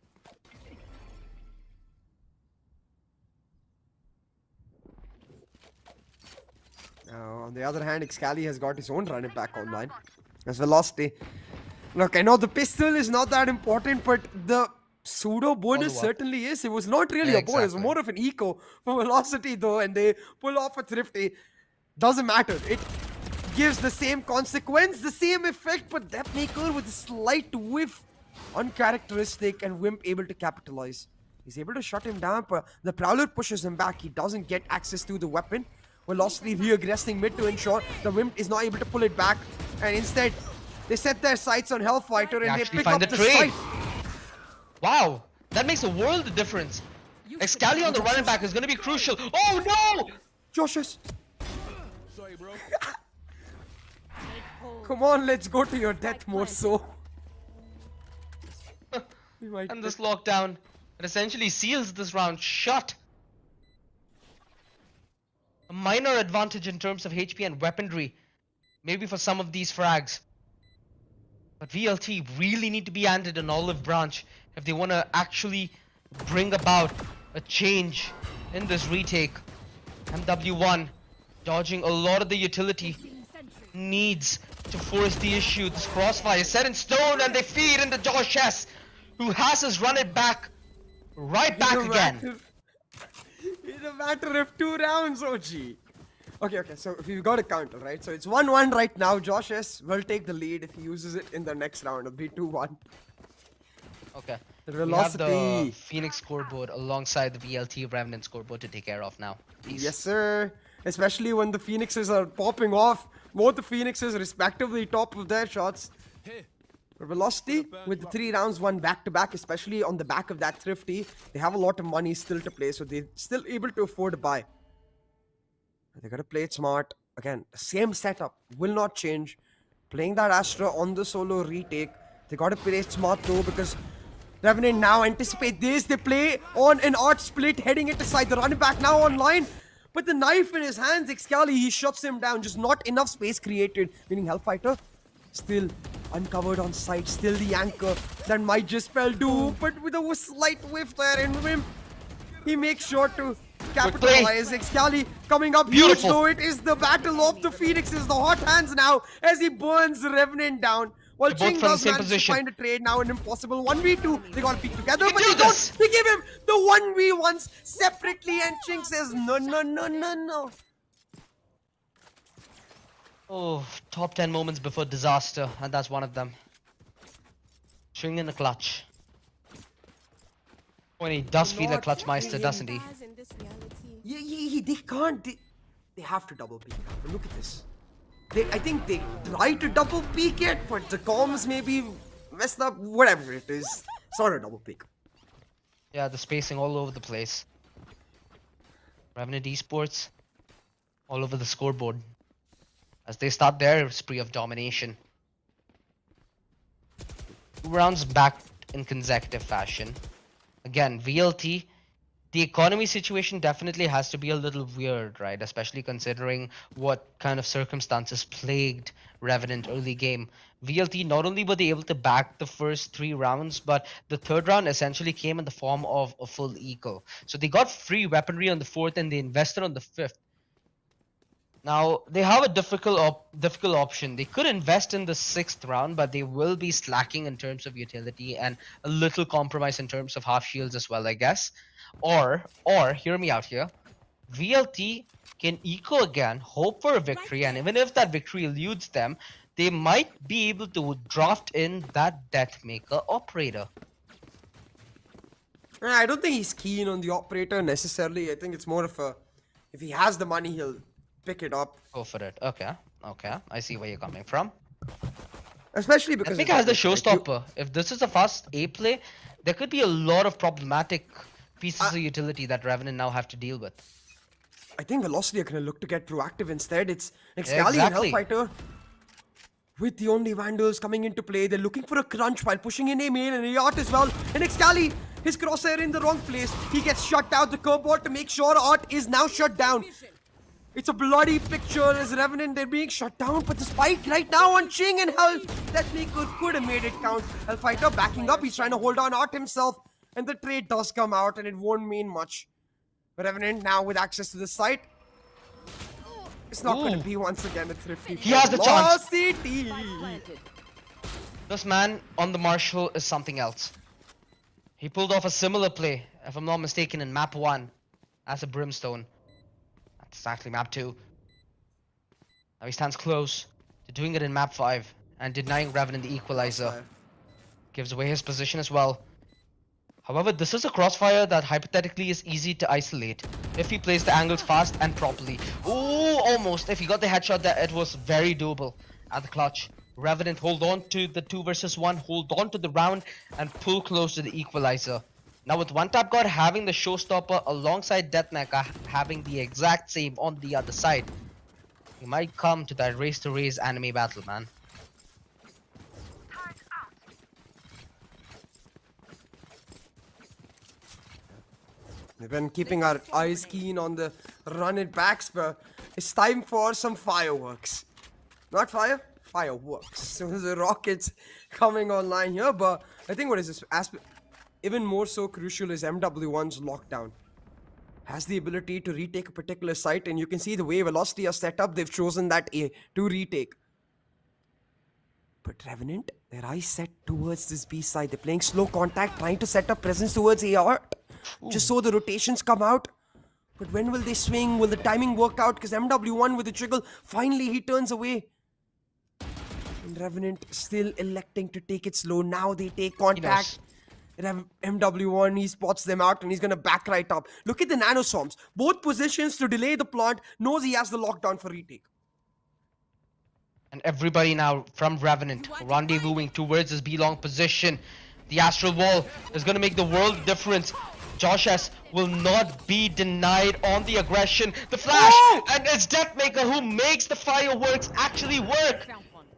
On the other hand, Excali has got his own running back online. As Velocity. Look, I know the pistol is not that important, but the pseudo bonus Follow-up. certainly is. It was not really Yeah, a bonus, it was exactly. more of an eco for Velocity though, and they pull off a thrifty. Doesn't matter. It gives the same consequence, the same effect, but Deathmaker with a slight whiff, uncharacteristic, and Wimp able to capitalize. He's able to shut him down, but the Prowler pushes him back. He doesn't get access to the weapon. Velocity re-aggressing mid to ensure the Wimp is not able to pull it back, and instead they set their sights on Hellfighter and they actually pick find up the the trade. site. Wow, that makes a world of difference. Excali on the running back is going to be crucial. Oh no! Joshes. Come on, let's go to your death more so. We might And this lockdown, it essentially seals this round shut. A minor advantage in terms of HP and weaponry, maybe for some of these frags. But VLT really need to be handed an olive branch if they want to actually bring about a change in this retake. MW1 dodging a lot of the utility needs to force the issue. This crossfire is set in stone, and they feed into Josh S, who has his run it back right back again. In a matter of 2 rounds, OG. Okay, so if we've got a counter, right? So it's 1-1 right now. Josh S will take the lead if he uses it in the next round. It'll be 2-1. Okay. The We have the velocity. Phoenix scoreboard alongside the VLT Revenant scoreboard to take care of now. Please. Yes, sir. Especially when the Phoenixes are popping off. Both the Phoenixes respectively top of their shots. But Velocity, with the 3 rounds won back-to-back, especially on the back of that thrifty, they have a lot of money still to play, so they're still able to afford to buy. They gotta play it smart. Again, same setup, will not change. Playing that Astra on the solo retake. They gotta play it smart though, because Revenant now anticipate this. They play on an art split, heading it aside. The running back now online. But the knife in his hands, Excali, he shuts him down. Just not enough space created. Meaning Hellfighter still uncovered on site. Still the anchor that might just spell doom. But with a slight whiff there in him, he makes sure to capitalize. Excali coming up huge though. It is the battle of the Phoenixes. The hot hands now as he burns Revenant down. Well, Ching does manage to find a trade now, an impossible 1v2. They gotta peek together, but they don't. They give him the 1v1s separately, and Ching says, no, no, no, no, no. Oh, top 10 moments before disaster, and that's one of them. Ching in the clutch. When he does feel a clutch meister, doesn't he? Yeah, they can't. They have to double peek. Look at this. I think they try to double peek it, but the comms may be messed up. Whatever it is, it's not a double peek. Yeah, the spacing all over the place. Revenant Esports all over the scoreboard as they start their spree of domination. 2 rounds back in consecutive fashion. Again, VLT, the economy situation definitely has to be a little weird, right? Especially considering what kind of circumstances plagued Revenant early game. VLT, not only were they able to back the first 3 rounds, but the 3rd round essentially came in the form of a full eco. So they got free weaponry on the 4th and they invested on the 5th. Now, they have a difficult option. They could invest in the 6th round, but they will be slacking in terms of utility and a little compromise in terms of half shields as well, I guess. Or, hear me out here, VLT can eco again, hope for a victory, and even if that victory eludes them, they might be able to draft in that Deathmaker operator. I don't think he's keen on the operator necessarily. I think it's more of a, if he has the money, he'll pick it up. Go for it. Okay. I see where you're coming from. Especially because Deathmaker has the showstopper. If this is a fast A play, there could be a lot of problematic pieces of utility that Revenant now have to deal with. I think Velocity are going to look to get proactive instead. It's Excali and Hellfighter with the only Vandals coming into play. They're looking for a crunch while pushing in a main and a yacht as well. And Excali, his crosshair in the wrong place. He gets shut down. The curve bot to make sure Art is now shut down. It's a bloody picture as Revenant, they're being shut down, but the spike right now on Ching and Hell, Deathmaker could have made it count. Hellfighter backing up, he's trying to hold on Art himself, and the trade does come out, and it won't mean much. Revenant now with access to the site. It's not going to be once again a thrifty. He has the chance. VCT. This man on the Marshall is something else. He pulled off a similar play, if I'm not mistaken, in map 1 as a Brimstone. Exactly, map 2. Now he stands close to doing it in map 5 and denying Revenant the equalizer. Gives away his position as well. However, this is a crossfire that hypothetically is easy to isolate if he plays the angles fast and properly. Oh, almost. If he got the headshot there, it was very doable at the clutch. Revenant hold on to the 2 versus 1, hold on to the round and pull close to the equalizer. Now with One Tap God having the showstopper alongside Deathmaker having the exact same on the other side, he might come to that race to race anime battle, man. We've been keeping our eyes keen on the run it backs, but it's time for some fireworks. Not fire, fireworks. So the rockets coming online here, but I think what is this aspect? Even more so crucial is MW1's lockdown. Has the ability to retake a particular site, and you can see the way Velocity are set up, they've chosen that A to retake. But Revenant, their eyes set towards this B side. They're playing slow contact, trying to set up presence towards AR. Just so the rotations come out. But when will they swing? Will the timing work out? Because MW1 with the trigger, finally he turns away. And Revenant still electing to take it slow. Now they take contact. MW1, he spots them out and he's gonna back right up. Look at the nanoswarms. Both positions to delay the plant. Knows he has the lockdown for retake. And everybody now from Revenant rendezvousing towards his B-long position. The Astral Wall is gonna make the world difference. Josh S will not be denied on the aggression. The flash! And it's Deathmaker who makes the fireworks actually work.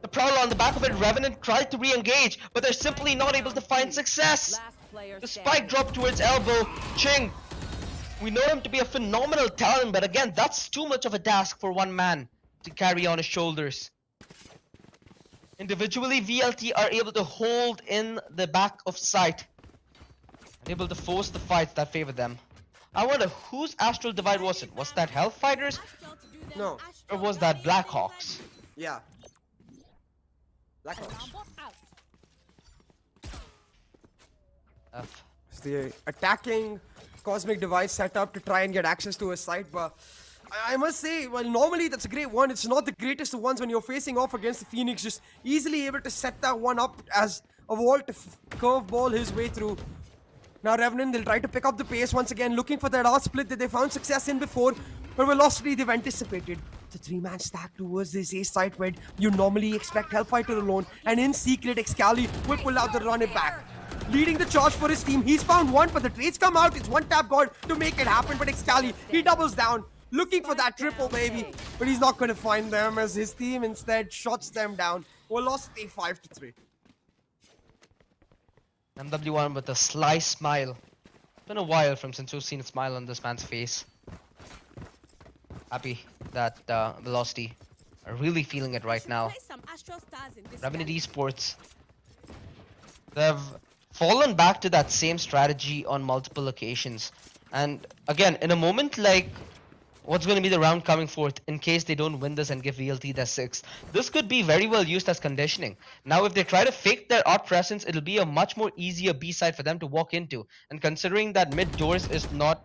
The Prowler on the back of it, Revenant tried to re-engage, but they're simply not able to find success. player The standing. spike drop towards elbow. Ching. We know him to be a phenomenal talent, but again, that's too much of a task for one man to carry on his shoulders. Individually, VLT are able to hold in the back of sight and able to force the fights that favor them. I wonder whose Astral Divide was it? Was that Hellfighters No. or was that Blackhawks? Yeah. Blackhawks. F. It's the attacking cosmic device set up to try and get access to a site, but I must say, well, normally that's a great one. It's not the greatest of ones when you're facing off against the Phoenix, just easily able to set that one up as a wall to curveball his way through. Now Revenant, they'll try to pick up the pace once again, looking for that R split that they found success in before, but Velocity they've anticipated. The 3-man stack towards this A site where you normally expect Hellfighter alone, and in secret, Excali will pull out the run it back. Leading the charge for his team, he's found one, but the trades come out, it's one tap god to make it happen, but Excali, he doubles down, looking for that triple baby, but he's not going to find them as his team instead shuts them down. Velocity 5-3. MW1 with a sly smile. It's been a while since we've seen a smile on this man's face. Happy that Velocity are really feeling it right now. Revenant Esports, they've fallen back to that same strategy on multiple occasions. And again, in a moment like what's going to be the round coming forth in case they don't win this and give VLT their 6th, this could be very well used as conditioning. Now if they try to fake their art presence, it'll be a much more easier B side for them to walk into. And considering that mid doors is not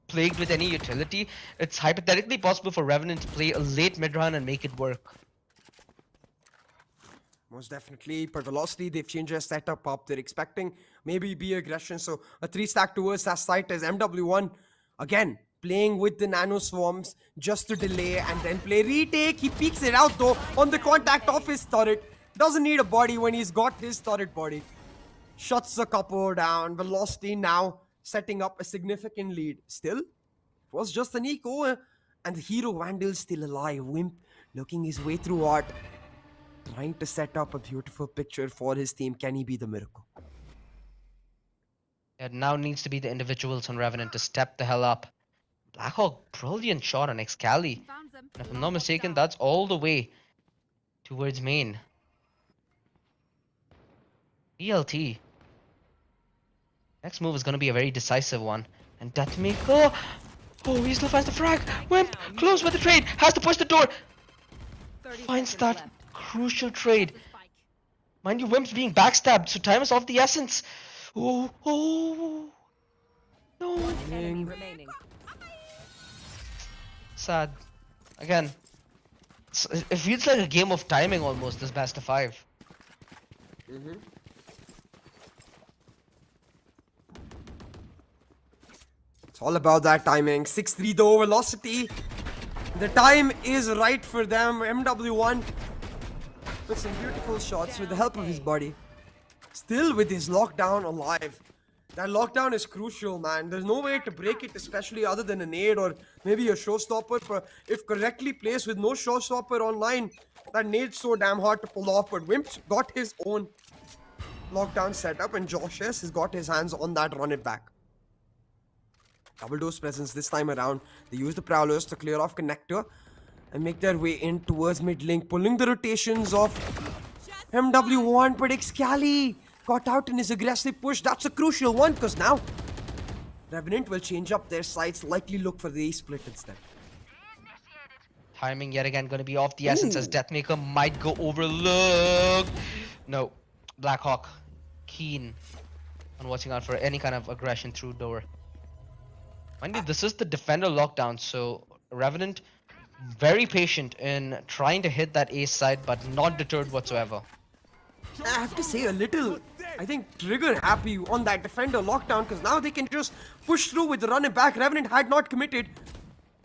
plagued with any utility, it's hypothetically possible for Revenant to play a late mid run and make it work. Most definitely, but Velocity, they've changed their setup up. They're expecting maybe B aggression, so a 3-stack towards that site as MW1 again playing with the nano swarms just to delay and then play retake. He peeks it out though on the contact of his turret. Doesn't need a body when he's got his turret body. Shuts a couple down. Velocity now setting up a significant lead. Still, it was just an eco, and the hero Vandal's still alive. Wimp looking his way through art, trying to set up a beautiful picture for his team. Can he be the miracle? It now needs to be the individuals on Revenant to step the hell up. Blackhawk, brilliant shot on Excali. And if I'm not mistaken, that's all the way towards main. ELT. Next move is going to be a very decisive one. And Deathmaker. Oh, he still finds the frag. Wimp, close with the trade. Has to push the door. Finds that crucial trade. Mind you, Wimp's being backstabbed, so time is of the essence. Oh, no. Enemy remaining. Sad. Again, it feels like a game of timing almost, this best of 5. It's all about that timing. 6-3 though, Velocity. The time is right for them. MW1 with some beautiful shots with the help of his body. Still with his lockdown alive. That lockdown is crucial, man. There's no way to break it, especially other than a nade or maybe a showstopper. But if correctly placed with no showstopper online, that nade's so damn hard to pull off. But Wimp's got his own lockdown setup, and Josh S has got his hands on that run it back. Double dose presence this time around. They use the Prowlers to clear off connector and make their way in towards mid link, pulling the rotations of MW1. But Excali got out in his aggressive push. That's a crucial one because now Revenant will change up their sights, likely look for the A split instead. Timing yet again going to be off the essence as Deathmaker might go overlooked. No, Blackhawk keen on watching out for any kind of aggression through door. Mind you, this is the defender lockdown, so Revenant very patient in trying to hit that ace side, but not deterred whatsoever. I have to say a little, I think, trigger happy on that defender lockdown because now they can just push through with the running back. Revenant had not committed.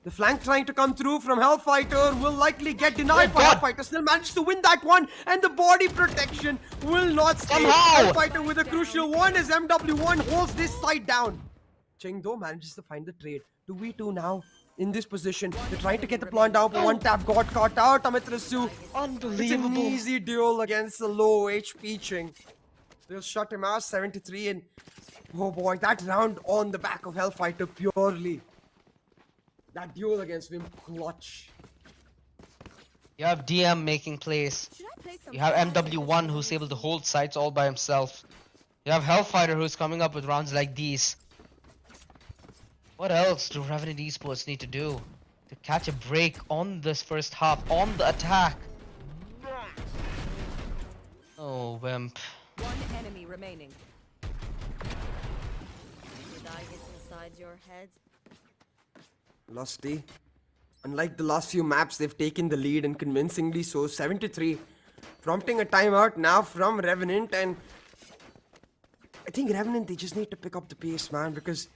The flank trying to come through from Hellfighter will likely get denied by Hellfighter. Still managed to win that one, and the body protection will not stay. Hellfighter with a crucial one as MW1 holds this side down. Chengdo manages to find the trade. 2v2 now in this position. They're trying to get the plant down, but one tap got caught out. Amitarasu. Unbelievable. It's an easy duel against the low HP Cheng. They'll shut him out, 73, and oh boy, that round on the back of Hellfighter purely. That duel against him, clutch. You have DM making plays. Should I play some You have fast MW1 versus who's able to VCT? hold sites all by himself. You have Hellfighter who's coming up with rounds like these. What else do Revenant Esports need to do to catch a break on this first half, on the attack? Oh, Wimp. One enemy remaining. Did I get inside your head? Velocity. Unlike the last few maps, they've taken the lead and convincingly so. 73, prompting a timeout now from Revenant, and I think Revenant, they just need to pick up the pace, man, because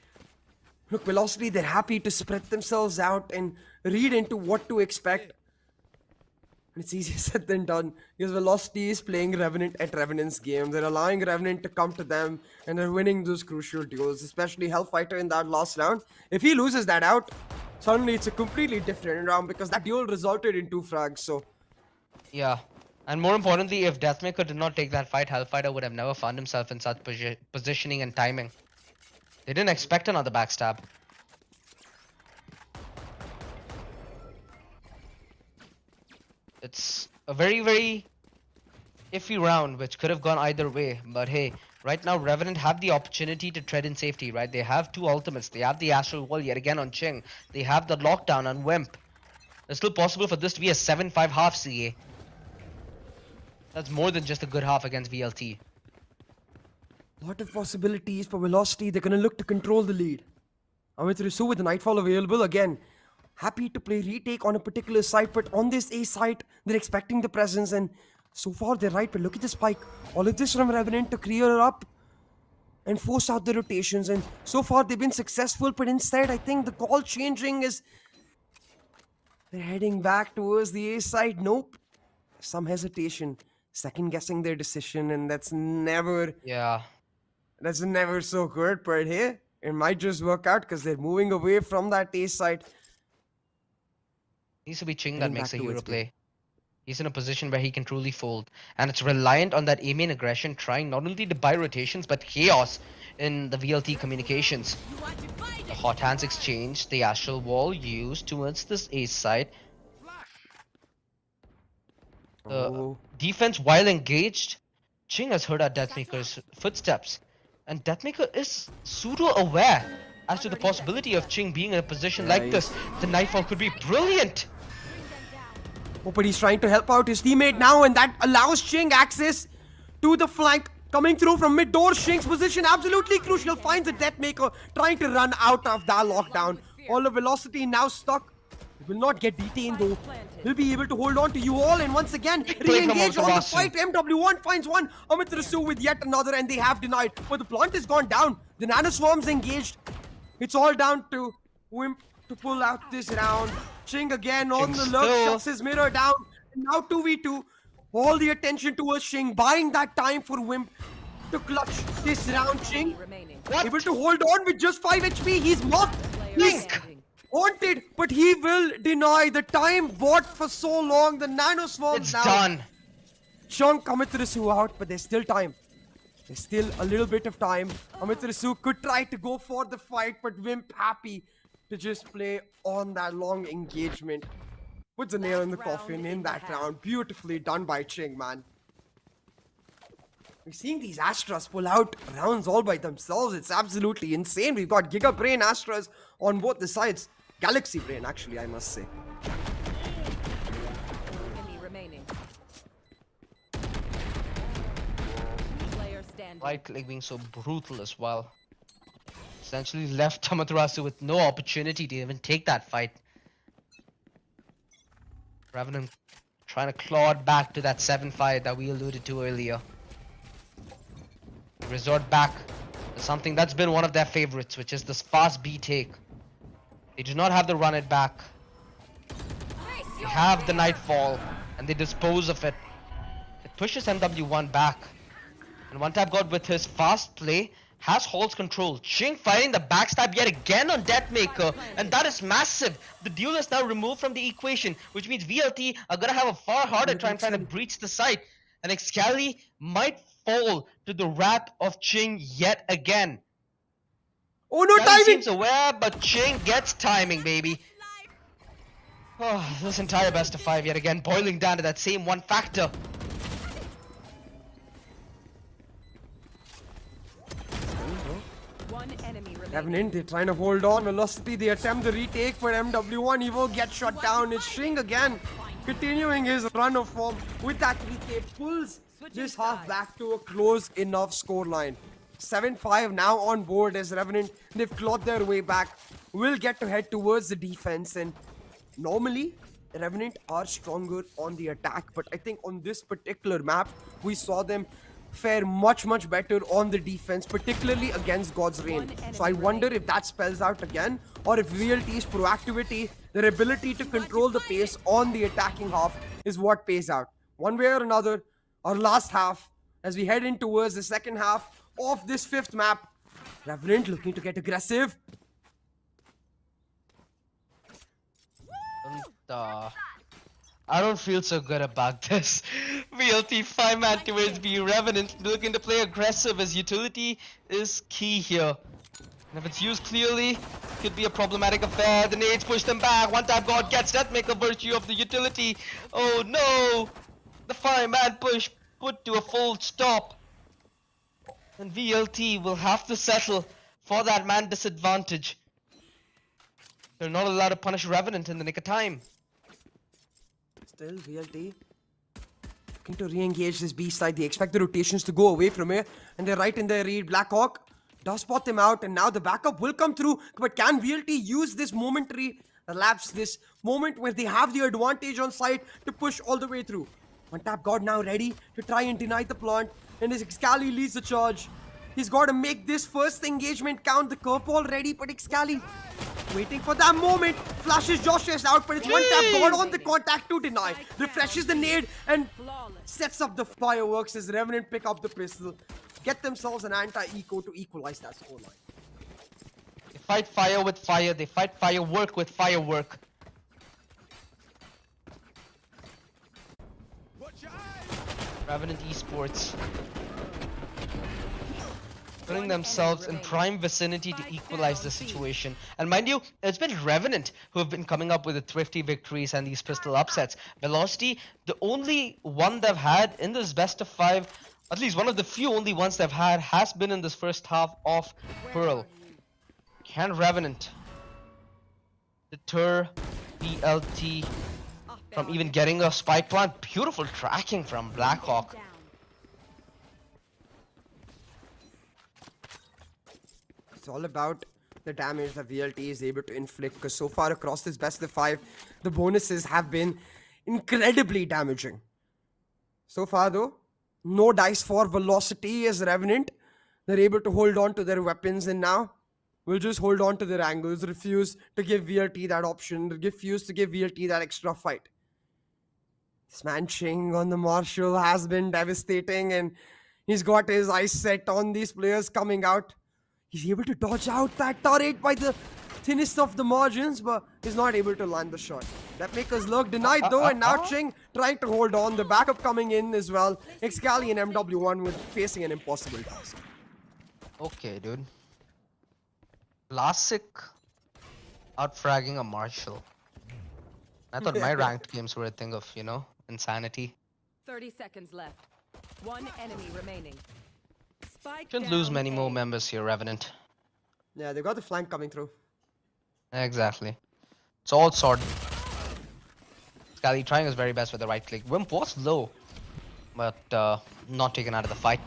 look, Velocity, they're happy to spread themselves out and read into what to expect. And it's easier said than done, because Velocity is playing Revenant at Revenant's game. They're allowing Revenant to come to them, and they're winning those crucial duels, especially Hellfighter in that last round. If he loses that out, suddenly it's a completely different round, because that duel resulted in 2 frags, so Yeah. And more importantly, if Deathmaker did not take that fight, Hellfighter would have never found himself in such positioning and timing. They didn't expect another backstab. It's a very, very iffy round, which could have gone either way. But hey, right now Revenant have the opportunity to tread in safety, right? They have 2 ultimates. They have the Astral Wall yet again on Ching. They have the lockdown on Wimp. It's still possible for this to be a 7-5 half CA. That's more than just a good half against VLT. lot of possibilities for Velocity. They're going to look to control the lead. Amit Risu with the Nightfall available again. Happy to play retake on a particular site, but on this A site, they're expecting the presence, and so far they're right. But look at the spike. All of this from Revenant to clear up and force out the rotations, and so far they've been successful, but instead I think the call changing is they're heading back towards the A side. Nope. Some hesitation, second guessing their decision, and that's never so good. But hey, it might just work out because they're moving away from that A side. Needs to be Ching that Heading makes a back hero towards B. play. He's in a position where he can truly fold, and it's reliant on that aiming aggression, trying not only to buy rotations but chaos in the VLT communications. You want to fight The it? hot hands exchange, the astral wall used towards this ace side. The Oh. defense, while engaged, Ching has heard our Deathmaker's footsteps, and Deathmaker is pseudo-aware as to the possibility of Ching being in a position like this. The Nightfall could be brilliant. Oh, but he's trying to help out his teammate now, and that allows Ching access to the flank. Coming through from mid door, Ching's position absolutely crucial. Finds a Deathmaker, trying to run out of that lockdown. All the velocity now stuck. He will not get detained though. He'll be able to hold on to you all, and once again play from re-engage on the Amtarasu. fight. MW1 finds one. Amit Rasu with yet another, and they have denied. But the plant has gone down. The Nano Swarm's engaged. It's all down to Wimp to pull out this round. Ching again on the lurk, still- shuts his mirror down. And now 2v2. All the attention towards Ching, buying that time for Wimp to clutch this round. Ching Remaining. able to hold on with just 5 HP. He's mocked. He's Standing. haunted, but he will deny. The time bought for so long. The Nano Swarm It's now. done. Chunk Amitarasu out, but there's still time. There's still a little bit of time. Amitarasu could try to go for the fight, but Wimp happy to just play on that long engagement. Puts a nail in the coffin in that round. Beautifully done by Ching, man. We're seeing these Astras pull out rounds all by themselves. It's absolutely insane. We've got Giga Brain Astras on both the sides. Galaxy Brain, actually, I must say. Enemy remaining. Player standing. Right click being so brutal as well. Essentially left Amaterasu with no opportunity to even take that fight. Revenant trying to claw it back to that 7-5 that we alluded to earlier. Resort back to something that's been one of their favorites, which is this fast B take. They do not have to run it back. They have the Nightfall, and they dispose of it. It pushes MW1 back. And One Tap God with his fast play has Hall's control. Ching fighting the backstab yet again on Deathmaker, and that is massive. The duel is now removed from the equation, which means VLT are gonna have a far harder time trying to breach the site. And Excali might fall to the wrath of Ching yet again. Oh no, Excali timing! seems aware, but Ching gets timing, baby. Oh, this entire best of 5 yet again boiling down to that same one factor. One enemy remaining. Revenant, they're trying to hold on. Velocity, they attempt the retake, but MW1 Evo gets shut down. It's Shing again, continuing his run of form with that 3K, pulls this half back to a close enough scoreline. 7-5 now on board as Revenant, they've clawed their way back. Will get to head towards the defense, and normally Revenant are stronger on the attack, but I think on this particular map we saw them fare much better on the defense, particularly against God's Reign. So I wonder if that spells out again, or if VLT's proactivity, their ability to control the pace on the attacking half is what pays out. One way or another, our last half, as we head in towards the second half of this 5th map, Revenant looking to get aggressive. I don't feel so good about this. VLT 5-man towards B. Revenant looking to play aggressive as utility is key here. And if it's used clearly, could be a problematic affair. The nades push them back. One tap God gets that, make a virtue of the utility. Oh no! The 5-man push put to a full stop. And VLT will have to settle for that man disadvantage. They're not allowed to punish Revenant in the nick of time. Still, VLT looking to re-engage this B side. They expect the rotations to go away from here, and they're right in their read. Blackhawk does spot them out, and now the backup will come through. But can VLT use this momentary lapse, this moment where they have the advantage on site to push all the way through? One tap God now ready to try and deny the plant, and as Excali leads the charge, he's got to make this first engagement count. The curveball ready, but Excali waiting for that moment, flashes Josh's out, but it's one tap God on the contact to deny. Refreshes the nade and sets up the fireworks as Revenant pick up the pistol. Get themselves an anti-eco to equalize that scoreline. They fight fire with fire, they fight firework with firework. Revenant Esports putting themselves in prime vicinity to equalize the situation. And mind you, it's been Revenant who have been coming up with the thrifty victories and these pistol upsets. Velocity, the only one they've had in this best of 5, at least one of the few only ones they've had, has been in this first half of Pearl. Can Revenant deter VLT from even getting a spike plant? Beautiful tracking from Blackhawk. It's all about the damage that VLT is able to inflict, because so far across this best of 5, the bonuses have been incredibly damaging. So far though, no dice for Velocity as Revenant. They're able to hold on to their weapons, and now will just hold on to their angles, refuse to give VLT that option, refuse to give VLT that extra fight. This man Ching on the Marshall has been devastating, and he's got his eyes set on these players coming out. He's able to dodge out that turret by the thinnest of the margins, but he's not able to land the shot. That makers look denied though, and now Ching trying to hold on. The backup coming in as well. Excali and MW1 were facing an impossible task. Okay, dude. Classic outfragging a Marshall. I thought my ranked games were a thing of, you know, insanity. 30 seconds left. One enemy remaining. Spike Shouldn't lose down many A. more members here, Revenant. Yeah, they've got the flank coming through. Exactly. It's all sorted. Scally trying his very best with the right click. Wimp was low, but not taken out of the fight.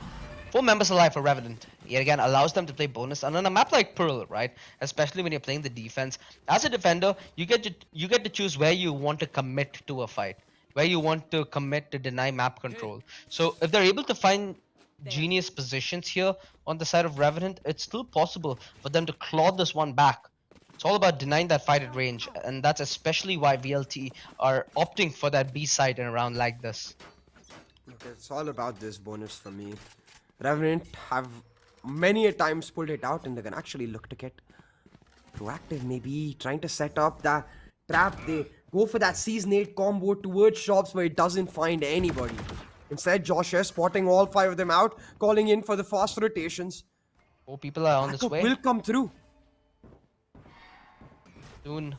4 members alive for Revenant. Yet again, allows them to play bonus. And on a map like Pearl, right, especially when you're playing the defense, as a defender, you get to choose where you want to commit to a fight, where you want to commit to deny map control. So if they're able to find genius positions here on the side of Revenant, it's still possible for them to claw this one back. It's all about denying that fight at range, and that's especially why VLT are opting for that B side in a round like this. Okay, it's all about this bonus for me. Revenant have many a times pulled it out, and they can actually look to get proactive, maybe trying to set up that trap. They go for that Season 8 combo towards shops where it doesn't find anybody. Instead, Josh is spotting all 5 of them out, calling in for the fast rotations. 4 people are on this Backup way. will come through. Soon,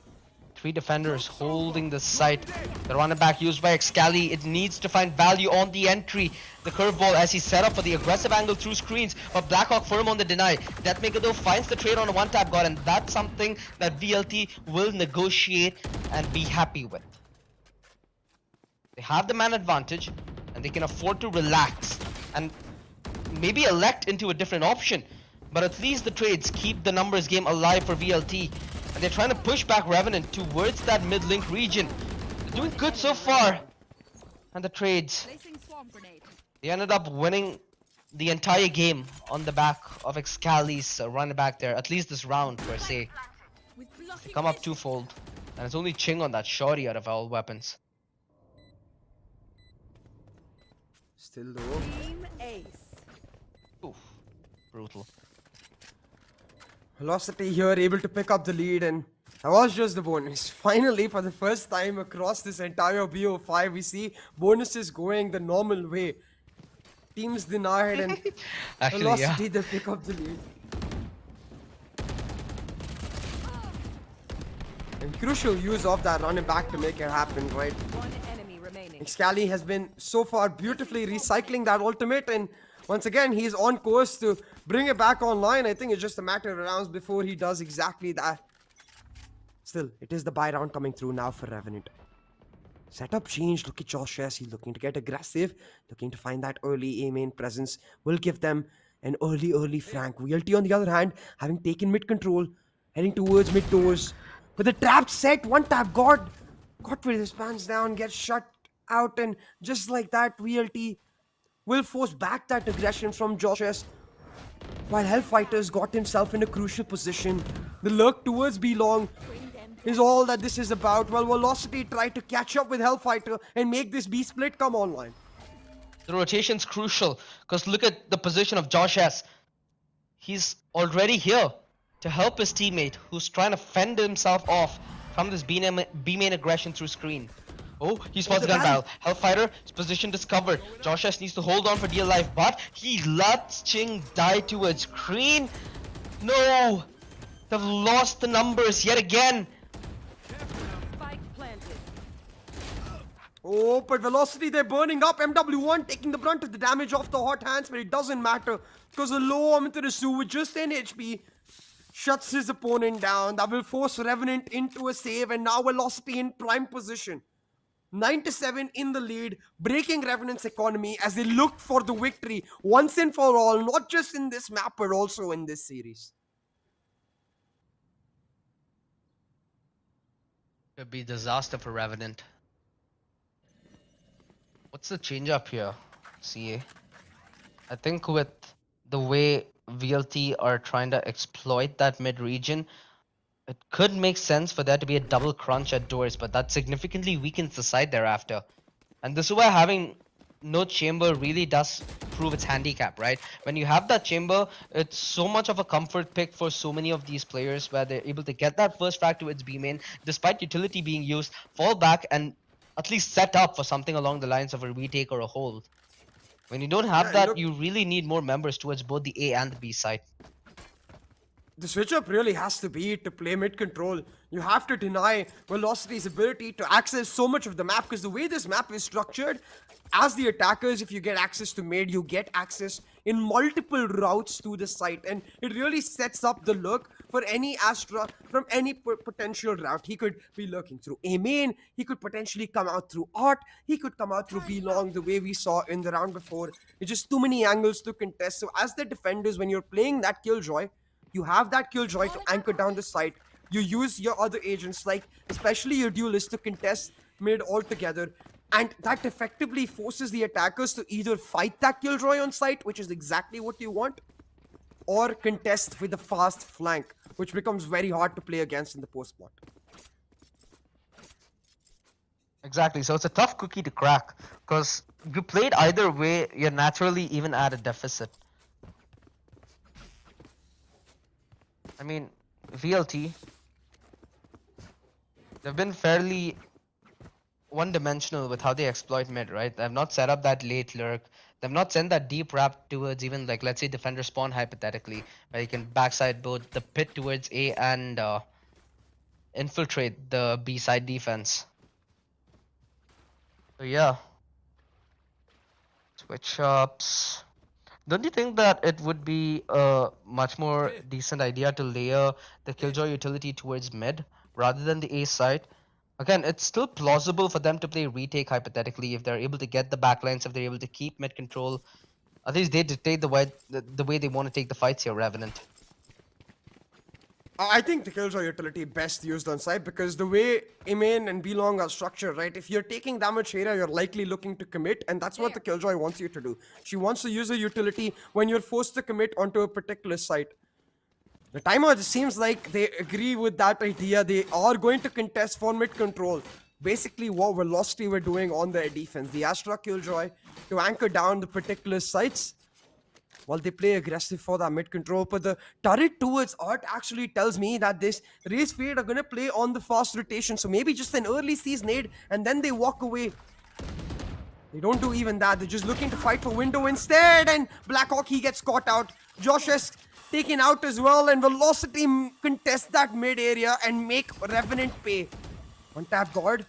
3 defenders holding the site. The running back used by Excali. It needs to find value on the entry. The curveball as he set up for the aggressive angle through screens. But Blackhawk firm on the deny. Deathmaker though finds the trade on a one-tap god, and that's something that VLT will negotiate and be happy with. They have the man advantage, and they can afford to relax and maybe elect into a different option. But at least the trades keep the numbers game alive for VLT. And they're trying to push back Revenant towards that mid-link region. They're doing good so far. And the trades, Placing swarm grenade. they ended up winning the entire game on the back of Excali's run back there. At least this round per se. With blocking Come up vision. twofold. And it's only Ching on that shorty out of all weapons. Still though. Team Ace. Oof. Brutal. Velocity here able to pick up the lead, and that was just the bonus. Finally, for the first time across this entire BO5, we see bonuses going the normal way. Teams denied and Actually, Velocity yeah. they pick up the lead. And crucial use of that running back to make it happen, right? One enemy remaining. Excali has been so far beautifully recycling that ultimate, and once again he's on course to bring it back online. I think it's just a matter of rounds before he does exactly that. Still, it is the buy round coming through now for Revenant. Setup change. Look at Josh S. He's looking to get aggressive, looking to find that early A main presence. Will give them an early flank. VLT on the other hand, having taken mid control, heading towards mid doors. With the trap set, one tap God with his pants down, gets shut out, and just like that, VLT will force back that aggression from Josh S. While Hellfighters got himself in a crucial position. The lurk towards B long is all that this is about. Well, Velocity tried to catch up with Hellfighter and make this B split come online. The rotation's crucial, because look at the position of Josh S. He's already here to help his teammate who's trying to fend himself off from this B main aggression through screen. Oh, he spots the gun barrel. Hellfighter, his position discovered. Josh S needs to hold on for dear life, but he lets Ching die towards screen. No! They've lost the numbers yet again. Spike planted. Oh, but Velocity, they're burning up. MW1 taking the brunt of the damage off the hot hands, but it doesn't matter because the low Amitarasu with just 10 HP shuts his opponent down. That will force Revenant into a save, and now Velocity in prime position. 9-7 in the lead, breaking Revenant's economy as they look for the victory once and for all, not just in this map but also in this series. Could be disaster for Revenant. What's the change up here, CA? I think with the way VLT are trying to exploit that mid region, it could make sense for there to be a double crunch at doors, but that significantly weakens the side thereafter. And this is why having no chamber really does prove its handicap, right? When you have that chamber, it's so much of a comfort pick for so many of these players where they're able to get that first frag to its B main, despite utility being used, fall back and at least set up for something along the lines of a retake or a hold. When you don't have that, you really need more members towards both the A and the B side. The switch up really has to be to play mid control. You have to deny Velocity's ability to access so much of the map, because the way this map is structured, as the attackers, if you get access to mid, you get access in multiple routes to the site, and it really sets up the lurk for any Astra from any potential route. He could be lurking through A main, he could potentially come out through Art, he could come out through B long the way we saw in the round before. It's just too many angles to contest. So as the defenders, when you're playing that Killjoy, you have that Killjoy to anchor down the site. You use your other agents, like especially your duelist, to contest mid altogether. And that effectively forces the attackers to either fight that Killjoy on site, which is exactly what you want, or contest with a fast flank, which becomes very hard to play against in the post plot. Exactly, so it's a tough cookie to crack, because you played either way, you're naturally even at a deficit. I mean, VLT, they've been fairly one-dimensional with how they exploit mid, right? They've not set up that late lurk. They've not sent that deep wrap towards even like, let's say, defender spawn hypothetically, where you can backside both the pit towards A and infiltrate the B side defense. So yeah, switch ups. Don't you think that it would be a much more decent idea to layer the Killjoy utility towards mid rather than the A side? Again, it's still plausible for them to play retake hypothetically if they're able to get the backlines, if they're able to keep mid control. At least they dictate the way they want to take the fights here, Revenant. I think the Killjoy utility best used on site because the way A main and B long are structured, right? If you're taking that much area, you're likely looking to commit, and that's what the Killjoy wants you to do. She wants to use a utility when you're forced to commit onto a particular site. The timer, it seems like they agree with that idea. They are going to contest for mid control. Basically, what Velocity were doing on their defense. The Astra Killjoy to anchor down the particular sites while they play aggressive for that mid control. But the turret towards Art actually tells me that this Race Fade are going to play on the fast rotation. So maybe just an early season aid and then they walk away. They don't do even that. They're just looking to fight for window instead. And Blackhawk, he gets caught out. Josh is taken out as well. And Velocity contest that mid area and make Revenant pay. On tap guard.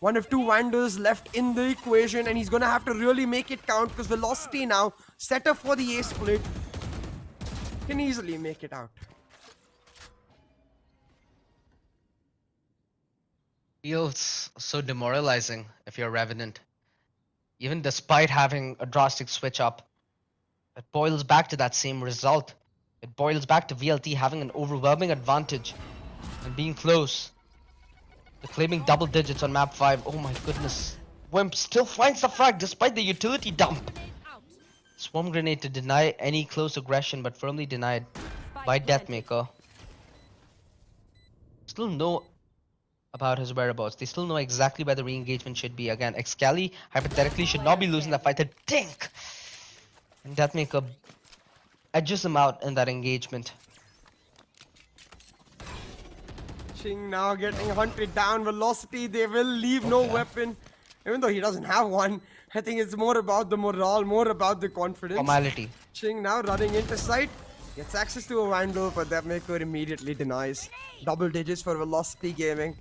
One of two Vandals left in the equation, and he's gonna have to really make it count because Velocity now set up for the A split. Can easily make it out. Feels so demoralizing if you're Revenant. Even despite having a drastic switch up, it boils back to that same result. It boils back to VLT having an overwhelming advantage and being close. They're claiming double digits on map 5. Oh my goodness. Wimp still finds the frag despite the utility dump. Swarm grenade to deny any close aggression, but firmly denied by Deathmaker. Still know about his whereabouts. They still know exactly where the re-engagement should be. Again, Excali hypothetically should not be losing that fight. The dink! And Deathmaker edges him out in that engagement. Ching now getting hunted down. Velocity, they will leave no weapon. Even though he doesn't have one. I think it's more about the morale, more about the confidence. Formality. Ching now running into sight. Gets access to a Vandal, but Deathmaker immediately denies. Double digits for Velocity Gaming.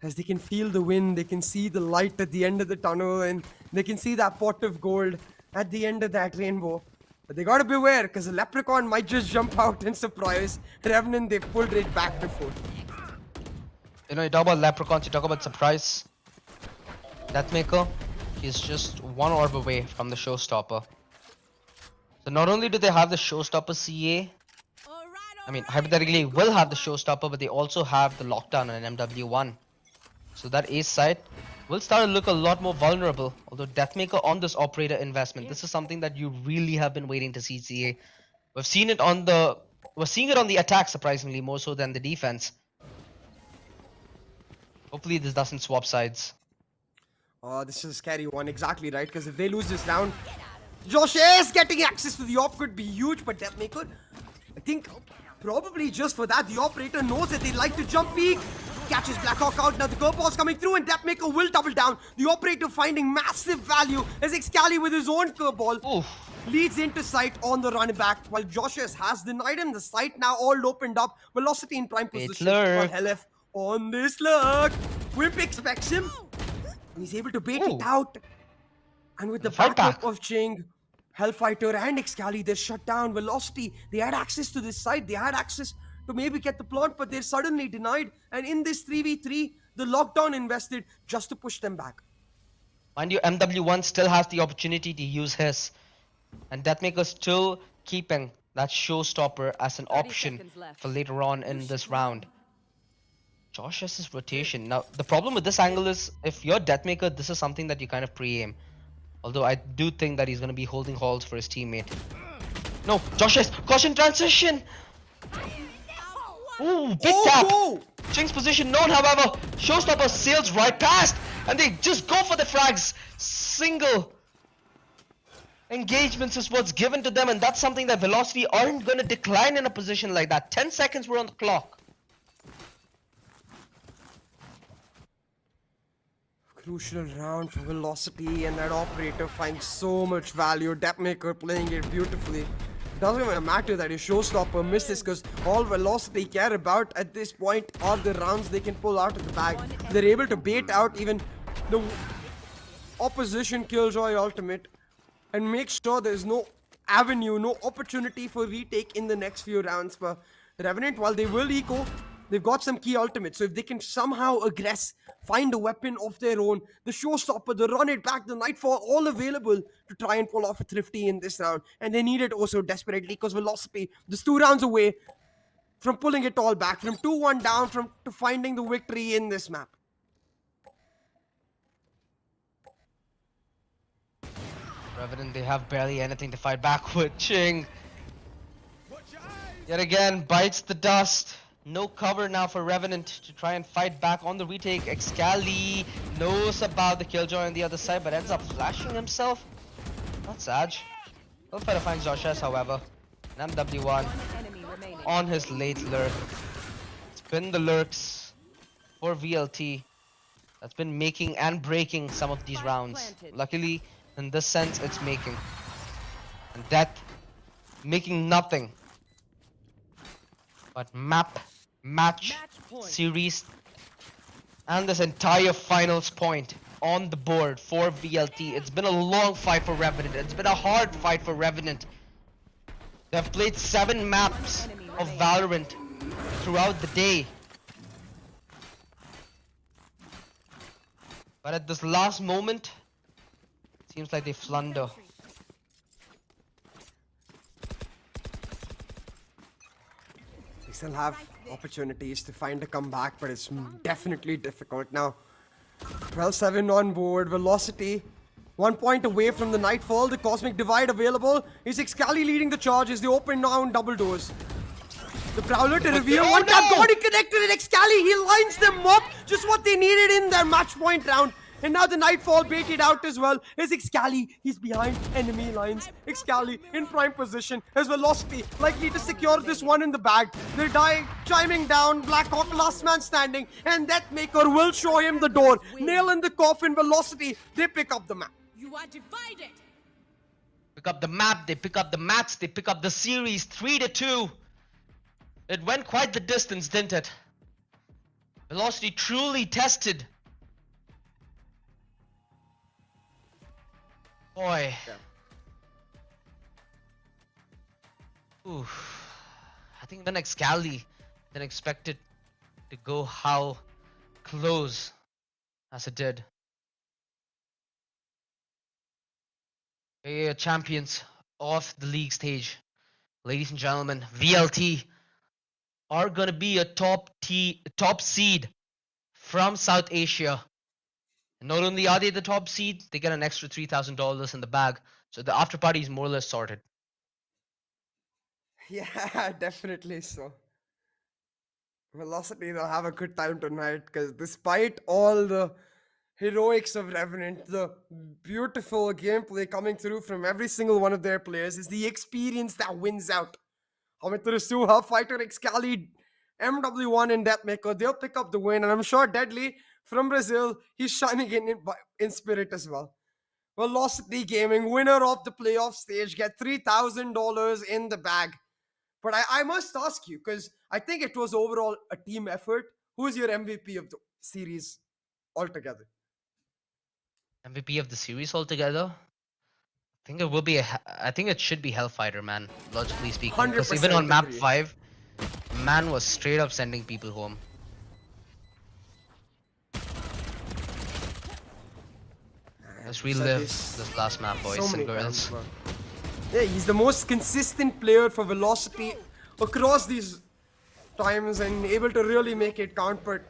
As they can feel the wind, they can see the light at the end of the tunnel, and they can see that pot of gold at the end of that rainbow. But they gotta beware, because the Leprechaun might just jump out and surprise. Revenant, they pulled it back to foot. You know, you talk about Leprechauns, you talk about surprise. Deathmaker, he's just one orb away from the showstopper. So not only do they have the showstopper CA, I mean, hypothetically will have the showstopper, but they also have the lockdown on MW1. So that ace side will start to look a lot more vulnerable. Although Deathmaker on this operator investment, this is something that you really have been waiting to see CA. We're seeing it on the attack, surprisingly, more so than the defense. Hopefully this doesn't swap sides. Oh, this is a scary one, exactly right, because if they lose this round, Josh is getting access to the op could be huge, but Deathmaker, I think probably just for that, the operator knows that they like to jump peek. Catches Blackhawk out, now the curveball's coming through and Deathmaker will double down. The operator finding massive value as Excali with his own curveball leads into sight on the run back, while Joshes has denied him the sight now all opened up. Velocity in prime position for Helef on this lurk. Wimp expects him. And he's able to bait it out. And with the backup of Ching, Hellfighter and Excali, they're shut down. Velocity, they had access to this side. They had access to maybe get the plot, but they're suddenly denied. And in this 3v3, the lockdown invested just to push them back. Mind you, MW1 still has the opportunity to use his. And Deathmaker still keeping that showstopper as an option for later on in this round. Josh's rotation. Now, the problem with this angle is, if you're Deathmaker, this is something that you kind of pre-aim. Although I do think that he's going to be holding halls for his teammate. No, Josh's caution transition! Ooh, big tap! Ching's position known, however. Showstopper sails right past, and they just go for the frags. Single engagements is what's given to them, and that's something that Velocity aren't going to decline in a position like that. 10 seconds were on the clock. Crucial round for Velocity, and that operator finds so much value. Depmaker playing it beautifully. Doesn't even matter that his showstopper misses, because all Velocity care about at this point are the rounds they can pull out of the bag. They're able to bait out even the opposition Killjoy ultimate and make sure there's no avenue, no opportunity for retake in the next few rounds for Revenant. While they will eco, they've got some key ultimates. So if they can somehow aggress, find a weapon of their own, the showstopper, the run it back, the nightfall, all available to try and pull off a thrifty in this round. And they need it also desperately, because Velocity, just 2 rounds away from pulling it all back, from 2-1 down, to finding the victory in this map. Revenant, they have barely anything to fight back with. Ching, yet again, bites the dust. No cover now for Revenant to try and fight back on the retake. Excali knows about the Killjoy on the other side, but ends up flashing himself. Not Saj. He'll try to find Zoshes, however. And MW1 Enemy remaining. on his late lurk. It's been the lurks for VLT that's been making and breaking some of these rounds. Luckily, in this sense, it's making. And Death making nothing. But match, series, and this entire finals point on the board for VLT. It's been a long fight for Revenant. It's been a hard fight for Revenant. They've played 7 maps of Valorant throughout the day. But at this last moment, it seems like they flounder. They still have opportunities to find a comeback, but it's definitely difficult now. 12-7 on board. Velocity 1 point away from the nightfall. The Cosmic Divide available. Is Excali leading the charges? They open now on double doors. The Prowler to reveal. One tap. God, he connected it. Excali, he lines them up. Just what they needed in their match point round. And now the Nightfall baited out as well. Is Excali, he's behind enemy lines. Excali in prime position. His Velocity likely to secure this one in the bag. They're chiming down. Blackhawk last man standing. And Deathmaker will show him the door. Nail in the coffin. Velocity, they pick up the map. You are divided. Pick up the map, they pick up the match, they pick up the series 3-2. It went quite the distance, didn't it? Velocity truly tested. Boy. Oof. I think even Excali didn't expect it to go how close as it did. Champions of the league stage, ladies and gentlemen, VLT are gonna be a top seed from South Asia. And not only are they the top seed, they get an extra $3,000 in the bag. So the after party is more or less sorted. Yeah, definitely so. Velocity, they'll have a good time tonight, because despite all the heroics of Revenant, the beautiful gameplay coming through from every single one of their players, is the experience that wins out. Amitarasu, Fighter, Excali, MW1 and Deathmaker, they'll pick up the win, and I'm sure Deadly from Brazil, he's shining in spirit as well. Velocity Gaming, winner of the playoff stage, get $3,000 in the bag. But I must ask you, because I think it was overall a team effort. Who's your MVP of the series altogether? MVP of the series altogether? I think it will be I think it should be Hellfighter, man, logically speaking. Because even on map 5, man was straight up sending people home. Let's relive this last map, boys and girls. Yeah, he's the most consistent player for Velocity across these times and able to really make it count. But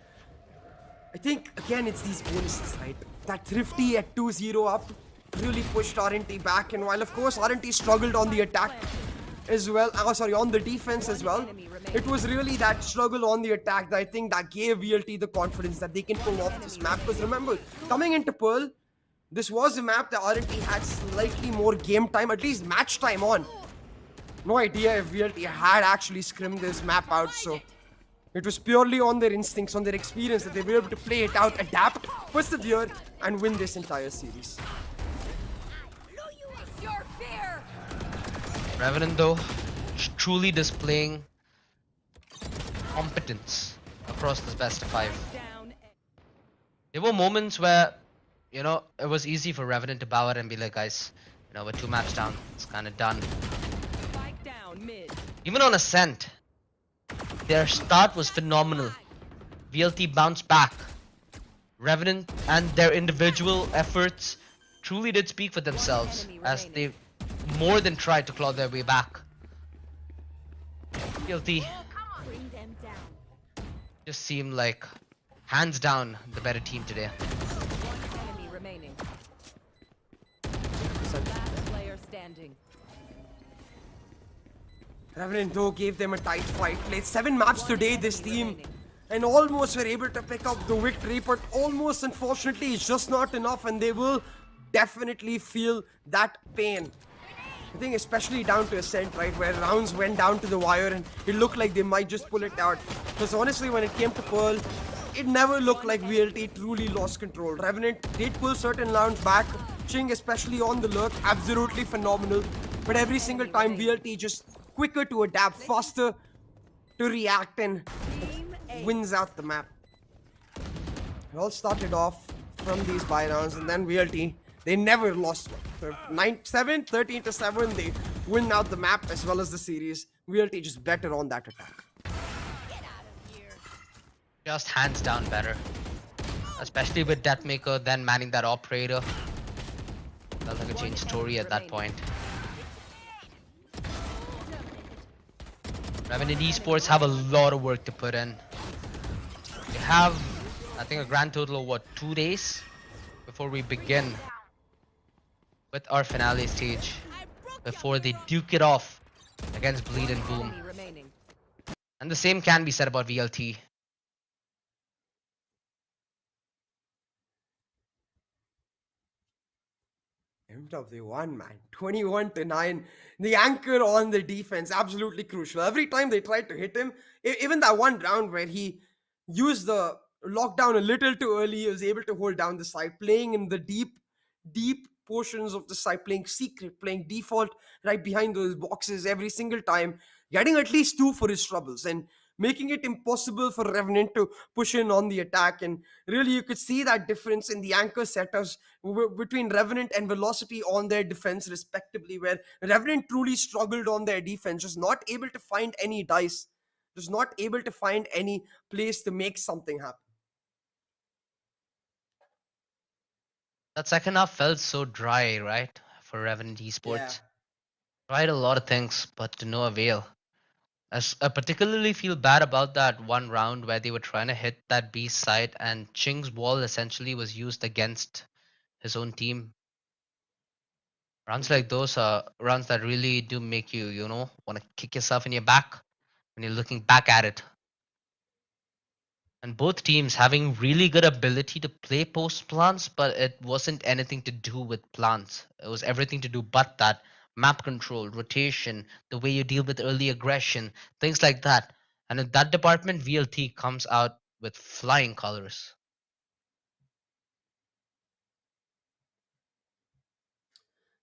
I think, again, it's these bonuses, right? That Thrifty at 2-0 up really pushed RNT back. And while, of course, RNT struggled on the attack as well, on the defense as well, it was really that struggle on the attack that I think that gave VLT the confidence that they can pull off this map. Because remember, coming into Pearl, this was a map that RNT had slightly more game time, at least match time on. No idea if VLT had actually scrimmed this map out, so It was purely on their instincts, on their experience that they were able to play it out, adapt, persevere, and win this entire series. Your fear. Revenant though, truly displaying competence across this best of 5. Down. There were moments where, it was easy for Revenant to bow out and be like, guys, we're 2 maps down. It's kind of done. Spike down mid. Even on Ascent, their start was phenomenal. VLT bounced back. Revenant and their individual efforts truly did speak for themselves as they more than tried to claw their way back. VLT Bring them down. just seemed like, hands down, the better team today. One enemy remaining. Last player standing. Revenant though gave them a tight fight. Played 7 maps today, this team, and almost were able to pick up the victory, but almost, unfortunately, it's just not enough, and they will definitely feel that pain. I think especially down to Ascent, right, where rounds went down to the wire and it looked like they might just pull it out. Because honestly, when it came to Pearl, it never looked like VLT truly lost control. Revenant did pull certain rounds back. Ching, especially on the lurk, absolutely phenomenal. But every single time, VLT just quicker to adapt, faster to react, and wins out the map. It all started off from these buy rounds, and then VLT, they never lost one. 13 to 7, they win out the map as well as the series. VLT just better on that attack. Just hands down better. Especially with Deathmaker then manning that operator. Felt like a changed story at that point. Revenant Esports have a lot of work to put in. We have, I think, a grand total of 2 days before we begin with our finale stage, before they duke it off against Bleed and Boom. Enemy remaining. And the same can be said about VLT. MW1, man, 21 to 9. The anchor on the defense, absolutely crucial. Every time they tried to hit him, even that one round where he used the lockdown a little too early, he was able to hold down the side, playing in the deep portions of the side, playing secret, playing default right behind those boxes every single time, getting at least 2 for his troubles, and making it impossible for Revenant to push in on the attack. And really, you could see that difference in the anchor setups between Revenant and Velocity on their defense, respectively, where Revenant truly struggled on their defense, just not able to find any dice, just not able to find any place to make something happen. That second half felt so dry, right? For Revenant Esports. Tried a lot of things, but to no avail. I particularly feel bad about that one round where they were trying to hit that B site and Ching's wall essentially was used against his own team. Rounds like those are rounds that really do make you, want to kick yourself in your back when you're looking back at it. And both teams having really good ability to play post plants, but it wasn't anything to do with plants. It was everything to do but that. Map control, rotation, the way you deal with early aggression, things like that. And in that department, VLT comes out with flying colors.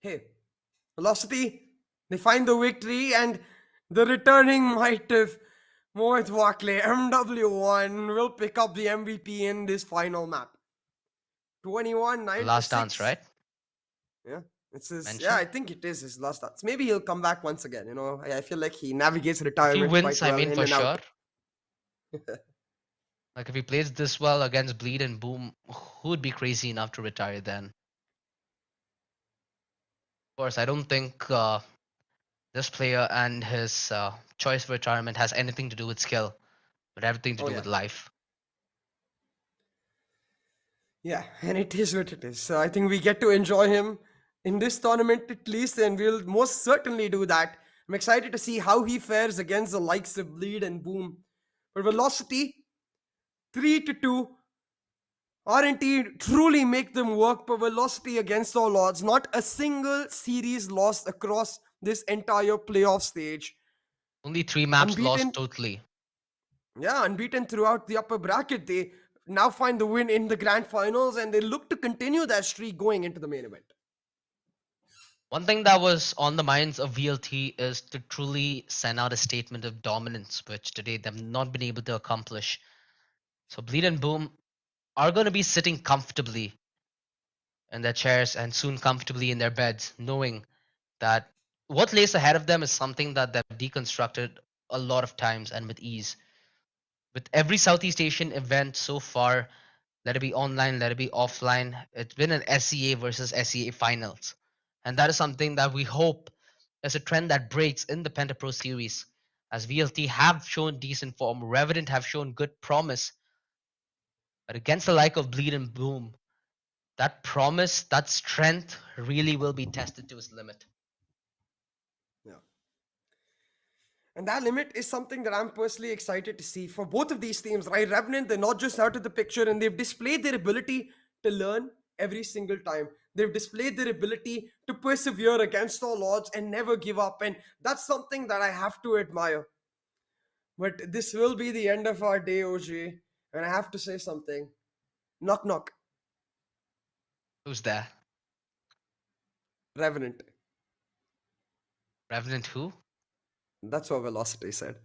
Hey, Velocity, they find the victory, and the returning might of Mohit Wakle, MW1, will pick up the MVP in this final map. 21, 9 Last to 6. dance, right? Yeah. It's his, Mention? yeah, I think it is his last dance. Maybe he'll come back once again. I feel like he navigates If he retirement wins, quite well, I mean, in for and sure. out. Like, if he plays this well against Bleed and Boom, who would be crazy enough to retire then? Of course, I don't think this player and his choice for retirement has anything to do with skill, but everything to Oh, do yeah. with life. Yeah, and it is what it is. So I think we get to enjoy him in this tournament at least, and we'll most certainly do that. I'm excited to see how he fares against the likes of Bleed and Boom. But Velocity, 3 to 2. R&T truly make them work, but Velocity against all odds. Not a single series lost across this entire playoff stage. Only 3 maps Unbeaten. lost totally. Yeah, unbeaten throughout the upper bracket. They now find the win in the grand finals and they look to continue that streak going into the main event. One thing that was on the minds of VLT is to truly send out a statement of dominance, which today they've not been able to accomplish. So Bleed and Boom are going to be sitting comfortably in their chairs and soon comfortably in their beds, knowing that what lays ahead of them is something that they've deconstructed a lot of times and with ease. With every Southeast Asian event so far, let it be online, let it be offline, it's been an SEA versus SEA finals. And that is something that we hope is a trend that breaks in the Penta Pro Series. As VLT have shown decent form, Revenant have shown good promise, but against the like of Bleed and Boom, that promise, that strength really will be tested to its limit. Yeah. And that limit is something that I'm personally excited to see for both of these teams, right? Revenant, they're not just out of the picture and they've displayed their ability to learn every single time. They've displayed their ability to persevere against all odds and never give up. And that's something that I have to admire. But this will be the end of our day, OG. And I have to say something. Knock, knock. Who's there? Revenant. Revenant who? That's what Velocity said.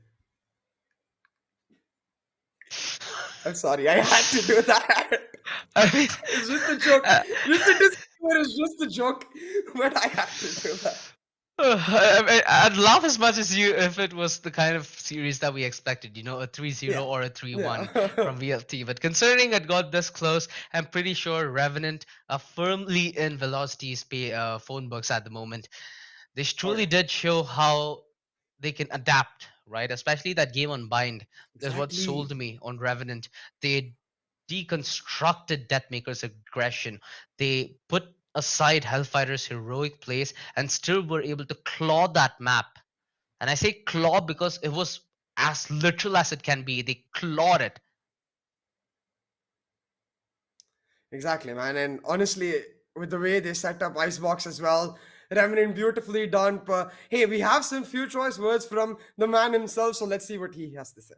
I'm sorry, I had to do that. I mean, It's just a joke. Just a disclaimer, it's just a joke. But I had to do that. I'd laugh as much as you if it was the kind of series that we expected, you know, a 3-0 Yeah. or a 3-1 Yeah. from VLT. But considering it got this close, I'm pretty sure Revenant are firmly in Velocity's phone books at the moment. They truly did show how they can adapt, right? Especially that game on Bind is what sold Exactly. me on Revenant. They deconstructed Deathmaker's aggression. They put aside Hellfighter's heroic plays and still were able to claw that map. And I say claw because it was as literal as it can be. They clawed it. Exactly, man. And honestly, with the way they set up Icebox as well, Revenant beautifully done. But hey, we have some few choice words from the man himself, so let's see what he has to say.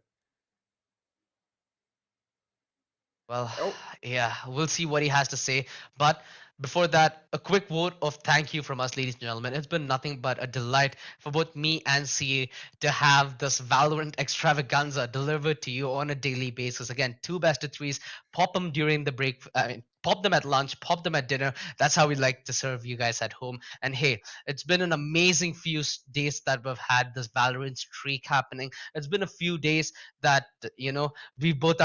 Well, Oh, yeah, we'll see what he has to say. But before that, a quick vote of thank you from us, ladies and gentlemen. It's been nothing but a delight for both me and CA to have this Valorant extravaganza delivered to you on a daily basis. Again, 2 best of 3s. Pop them during the break. Pop them at lunch, pop them at dinner. That's how we like to serve you guys at home. And hey, it's been an amazing few days that we've had this Valorant streak happening. It's been a few days that, you know, we both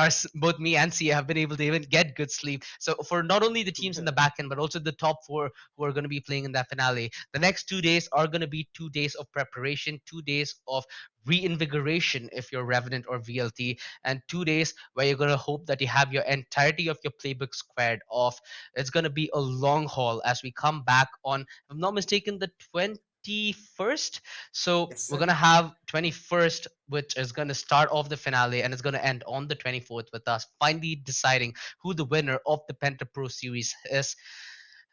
me and Sia have been able to even get good sleep. So for not only the teams in the back end, but also the top 4 who are going to be playing in that finale, the next 2 days are going to be 2 days of preparation, 2 days of reinvigoration if you're Revenant or VLT, and 2 days where you're going to hope that you have your entirety of your playbook squared off. It's going to be a long haul as we come back on, if I'm not mistaken, the 21st. So yes, we're sir. gonna have 21st, which is gonna start off the finale, and it's gonna end on the 24th with us finally deciding who the winner of the Penta Pro Series is.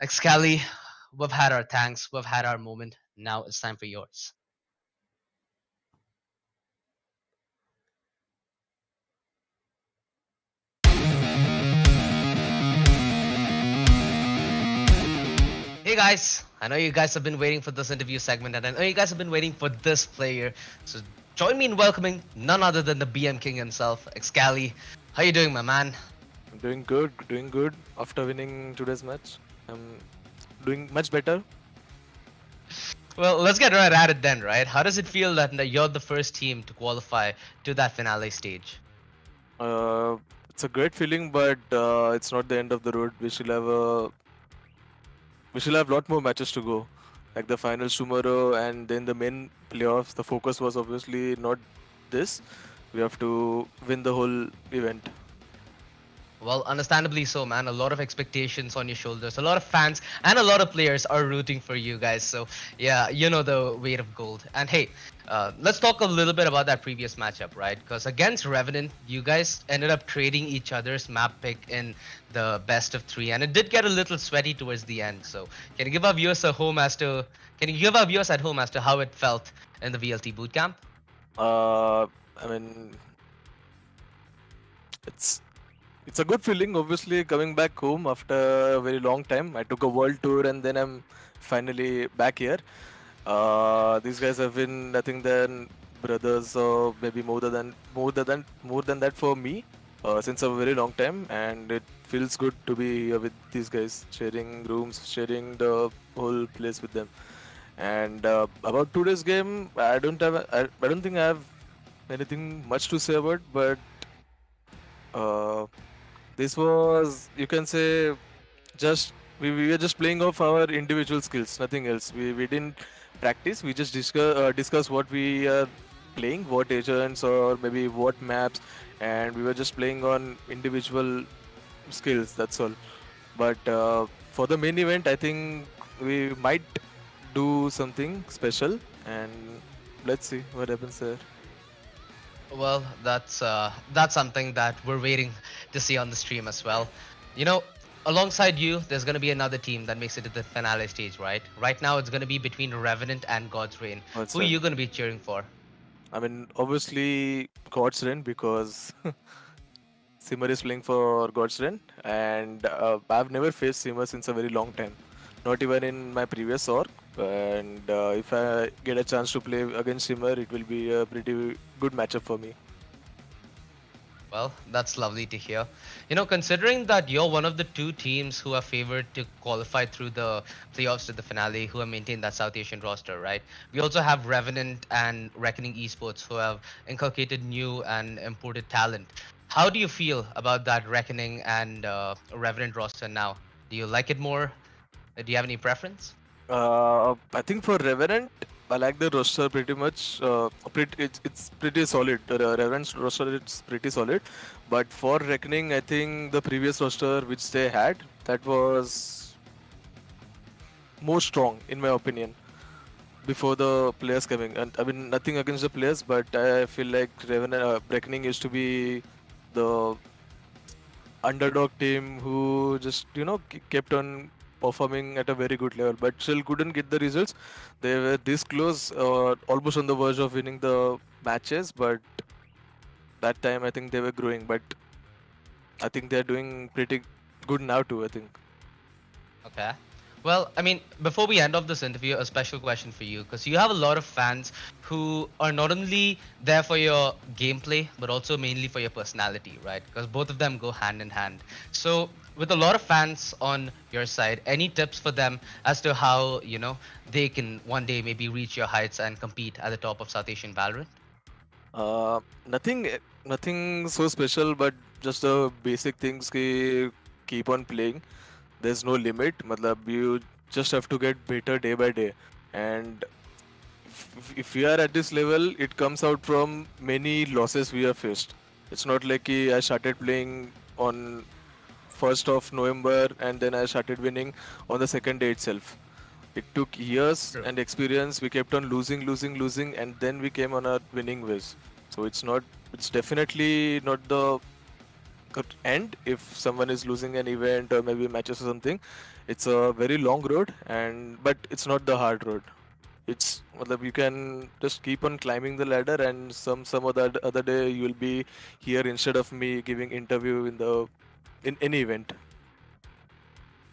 Excali, we've had our thanks, we've had our moment. Now it's time for yours. Hey guys, I know you guys have been waiting for this interview segment, and I know you guys have been waiting for this player. So join me in welcoming none other than the BM King himself, Excali. How you doing, my man? I'm doing good. After winning today's match, I'm doing much better. Well, let's get right at it then, right? How does it feel that you're the first team to qualify to that finale stage? It's a great feeling, but it's not the end of the road. We still have a lot more matches to go, like the finals tomorrow, and then the main playoffs. The focus was obviously not this. We have to win the whole event. Well, understandably so, man. A lot of expectations on your shoulders. A lot of fans and a lot of players are rooting for you guys. So, yeah, you know the weight of gold. And hey, let's talk a little bit about that previous matchup, right? Because against Revenant, you guys ended up trading each other's map pick in the best of 3, and it did get a little sweaty towards the end. So, can you give our viewers at home as to how it felt in the VLT bootcamp? I mean, it's it's a good feeling. Obviously, coming back home after a very long time. I took a world tour and then I'm finally back here. These guys have been nothing than brothers, or maybe more than that for me, since a very long time, and it feels good to be here with these guys, sharing rooms, sharing the whole place with them. And about today's game, I don't think I have anything much to say about, but uh, this was, you can say, just we were just playing off our individual skills, nothing else. We didn't practice. We just discuss what we are playing, what agents or maybe what maps, and we were just playing on individual skills. That's all. But for the main event, I think we might do something special, and let's see what happens there. Well, that's something that we're waiting to see on the stream as well. You know, alongside you, there's gonna be another team that makes it to the finale stage, right? Right now, it's gonna be between Revenant and God's Reign. What's Who are that? you gonna be cheering for? I mean, obviously, God's Run, because Simmer is playing for Godsden, and I've never faced Simmer since a very long time, not even in my previous org. And if I get a chance to play against Simmer, it will be a pretty good matchup for me. Well, that's lovely to hear. You know, considering that you're one of the two teams who are favored to qualify through the playoffs to the finale, who have maintained that South Asian roster, right? We also have Revenant and Reckoning Esports who have inculcated new and imported talent. How do you feel about that Reckoning and Revenant roster now? Do you like it more? Do you have any preference? I think for Revenant, I like the roster pretty much. It's pretty solid. The Revenant's roster is pretty solid, but for Reckoning, I think the previous roster which they had, that was more strong in my opinion, before the players coming. And I mean, nothing against the players, but I feel like Reckoning used to be the underdog team who just kept on performing at a very good level, but still couldn't get the results. They were this close, almost on the verge of winning the matches, but that time I think they were growing. But I think they're doing pretty good now too, I think. Okay. Well, I mean, before we end off this interview, a special question for you, because you have a lot of fans who are not only there for your gameplay, but also mainly for your personality, right? Because both of them go hand in hand. So, with a lot of fans on your side, any tips for them as to how, they can one day maybe reach your heights and compete at the top of South Asian Valorant? Nothing so special, but just the basic things. Keep on playing. There's no limit. Matlab, you just have to get better day by day. And if we are at this level, it comes out from many losses we have faced. It's not like I started playing on 1st of November and then I started winning on the second day itself. It took years True. and experience. We kept on losing, and then we came on a winning ways. So it's definitely not the end if someone is losing an event or maybe matches or something. It's a very long road, but it's not the hard road. It's matlab, you can just keep on climbing the ladder, and some other day you will be here instead of me giving interview in any event.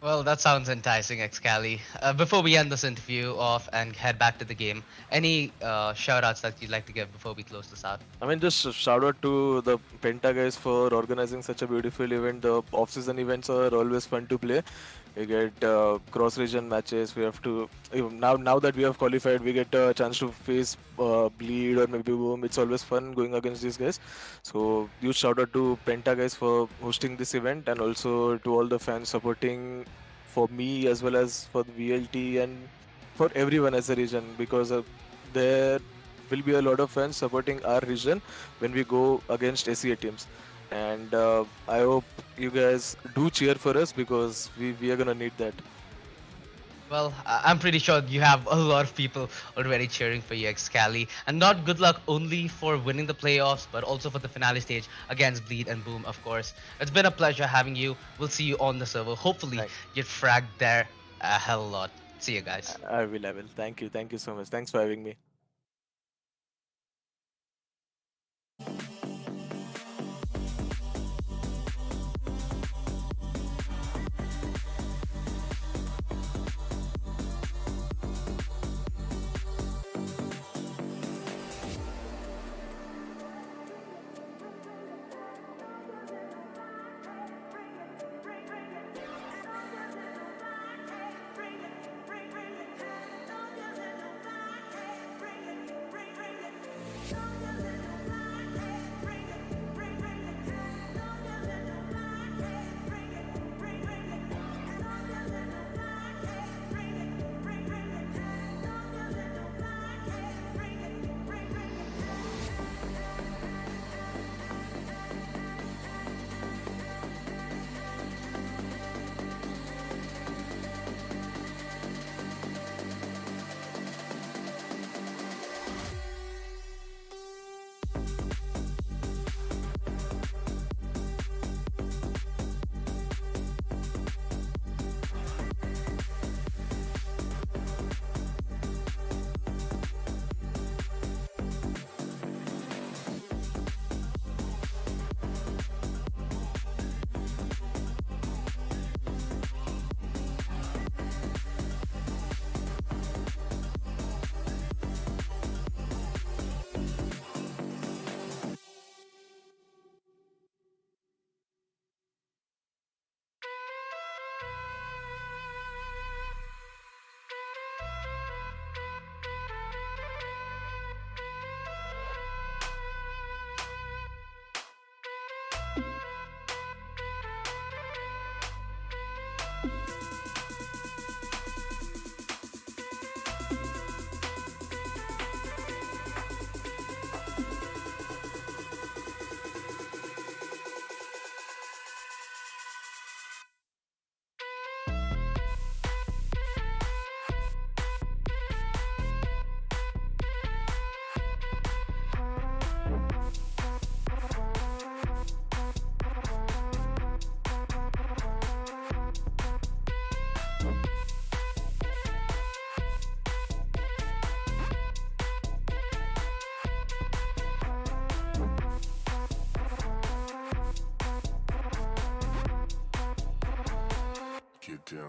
Well, that sounds enticing, Excali. Before we end this interview off and head back to the game, any shout outs that you'd like to give before we close this out? I mean, just a shout out to the Penta guys for organizing such a beautiful event. The off-season events are always fun to play. We get cross-region matches. We have to now that we have qualified, we get a chance to face Bleed or maybe Boom. It's always fun going against these guys. So huge shout out to Penta guys for hosting this event, and also to all the fans supporting for me as well as for the VLT and for everyone as a region, because there will be a lot of fans supporting our region when we go against SEA teams. And I hope you guys do cheer for us, because we are gonna need that. Well, I'm pretty sure you have a lot of people already cheering for you, Excali. And not good luck only for winning the playoffs, but also for the finale stage against Bleed and Boom, of course. It's been a pleasure having you. We'll see you on the server. Hopefully, Right. get fragged there a hell of a lot. See you guys. I will. Thank you so much. Thanks for having me. get down.